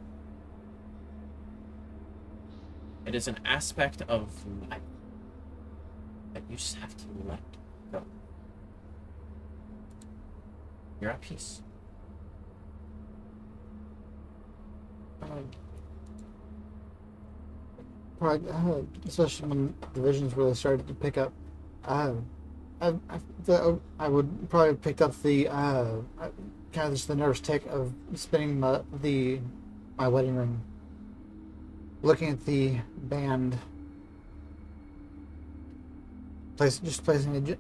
It is an aspect of life that you just have to let go. You're at peace. Probably, especially when the visions really started to pick up. I would probably have picked up the kind of just the nervous tick of spinning my wedding ring, looking at the band, placing it,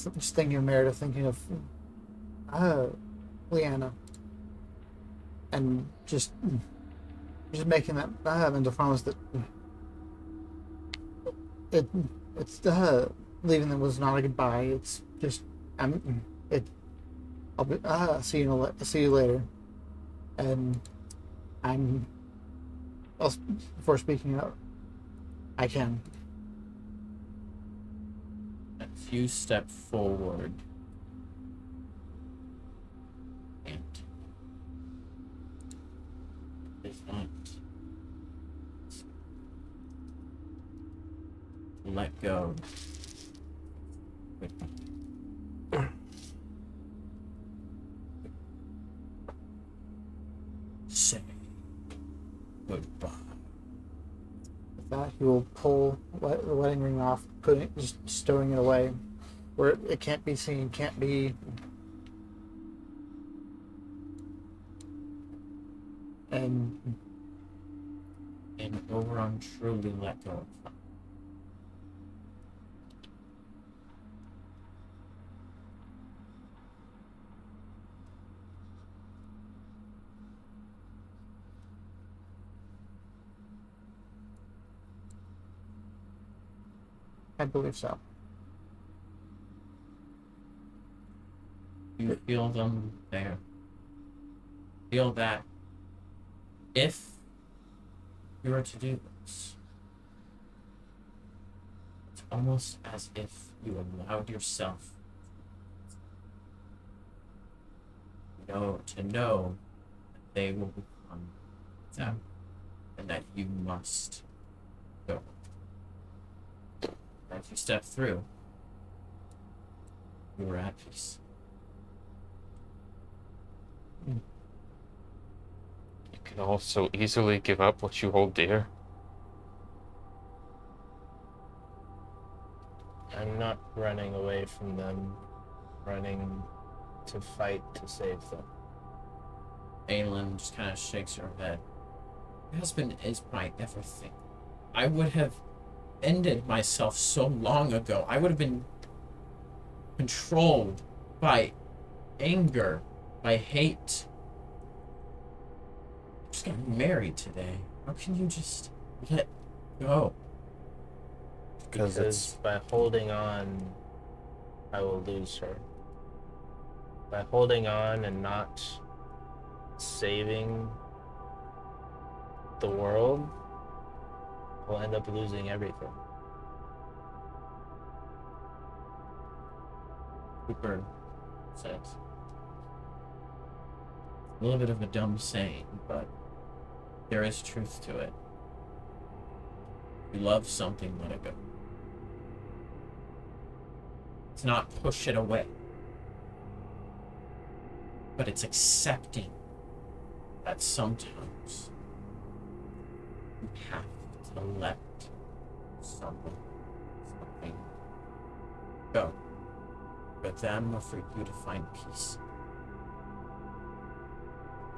just thinking of Meredith, thinking of Leanna, and just making that mental promise that it's leaving them was not a goodbye. It's just I'll see you later, and before speaking out, I can. you step forward and is not let go. Say goodbye. With that, he will pull the wedding ring off, just stowing it away where it can't be seen, can't be. And Oberon truly let go of them. I believe so. You feel them there. Feel that if you were to do this, it's almost as if you allowed yourself to know that they will become them and that you must go. As you step through, you are at peace. You can also easily give up what you hold dear. I'm not running away from them, running to fight to save them. Aelin just kind of shakes her head. Your husband is my everything. I would have ended myself so long ago. I would have been controlled by anger, by hate. I just got married today. How can you just let go? Because by holding on, I will lose her. By holding on and not saving the world, I'll end up losing everything. Cooper says, a little bit of a dumb saying, but there is truth to it. If you love something, let it go. It's not push it away, but it's accepting that sometimes you have to let something go. For them or for you to find peace.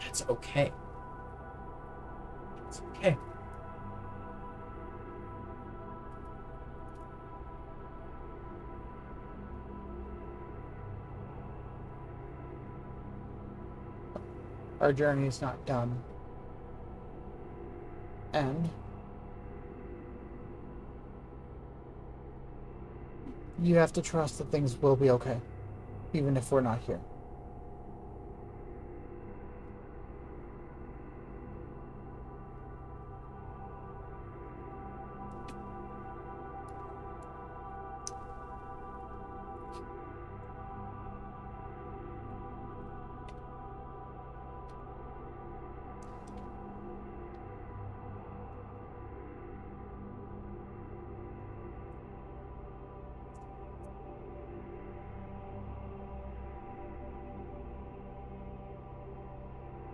That's okay. It's okay. Our journey is not done. And you have to trust that things will be okay, even if we're not here.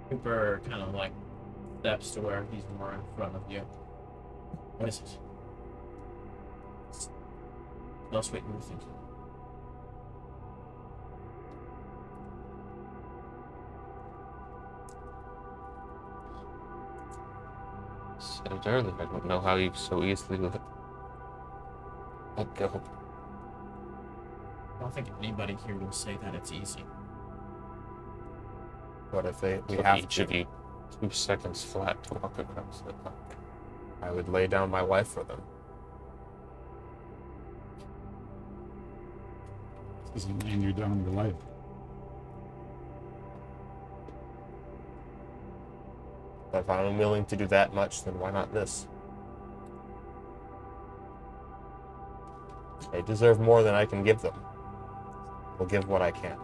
Cooper kind of like steps to where he's more in front of you. What is it? What else wait you were thinking? Said it earlier, I don't know how you so easily let go. I don't think anybody here will say that it's easy. What if we Took have each to? of you 2 seconds flat to walk across it. I would lay down my life for them. This doesn't mean you're down your life. If I'm willing to do that much, then why not this? They deserve more than I can give them. We'll give what I can.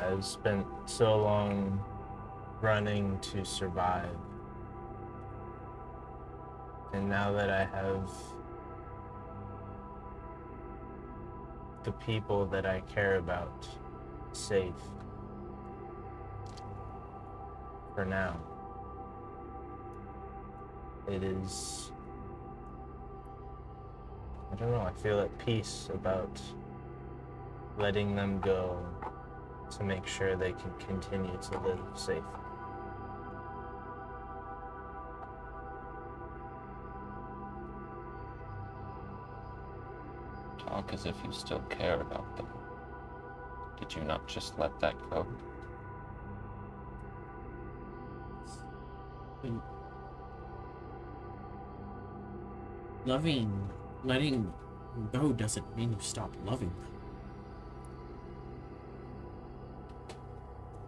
I've spent so long running to survive. And now that I have the people that I care about safe for now, it is, I don't know, I feel at peace about letting them go to make sure they can continue to live safe. Talk as if you still care about them. Did you not just let that go? Letting go doesn't mean you stop loving them.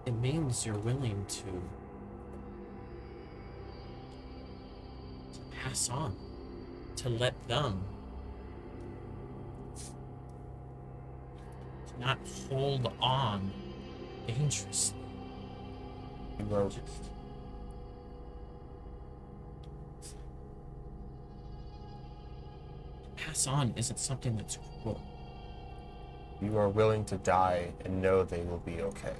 It means you're willing to pass on, to let them, to not hold on dangerously. You are, Pass on isn't something that's cruel. you are willing to die and know they will be okay.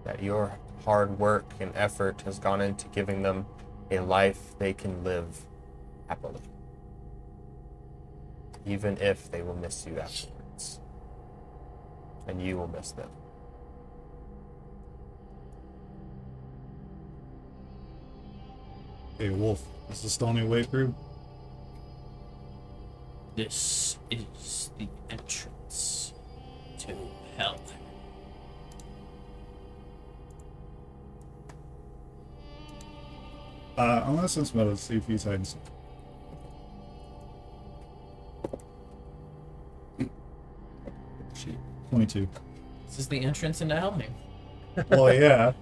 That your hard work and effort has gone into giving them a life they can live happily. Even if they will miss you afterwards. And you will miss them. Hey, Wolf, is this the only way through? This is the entrance to Helheim. I'm gonna sense metal to see if he's hiding something. Shit. 22. This is the entrance into Helheim. Well, yeah.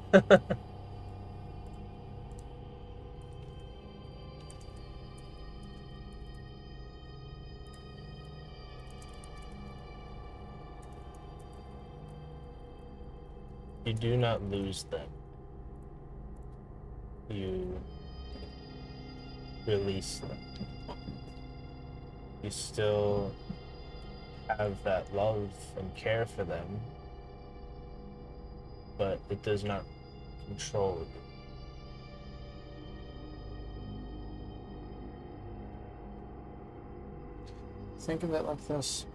You do not lose them. You release them. You still have that love and care for them, but it does not control you. Think of it like this.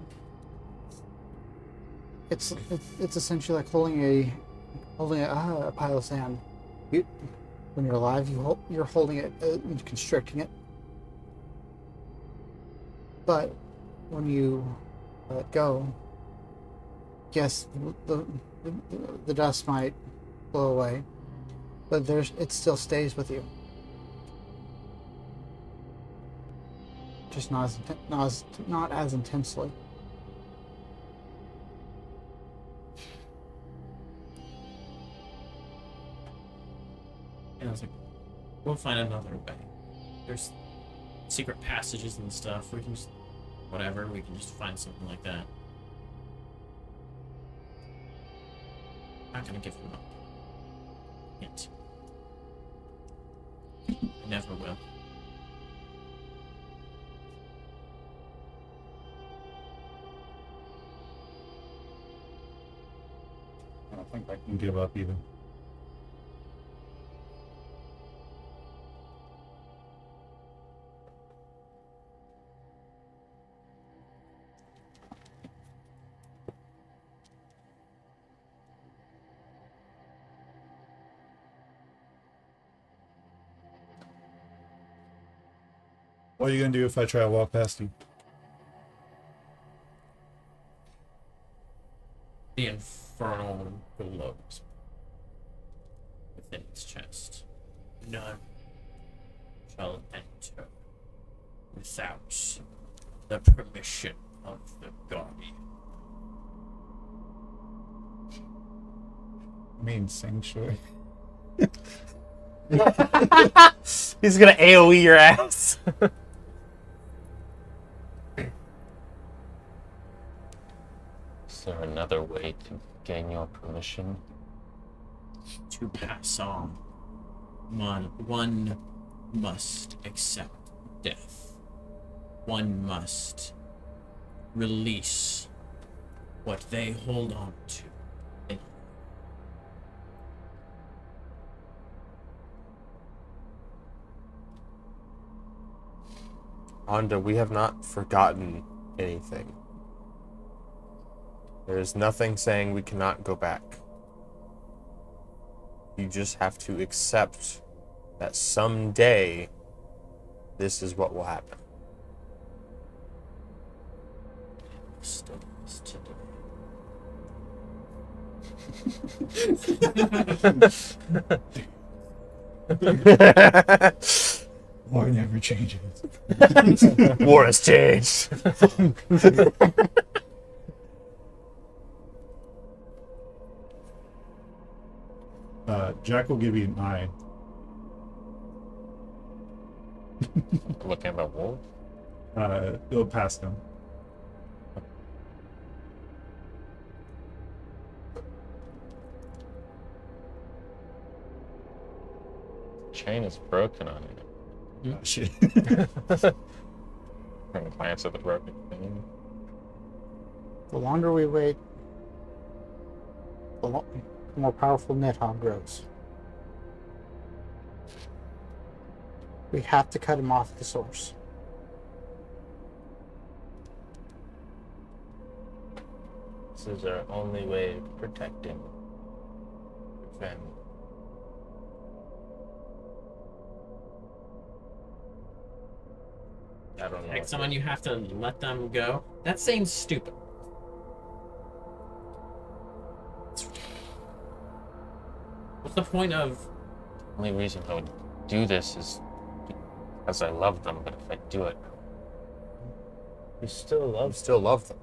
It's essentially like holding a pile of sand. When you're alive, you're holding it and constricting it. But when you let it go, yes, the dust might blow away, but it still stays with you. Just not as intensely. And I was like, we'll find another way. There's secret passages and stuff. We can just, whatever, we can just find something like that. I'm not gonna give him up. Can't. I never will. I don't think I can give up either. What are you gonna do if I try to walk past you? The infernal glows within its chest. None shall enter without the permission of the Guardian. I mean, sanctuary. He's gonna AoE your ass. Is there another way to gain your permission? To pass on, one must accept death. One must release what they hold on to. Anda, we have not forgotten anything. There is nothing saying we cannot go back. You just have to accept that someday this is what will happen. Still is today. War never changes. War has changed. Jack will give you an eye. Looking at the wolf? Go past him. Chain is broken on it. Oh, shit. I'm gonna glance at the broken thing. The longer we wait, the more powerful Nidhogg grows. We have to cut him off at the source. This is our only way of protecting your family. I don't know. Like someone, you have to let them go. That seems stupid. What's the point of? The only reason I would do this is because I love them, but if I do it, You still You love still love them.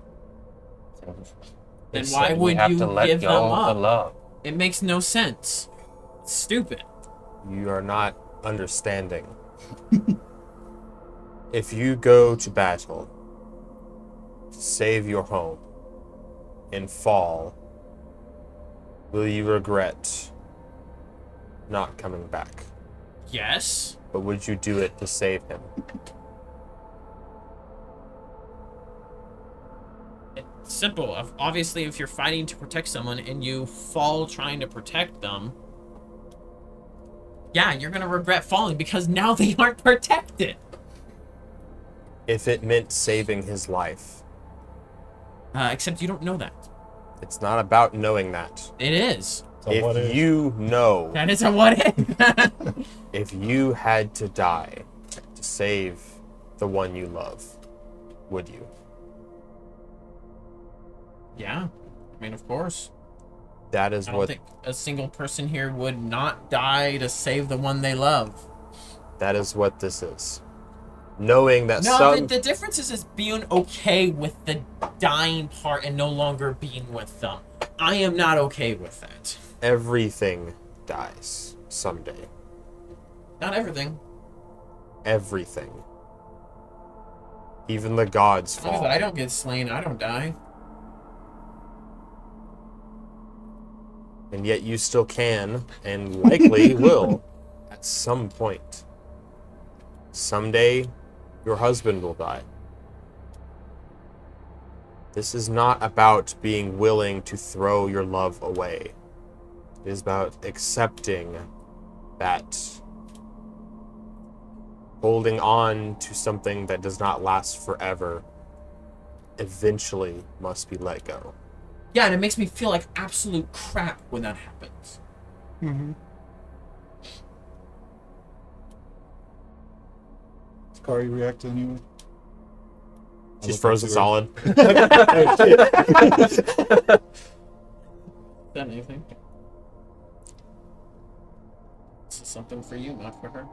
Then it's why like would have you to let give go them of up? the love? It makes no sense. It's stupid. You are not understanding. If you go to battle to save your home and fall, will you regret not coming back? Yes. But would you do it to save him? It's simple. Obviously, if you're fighting to protect someone and you fall trying to protect them, yeah, you're gonna regret falling because now they aren't protected. If it meant saving his life. Except you don't know that. It's not about knowing that. It is. So what If if? you know, That is a what if. if you had to die to save the one you love, would you? Yeah. I mean, of course. That is I don't what think a single person here would not die to save the one they love. this is. Knowing that No, some the difference is being okay with the dying part and no longer being with them. I am not okay with that. everything dies someday. Not everything. Everything. Even the gods As long as fall. I don't get slain, I don't die. And yet you still can, and likely will, at some point. Someday, your husband will die. This is not about being willing to throw your love away. It is about accepting that holding on to something that does not last forever eventually must be let go. Yeah, and it makes me feel like absolute crap when that happens. Mm-hmm. Kari react anyway? She's frozen solid. Is that anything? This is something for you, not for her.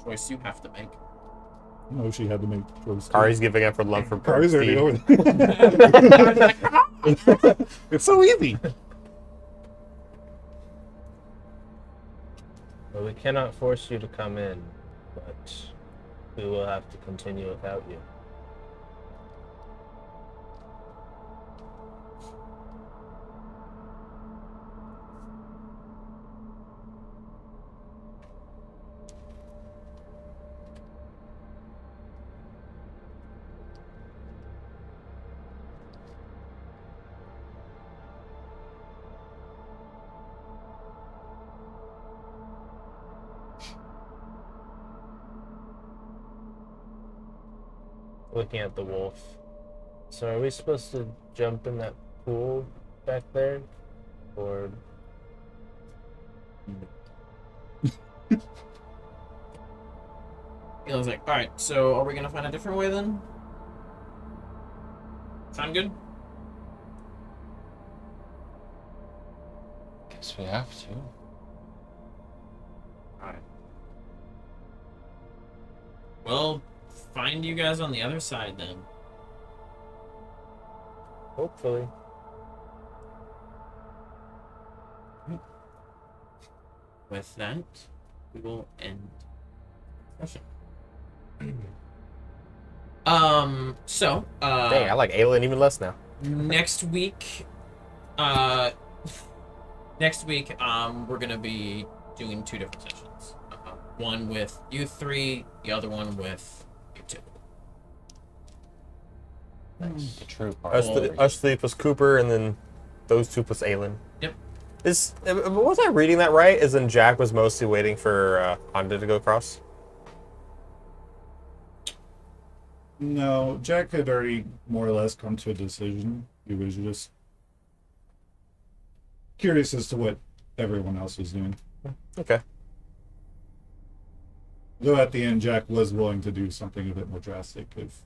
Choice you have to make. No, she had to make the choice. too. Kari's giving up her love for Kari's already Steve. over there. It's so easy. Well, we cannot force you to come in, but we will have to continue without you. Looking at the wolf. So are we supposed to jump in that pool back there? Or... Elon's like, alright, so are we gonna find a different way then? Sound good? Guess we have to. Alright. Well, find you guys on the other side then. Hopefully. With that, we will end session. So, Dang, I like Aelin even less now. next week, we're gonna be doing 2 different sessions. One with you 3, the other one with you 2. Nice. The true part. Us 3 plus Cooper, and then those 2 plus Aelin. Yep. Was I reading that right? As in Jack was mostly waiting for Honda to go across? No, Jack had already more or less come to a decision. He was just curious as to what everyone else was doing. Okay. Though at the end, Jack was willing to do something a bit more drastic if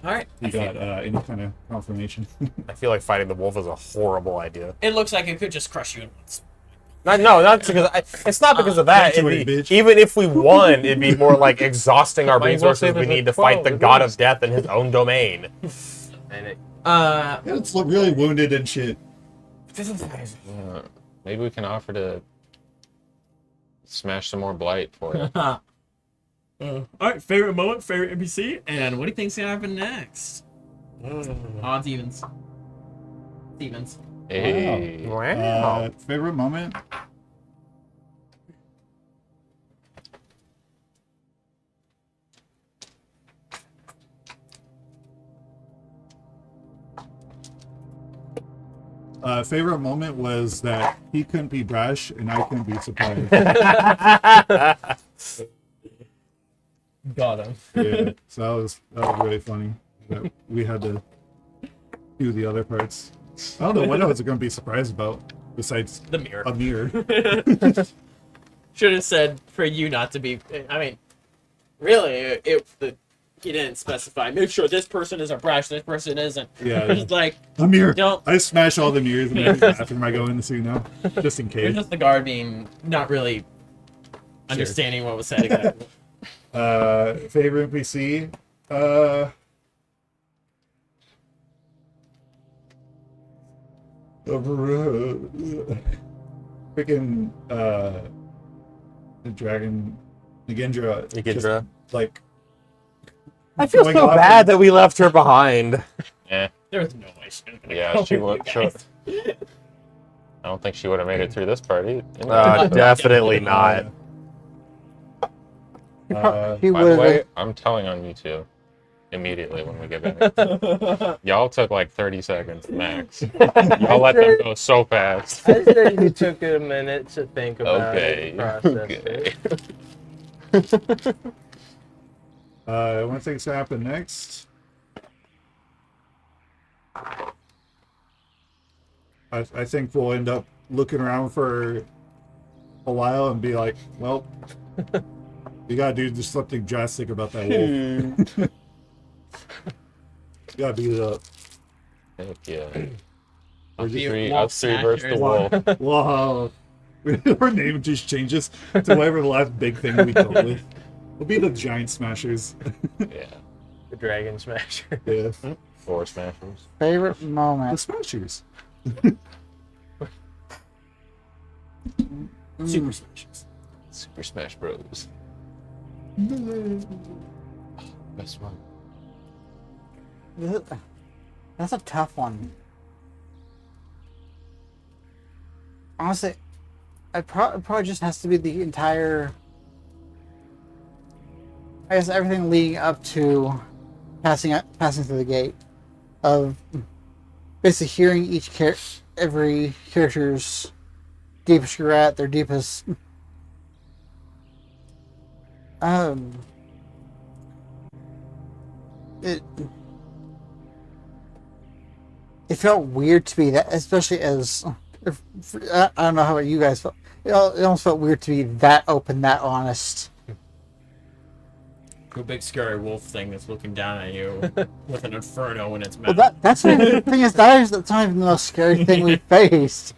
Alright. he got any kind of confirmation. I feel like fighting the wolf is a horrible idea. It looks like it could just crush you in once. Not because it's not because of that. Don't you It'd be, worry, bitch. even if we won, it'd be more like exhausting our Might as well resources. say We there's need a to fight the 12 god at of death in his own domain. And it, Yeah, it's really wounded and shit. Maybe we can offer to smash some more blight for it. Alright, favorite moment, favorite NPC, and what do you think's gonna happen next? Odds, evens. Stevens. Hey. Wow. Favorite moment? Favorite moment was that he couldn't be brash and I couldn't be surprised. got him. Yeah, so that was really funny. That we had to do the other parts. I don't know what I was going to be surprised about besides The mirror. a mirror. Should have said for you not to be. I mean, really, he didn't specify. Make sure this person is a brash, this person isn't. Yeah, It's like, a mirror. don't. I smash all the mirrors in the bathroom I go into now, just in You're case. just the guard being not really understanding what was said exactly. Favorite NPC? Freaking the dragon Nigendra. Nigendra. Just, like, I feel going so off bad and- that we left her behind. Eh. There was no way she was gonna Yeah, go she with would. you guys. I don't think she would have made it through this party. Definitely not. He By the would way, have. I'm telling on you two immediately when we get back. Y'all took like 30 seconds max. Y'all let them go so fast. I said you took a minute to think about Okay. it, process Okay. it. What things happen next? I think we'll end up looking around for a while and be like, well, we gotta do just something drastic about that wolf. Gotta beat it up. Heck yeah. I'll be Three, wolf us three versus the smashers. wolf. Wow. Our name just changes to whatever the last big thing we come with. We'll be the Giant Smashers. Yeah. The Dragon Smasher. Yeah. Four smashers. Favorite The moment. Smashers. Super Smashes. Super Smash Bros. Best one. That's a tough one. Honestly, it probably just has to be the entire. I guess everything leading up to passing through the gate, of basically hearing every character's deepest regret, their deepest. It felt weird to be that, especially as I don't know how you guys felt. It almost felt weird to be that open, that honest. A big scary wolf thing that's looking down at you with an inferno in its Well, mouth. that's not even, the thing is that's not even the most scary thing we faced.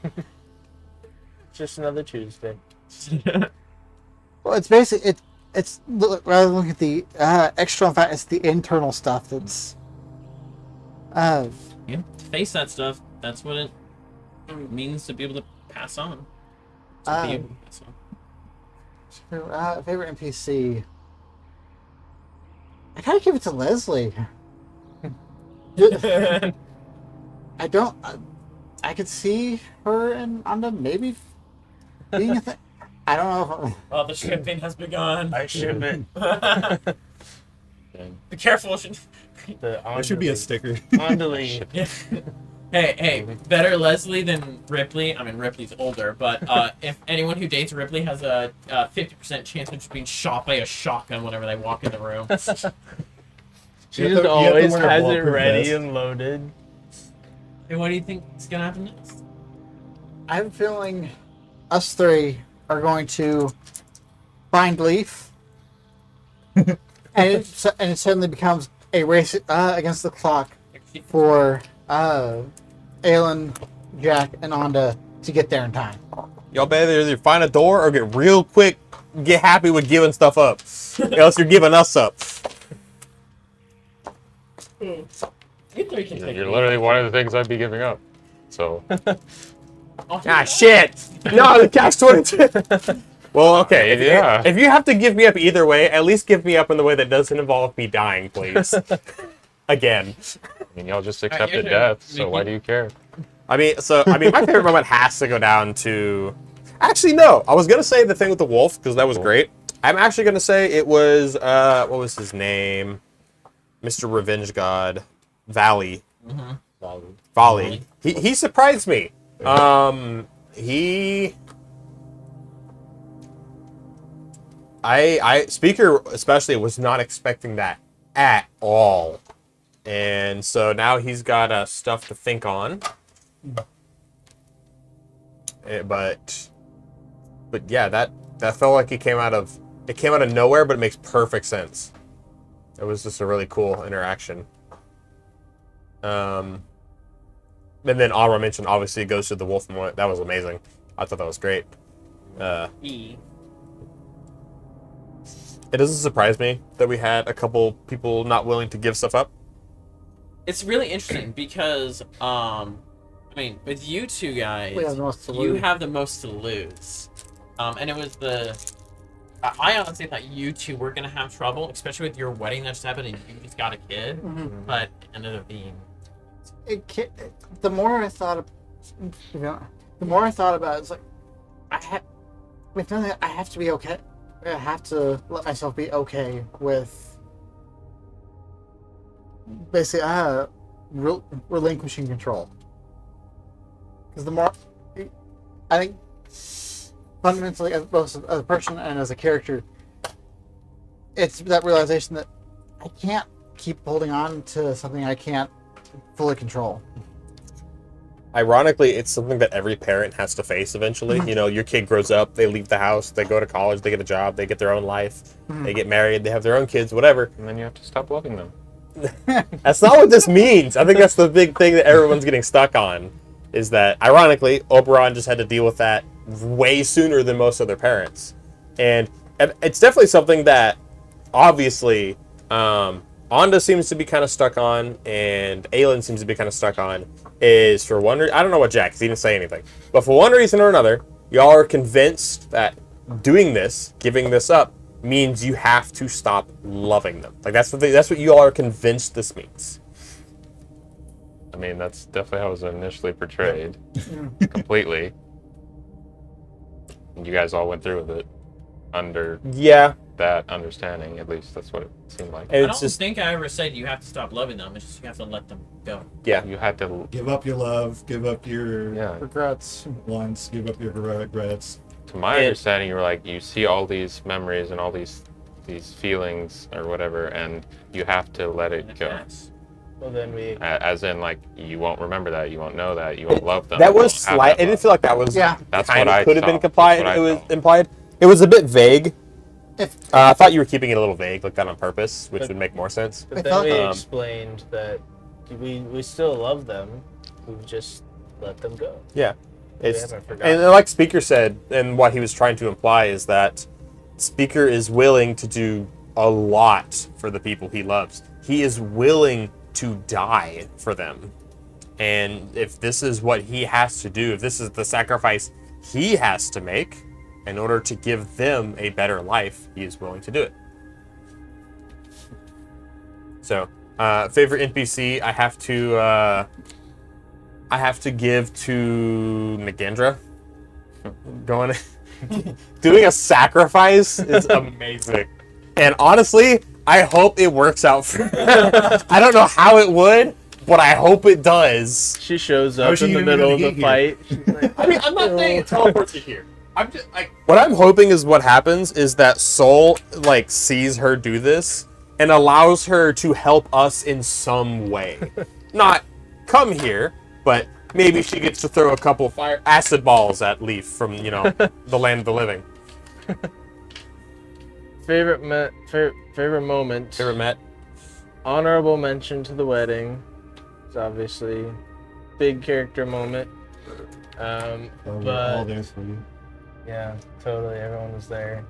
Just another Tuesday. Well, it's basically it's rather than looking at the external fact, it's the internal stuff that's. Yeah, to face that stuff. That's what it means to be able to pass on. To be able to pass on. Favorite NPC. I gotta give it to Leslie. I don't. I could see her and Anda maybe being a thing. I don't know. Oh, the shipping has begun. I ship it. Be careful. There should be a sticker. Andale. Hey, better Leslie than Ripley. I mean, Ripley's older, but if anyone who dates Ripley has a 50% chance of just being shot by a shotgun whenever they walk in the room. She You have just to always wear a has it bulletproof ready vest. and loaded. Hey, what do you think is gonna happen next? I have a feeling us three are going to find Leaf, and it suddenly becomes a race against the clock for Aelin, Jack, and Anda to get there in time. Y'all better either find a door or get real quick, get happy with giving stuff up. Else you're giving us up. You three can take You're me. literally one of the things I'd be giving up. So Ah, shit! No, the catch-22! Well, okay, Yeah. if you have to give me up either way, at least give me up in the way that doesn't involve me dying, please. Again. I mean, y'all just accepted sure. death, so why do you care? My favorite moment has to go down to... Actually, no. I was going to say the thing with the wolf, because that was great. I'm actually going to say it was, what was his name? Mr. Revenge God. Valley. Volley. He surprised me. Speaker especially was not expecting that at all. And so now he's got stuff to think on. But yeah, that felt like it came out of nowhere, but it makes perfect sense. It was just a really cool interaction. And then Aura mentioned, obviously, it goes to the wolf moment. That was amazing. I thought that was great. It doesn't surprise me that we had a couple people not willing to give stuff up. It's really interesting because, I mean, with you two guys, We have the most to you lose. have the most to lose. And it was I honestly thought you two were going to have trouble, especially with your wedding that just happened and you just got a kid. But it ended up being... The more I thought about it, it's like I have to be okay. I have to let myself be okay with basically relinquishing control. Because the more I think fundamentally, as both as a person and as a character, it's that realization that I can't keep holding on to something I can't fully control. Ironically, it's something that every parent has to face eventually. You know, your kid grows up, they leave the house, they go to college, they get a job, they get their own life, they get married, they have their own kids, whatever. And then you have to stop loving them. That's not what this means. I think that's the big thing that everyone's getting stuck on, is that, ironically, Oberon just had to deal with that way sooner than most other parents. And it's definitely something that, obviously, Anda seems to be kind of stuck on, and Aelin seems to be kind of stuck on, is for one reason, I don't know what Jack, 'cause he didn't say anything, but for one reason or another, Y'all are convinced that doing this, giving this up, means you have to stop loving them. Like that's what you all are convinced this means. I mean, that's definitely how it was initially portrayed. Completely. And you guys all went through with it under Yeah, that understanding. At least that's what it seemed like. I it's don't just think I ever said you have to stop loving them. It's just you have to let them go. yeah. You had to, Give up your love. Give up your yeah. Regrets. wants. Give up your regrets. To my And- understanding, you were like, you see all these memories and all these feelings or whatever, and you have to let And it it go. passed. Well, then we. As in, like, you won't remember that, you won't know that, you won't love them. That you was won't have slight. that I didn't love. feel like that was. Yeah. That's kind what I of could have been felt. implied. That's what I It was felt. implied. It was a bit vague. If I thought you were keeping it a little vague, like that on purpose, which But- would make more sense. But I then thought- we Um, explained that we still love them. We've just let them go. Yeah, We it's haven't forgotten. and like Speaker said, and what he was trying to imply is that Speaker is willing to do a lot for the people he loves. He is willing to die for them, and if this is what he has to do, if this is the sacrifice he has to make in order to give them a better life, he is willing to do it. So, favorite NPC, I have to give to Nagandra. Going, doing a sacrifice is amazing, and honestly, I hope it works out for her. I don't know how it would, but I hope it does. She shows How up is she in the even middle gonna of the get here? fight. She's like, I mean, I'm not saying it teleports you here. I'm just like, What I'm hoping is what happens is that Soul like sees her do this and allows her to help us in some way. Not come here, but maybe she gets to throw a couple fire acid balls at Leaf from, the land of the living. favorite moment. Favorite Met? Honorable mention to the wedding. It's obviously big character moment. So we're all But there for you. yeah, totally. Everyone was there.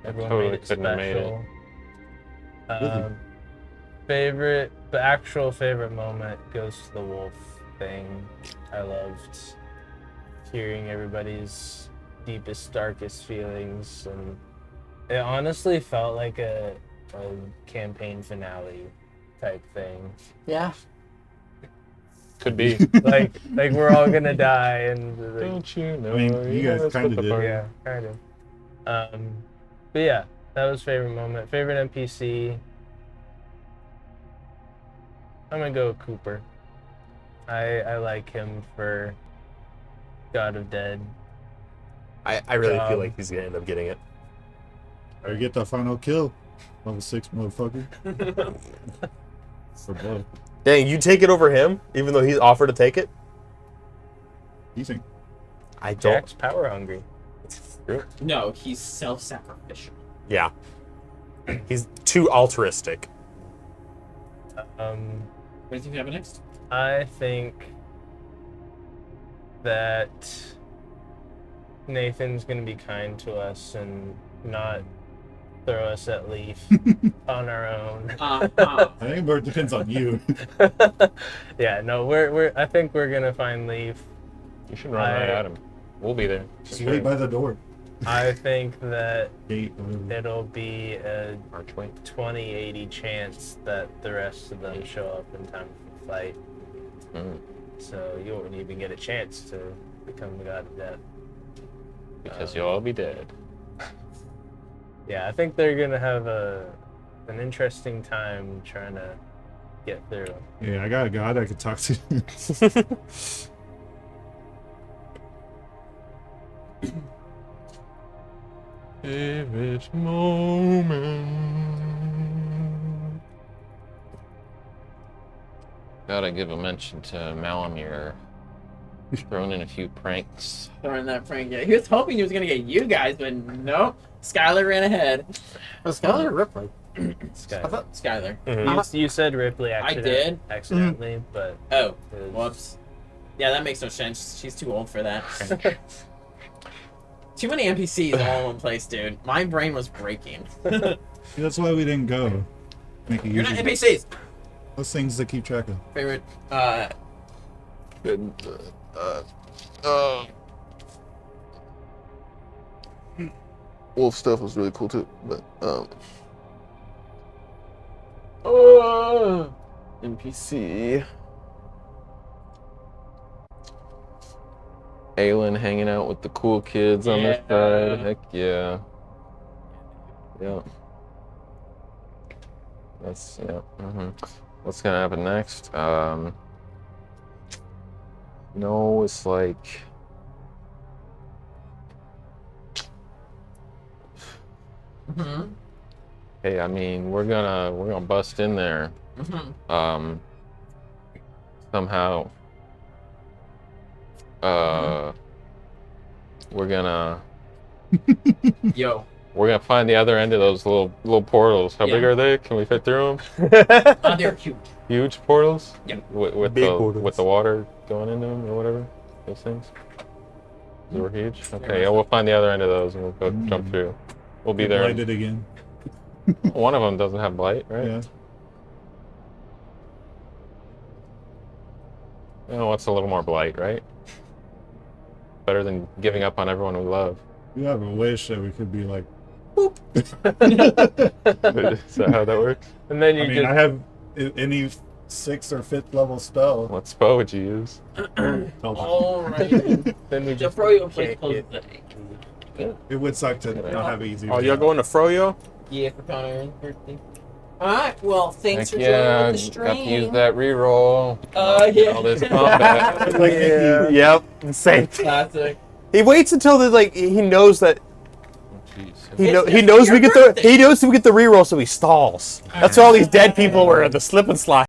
Everyone Totally made it couldn't have made it. special. The actual favorite moment goes to the wolf thing. I loved hearing everybody's deepest, darkest feelings, and it honestly felt like a campaign finale type thing. yeah, Could be. like we're all gonna die, and like, Don't you know? I mean, you guys let's kinda put the did. party- yeah, kind of. But yeah, that was favorite moment. Favorite NPC. I'm gonna go with Cooper. I like him for God of Dead. I really feel like he's gonna end up getting it. Or get the final kill. Level 6 motherfucker. For both. Dang, you take it over him, even though he's offered to take it? You think? I don't. Jack's power hungry. No, he's self-sacrificial. Yeah. He's too altruistic. What do you think happen next? I think that Nathan's gonna be kind to us and not throw us at Leaf on our own. I think it depends on you. Yeah, no, we're. I think we're gonna find Leaf. You should run right at him. We'll be there. Just wait by the door. I think that Gate, whatever. it'll be a Archway. 20-80 chance that the rest of them show up in time for the fight. Mm. So you won't even get a chance to become the god of death. Because you'll all be dead. Yeah, I think they're gonna have an interesting time trying to get through. Yeah, I got a god I could talk to. Favorite moment. Gotta give a mention to Malamir. Throwing in a few pranks. Throwing that prank. Yeah, he was hoping he was gonna get you guys, but nope. Skylar ran ahead. was Skylar or Ripley? Sky. I thought Skylar. You said Ripley did? accidentally, but Oh, it was- whoops. Yeah, that makes no sense. She's too old for that. Too many NPCs all in one place, dude. My brain was breaking. That's why we didn't go. Make it You're not easy. NPCs. Those things to keep track of. Favorite, wolf stuff was really cool too. But NPC. Aelin hanging out with the cool kids on this side. Heck yeah. Yeah. That's What's gonna happen next? It's like hey, I mean, we're gonna bust in there. Somehow. We're gonna We're gonna find the other end of those little portals. How big are they? Can we fit through them? They're huge. Huge portals? Yeah. With the water going into them or whatever? Those things? They were huge? Okay, yeah, we'll find the other end of those and we'll go jump through. We'll be there. Blighted again. One of them doesn't have blight, right? Yeah. What's a little more blight, right? Better than giving up on everyone we love. You have a wish that we could be like. Is that how that works? And then I have any 6th or 5th level spell. What spell would you use? Alright. Then we just Froyo plays close to the It would suck to not have easy. Oh, y'all going to Froyo? Yeah, for Connor's birthday. Alright, well, thanks for Heck joining yeah, the stream. got to use that reroll. Yeah. All this combat. Yep. Same. Classic. He waits until he knows that Jeez. he knows we get the reroll, so he stalls. That's why all these dead people were at the slip and slide.